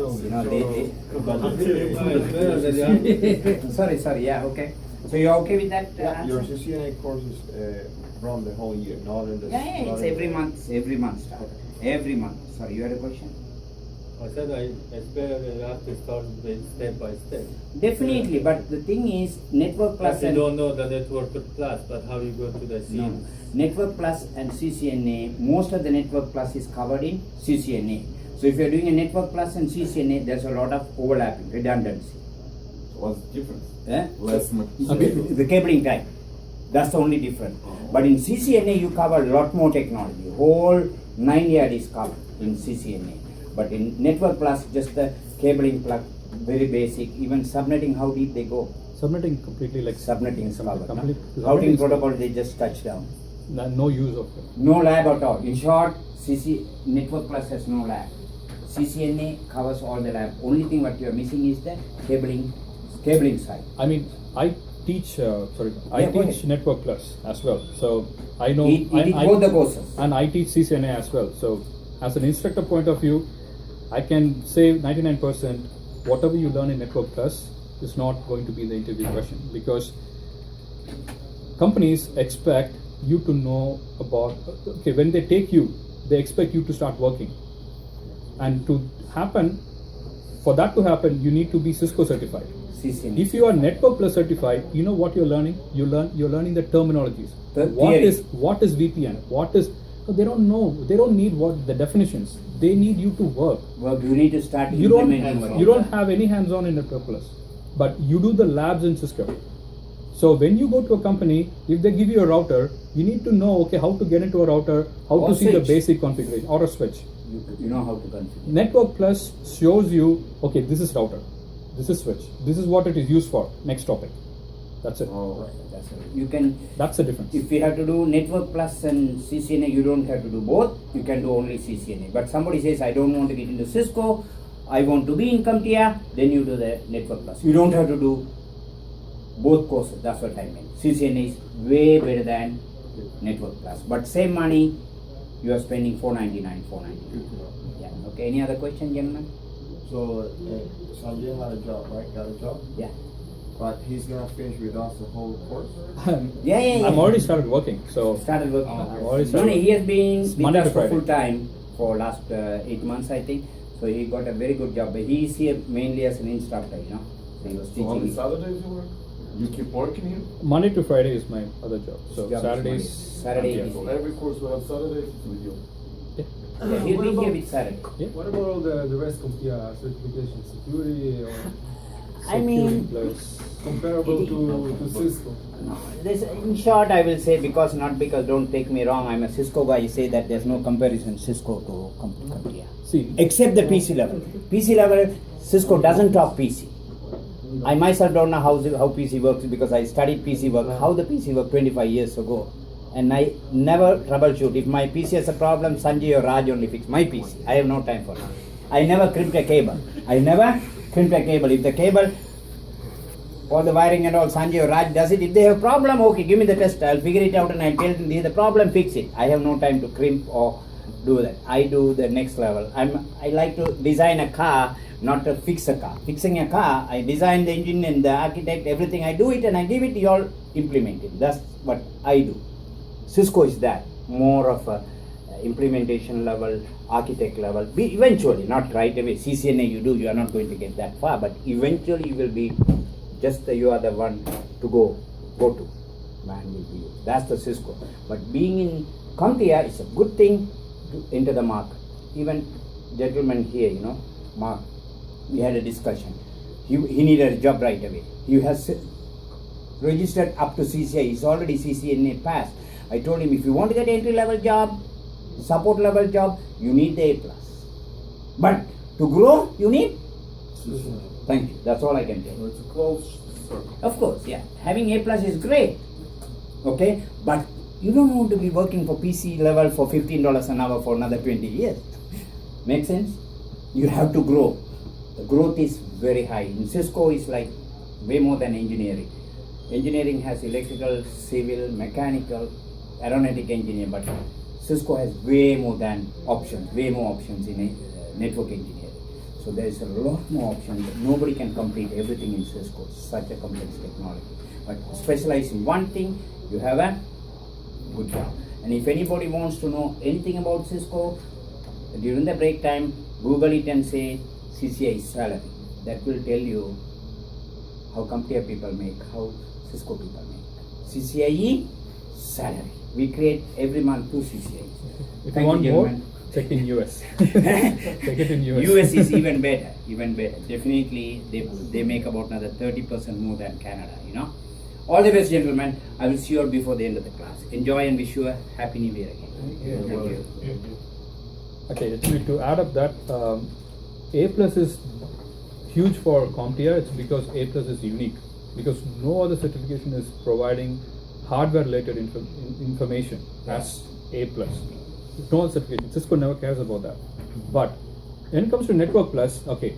Sorry. Yeah. Okay. So you're okay with that? Your CCNA courses run the whole year, not in the. Yeah, it's every month. Every month. Every month. Sorry, you had a question? I said I expect you have to start with step by step. Definitely, but the thing is, Network Plus you don't know the Network Plus, but how you go to the C? No. Network Plus and CCNA, most of the Network Plus is covered in CCNA. So if you're doing a Network Plus and CCNA, there's a lot of overlapping, redundancy. So what's the difference? Less The cabling type. That's the only difference. But in CCNA, you cover a lot more technology. Whole 9 yards is covered in CCNA. But in Network Plus, just the cabling plug, very basic. Even subnetting, how deep they go? Subnetting completely like Subnetting is covered. Routing protocol, they just touch down. No use of it. No lab at all. In short, Network Plus has no lab. CCNA covers all the lab. Only thing what you are missing is the cabling side. I mean, I teach teach Network Plus as well. So I know I teach both the courses. And I teach CCNA as well. So as an instructor point of view, I can say 99% whatever you learn in Network Plus is not going to be the interview question, because companies expect you to know about, okay, when they take you, they expect you to start working. And for that to happen, you need to be Cisco certified. CCNA. If you are Network Plus certified, you know what you're learning? You're learning the terminologies. The What theory. is VPN? They don't know. They don't need what the definitions. They need you to work. Well, you need to start You don't implementing. you don't have any hands-on in Network Plus, but you do the labs in Cisco. So when you go to a company, if they give you a router, you need to know, okay, how to get into a router, how Or to see the switch. basic configuration, or a switch. You know how to configure. Network Plus shows you, okay, this is router, this is switch, this is what it is used for. Next topic. That's it. Oh, that's it. You can. That's the difference. If you have to do Network Plus and CCNA, you don't have to do both. You can do only CCNA. But somebody says, I don't want to get into Cisco, I want to be in CompTIA, then you do the Network Plus. You don't have to do both courses. That's what I mean. CCNA is way better than Network Plus. But same money, you are spending $499. Yeah. Okay. Any other question, gentlemen? So, Sanjay had a job, right? Got a job? Yeah. But he's gonna finish with us the whole course? Yeah. I'm already started working, so Started working. I've already No, started. he has been It's with Monday us to for Friday. full time for last 8 months, I think. So he got a very good job. But he is here mainly as an instructor, you know. So he was So on the teaching. Saturdays you work? You keep working here? Monday to Friday is my other job. So Job is Saturdays, Saturday I'm here. is So every course will have Saturdays with you. Yeah, he'll be here with Saturday. What about all the rest of the certification, security, or I mean, Plus. comparable to Cisco? in short, I will say not because don't take me wrong, I'm a Cisco guy. You say that there's no comparison Cisco to CompTIA. See, Except the PC level. PC level, Cisco doesn't talk PC. I myself don't know how PC works because I studied PC work, how the PC worked 25 years ago. And I never troubleshoot. If my PC has a problem, Sanjay or Raj only fix my PC. I have no time for that. I never crimped a cable. If the cable, all the wiring and all, Sanjay or Raj does it. If they have a problem, okay, give me the test. I'll figure it out and I'll tell them this is the problem, fix it. I have no time to crimp or do that. I do the next level. I like to design a car, not to fix a car. Fixing a car, I design the engine and the architect, everything. I do it and I give it, you all implement it. That's what I do. Cisco is that, more of a implementation level, architect level. Eventually, not right away. CCNA you are not going to get that far, but eventually you will be you are the one to go to. Man will be you. That's the Cisco. But being in CompTIA is a good thing to enter the mark. Even gentleman here, Mark, we had a discussion. He needed a job right away. He has registered up to CCI. He's already CCNA passed. I told him, if you want to get entry level job, support level job, you need the A+. But to grow, you need? Thank you. That's all I can tell. It's a closed circle. Of course, yeah. Having A+ is great. Okay? But you don't want to be working for PC level for $15 an hour for another 20 years. Make sense? You have to grow. The growth is very high. In Cisco, it's like way more than engineering. Engineering has electrical, civil, mechanical, aeronautic engineer, but Cisco has way more options in network engineering. So there is a lot more options. Nobody can complete everything in Cisco. Such a complex technology. But specialize in one thing, you have a good job. And if anybody wants to know anything about Cisco, during the break time, Google it and say CCI salary. That will tell you how CompTIA people make, how Cisco people make. CCIE salary. We create every month 2 CCIs. if you want more, check in US. Check it in US. US is even better. Definitely, they make about another 30% more than Canada, All the best, gentlemen. I will see you all before the end of the class. Enjoy and wish you a happy new year again. Thank you. Okay, actually to add up that, A+ is huge for CompTIA. It's because A+ is unique. Because no other certification is providing hardware-related information as A+. No other certification. Cisco never cares about that. But when it comes to Network Plus, okay,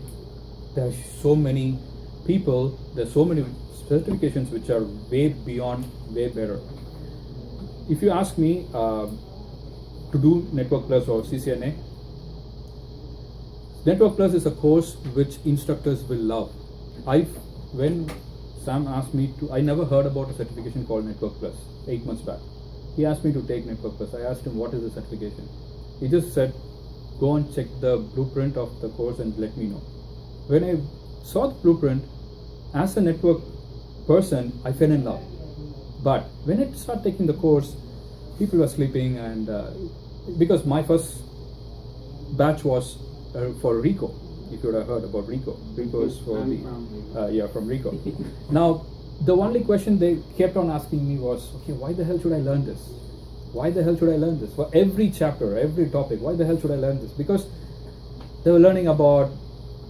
there are so many people, there's so many certifications which are way beyond, way better. If you ask me to do Network Plus or CCNA, Network Plus is a course which instructors will love. When Sam asked me to, I never heard about a certification called Network Plus 8 months back. He asked me to take Network Plus. I asked him, what is the certification? He just said, go and check the blueprint of the course and let me know. When I saw the blueprint, as a network person, I fell in love. But when I started taking the course, people were sleeping, and because my first batch was for RICO, if you would have heard about RICO. RICO is for from RICO. Now, the only question they kept on asking me was, okay, why the hell should I learn this? Why the hell should I learn this? For every chapter, every topic, why the hell should I learn this? Because they were learning about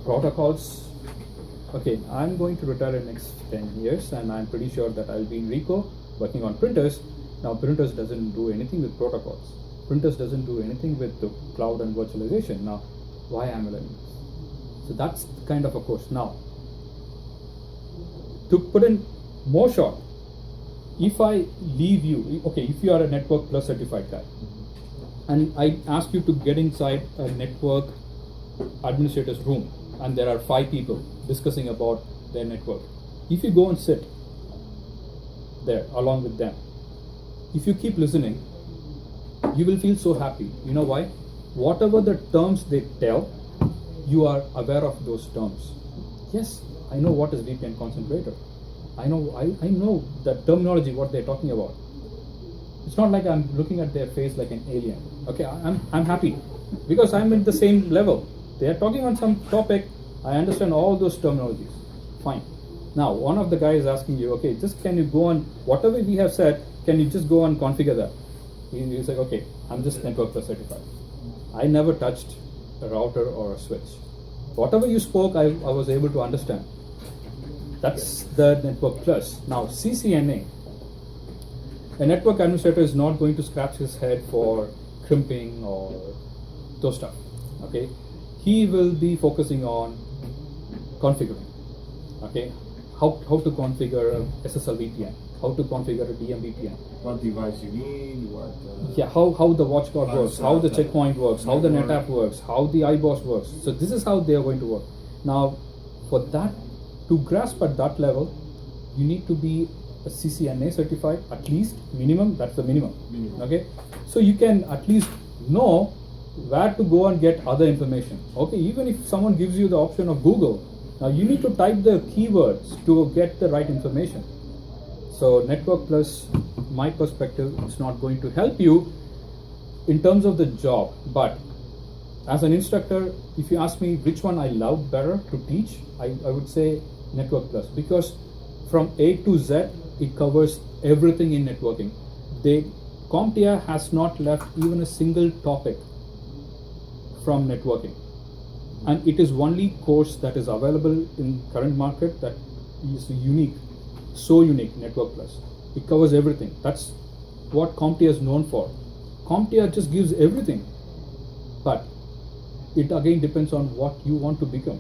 protocols. Okay, I'm going to retire in the next 10 years, and I'm pretty sure that I'll be in RICO working on printers. Now, printers doesn't do anything with protocols. Printers doesn't do anything with the cloud and virtualization. Now, why am I learning this? So that's kind of a course. Now, to put in more short, if I leave you, okay, if you are a Network Plus certified guy, and I ask you to get inside a network administrator's room, and there are 5 people discussing about their network. If you go and sit there along with them, if you keep listening, you will feel so happy. You know why? Whatever the terms they tell, you are aware of those terms. Yes, I know what is VPN concentrator. I know the terminology, what they're talking about. It's not like I'm looking at their face like an alien. Okay, I'm happy because I'm at the same level. They are talking on some topic. I understand all those terminologies. Fine. Now, one of the guys is asking you, okay, just can you go on, whatever we have said, can you just go and configure that? He's like, okay, I'm just Network Plus certified. I never touched a router or a switch. Whatever you spoke, I was able to understand. That's the Network Plus. Now, CCNA, a network administrator is not going to scratch his head for crimping or those stuff. Okay, he will be focusing on configuring. Okay, how to configure a SSL VPN, how to configure a DMVPN. What device you need, what... yeah, how the WatchGuard works, how the checkpoint works, how the NetApp works, how the iBoss works. So this is how they are going to work. Now, for that, to grasp at that level, you need to be a CCNA certified, at least minimum. That's the minimum. Okay, so you can at least know where to go and get other information. Okay, even if someone gives you the option of Google, now you need to type the keywords to get the right information. So Network Plus, my perspective, is not going to help you in terms of the job. But as an instructor, if you ask me which one I love better to teach, I would say Network Plus, because from A to Z, it covers everything in networking. CompTIA has not left even a single topic from networking. And it is only course that is available in current market that is unique, so unique, Network Plus. It covers everything. That's what CompTIA is known for. CompTIA just gives everything, but it again depends on what you want to become.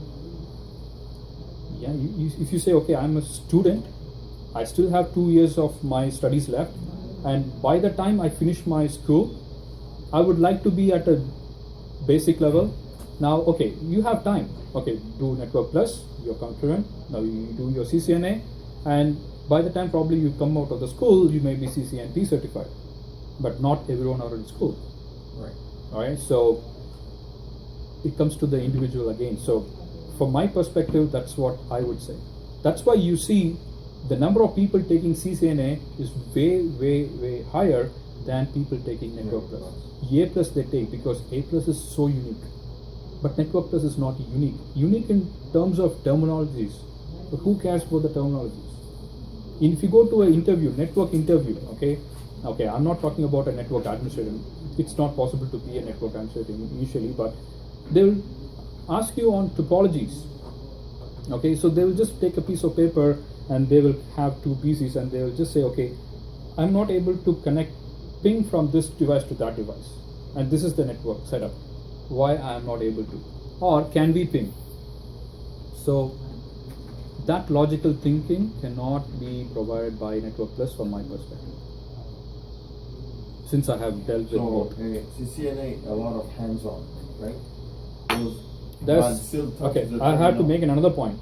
Yeah, if you say, okay, I'm a student, I still have 2 years of my studies left, and by the time I finish my school, I would like to be at a basic level. Now, okay, you have time. Okay, do Network Plus, you're confident. Now you do your CCNA, and by the time probably you come out of the school, you may be CCNP certified. But not everyone are in school. Right. Alright, so it comes to the individual again. So from my perspective, that's what I would say. That's why you see the number of people taking CCNA is way higher than people taking Network Plus. A Plus they take because A Plus is so unique. But Network Plus is not unique. Unique in terms of terminologies. But who cares for the terminologies? If you go to an interview, network interview, okay, I'm not talking about a network administrator. It's not possible to be a network administrator initially, but they will ask you on topologies. Okay, so they will just take a piece of paper and they will have 2 PCs and they will just say, okay, I'm not able to connect ping from this device to that device, and this is the network setup. Why I am not able to? Or can we ping? So that logical thinking cannot be provided by Network Plus from my perspective, since I have dealt with both. CCNA, a lot of hands-on, right? Because There's still touches okay. the I have to terminal. make another point.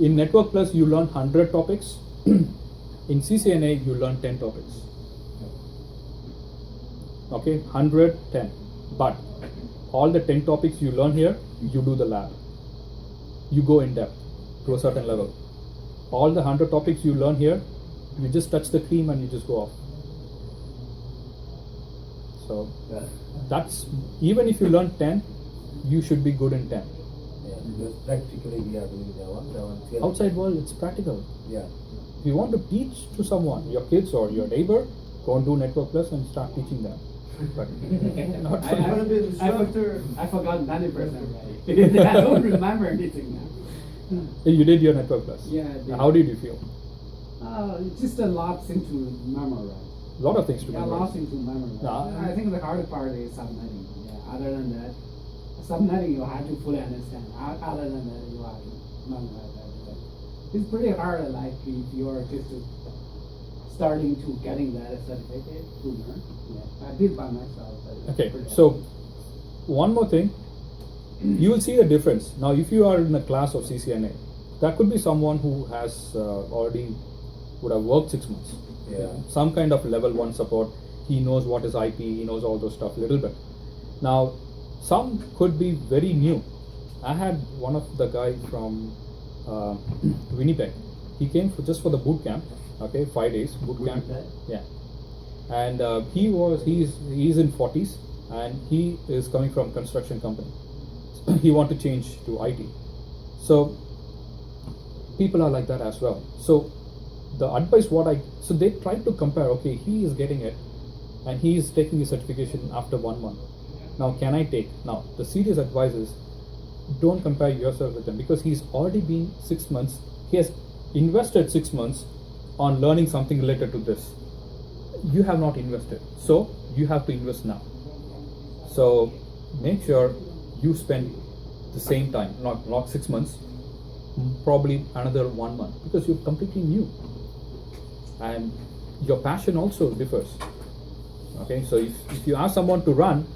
In Network Plus, you learn 100 topics. In CCNA, you learn 10 topics. Okay, 100, 10. But all the 10 topics you learn here, you do the lab. You go in depth to a certain level. All the 100 topics you learn here, you just touch the cream and you just go off. So that's, even if you learn 10, you should be good in 10. Yeah, because practically we are doing that one theory. Outside world, it's practical. Yeah. If you want to teach to someone, your kids or your neighbor, go and do Network Plus and start teaching them. But not for I forgot 90%. I don't remember anything now. You did your Network Plus. Yeah, I did. How did you feel? It's just a lot of things to memorize. A lot of things to Yeah, memorize. lots of things to memorize. Yeah. I think the hard part is subnetting. Yeah, other than that, subnetting you have to fully understand. Other than that, you have to memorize everything. It's pretty hard, like if you are just starting to getting that certificate to learn. Yeah, I did by myself. But it's Okay, pretty so one more thing, you will see the difference. Now, if you are in a class of CCNA, that could be someone who has already would have worked 6 months. Yeah. Some kind of level 1 support. He knows what is IP, he knows all those stuff a little bit. Now, some could be very new. I had one of the guy from Winnipeg. He came just for the boot camp. Okay, 5 days boot camp. Yeah, and he's in 40s and he is coming from construction company. He want to change to IT. So people are like that as well. So the advice so they try to compare. Okay, he is getting it and he is taking his certification after 1 month. Now can I take? Now the serious advice is, don't compare yourself with him, because he's already been 6 months. He has invested 6 months on learning something related to this. You have not invested, so you have to invest now. So make sure you spend the same time, not 6 months, probably another 1 month, because you're completely new and your passion also differs. Okay, so if you ask someone to run,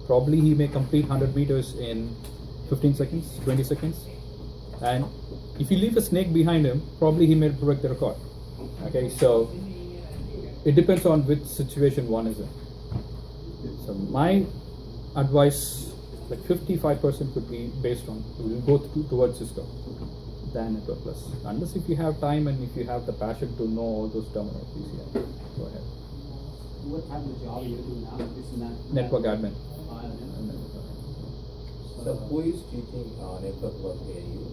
probably he may complete 100 meters in 15 seconds, 20 seconds, and if you leave a snake behind him, probably he may break the record. Okay, so it depends on which situation one is in. So my advice, like 55% could be based on, we'll go towards Cisco than Network Plus. Unless if you have time and if you have the passion to know all those terminologies, yeah, go ahead. What type of job you do now? It's not Network admin. So who is teaching Network Plus here? You?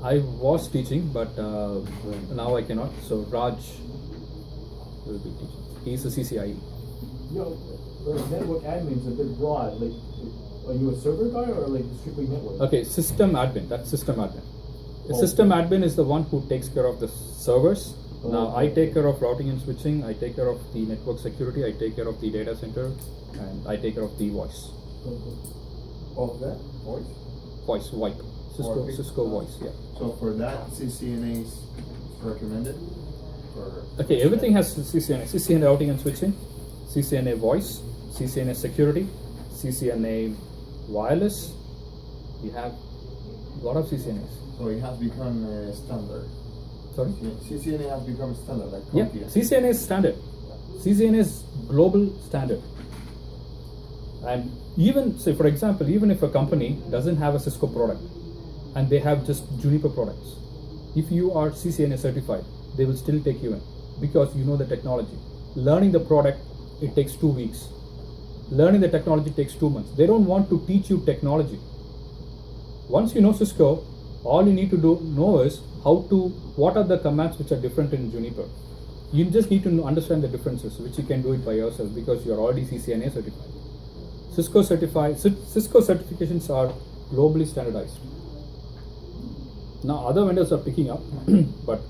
I was teaching, but now I cannot. So Raj will be teaching. He's a CCIE. Yo, network admin's a bit broad. Like, are you a server guy or like strictly network? Okay, system admin. That's system admin. The Oh. system admin is the one who takes care of the servers. Oh, Now okay. I take care of routing and switching. I take care of the network security. I take care of the data center, and I take care of the voice. Of that voice? Voice, VoIP. VoIP. Cisco voice. Yeah. So for that, CCNA is recommended? Or Okay, everything has CCNA. CCNA routing and switching, CCNA voice, CCNA security, CCNA wireless. We have a lot of CCNAs. so it has become standard. Sorry? CCNA has become standard, like Yeah, CompTIA. CCNA is standard. CCNA is global standard. And even, say for example, even if a company doesn't have a Cisco product and they have just Juniper products, if you are CCNA certified, they will still take you in because you know the technology. Learning the product, it takes 2 weeks. Learning the technology takes 2 months. They don't want to teach you technology. Once you know Cisco, all you need to know is what are the commands which are different in Juniper. You just need to understand the differences, which you can do it by yourself because you are already CCNA certified. Cisco certifications are globally standardized. Now other vendors are picking up, but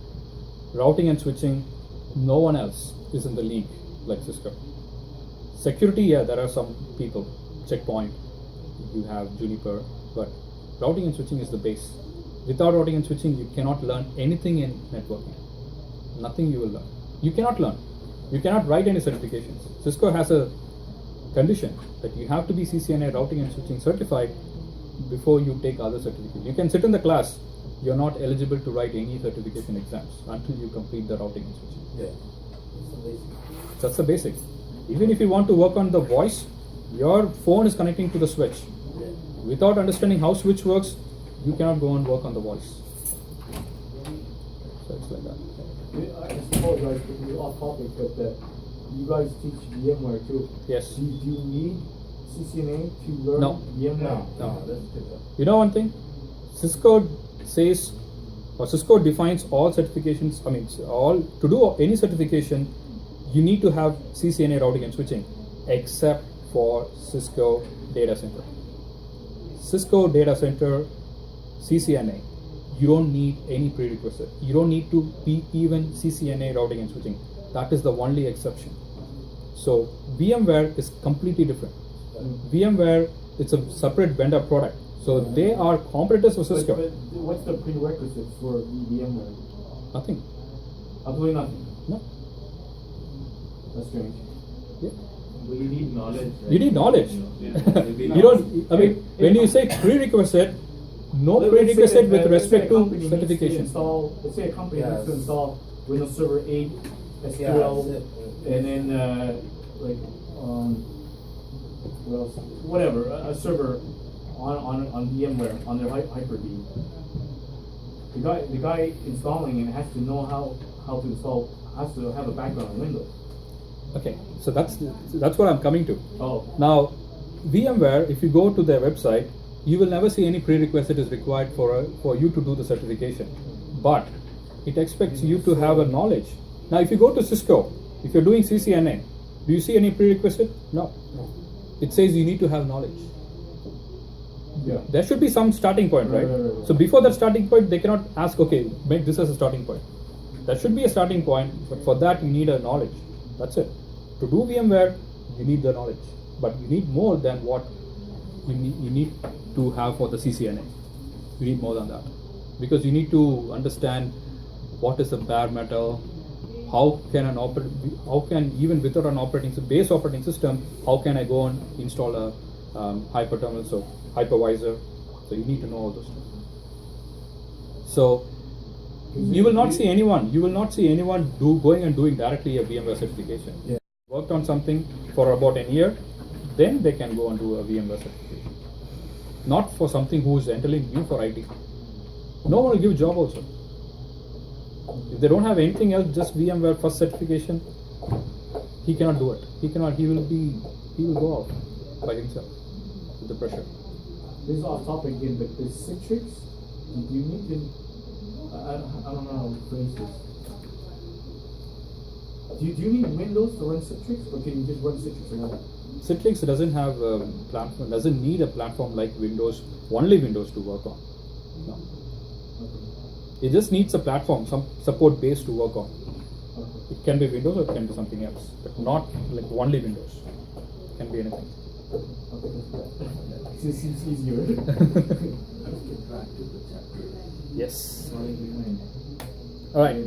routing and switching, no one else is in the league like Cisco. Security, yeah, there are some people, Checkpoint, you have Juniper, but routing and switching is the base. Without routing and switching, you cannot learn anything in networking. Nothing you will learn. You cannot learn. You cannot write any certifications. Cisco has a condition that you have to be CCNA routing and switching certified before you take other certifications. You can sit in the class, you're not eligible to write any certification exams until you complete the routing and switching. Yeah. It's the basic. That's the basic. Even if you want to work on the voice, your phone is connecting to the switch. Yeah. Without understanding how switch works, you cannot go and work on the voice. So it's like that. I apologize for being off topic, but you guys teach VMware too. Yes. Do you need CCNA to learn No. VMware? No, that's different. You know one thing? Cisco says, or Cisco defines all certifications, I mean, to do any certification, you need to have CCNA routing and switching, except for Cisco data center. Cisco data center, CCNA, you don't need any prerequisite. You don't need to be even CCNA routing and switching. That is the only exception. So VMware is completely different. VMware, it's a separate vendor product. So they are competitors of Cisco. But what's the prerequisite for VMware? Nothing. Absolutely nothing. No. That's strange. Yeah. But you need knowledge. Right? You need knowledge. Yeah. You don't. I mean, when you say prerequisite, no Let's say prerequisite with that, let's say respect a to company needs to certification. Let's say a company Yeah. needs to install Windows Server 8, SQL, Yeah, and then what else? Whatever, a server on VMware on their Hyper-V. The guy installing it has to know how to install, has to have a background on Windows. Okay, so that's what I'm coming to. Oh. Now, VMware, if you go to their website, you will never see any prerequisite is required for you to do the certification. But it expects you to have a knowledge. Now, if you go to Cisco, if you're doing CCNA, do you see any prerequisite? No. It says you need to have knowledge. Yeah. There should be some starting point, right? Right. So before that starting point, they cannot ask, okay, make this as a starting point. There should be a starting point, but for that you need a knowledge. That's it. To do VMware, you need the knowledge, but you need more than what you need to have for the CCNA. You need more than that, because you need to understand what is the bare metal, how can even without an base operating system, how can I go and install a hyperterminal, so hypervisor. So you need to know all those stuff. So you will not see anyone going and doing directly a VMware certification. Yeah. Worked on something for about a year, then they can go and do a VMware certification. Not for something who is entirely new for IT. No one will give job also. If they don't have anything else, just VMware first certification, he cannot do it. He will go out by himself with the pressure. This is off topic again, but the Citrix, do you need to, I don't know how to phrase this. Do you need Windows to run Citrix, or can you just run Citrix alone? Citrix doesn't have a platform, doesn't need a platform like Windows, only Windows to work on. No. Okay. It just needs a platform, some support base to work on. Okay. It can be Windows or it can be something else, but not like only Windows. It can be anything. Okay. It seems easier. Yes. Alright.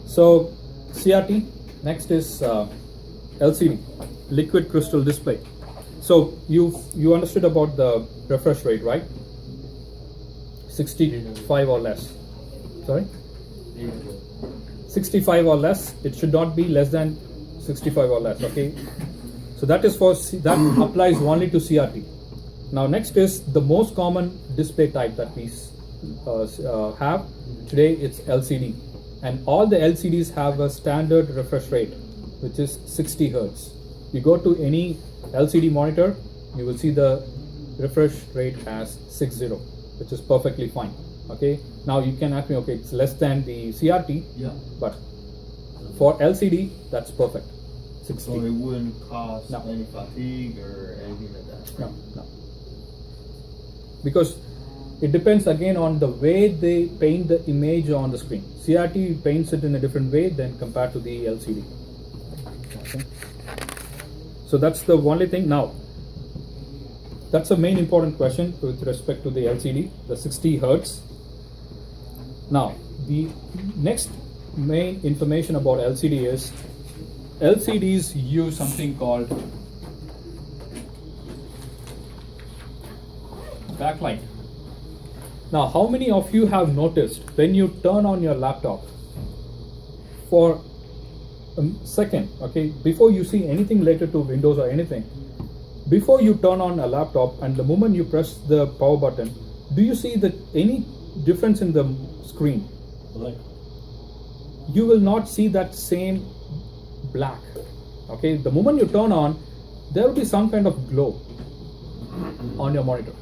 So CRT, next is LCD, liquid crystal display. So you understood about the refresh rate, right? 65 or less. Sorry? 65 or less. It should not be less than 65 or less. Okay. So that is that applies only to CRT. Now next is the most common display type that we have today. It's LCD, and all the LCDs have a standard refresh rate, which is 60 Hertz. You go to any LCD monitor, you will see the refresh rate as 60, which is perfectly fine. Okay. Now you can ask me, okay, it's less than the CRT. Yeah. But for LCD, that's perfect. 60. So it wouldn't cause No. any fatigue or anything like that. No. Because it depends again on the way they paint the image on the screen. CRT paints it in a different way than compared to the LCD. Okay. So that's the only thing. Now, that's a main important question with respect to the LCD, the 60 Hertz. Now, the next main information about LCD is LCDs use something called backlight. Now, how many of you have noticed when you turn on your laptop for a second, okay, before you see anything related to Windows or anything, before you turn on a laptop and the moment you press the power button, do you see any difference in the screen? Black. You will not see that same black. Okay, the moment you turn on, there will be some kind of glow on your monitor.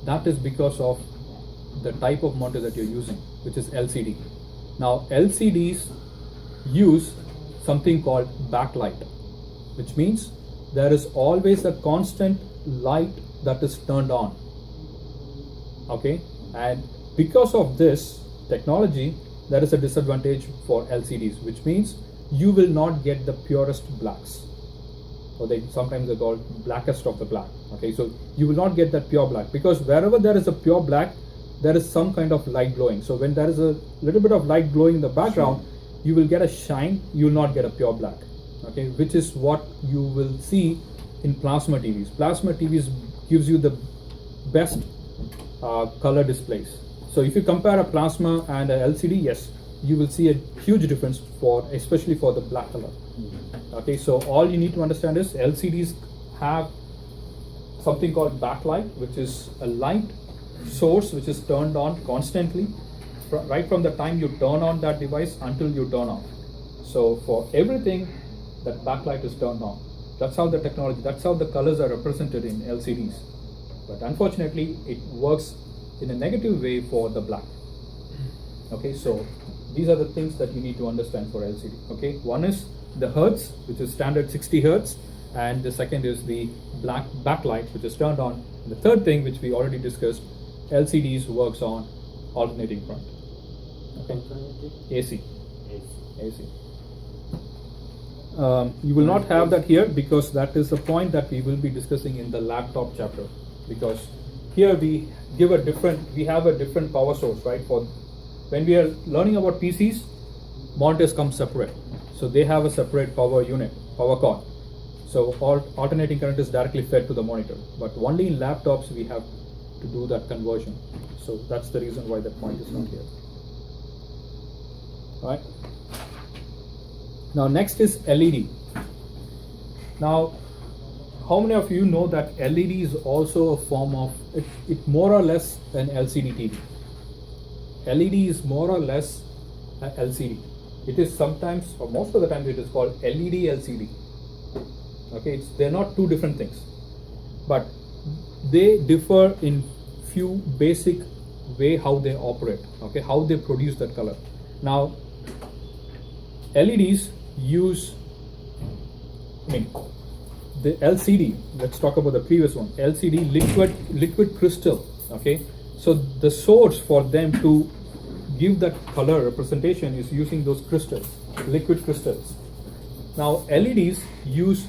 That is because of the type of monitor that you're using, which is LCD. Now, LCDs use something called backlight, which means there is always a constant light that is turned on. Okay, and because of this technology, there is a disadvantage for LCDs, which means you will not get the purest blacks, or sometimes they're called blackest of the black. Okay, so you will not get that pure black, because wherever there is a pure black, there is some kind of light glowing. So when there is a little bit of light glowing in the background, you will get a shine, you will not get a pure black. Okay, which is what you will see in plasma TVs. Plasma TVs gives you the best color displays. So if you compare a plasma and a LCD, yes, you will see a huge difference especially for the black color. Okay, so all you need to understand is LCDs have something called backlight, which is a light source which is turned on constantly right from the time you turn on that device until you turn off. So for everything, that backlight is turned on. That's how the technology, that's how the colors are represented in LCDs. But unfortunately, it works in a negative way for the black. Okay, so these are the things that you need to understand for LCD. Okay, one is the hertz, which is standard 60 hertz, and the second is the black backlight, which is turned on. And the third thing, which we already discussed, LCDs works on alternating current. Okay, AC. You will not have that here, because that is the point that we will be discussing in the laptop chapter, because here we have a different power source, right? For when we are learning about PCs, monitors come separate, so they have a separate power unit, power cord. So alternating current is directly fed to the monitor, but only in laptops we have to do that conversion. So that's the reason why that point is not here. All right. Now next is LED. Now, how many of you know that LED is also a form of, it more or less an LCD TV. LED is more or less an LCD. It is sometimes, or most of the time, it is called LED LCD. Okay, they're not two different things, but they differ in few basic way how they operate. Okay, how they produce that color. Now, LEDs use, the LCD, let's talk about the previous one, LCD, liquid crystal. Okay, so the source for them to give that color representation is using those crystals, liquid crystals. Now LEDs use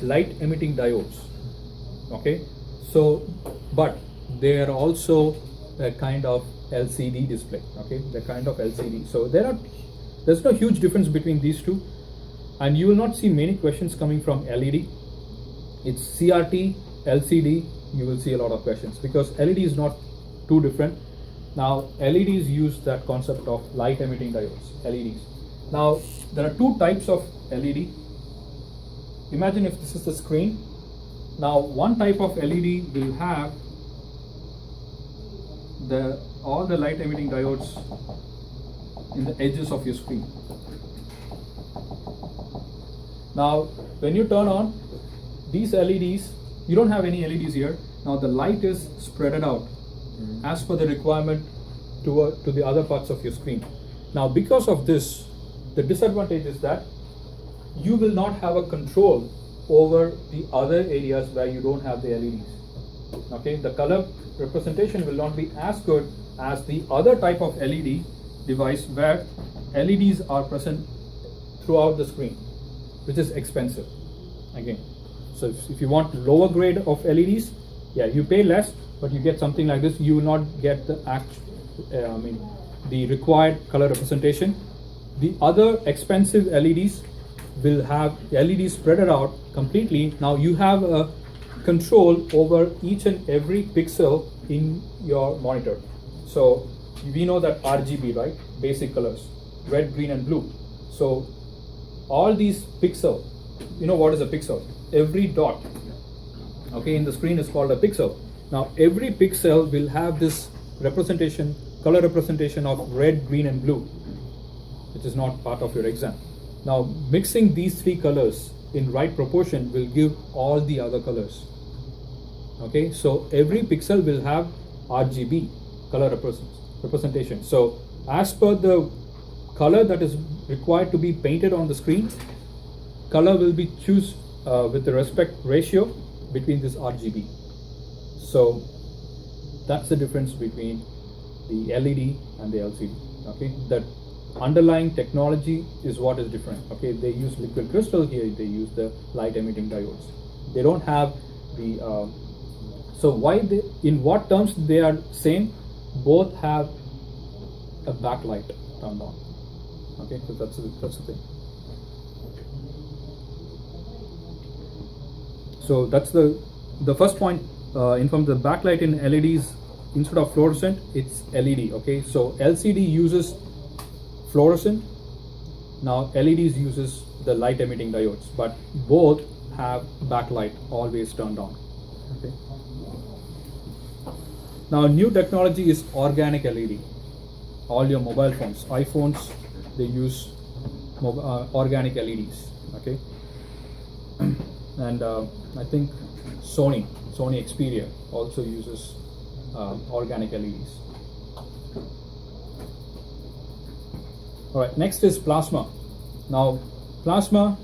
light emitting diodes. Okay, so but they are also a kind of LCD display. Okay, they're kind of LCD. So there's no huge difference between these two, and you will not see many questions coming from LED. It's CRT, LCD, you will see a lot of questions, because LED is not too different. Now LEDs use that concept of light emitting diodes, LEDs. Now there are two types of LED. Imagine if this is the screen. Now one type of LED will have all the light emitting diodes in the edges of your screen. Now when you turn on these LEDs, you don't have any LEDs here. Now the light is spread out as per the requirement to the other parts of your screen. Now because of this, the disadvantage is that you will not have a control over the other areas where you don't have the LEDs. Okay, the color representation will not be as good as the other type of LED device where LEDs are present throughout the screen, which is expensive again. So if you want lower grade of LEDs, yeah, you pay less, but you get something like this. You will not get the the required color representation. The other expensive LEDs will have LEDs spread out completely. Now you have a control over each and every pixel in your monitor. So we know that RGB, right? Basic colors, red, green, and blue. So all these pixel, you know what is a pixel? Every dot, okay, in the screen is called a pixel. Now every pixel will have this representation, color representation of red, green, and blue, which is not part of your exam. Now mixing these three colors in right proportion will give all the other colors. Okay, so every pixel will have RGB, color representation. So as per the color that is required to be painted on the screen, color will be choose with the respect ratio between this RGB. So that's the difference between the LED and the LCD. Okay, that underlying technology is what is different. Okay, they use liquid crystal, here they use the light emitting diodes. They don't have the so why they, in what terms they are same? Both have a backlight turned on. Okay, so that's the thing. So that's the first point. In from the backlight in LEDs, instead of fluorescent, it's LED. Okay, so LCD uses fluorescent. Now LEDs uses the light emitting diodes, but both have backlight always turned on. Okay. Now new technology is organic LED. All your mobile phones, iPhones, they use organic LEDs. Okay, and I think Sony Xperia also uses organic LEDs. All right, next is plasma. Now plasma,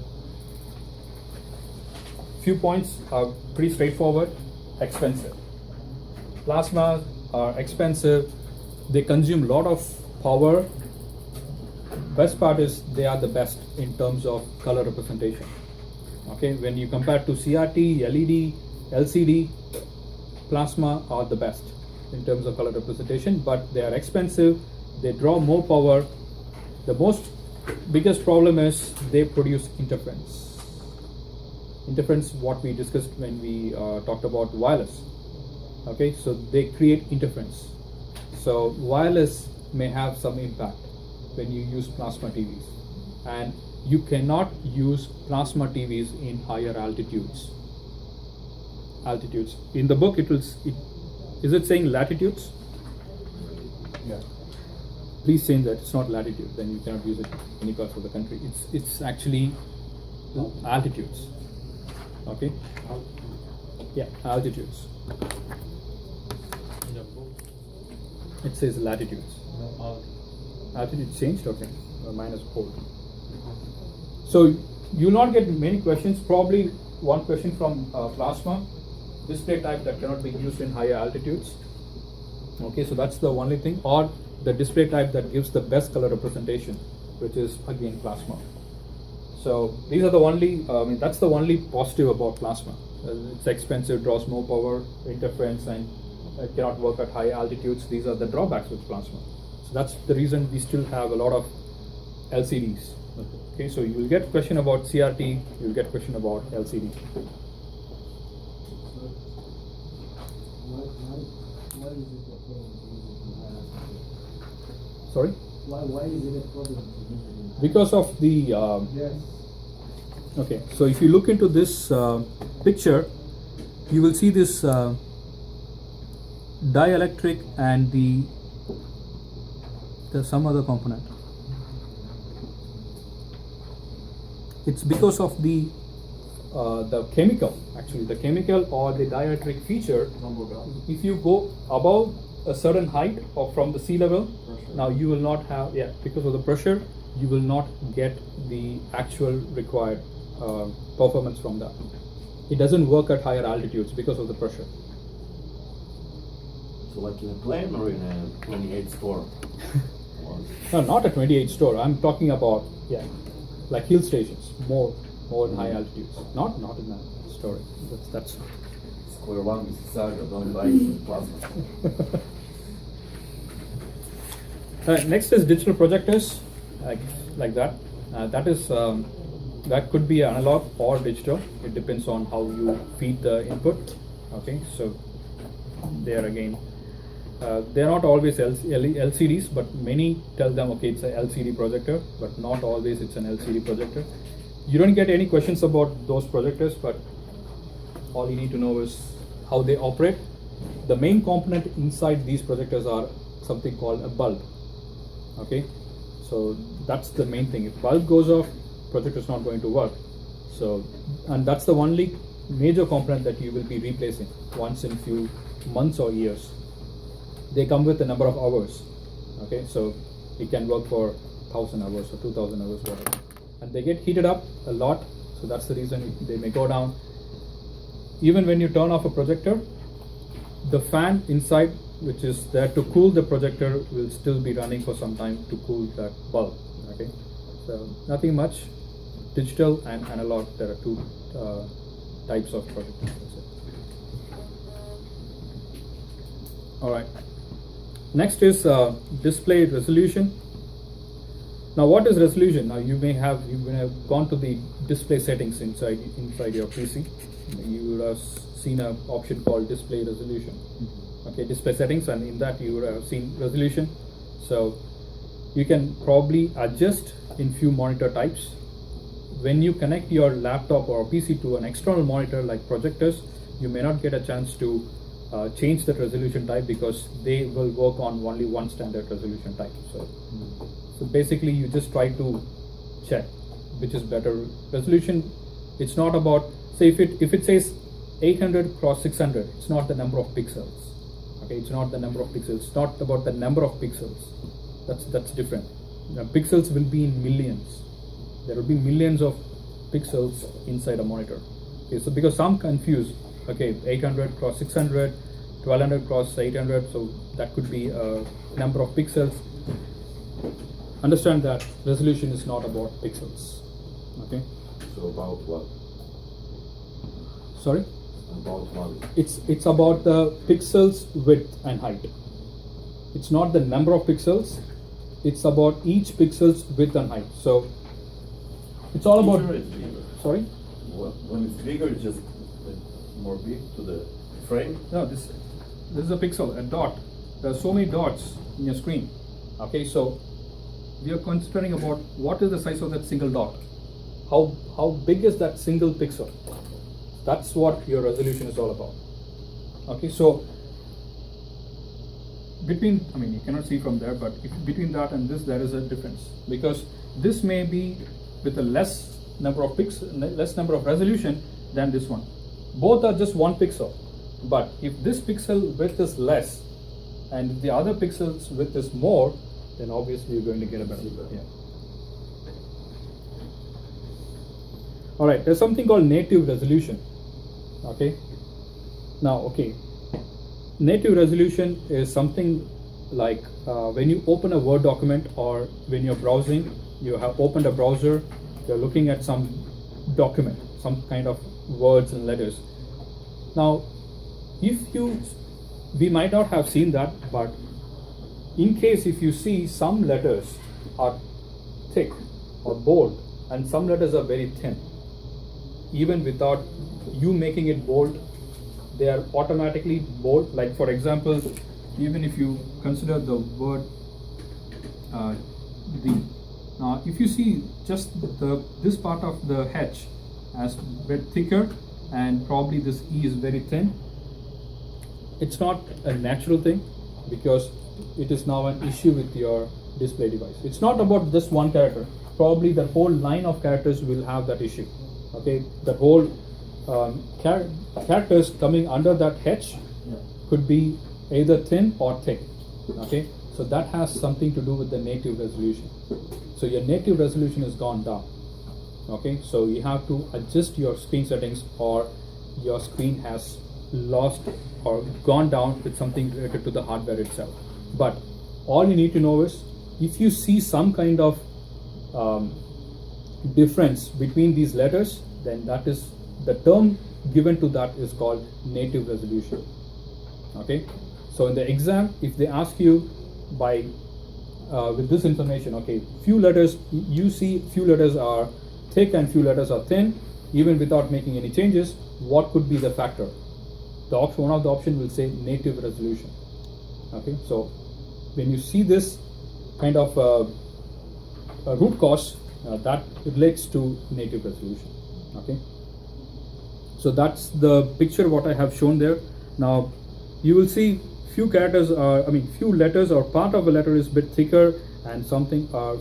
few points are pretty straightforward. Expensive. Plasma are expensive. They consume a lot of power. Best part is they are the best in terms of color representation. Okay, when you compare to CRT, LED, LCD, plasma are the best in terms of color representation, but they are expensive. They draw more power. The biggest problem is they produce interference. Interference, what we discussed when we talked about wireless. Okay, so they create interference. So wireless may have some impact when you use plasma TVs, and you cannot use plasma TVs in higher altitudes. In the book, is it saying latitudes? Yeah. Please change that. It's not latitude. Then you cannot use it in any parts of the country. It's actually altitudes. Okay. Yeah, altitudes. It says latitudes. Altitude changed. Okay. Minus 4. So you will not get many questions. Probably one question from plasma display type that cannot be used in higher altitudes. Okay, so that's the only thing, or the display type that gives the best color representation, which is again plasma. So these are the only, that's the only positive about plasma. It's expensive, draws more power, interference, and it cannot work at high altitudes. These are the drawbacks with plasma. So that's the reason we still have a lot of LCDs. Okay, so you will get question about CRT, you will get question about LCD. Why is it a problem to use it in high altitude? Sorry? Why is it a problem to use it in high altitude? Because of the Yes. okay, so if you look into this picture, you will see this dielectric and there's some other component. It's because of the chemical, actually the chemical or the dielectric feature. If you go above a certain height or from the sea level, now you will not have, because of the pressure, you will not get the actual required performance from that. It doesn't work at higher altitudes because of the pressure. So like in a plane or in a 28 store? No, not a 28 store. I'm talking about, like hill stations, more in high altitudes. Not in a story. That's Square one, Mississauga, don't buy plasma. Next is digital projectors, like that. That is that could be analog or digital. It depends on how you feed the input. Okay, so there again, they're not always LCDs, but many tell them, okay, it's a LCD projector, but not always it's an LCD projector. You don't get any questions about those projectors, but all you need to know is how they operate. The main component inside these projectors are something called a bulb. Okay, so that's the main thing. If bulb goes off, projector is not going to work. So, and that's the only major component that you will be replacing once in few months or years. They come with a number of hours. Okay, so it can work for 1,000 hours or 2,000 hours, whatever. And they get heated up a lot, so that's the reason they may go down. Even when you turn off a projector, the fan inside, which is there to cool the projector, will still be running for some time to cool that bulb. Okay, so nothing much. Digital and analog, there are two types of projectors. That's it. All right. Next is display resolution. Now, what is resolution? Now, you may have gone to the display settings inside your PC. You would have seen an option called display resolution. Okay, display settings, and in that you would have seen resolution. So you can probably adjust in few monitor types. When you connect your laptop or PC to an external monitor like projectors, you may not get a chance to change that resolution type because they will work on only one standard resolution type. So basically you just try to check which is better resolution. It's not about, say if it says 800 cross 600, it's not the number of pixels. Okay, it's not the number of pixels. It's not about the number of pixels. That's different. Now, pixels will be in millions. There will be millions of pixels inside a monitor. Okay, so because some confuse, okay, 800 cross 600, 1200 cross 800, so that could be a number of pixels. Understand that resolution is not about pixels. Okay. So about what? Sorry? About what? It's about the pixels width and height. It's not the number of pixels. It's about each pixel's width and height. So it's all about. Bigger is bigger. Sorry? When it's bigger, it's just more big to the frame. No, this is a pixel, a dot. There are so many dots in your screen. Okay, so we are considering about what is the size of that single dot. How big is that single pixel? That's what your resolution is all about. Okay, so between, I mean, you cannot see from there, but between that and this, there is a difference, because this may be with a less number of resolution than this one. Both are just 1 pixel, but if this pixel width is less and if the other pixel's width is more, then obviously you're going to get a better. Yeah. All right, there's something called native resolution. Okay. Now, okay, native resolution is something like when you open a Word document, or when you're browsing, you have opened a browser, you're looking at some document, some kind of words and letters. Now, we might not have seen that, but in case if you see some letters are thick or bold and some letters are very thin, even without you making it bold, they are automatically bold. Like for example, even if you consider the word the, if you see just this part of the H as a bit thicker and probably this E is very thin, it's not a natural thing, because it is now an issue with your display device. It's not about this one character. Probably the whole line of characters will have that issue. Okay, the whole characters coming under that H could be either thin or thick. Okay, so that has something to do with the native resolution. So your native resolution has gone down. Okay, so you have to adjust your screen settings, or your screen has lost or gone down with something related to the hardware itself. But all you need to know is, if you see some kind of difference between these letters, then that is the term given to that is called native resolution. Okay, so in the exam, if they ask you by with this information, okay, few letters, you see few letters are thick and few letters are thin, even without making any changes, what could be the factor? One of the options will say native resolution. Okay, so when you see this kind of a root cause, that relates to native resolution. Okay, so that's the picture what I have shown there. Now you will see few characters are, few letters or part of a letter is bit thicker, and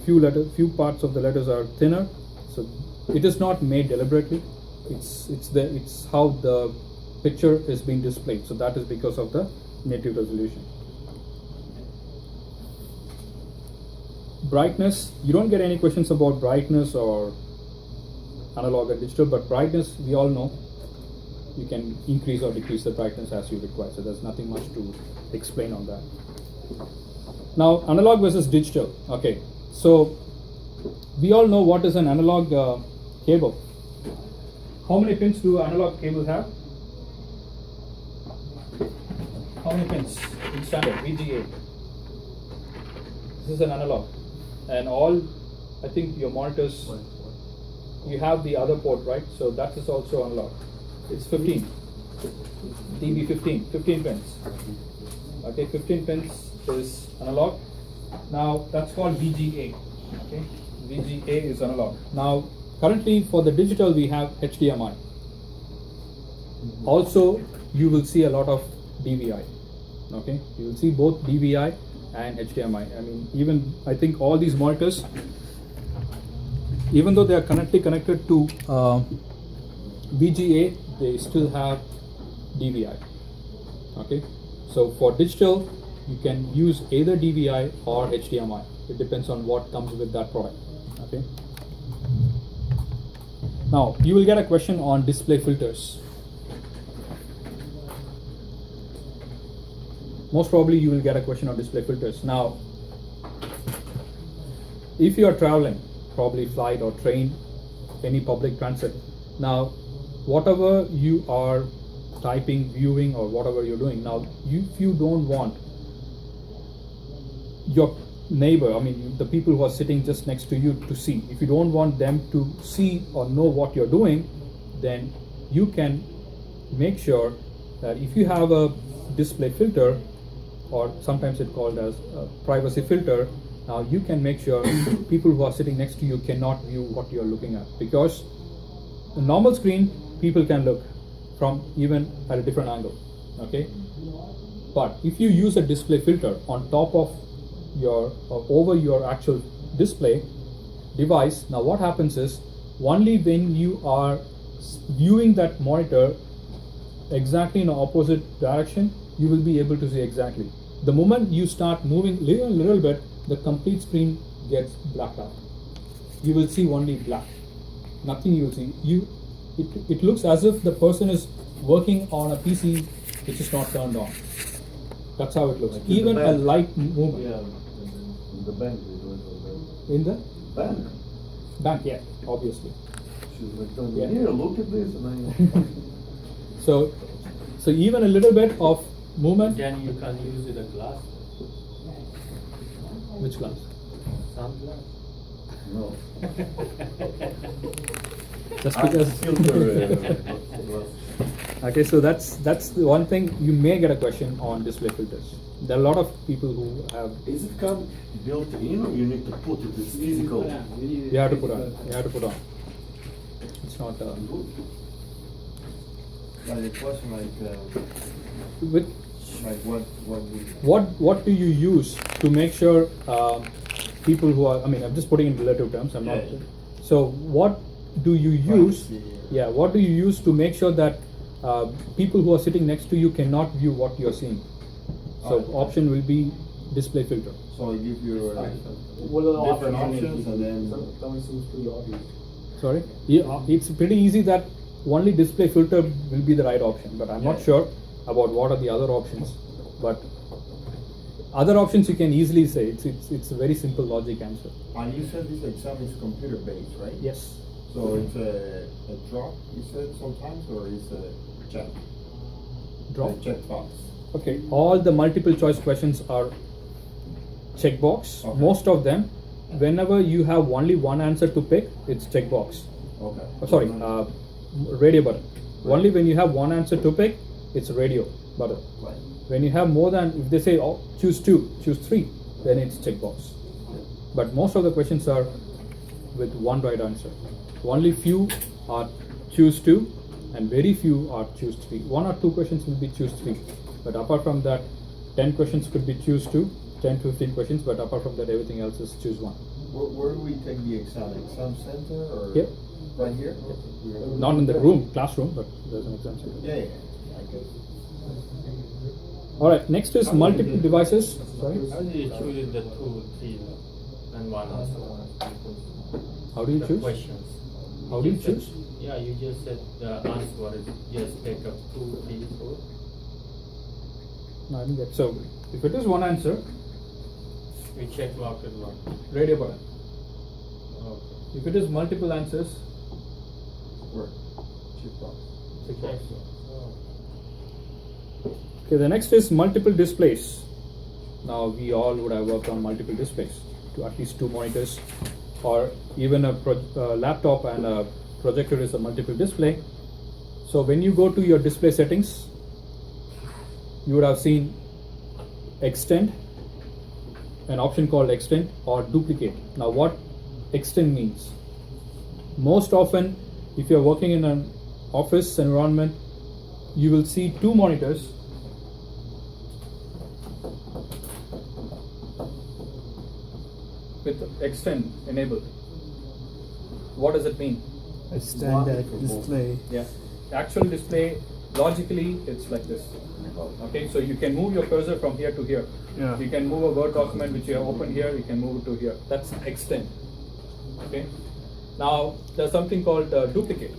few parts of the letters are thinner. So it is not made deliberately. It's how the picture is being displayed. So that is because of the native resolution. Brightness, you don't get any questions about brightness or analog and digital, but brightness, we all know you can increase or decrease the brightness as you require. So there's nothing much to explain on that. Now, analog versus digital. Okay, so we all know what is an analog cable. How many pins do analog cable have? How many pins in standard VGA? This is an analog, and all, I think your monitors, you have the other port, right? So that is also analog. It's 15 15 pins. Okay, 15 pins is analog. Now that's called VGA. Okay, VGA is analog. Now currently for the digital we have HDMI. Also you will see a lot of DVI. Okay, you will see both DVI and HDMI. I think all these monitors, even though they are currently connected to VGA, they still have DVI. Okay, so for digital you can use either DVI or HDMI. It depends on what comes with that product. Okay, now you will get a question on display filters. Most probably you will get a question on display filters. Now, if you are traveling, probably flight or train, any public transit, now whatever you are typing, viewing, or whatever you're doing, now if you don't want your neighbor, the people who are sitting just next to you to see, if you don't want them to see or know what you're doing, then you can make sure that if you have a display filter, or sometimes it's called as a privacy filter, now you can make sure people who are sitting next to you cannot view what you're looking at, because the normal screen people can look from even at a different angle. Okay, but if you use a display filter on top of your or over your actual display device, now what happens is only when you are viewing that monitor exactly in the opposite direction, you will be able to see exactly. The moment you start moving a little bit, the complete screen gets blacked out. You will see only black. Nothing you will see. It looks as if the person is working on a PC which is not turned on. That's how it looks. Like even a light movement. Yeah, in the bank they do it already. In the Bank. bank, yeah, obviously. She's like telling Yeah. me, here, look at this, and I. So even a little bit of movement. Then you can use it a glass. Which glass? Sunglass. No. Just I because. filter, Okay, so that's the one thing you may get a question on display filters. There are a lot of people who have. Is it come built in, or you need to put it? It's physical. You have to put on. You have to put on. It's not. Like a question With what what do you use to make sure people who are? I'm just putting in relative terms. I'm not. Yeah. So what do you use? Privacy, Yeah. What do you use to make sure that people who are sitting next to you cannot view what you're seeing? So option will be display filter. So I give you What are the different options, and then That seems pretty obvious. Sorry, yeah, it's pretty easy that only display filter will be the right option, but I'm not sure about what are the other options. But other options you can easily say. It's a very simple logic answer. and you said this exam is computer based, right? Yes. So it's a drop, you said sometimes, or it's a check? Drop. A checkbox. Okay. All the multiple choice questions are checkbox. Okay. Most of them, whenever you have only one answer to pick, it's checkbox. Okay. Sorry, radio button. Only when you have one answer to pick, it's a radio button. Right. When you have more than, if they say oh, choose 2, choose 3, then it's checkbox. But most of the questions are with one right answer. Only few are choose 2 and very few are choose 3. 1 or 2 questions will be choose 3. But apart from that, 10 questions could be choose 2, 10 to 15 questions, but apart from that, everything else is choose 1. Where do we take the exam? Exam center or? Yep. Right here? Not in the room, classroom, but there's an exam center. Yeah, I guess. Alright, next is multiple devices. Sorry? How do you choose the 2, 3, and 1 answer? How do you The choose? questions. How do you said- choose? Yeah, you just said the answer is just take up 2, 3, 4. No, I didn't get. So, if it is one answer, We check mark is what? radio button. Okay. If it is multiple answers, Where? Checkbox. checkbox. Oh. Okay, the next is multiple displays. Now, we all would have worked on multiple displays, to at least 2 monitors, or even a laptop and a projector is a multiple display. So, when you go to your display settings, you would have seen extend, an option called extend or duplicate. Now, what extend means? Most often, if you're working in an office environment, you will see 2 monitors with extend enabled. What does it mean? Extend that display. Yeah. The actual display, logically, it's like this. Okay, so you can move your cursor from here to here. Yeah. You can move a Word document which you have opened here, you can move it to here. That's extend. Okay. Now, there's something called duplicate.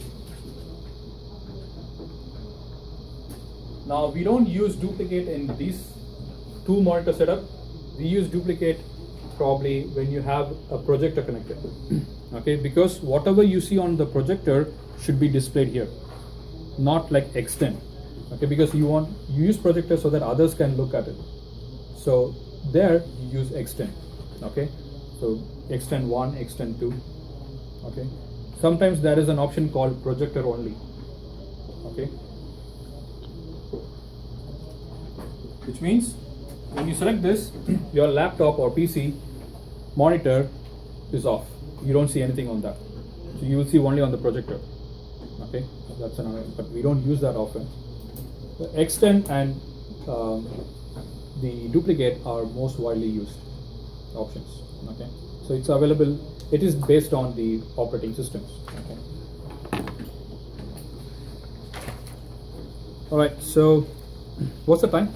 Now, we don't use duplicate in these 2 monitor setup. We use duplicate probably when you have a projector connected. Okay, because whatever you see on the projector should be displayed here, not like extend. Okay, because you use projector so that others can look at it. So there you use extend. Okay, so extend 1, extend 2. Okay, sometimes there is an option called projector only. Okay, which means when you select this, your laptop or PC monitor is off. You don't see anything on that. So you will see only on the projector. Okay, that's another, but we don't use that often. The extend and the duplicate are most widely used options. Okay, so it's available. It is based on the operating systems. Okay. All right. So, what's the time?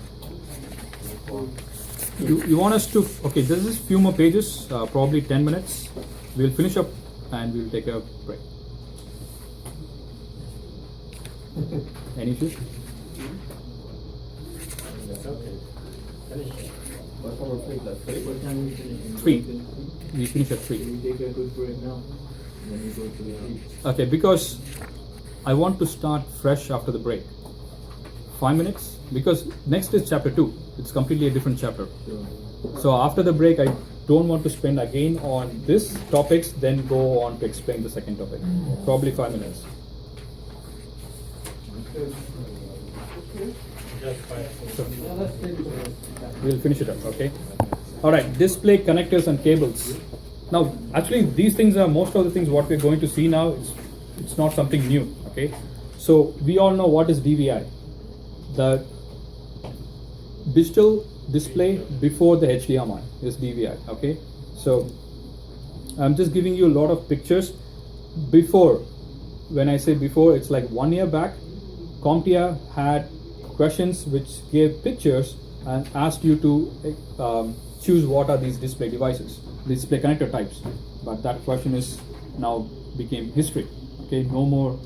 You want us to? Okay, there's just few more pages. Probably 10 minutes. We'll finish up and we'll take a break. Any issues? What time we play? Like 3? What time we finish? 3. We finish at 3. We take a quick break now. Then we go to the sleep. Okay, because I want to start fresh after the break. 5 minutes, because next is chapter 2. It's completely a different chapter. Sure. So after the break, I don't want to spend again on this topics, then go on to explain the second topic. Probably 5 minutes. Just 5. So Yeah, let's finish it. we'll finish it up, okay? All right, display connectors and cables. Now, actually, these things are most of the things what we're going to see now. It's not something new, okay? So we all know what is DVI. The digital display before the HDMI is DVI. Okay, so I'm just giving you a lot of pictures. Before, when I say before, it's like 1 year back, CompTIA had questions which gave pictures and asked you to choose what are these display devices, display connector types. But that question is now became history. Okay, no more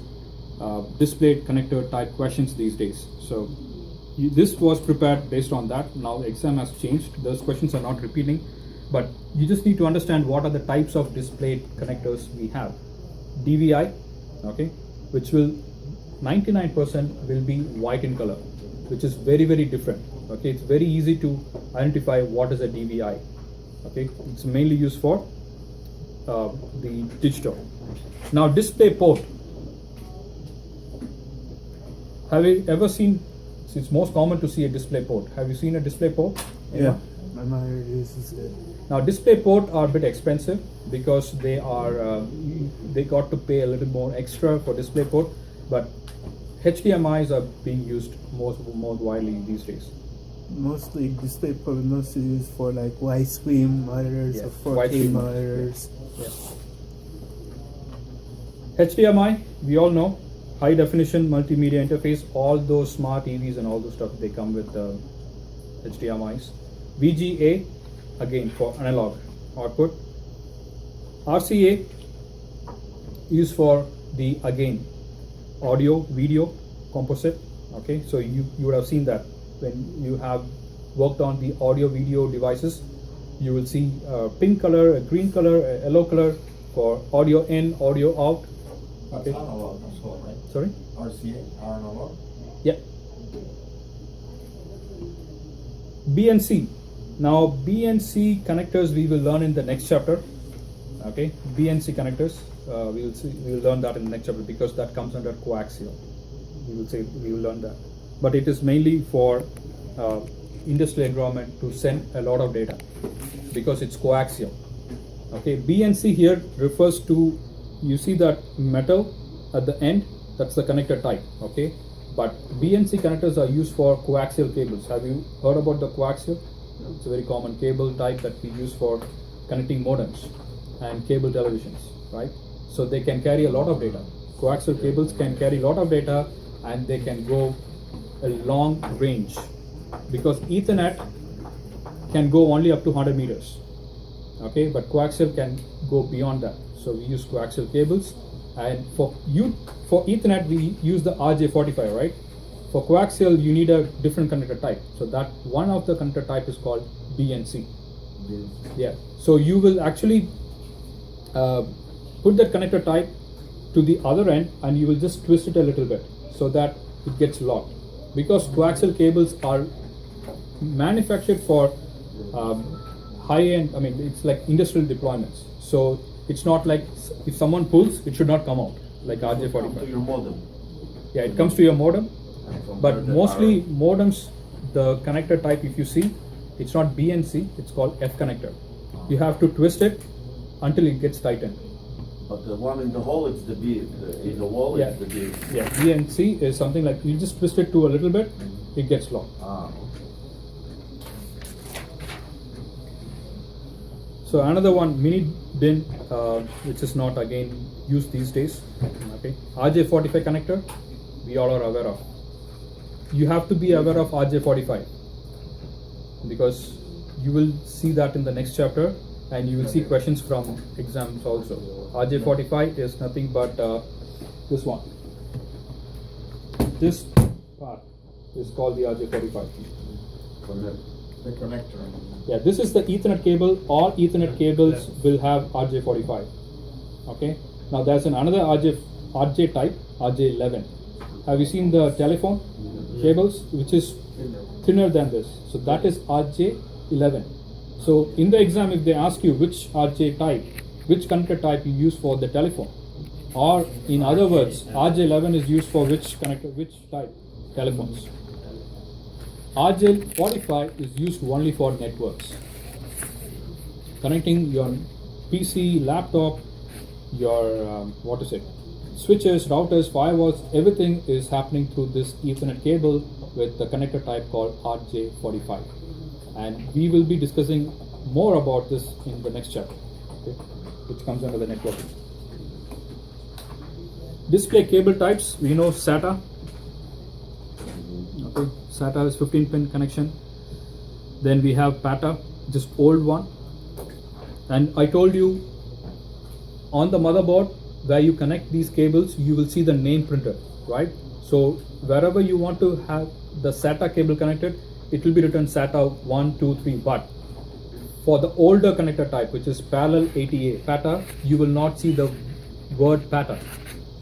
display connector type questions these days. So this was prepared based on that. Now the exam has changed. Those questions are not repeating, but you just need to understand what are the types of display connectors we have. DVI, okay, which will 99% will be white in color, which is very, very different. Okay, it's very easy to identify what is a DVI. Okay, it's mainly used for the digital. Now display port. Have you ever seen? It's most common to see a display port. Have you seen a display port? Yeah, my mother uses it. Now display port are a bit expensive because they are they got to pay a little more extra for display port, but HDMIs are being used more widely these days. Mostly display port mostly used for like widescreen monitors Yeah, or 4K widescreen monitors. Yeah. HDMI, we all know, high definition multimedia interface. All those smart TVs and all those stuff, they come with HDMIs. VGA, again for analog output. RCA, used for the again audio video composite. Okay, so you would have seen that when you have worked on the audio video devices, you will see a pink color, a green color, a yellow color for audio in, audio out. That's Okay. analog as well, right? Sorry? RCA, analog. Yeah. BNC. Now BNC connectors we will learn in the next chapter. Okay, BNC connectors we will learn that in the next chapter because that comes under coaxial. We will learn that, but it is mainly for industrial environment to send a lot of data because it's coaxial. Okay, BNC here refers to, you see that metal at the end, that's the connector type. Okay, but BNC connectors are used for coaxial cables. Have you heard about the coaxial? It's a very common cable type that we use for connecting modems and cable televisions, right? So they can carry a lot of data. Coaxial cables can carry a lot of data and they can go a long range because Ethernet can go only up to 100 meters. Okay, but coaxial can go beyond that. So we use coaxial cables, and for Ethernet we use the RJ45, right? For coaxial you need a different connector type. So that one of the connector type is called BNC. Yeah. So you will actually put that connector type to the other end and you will just twist it a little bit so that it gets locked. Because coaxial cables are manufactured for high-end, I mean, it's like industrial deployments. So it's not like if someone pulls, it should not come out like RJ45. To your modem. Yeah, it comes to your modem, From but there they mostly are- modems, the connector type, if you see, it's not BNC, it's called F connector. You have to twist it until it gets tightened. But the one in the hole, it's the B. In the wall, Yeah. it's the B. Yeah, BNC is something like you just twist it to a little bit, it gets locked. Ah. So another one, mini DIN, which is not again used these days. Okay, RJ45 connector, we all are aware of. You have to be aware of RJ45 because you will see that in the next chapter, and you will see questions from exams also. RJ45 is nothing but this one. This part is called the RJ45. The connector. Yeah, this is the Ethernet cable. All Ethernet cables will have RJ45. Okay. Now there's another RJ type, RJ11. Have you seen the telephone cables, which is thinner than this? So that is RJ11. So in the exam, if they ask you which RJ type, which connector type you use for the telephone, or in other words, RJ11 is used for which connector, which type telephones. RJ45 is used only for networks. Connecting your PC, laptop, your switches, routers, firewalls, everything is happening through this Ethernet cable with the connector type called RJ45. And we will be discussing more about this in the next chapter, okay, which comes under the networking. Display cable types, we know SATA. Okay, SATA is 15-pin connection. Then we have PATA, just old one. And I told you on the motherboard where you connect these cables, you will see the name printed, right? So wherever you want to have the SATA cable connected, it will be written SATA 1, 2, 3. But for the older connector type, which is parallel ATA, PATA, you will not see the word PATA.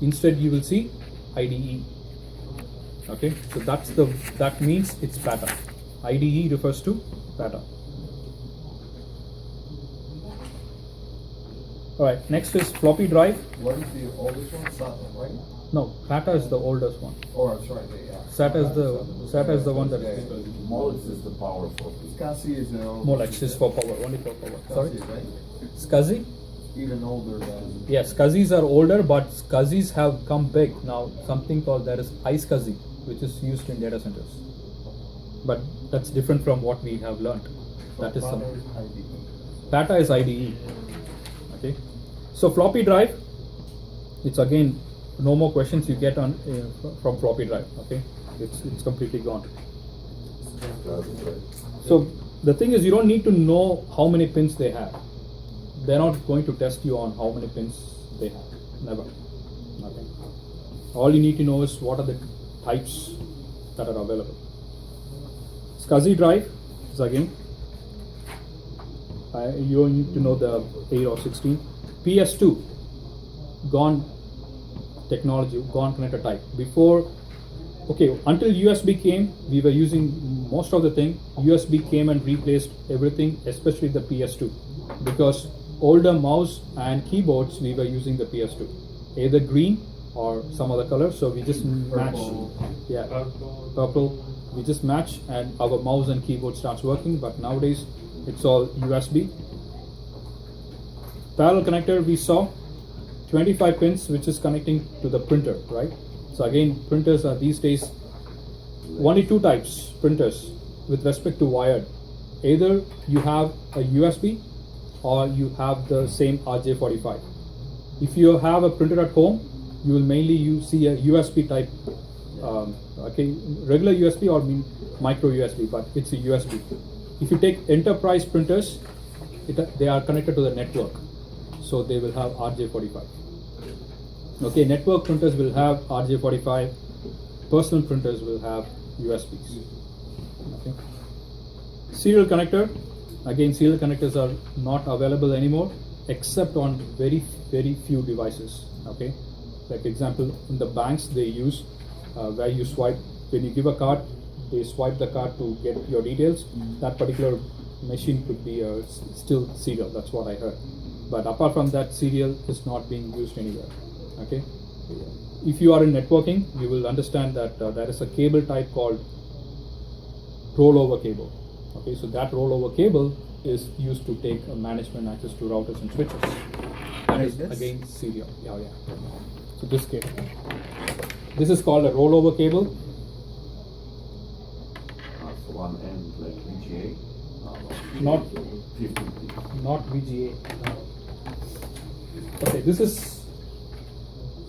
Instead, you will see IDE. Okay, so that means it's PATA. IDE refers to PATA. Alright, next is floppy drive. What is the oldest one? SATA, right? No, SATA is the oldest one. Or sorry, SATA is the one that is Molex is the powerful. SCSI is Molex is for power, only for power. Sorry? SCSI, right? SCSI? Even older than. Yes, SCSIs are older, but SCSIs have come big now. Something called there is iSCSI, which is used in data centers. But that's different from what we have learned. That is some. SATA is IDE. Okay. So floppy drive, it's again no more questions you get on from floppy drive. Okay, it's completely gone. So the thing is, you don't need to know how many pins they have. They're not going to test you on how many pins they have. Never. Okay. All you need to know is what are the types that are available. SCSI drive is again. You need to know the 8 or 16. PS2, gone technology, gone connector type. Before, okay, until USB came, we were using most of the thing. USB came and replaced everything, especially the PS2. Because older mouse and keyboards, we were using the PS2. Either green or some other color, so we just match. Yeah, purple. We just match and our mouse and keyboard starts working, but nowadays it's all USB. Parallel connector we saw 25 pins, which is connecting to the printer, right? So again, printers are these days only two types printers with respect to wired. Either you have a USB or you have the same RJ45. If you have a printer at home, you will mainly see a USB type, okay, regular USB or micro USB, but it's a USB. If you take enterprise printers, they are connected to the network, so they will have RJ45. Okay, network printers will have RJ45, personal printers will have USBs. Okay. Serial connector, again, serial connectors are not available anymore except on very few devices. Okay, like example, in the banks they use where you swipe, when you give a card, they swipe the card to get your details. That particular machine could be still serial, that's what I heard. But apart from that, serial is not being used anywhere. Okay. If you are in networking, you will understand that there is a cable type called rollover cable. Okay, so that rollover cable is used to take management access to routers and switches. That is again serial. Yeah. So this cable. This is called a rollover cable. So one end like VGA. Not 50. Not VGA. Okay, this is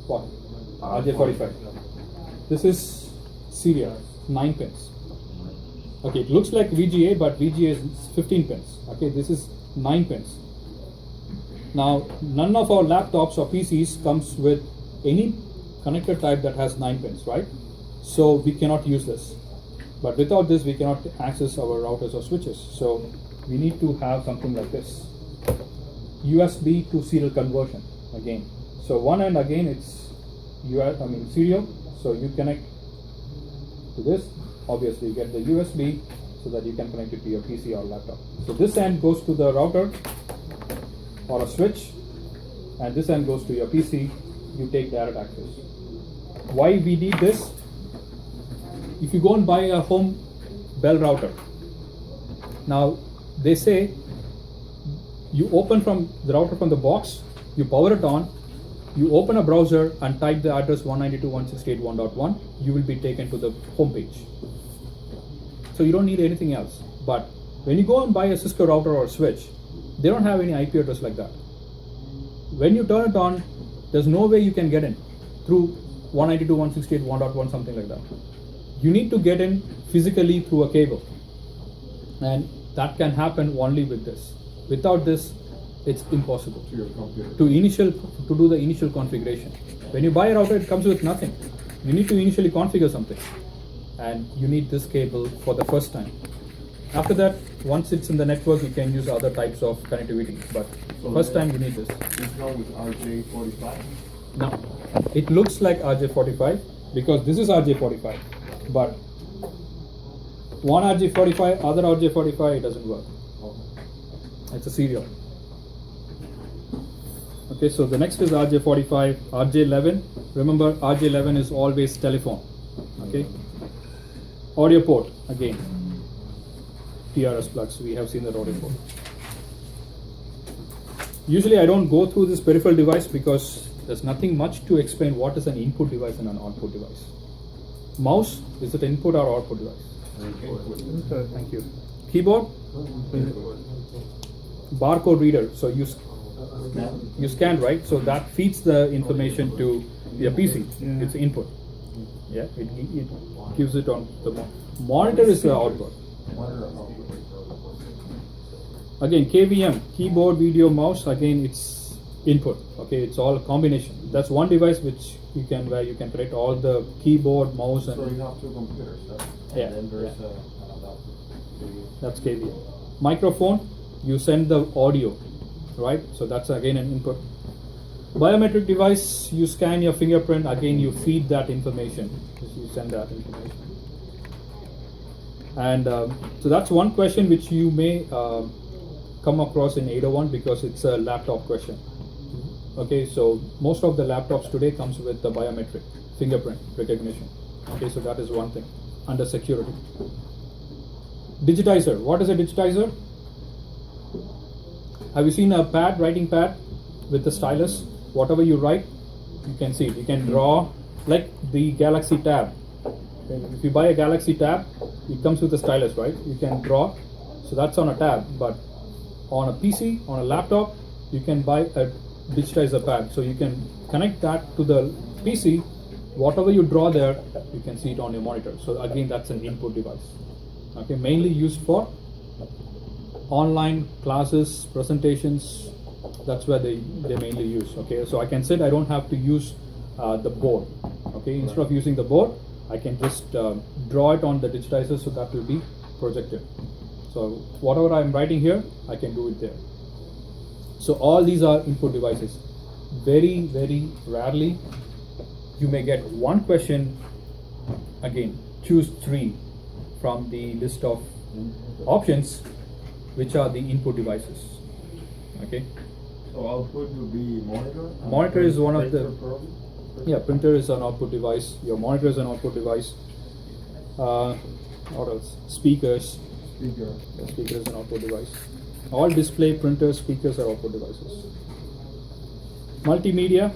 what? RJ45. This is serial, 9 pins. Okay, it looks like VGA, but VGA is 15 pins. Okay, this is 9 pins. Now, none of our laptops or PCs comes with any connector type that has 9 pins, right? So we cannot use this. But without this, we cannot access our routers or switches. So we need to have something like this. USB to serial conversion again. So one end again it's serial. So you connect to this. Obviously you get the USB so that you can connect it to your PC or laptop. So this end goes to the router or a switch, and this end goes to your PC. You take direct access. Why we need this? If you go and buy a home Bell router, now they say you open from the router from the box, you power it on, you open a browser and type the address 192.168.1.1, you will be taken to the home page. So you don't need anything else. But when you go and buy a Cisco router or switch, they don't have any IP address like that. When you turn it on, there's no way you can get in through 192.168.1.1, something like that. You need to get in physically through a cable, and that can happen only with this. Without this, it's impossible To your computer. to do the initial configuration. When you buy a router, it comes with nothing. You need to initially configure something, and you need this cable for the first time. After that, once it's in the network, you can use other types of connectivity, but So first time you need this. This one with RJ45. Now, it looks like RJ45 because this is RJ45, but one RJ45, other RJ45, it doesn't work. It's a serial. Okay, so the next is RJ45, RJ11. Remember, RJ11 is always telephone. Okay. Audio port again. TRS plugs. We have seen that audio port. Usually, I don't go through this peripheral device because there's nothing much to explain what is an input device and an output device. Mouse, is it input or output device? Input. Thank you. Keyboard, barcode reader. So you scan, right? So that feeds the information to your PC. Yeah. It's input. Yeah, it gives it on the monitor is the output. Again, KVM, keyboard, video, mouse. Again, it's input. Okay, it's all a combination. That's one device which you can where you can connect all the keyboard, mouse, and So you have two computers, right? yeah, And then there's yeah. an adapter. That's KVM. Microphone, you send the audio, right? So that's again an input. Biometric device, you scan your fingerprint. Again, you feed that information. You send that information. And so that's one question which you may come across in 801 because it's a laptop question. Okay, so most of the laptops today comes with the biometric fingerprint recognition. Okay, so that is one thing under security. Digitizer. What is a digitizer? Have you seen a pad, writing pad with the stylus? Whatever you write, you can see it. You can draw like the Galaxy Tab. If you buy a Galaxy Tab, it comes with a stylus, right? You can draw. So that's on a tab. But on a PC, on a laptop, you can buy a digitizer pad. So you can connect that to the PC. Whatever you draw there, you can see it on your monitor. So again, that's an input device. Okay, mainly used for online classes, presentations. That's where they mainly use. Okay, so I can sit. I don't have to use the board. Okay, instead of using the board, I can just draw it on the digitizer, so that will be projected. So whatever I'm writing here, I can do it there. So all these are input devices. Very, very rarely you may get one question. Again, choose 3 from the list of options, which are the input devices. Okay. So output would be monitor? Monitor is one of the. Printer probably? Yeah, printer is an output device. Your monitor is an output device. What else? Speakers. Speaker. The speaker is an output device. All display, printers, speakers are output devices. Multimedia.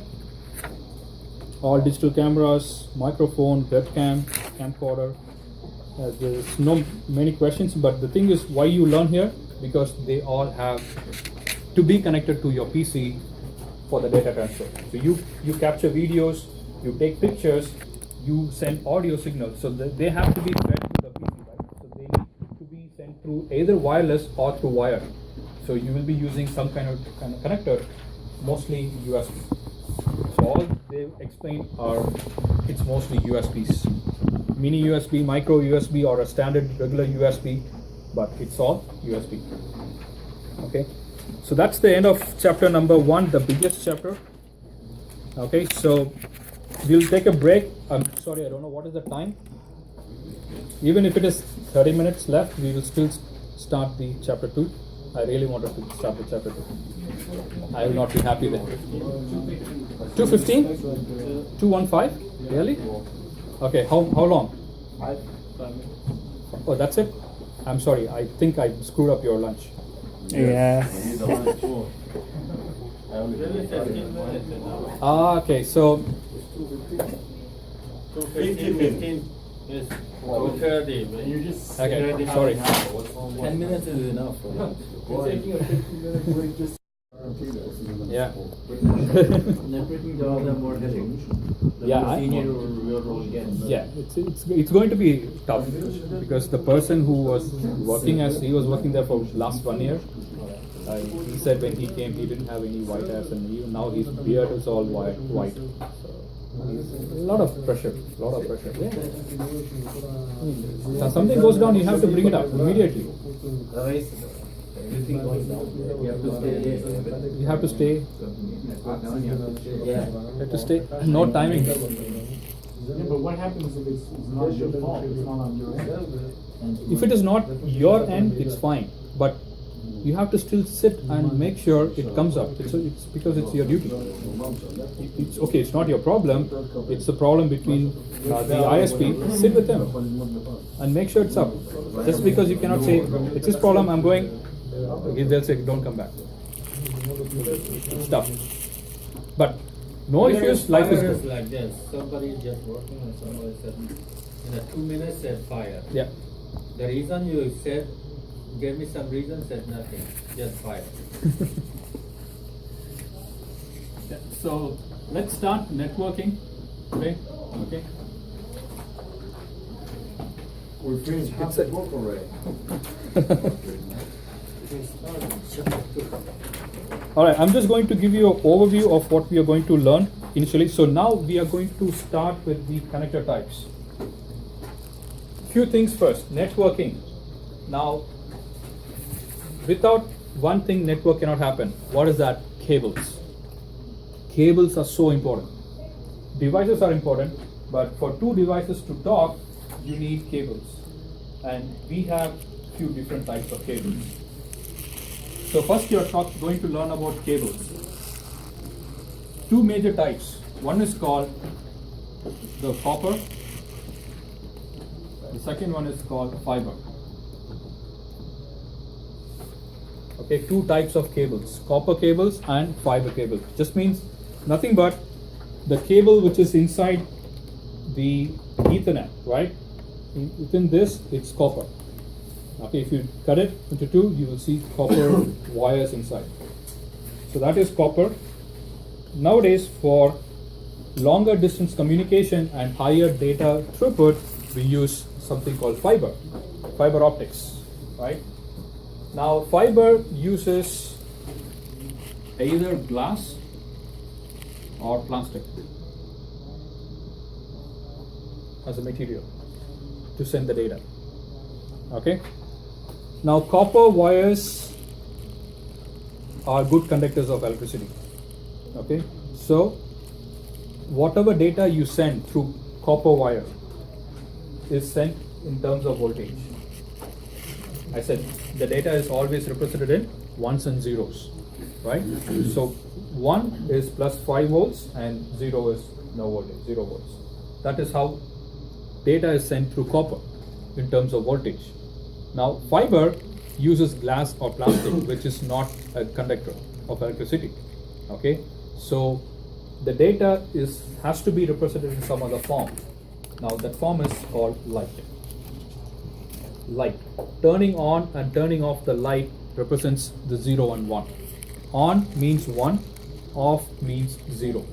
All digital cameras, microphone, webcam, camcorder. There's no many questions, but the thing is, why you learn here? Because they all have to be connected to your PC for the data transfer. So you capture videos, you take pictures, you send audio signals. So they have to be fed to the PC, right? So they need to be sent through either wireless or through wire. So you will be using some kind of connector, mostly USB. So all they explain are it's mostly USBs. Mini USB, micro USB, or a standard regular USB, but it's all USB. Okay, so that's the end of chapter number 1, the biggest chapter. Okay, so we'll take a break. I'm sorry, I don't know what is the time. Even if it is 30 minutes left, we will still start the chapter 2. I really wanted to start the chapter 2. I will not be happy then. 2:15? 2:15? Really? Okay, how long? 5 minutes. Oh, that's it? I'm sorry, I think I screwed up your lunch. Yeah. Okay, so 15. Yes. 2:30. When you just okay, sorry. 10 minutes is enough. Yeah. Networking jobs are more headache. The Yeah, more I- senior your role gets. Yeah, it's going to be tough because the person who was working he was working there for last 1 year. He said when he came he didn't have any white hairs, and even now his beard is all white. So a lot of pressure. Yeah. So something goes down, you have to bring it up immediately. Everything goes down. You have to stay. You have to stay. Yeah. You have to stay. No timing. Yeah, but what happens if it's not your fault? It's not on your end. If it is not your end, it's fine. But you have to still sit and make sure it comes up. It's because it's your duty. It's okay. It's not your problem. It's a problem between the ISP. Sit with them and make sure it's up. Just because you cannot say it's his problem, I'm going. They'll say don't come back. Stuff. But no issues. Life is good. Like this. Somebody is just working and somebody said in a 2 minutes said fire. Yeah. The reason you said, gave me some reason, said nothing, just fire. Yeah, so let's start networking. Okay. We finished half the book already. All right, I'm just going to give you an overview of what we are going to learn initially. So now we are going to start with the connector types. Few things first, networking. Now, without one thing, network cannot happen. What is that? Cables. Cables are so important. Devices are important, but for two devices to talk, you need cables. And we have few different types of cables. So first you are going to learn about cables. Two major types. One is called the copper. The second one is called fiber. Okay, two types of cables, copper cables and fiber cables. Just means nothing but the cable which is inside the Ethernet, right? Within this, it's copper. Okay, if you cut it into two, you will see copper wires inside. So that is copper. Nowadays, for longer distance communication and higher data throughput, we use something called fiber optics, right? Now, fiber uses either glass or plastic as a material to send the data. Okay. Now, copper wires are good conductors of electricity. Okay. So, whatever data you send through copper wire is sent in terms of voltage. I said the data is always represented in ones and zeros, right? So 1 is plus 5 volts and 0 is no voltage, 0 volts. That is how data is sent through copper in terms of voltage. Now fiber uses glass or plastic, which is not a conductor of electricity. Okay, so the data has to be represented in some other form. Now that form is called light. Light. Turning on and turning off the light represents the 0 and 1. On means 1, off means 0.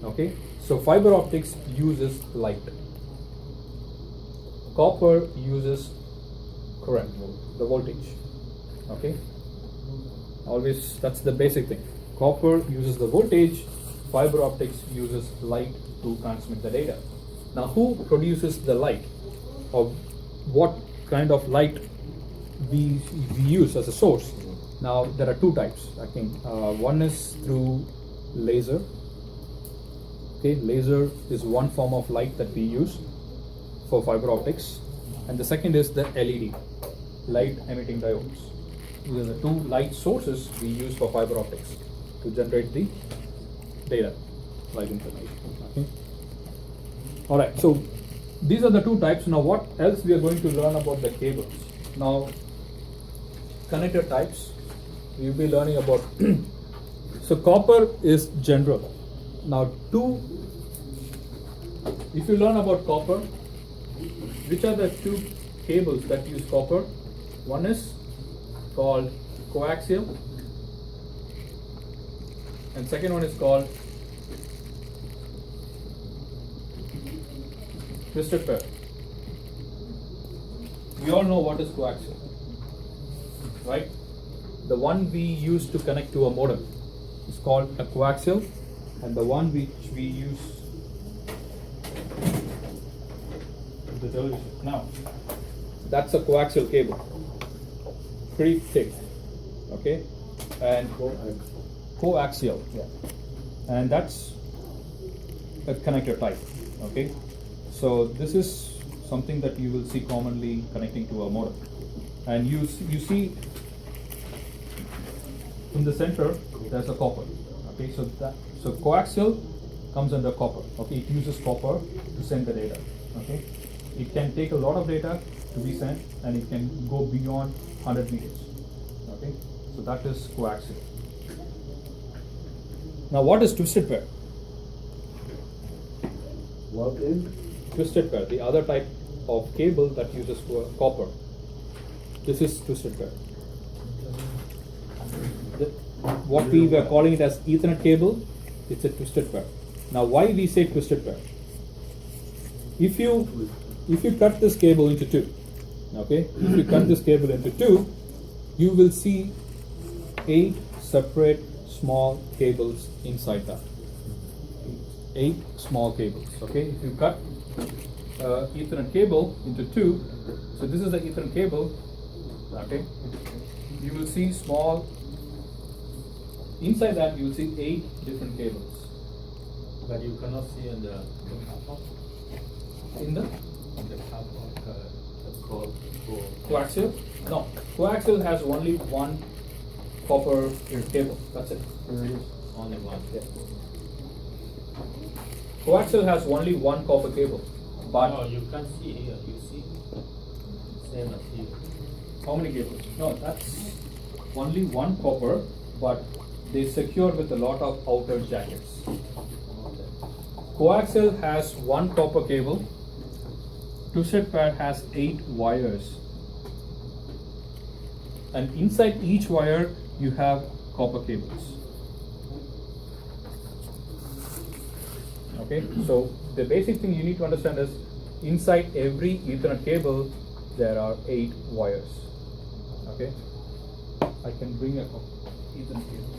Okay, so fiber optics uses light. Copper uses current, the voltage. Okay, always that's the basic thing. Copper uses the voltage, fiber optics uses light to transmit the data. Now who produces the light, or what kind of light we use as a source? Now there are two types. I think one is through laser. Okay, laser is one form of light that we use for fiber optics, and the second is the LED, light emitting diodes. These are the two light sources we use for fiber optics to generate the data, light information. Okay. All right, so these are the two types. Now what else we are going to learn about the cables? Now connector types we will be learning about. So copper is general. Now if you learn about copper, which are the two cables that use copper? One is called coaxial and second one is called twisted pair. We all know what is coaxial, right? The one we use to connect to a modem is called a coaxial, and the one which we use the television now, that's a coaxial cable, pretty thick. Okay, and coaxial, yeah, and that's a connector type. Okay, so this is something that you will see commonly connecting to a modem, and you see in the center there's a copper. Okay, so coaxial comes under copper. Okay, it uses copper to send the data. Okay, it can take a lot of data to be sent, and it can go beyond 100 meters. Okay, so that is coaxial. Now, what is twisted pair? What is? Twisted pair, the other type of cable that uses copper. This is twisted pair. What we were calling it as Ethernet cable, it's a twisted pair. Now, why we say twisted pair? If you cut this cable into two, okay, if you cut this cable into two, you will see 8 separate small cables inside that. 8 small cables. Okay, if you cut Ethernet cable into two, so this is the Ethernet cable. Okay, you will see small. Inside that, you will see 8 different cables. But you cannot see in the top. In the top of the cord. coaxial? No, coaxial has only one copper cable. That's it. Only one. Yeah. Coaxial has only one copper cable, but No, you can't see here. You see, same as here. how many cables? No, that's only one copper, but they secure with a lot of outer jackets. Coaxial has one copper cable. Twisted pair has 8 wires, and inside each wire you have copper cables. Okay, so the basic thing you need to understand is inside every Ethernet cable there are 8 wires. Okay, I can bring a Ethernet cable.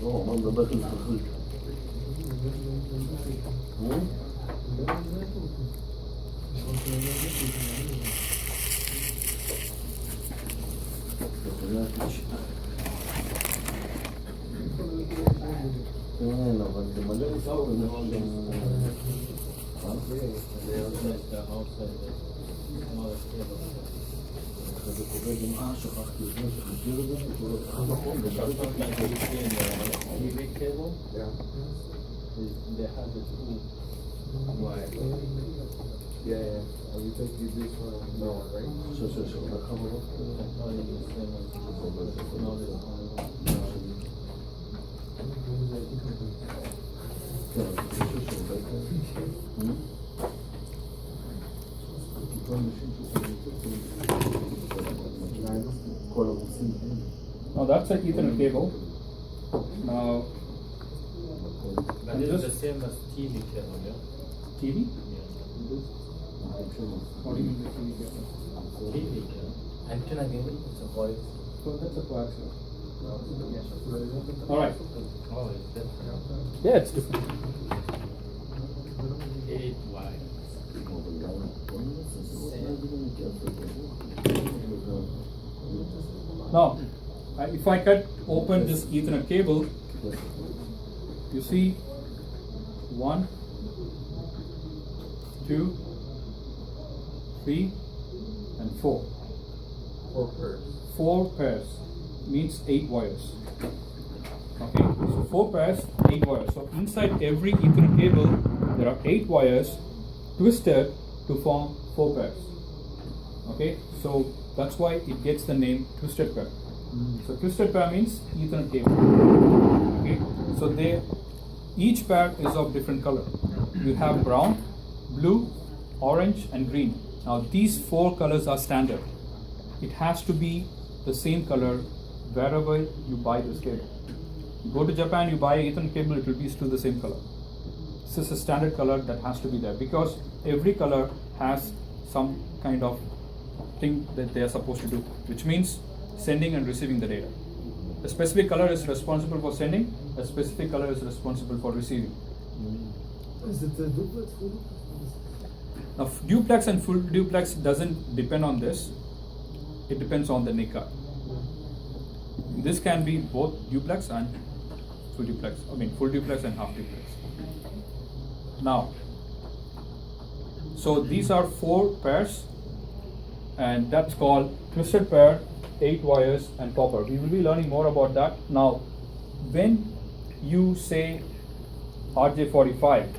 والله داخل في الخلق. TV cable. Yeah. They have the two wire. Yeah. You take this one, no, right? So, the cover up. Technology is the same as no, there's only one. Now that's an Ethernet cable. Now But this is the same as TV cable, yeah? TV? Yeah. What do you mean by TV cable? TV cable. Antenna cable, it's a coil. So that's a coaxial. All right. Oh, it's different. Yeah, it's different. 8 wire. Now, if I open this Ethernet cable, you see 1, 2, 3, and 4. 4 pairs. 4 pairs means 8 wires. Okay, so 4 pairs, 8 wires. So inside every Ethernet cable, there are 8 wires twisted to form 4 pairs. Okay, so that's why it gets the name twisted pair. So twisted pair means Ethernet cable. Okay, so each pair is of different color. You have brown, blue, orange, and green. Now these 4 colors are standard. It has to be the same color wherever you buy this cable. You go to Japan, you buy an Ethernet cable, it will be still the same color. This is a standard color that has to be there because every color has some kind of thing that they are supposed to do, which means sending and receiving the data. A specific color is responsible for sending, a specific color is responsible for receiving. Is it a duplex? Now, duplex and full duplex doesn't depend on this. It depends on the NIC card. This can be both duplex and full duplex. I mean, full duplex and half duplex. Now, so these are 4 pairs, and that's called twisted pair, 8 wires, and copper. We will be learning more about that. Now, when you say RJ45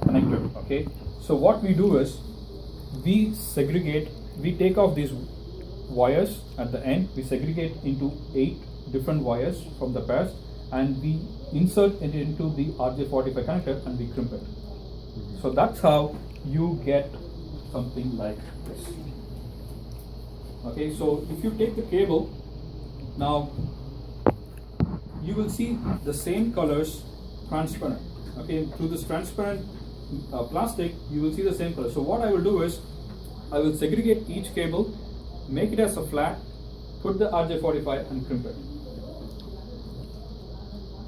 connector, okay, so what we do is we segregate, we take off these wires at the end, we segregate into 8 different wires from the pairs, and we insert it into the RJ45 connector and we crimp it. So that's how you get something like this. Okay, so if you take the cable, now you will see the same colors transparent. Okay, through this transparent plastic, you will see the same color. So what I will do is, I will segregate each cable, make it as a flat, put the RJ45 and crimp it.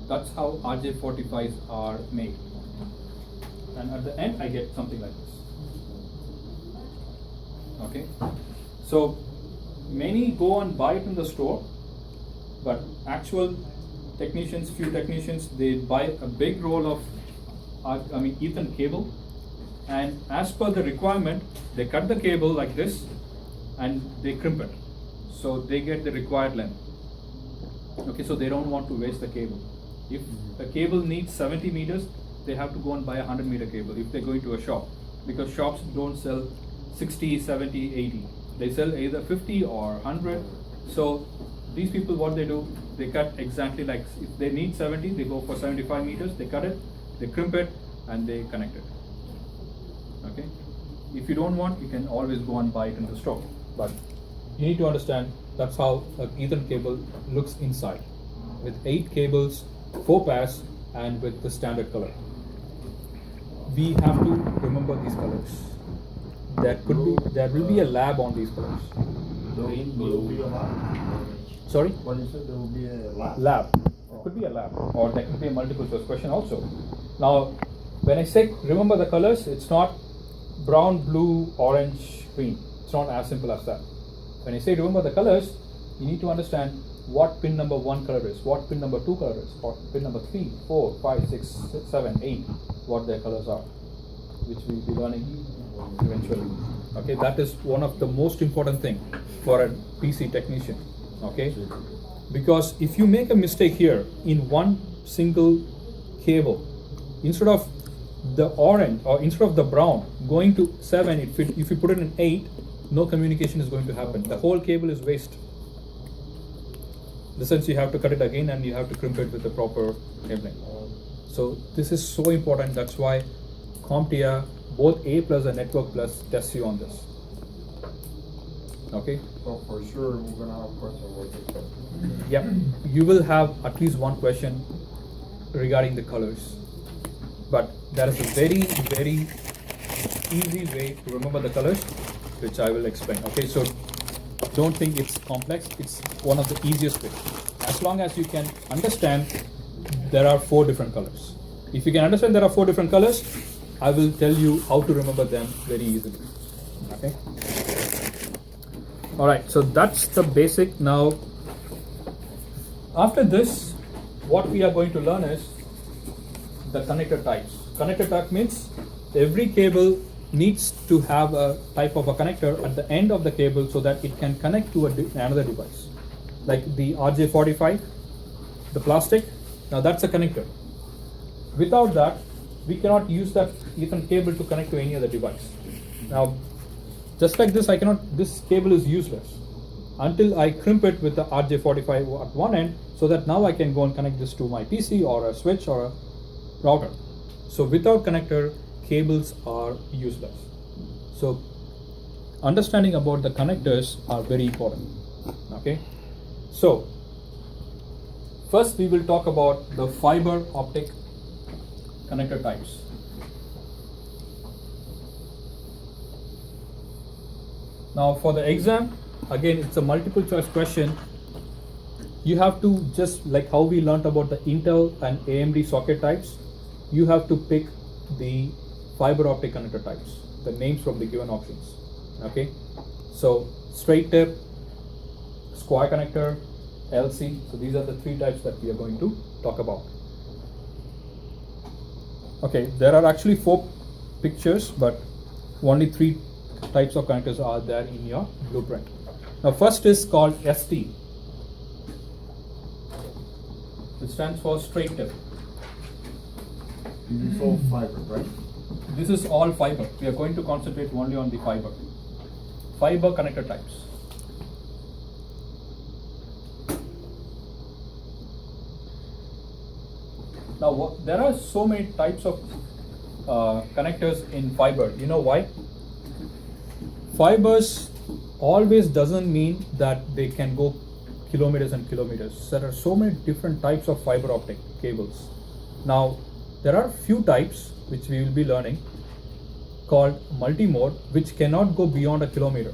That's how RJ45s are made. And at the end, I get something like this. Okay, so many go and buy it in the store, but actual technicians, few technicians, they buy a big roll of Ethan cable, and as per the requirement, they cut the cable like this and they crimp it, so they get the required length. Okay, so they don't want to waste the cable. If the cable needs 70 meters, they have to go and buy a 100-meter cable if they're going to a shop, because shops don't sell 60, 70, 80. They sell either 50 or 100. So these people, what they do, they cut exactly like, if they need 70, they go for 75 meters, they cut it, they crimp it, and they connect it. Okay. If you don't want, you can always go and buy it in the store. But you need to understand that's how an Ethan cable looks inside, with 8 cables, 4 pairs, and with the standard color. We have to remember these colors. There will be a lab on these colors. Green, blue. Sorry? What you said, there will be a lab? Lab. It could be a lab, or there could be a multiple choice question also. Now, when I say remember the colors, it's not brown, blue, orange, green. It's not as simple as that. When I say remember the colors, you need to understand what pin number 1 color is, what pin number 2 color is, what pin number 3, 4, 5, 6, 7, 8, what their colors are, which we'll be learning eventually. Okay, that is one of the most important thing for a PC technician. Okay, because if you make a mistake here in one single cable, instead of the orange or instead of the brown going to 7, if you put it in 8, no communication is going to happen. The whole cable is waste. In the sense, you have to cut it again and you have to crimp it with the proper cabling. So this is so important. That's why CompTIA, both A Plus and Network Plus, tests you on this. Okay. So for sure, we're gonna have a question about this. Yep. You will have at least one question regarding the colors, but there is a very, very easy way to remember the colors, which I will explain. Okay, so don't think it's complex. It's one of the easiest ways. As long as you can understand there are 4 different colors. If you can understand there are 4 different colors, I will tell you how to remember them very easily. Okay. All right, so that's the basic. Now, after this, what we are going to learn is the connector types. Connector type means every cable needs to have a type of a connector at the end of the cable so that it can connect to another device. Like the RJ45, the plastic, now that's a connector. Without that, we cannot use that Ethernet cable to connect to any other device. Now, just like this, this cable is useless until I crimp it with the RJ45 at one end, so that now I can go and connect this to my PC or a switch or a router. So without connector, cables are useless. So understanding about the connectors are very important. Okay. So first we will talk about the fiber optic connector types. Now for the exam, again it's a multiple choice question. You have to, just like how we learned about the Intel and AMD socket types, you have to pick the fiber optic connector types, the names from the given options. Okay, so straight tip, square connector, LC. So these are the 3 types that we are going to talk about. Okay, there are actually 4 pictures, but only 3 types of connectors are there in your blueprint. Now, first is called ST. It stands for straight tip. This is all fiber, right? This is all fiber. We are going to concentrate only on the fiber. Fiber connector types. Now, there are so many types of connectors in fiber. You know why? Fibers always doesn't mean that they can go kilometers and kilometers. There are so many different types of fiber optic cables. Now, there are few types which we will be learning called multimode, which cannot go beyond a kilometer.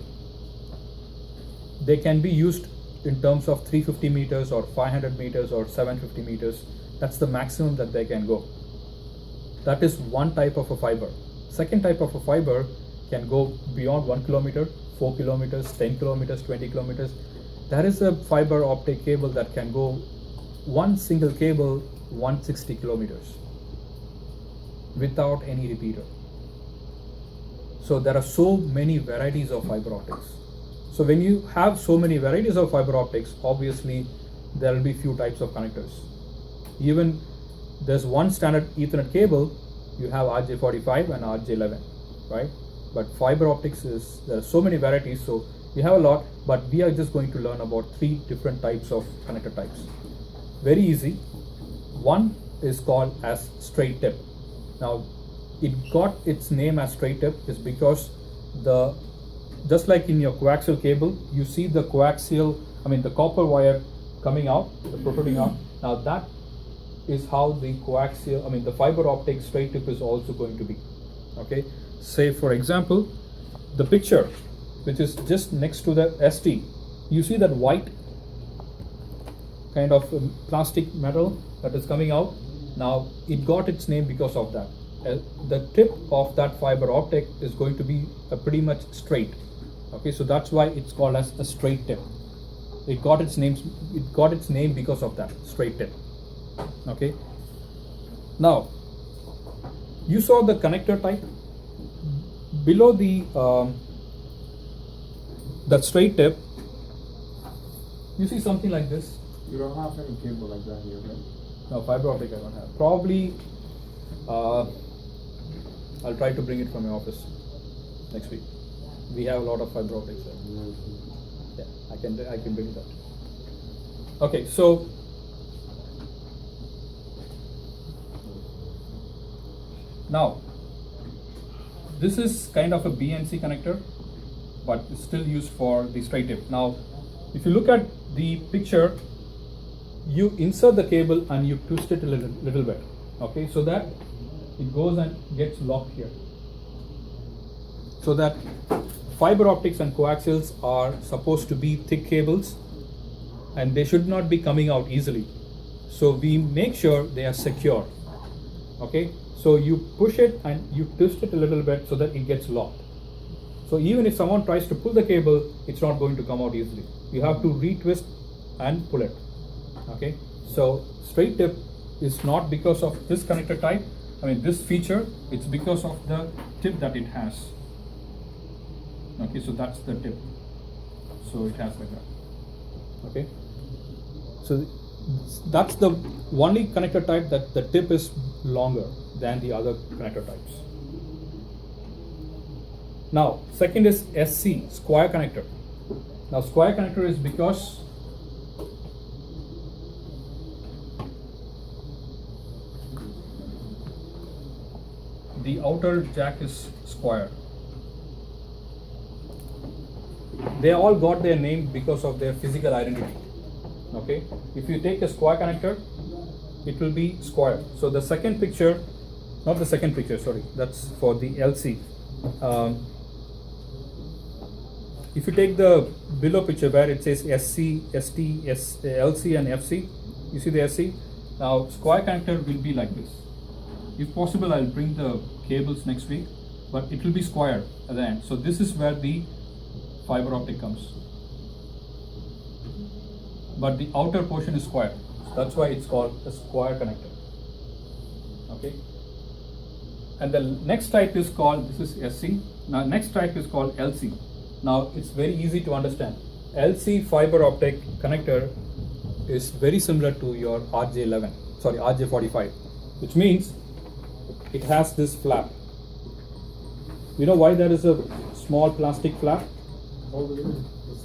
They can be used in terms of 350 meters or 500 meters or 750 meters. That's the maximum that they can go. That is one type of a fiber. Second type of a fiber can go beyond 1 kilometer, 4 kilometers, 10 kilometers, 20 kilometers. There is a fiber optic cable that can go one single cable 160 kilometers without any repeater. So there are so many varieties of fiber optics. So when you have so many varieties of fiber optics, obviously there will be few types of connectors. Even there's one standard Ethernet cable, you have RJ45 and RJ11, right? But fiber optics there are so many varieties, so you have a lot, but we are just going to learn about 3 different types of connector types. Very easy. One is called as straight tip. Now, it got its name as straight tip is because just like in your coaxial cable, you see the copper wire coming out, the protruding out. Now that is how the fiber optic straight tip is also going to be. Okay, say for example, the picture which is just next to the ST, you see that white kind of plastic metal that is coming out. Now it got its name because of that. The tip of that fiber optic is going to be pretty much straight. Okay, so that's why it's called as a straight tip. It got its name because of that straight tip. Okay. Now, you saw the connector type below the straight tip. You see something like this. You don't have any cable like that here, right? No, fiber optic I don't have. Probably I'll try to bring it from my office next week. We have a lot of fiber optics there. Yeah, I can bring it out. Okay, so now this is kind of a BNC connector, but it's still used for the straight tip. Now, if you look at the picture, you insert the cable and you twist it a little bit. Okay, so that it goes and gets locked here. So that fiber optics and coaxials are supposed to be thick cables and they should not be coming out easily. So we make sure they are secure. Okay, so you push it and you twist it a little bit so that it gets locked. So even if someone tries to pull the cable, it's not going to come out easily. You have to retwist and pull it. Okay, so straight tip is not because of this connector type, this feature, it's because of the tip that it has. Okay, so that's the tip. So it has like that. Okay, so that's the only connector type that the tip is longer than the other connector types. Now, second is SC, square connector. Now, square connector is because the outer jack is square. They all got their name because of their physical identity. Okay, if you take a square connector, it will be square. So the second picture, not the second picture, sorry, that's for the LC. If you take the below picture where it says SC, ST, LC and FC, you see the SC? Now square connector will be like this. If possible, I'll bring the cables next week, but it will be square at the end. So this is where the fiber optic comes. But the outer portion is square. So that's why it's called a square connector. Okay. And the next type is called, this is SC. Now next type is called LC. Now it's very easy to understand. LC fiber optic connector is very similar to your RJ45, which means it has this flap. You know why there is a small plastic flap?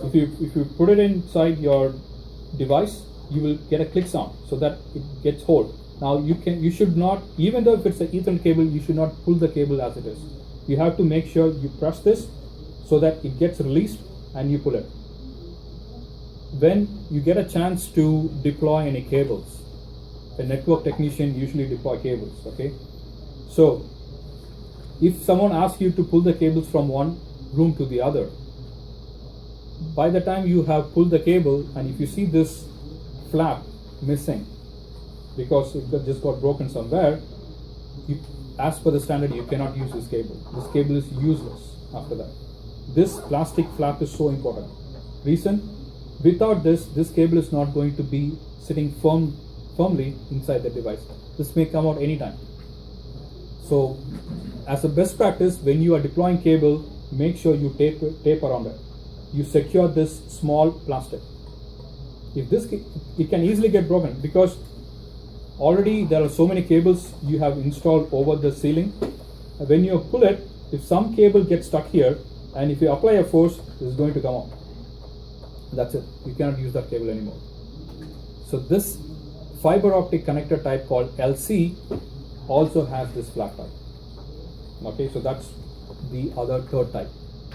If you put it inside your device, you will get a click sound so that it gets hold. Now you should not, even though if it's an Ethernet cable, you should not pull the cable as it is. You have to make sure you press this so that it gets released and you pull it. When you get a chance to deploy any cables, a network technician usually deploy cables, okay? So if someone asks you to pull the cables from one room to the other, by the time you have pulled the cable and if you see this flap missing because it just got broken somewhere, as per the standard you cannot use this cable. This cable is useless after that. This plastic flap is so important. Reason? Without this cable is not going to be sitting firmly inside the device. This may come out anytime. So as a best practice, when you are deploying cable, make sure you tape around it. You secure this small plastic. If this, it can easily get broken because already there are so many cables you have installed over the ceiling. When you pull it, if some cable gets stuck here and if you apply a force, this is going to come out. That's it. You cannot use that cable anymore. So this fiber optic connector type called LC also has this flap type. Okay, so that's the other third type.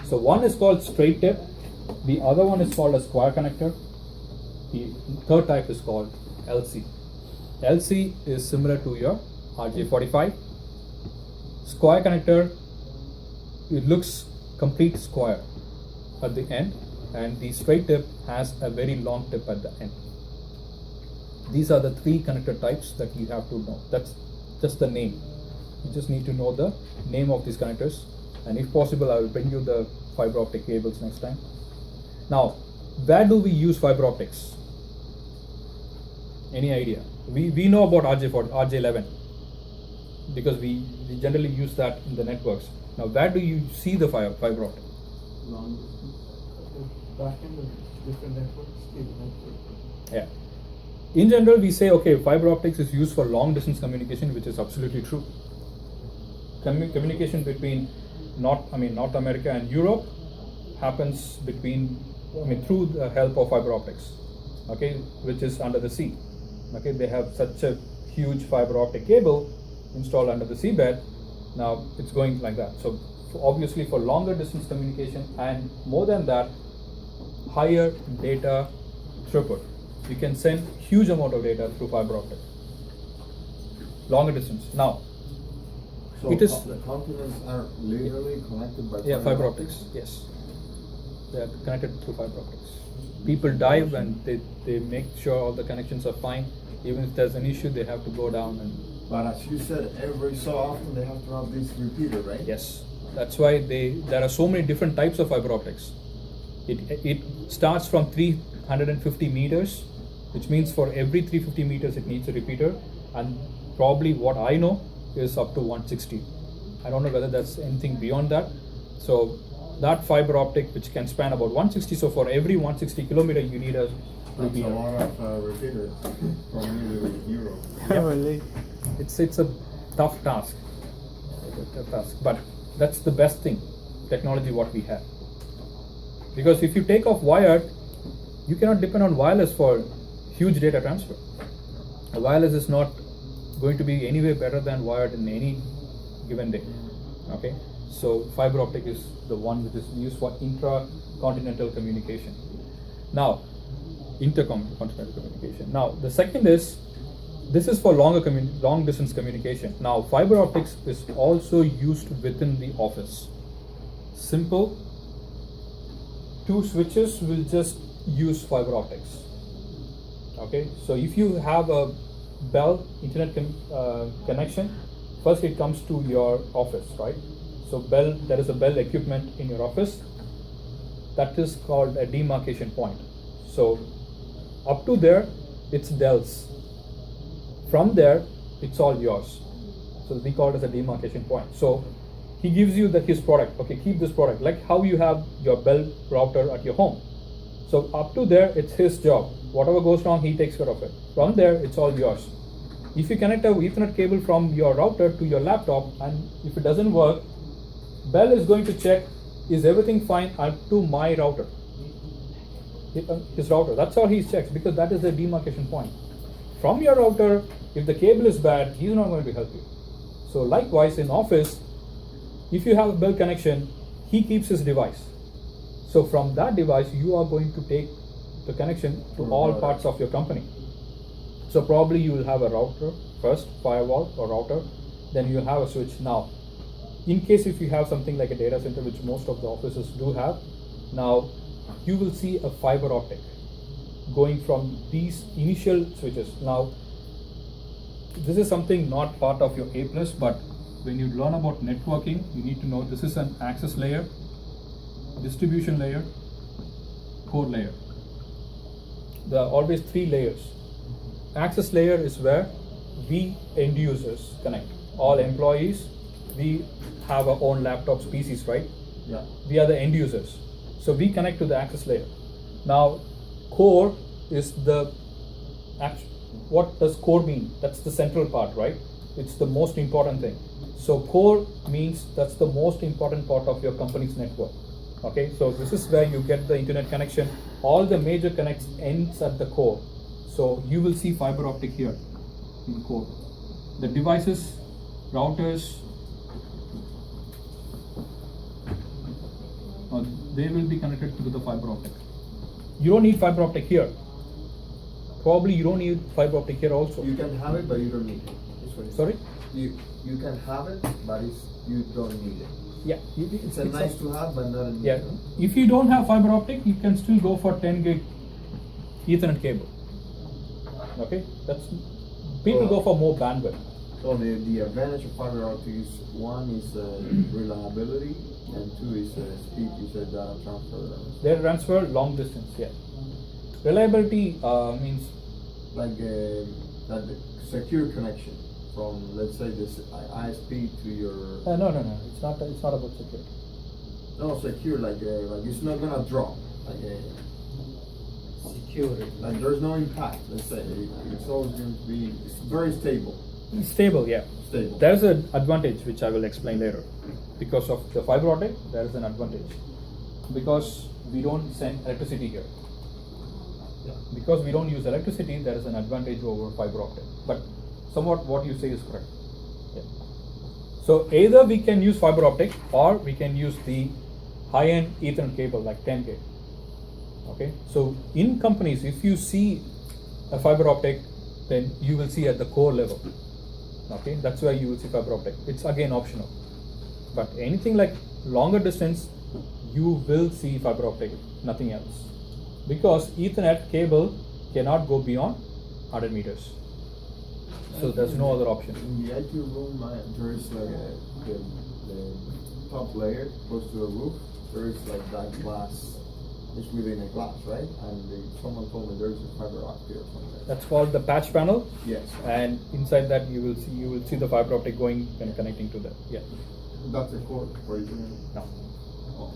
So one is called straight tip, the other one is called a square connector, the third type is called LC. LC is similar to your RJ45. Square connector, it looks complete square at the end, and the straight tip has a very long tip at the end. These are the three connector types that you have to know. That's just the name. You just need to know the name of these connectors, and if possible I will bring you the fiber optic cables next time. Now, where do we use fiber optics? Any idea? We know about RJ11 because we generally use that in the networks. Now, where do you see the fiber optic? Long distance. Back in the different networks, cable network. Yeah. In general, we say, okay, fiber optics is used for long distance communication, which is absolutely true. Communication between North America and Europe happens through the help of fiber optics, okay, which is under the sea. Okay, they have such a huge fiber optic cable installed under the seabed. Now it's going like that. So obviously for longer distance communication and more than that, higher data throughput. You can send huge amount of data through fiber optic. Longer distance. Now, So it is the continents are literally connected by fiber optics. Yes, they are connected through fiber optics. People dive and they make sure all the connections are fine. Even if there's an issue, they have to go down and. But as you said, every so often they have to have this repeater, right? Yes, that's why there are so many different types of fiber optics. It starts from 350 meters, which means for every 350 meters it needs a repeater, and probably what I know is up to 160. I don't know whether that's anything beyond that. So that fiber optic which can span about 160, so for every 160 kilometer you need a repeater. That's a lot of repeaters from Europe. Really? It's a tough task. But that's the best thing, technology what we have. Because if you take off wired, you cannot depend on wireless for huge data transfer. A wireless is not going to be any way better than wired in any given day. Okay, so fiber optic is the one which is used for intra-continental communication. Now, intercontinental communication. Now, the second is, this is for long distance communication. Now, fiber optics is also used within the office. Simple. 2 switches will just use fiber optics. Okay, so if you have a Bell internet connection, first it comes to your office, right? So there is a Bell equipment in your office. That is called a demarcation point. So up to there, it's Dell's. From there, it's all yours. So we call it as a demarcation point. So he gives you his product. Okay, keep this product. Like how you have your Bell router at your home. So up to there, it's his job. Whatever goes wrong, he takes care of it. From there, it's all yours. If you connect a Ethernet cable from your router to your laptop, and if it doesn't work, Bell is going to check, is everything fine up to my router, his router. That's how he checks, because that is the demarcation point. From your router, if the cable is bad, he's not going to help you. So likewise in office, if you have a Bell connection, he keeps his device. So from that device, you are going to take the connection to all parts of your company. So probably you will have a router first, firewall or router, then you have a switch. Now, in case if you have something like a data center, which most of the offices do have, now you will see a fiber optic going from these initial switches. Now, this is something not part of your A+, but when you learn about networking, you need to know this is an access layer, distribution layer, core layer. There are always 3 layers. Access layer is where we end users connect. All employees, we have our own laptops, PCs, right? Yeah. We are the end users. So we connect to the access layer. Now, core is what does core mean? That's the central part, right? It's the most important thing. So core means that's the most important part of your company's network. Okay, so this is where you get the internet connection. All the major connects ends at the core. So you will see fiber optic here in core. The devices, routers, they will be connected to the fiber optic. You don't need fiber optic here. Probably you don't need fiber optic here also. You can have it, but you don't need it. That's what it is. Sorry? You can have it, but you don't need it. Yeah, It's nice to have, but not a need. Yeah, if you don't have fiber optic, you can still go for 10 gig Ethernet cable. Okay, people go for more bandwidth. So the advantage of fiber optic is, one is reliability, and 2 is speed. You said data transfer. They transfer long distance. Yeah, reliability means like that secure connection from, let's say, this ISP to your. No. It's not about security. No, secure like it's not gonna drop. Security. Like there's no impact. Let's say it's always going to be. It's very stable. Stable, yeah. Stable. There's an advantage which I will explain later. Because of the fiber optic, there is an advantage. Because we don't send electricity here. Yeah. Because we don't use electricity, there is an advantage over fiber optic. But somewhat what you say is correct. Yeah. So either we can use fiber optic or we can use the high-end Ethernet cable like 10 gig. Okay. So in companies, if you see a fiber optic, then you will see at the core level. Okay, that's where you will see fiber optic. It's again optional. But anything like longer distance, you will see fiber optic, nothing else. Because Ethernet cable cannot go beyond 100 meters. So there's no other option. In the IT room, there is like the top layer close to the roof. There is like that glass. It's within a glass, right? And someone told me there is a fiber optic or something. That's called the patch panel. Yes. And inside that you will see the fiber optic going and connecting to that. Yeah. That's a core for Ethernet. No. Oh.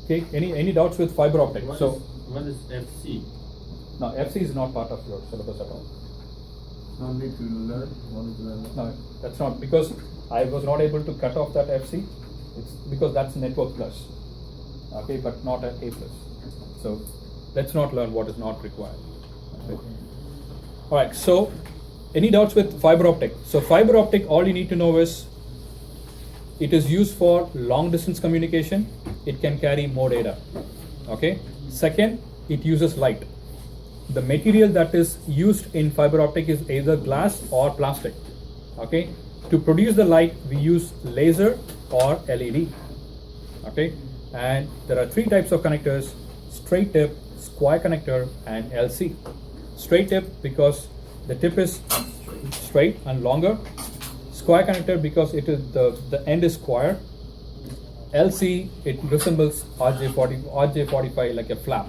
Okay. Any doubts with fiber optic? What is FC? No, FC is not part of your syllabus at all. No need to learn. No need to learn that. No, that's not, because I was not able to cut off that FC. It's because that's network plus. Okay, but not an A+. So let's not learn what is not required. Okay. All right. So any doubts with fiber optic? So fiber optic, all you need to know is it is used for long distance communication. It can carry more data. Okay. Second, it uses light. The material that is used in fiber optic is either glass or plastic. Okay. To produce the light, we use laser or LED. Okay. And there are 3 types of connectors: straight tip, square connector, and LC. Straight tip because the tip is straight and longer. Square connector because it is the end is square. LC, it resembles RJ45 like a flap.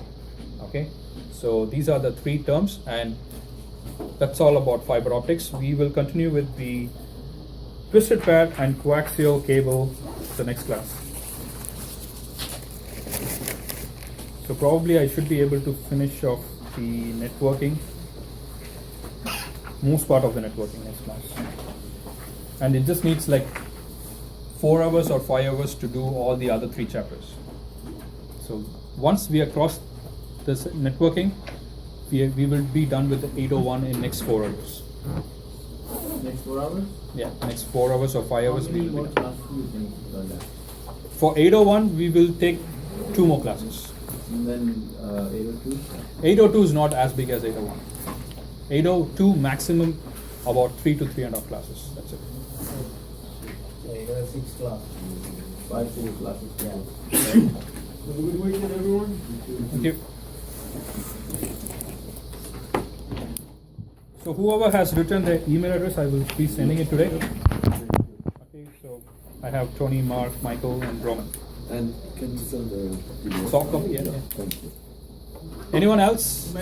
Okay. So these are the 3 terms, and that's all about fiber optics. We will continue with the twisted pair and coaxial cable the next class. So probably I should be able to finish off the networking, most part of the networking next class. And it just needs like 4 hours or 5 hours to do all the other 3 chapters. So once we are across this networking, we will be done with the 801 in next 4 hours. Next 4 hours? Yeah, next 4 hours or 5 hours. How many more classes do you think are there? For 801, we will take 2 more classes. And then 802? 802 is not as big as 801. 802 maximum about 3 to 3.5 classes. That's it. Yeah, you got 6 classes. 5 6 classes. Yeah. Have a good weekend, everyone. Thank you. So whoever has written their email address, I will be sending it today. Okay, so I have Tony, Mark, Michael, and Roman. And can you send the PDF? Soft copy, yeah. Thank you. Anyone else?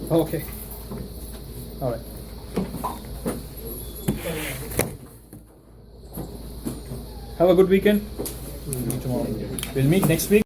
Okay. All right. Have a good weekend. We'll meet tomorrow. We'll meet next week.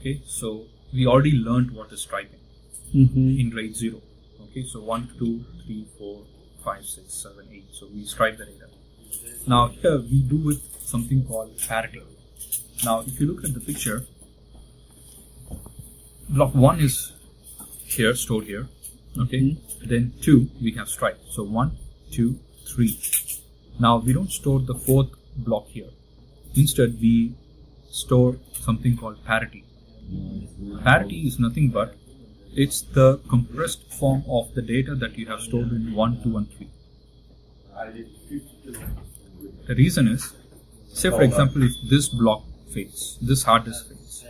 Okay, so we already learned what is striping in grade 0. Okay, so 1, 2, 3, 4, 5, 6, 7, 8. So we stripe the data. Now here we do with something called parity. Now if you look at the picture, block 1 is here, stored here. Okay, then 2 we have stripe. So 1, 2, 3. Now we don't store the 4th block here. Instead we store something called parity. Parity is nothing but it's the compressed form of the data that you have stored in 1, 2, and 3. The reason is, say for example, if this block fails, this hard disk fails,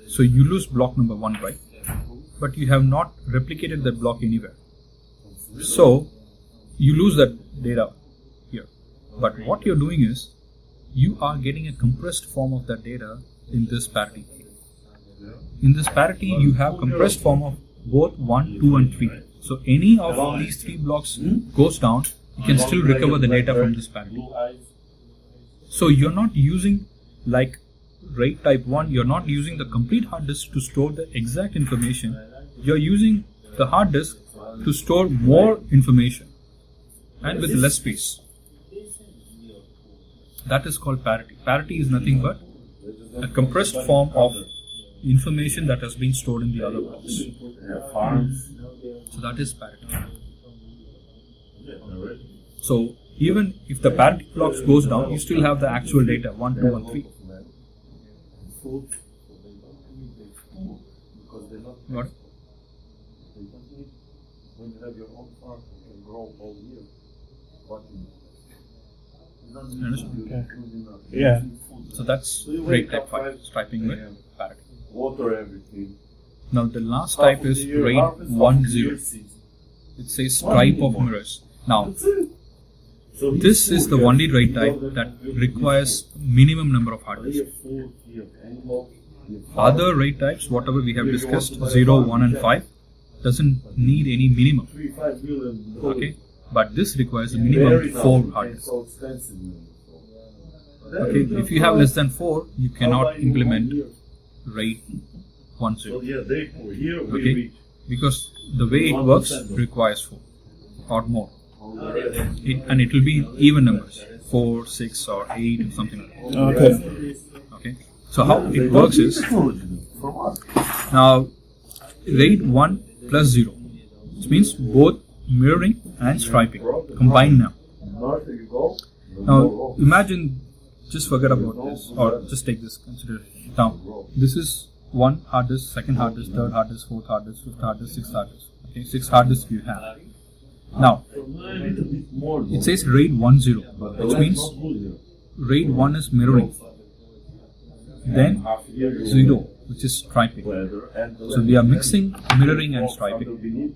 so you lose block number 1, right? But you have not replicated that block anywhere. So you lose that data here. But what you're doing is, you are getting a compressed form of that data in this parity. In this parity, you have compressed form of both 1, 2, and 3. So any of these 3 blocks goes down, you can still recover the data from this parity. So you're not using, like RAID type 1, you're not using the complete hard disk to store the exact information. You're using the hard disk to store more information and with less space. That is called parity. Parity is nothing but a compressed form of information that has been stored in the other blocks. So that is parity. So even if the parity blocks goes down, you still have the actual data 1, 2, and 3. Got it? When you have your own farm, you can grow all year. Understand? Yeah. So that's RAID type 5, striping with parity. Water everything. Now the last type is RAID 1.0. It says stripe of mirrors. Now this is the only RAID type that requires minimum number of hard disks. Other RAID types, whatever we have discussed, 0, 1, and 5, doesn't need any minimum. Okay, but this requires a minimum 4 hard disks. So expensive. Okay, if you have less than 4, you cannot implement RAID 1.0. So yeah, therefore here we Okay, reach. because the way it works requires 4 or more, and it will be in even numbers, 4, 6, or 8, or something like that. Okay. Okay, so how it works is now RAID 1 plus 0, which means both mirroring and striping combined now. Now imagine, just forget about this, or just take this consideration. Now this is one hard disk, second hard disk, third hard disk, fourth hard disk, fifth hard disk, sixth hard disk. Okay, 6 hard disks you have. Now it says RAID 1.0, which means RAID 1 is mirroring, then 0, which is striping. So we are mixing mirroring and striping.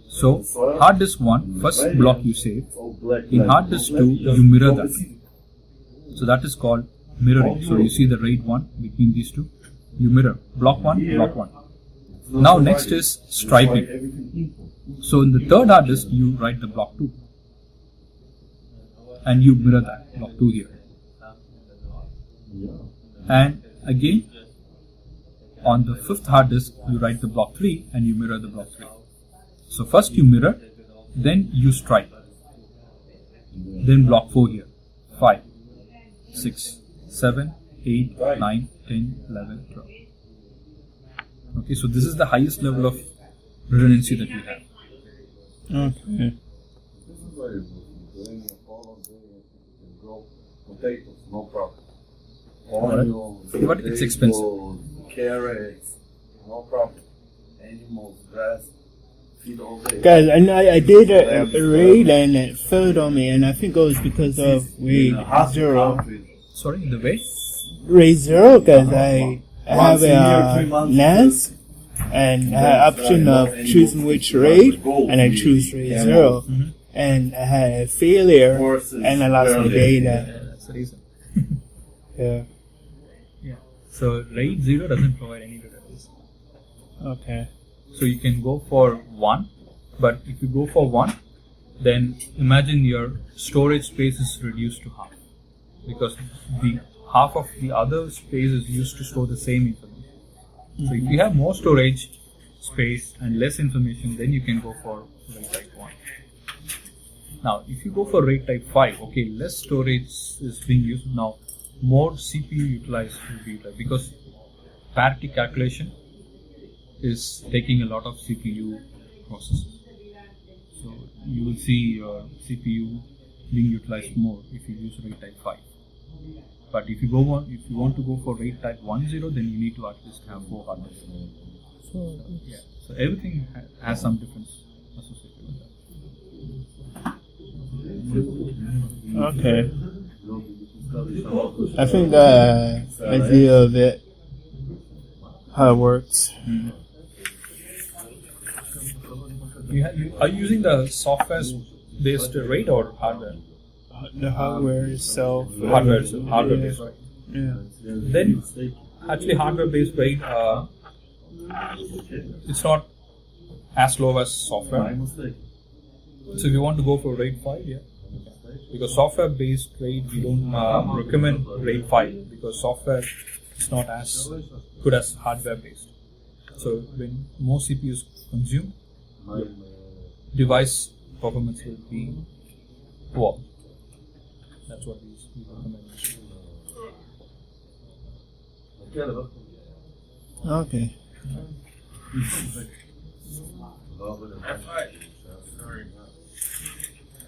So hard disk 1, first block you save. In hard disk 2, you mirror that. So that is called mirroring. So you see the RAID 1 between these two. You mirror block 1, block 1. Now next is striping. So in the third hard disk, you write the block 2. And you mirror that, block 2 here. And again, on the fifth hard disk, you write the block 3 and you mirror the block 3. So first you mirror, then you stripe. Then block 4 here. 5, 6, 7, 8, 9, 10, 11, 12. Okay, so this is the highest level of redundancy that we have. Okay. This is very good. All of day you can grow potatoes, no problem. Onions, But it's expensive. potatoes, carrots, no problem. Animals, grass, feed all day. Guys, I did a raid and it failed on me, and I think it was because of RAID 0. Sorry, the way? RAID 0, because I have a NAS, and I had option of choosing which RAID, and I choose RAID 0. And I had a failure, and I lost my data. Yeah, that's the reason. Yeah. Yeah. So RAID 0 doesn't provide any redundancy. Okay. So you can go for 1, but if you go for 1, then imagine your storage space is reduced to half, because the half of the other space is used to store the same information. So if you have more storage space and less information, then you can go for RAID type 1. Now, if you go for RAID type 5, okay, less storage is being used now, more CPU utilized will be utilized, because parity calculation is taking a lot of CPU processes. So you will see your CPU being utilized more if you use RAID type 5. But if you want to go for RAID type 1.0, then you need to at least have 4 hard disks. Yeah. So everything has some difference associated with that. Okay. I think the idea of it, how it works. Are you using the software-based RAID or hardware? The hardware itself. Hardware-based, right? Yeah. Then, actually, hardware-based RAID, it's not as low as software. So if you want to go for RAID 5, yeah. Because software-based RAID, we don't recommend RAID 5 because software is not as good as hardware-based. So when more CPUs consume, device performance will be poor. That's what we recommend. Okay.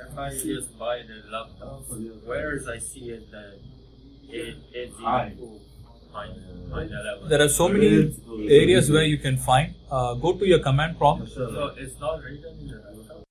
If I just buy the laptop, where is I see it that it's find that out? There are so many areas where you can find. Go to your command prompt. So it's not written in the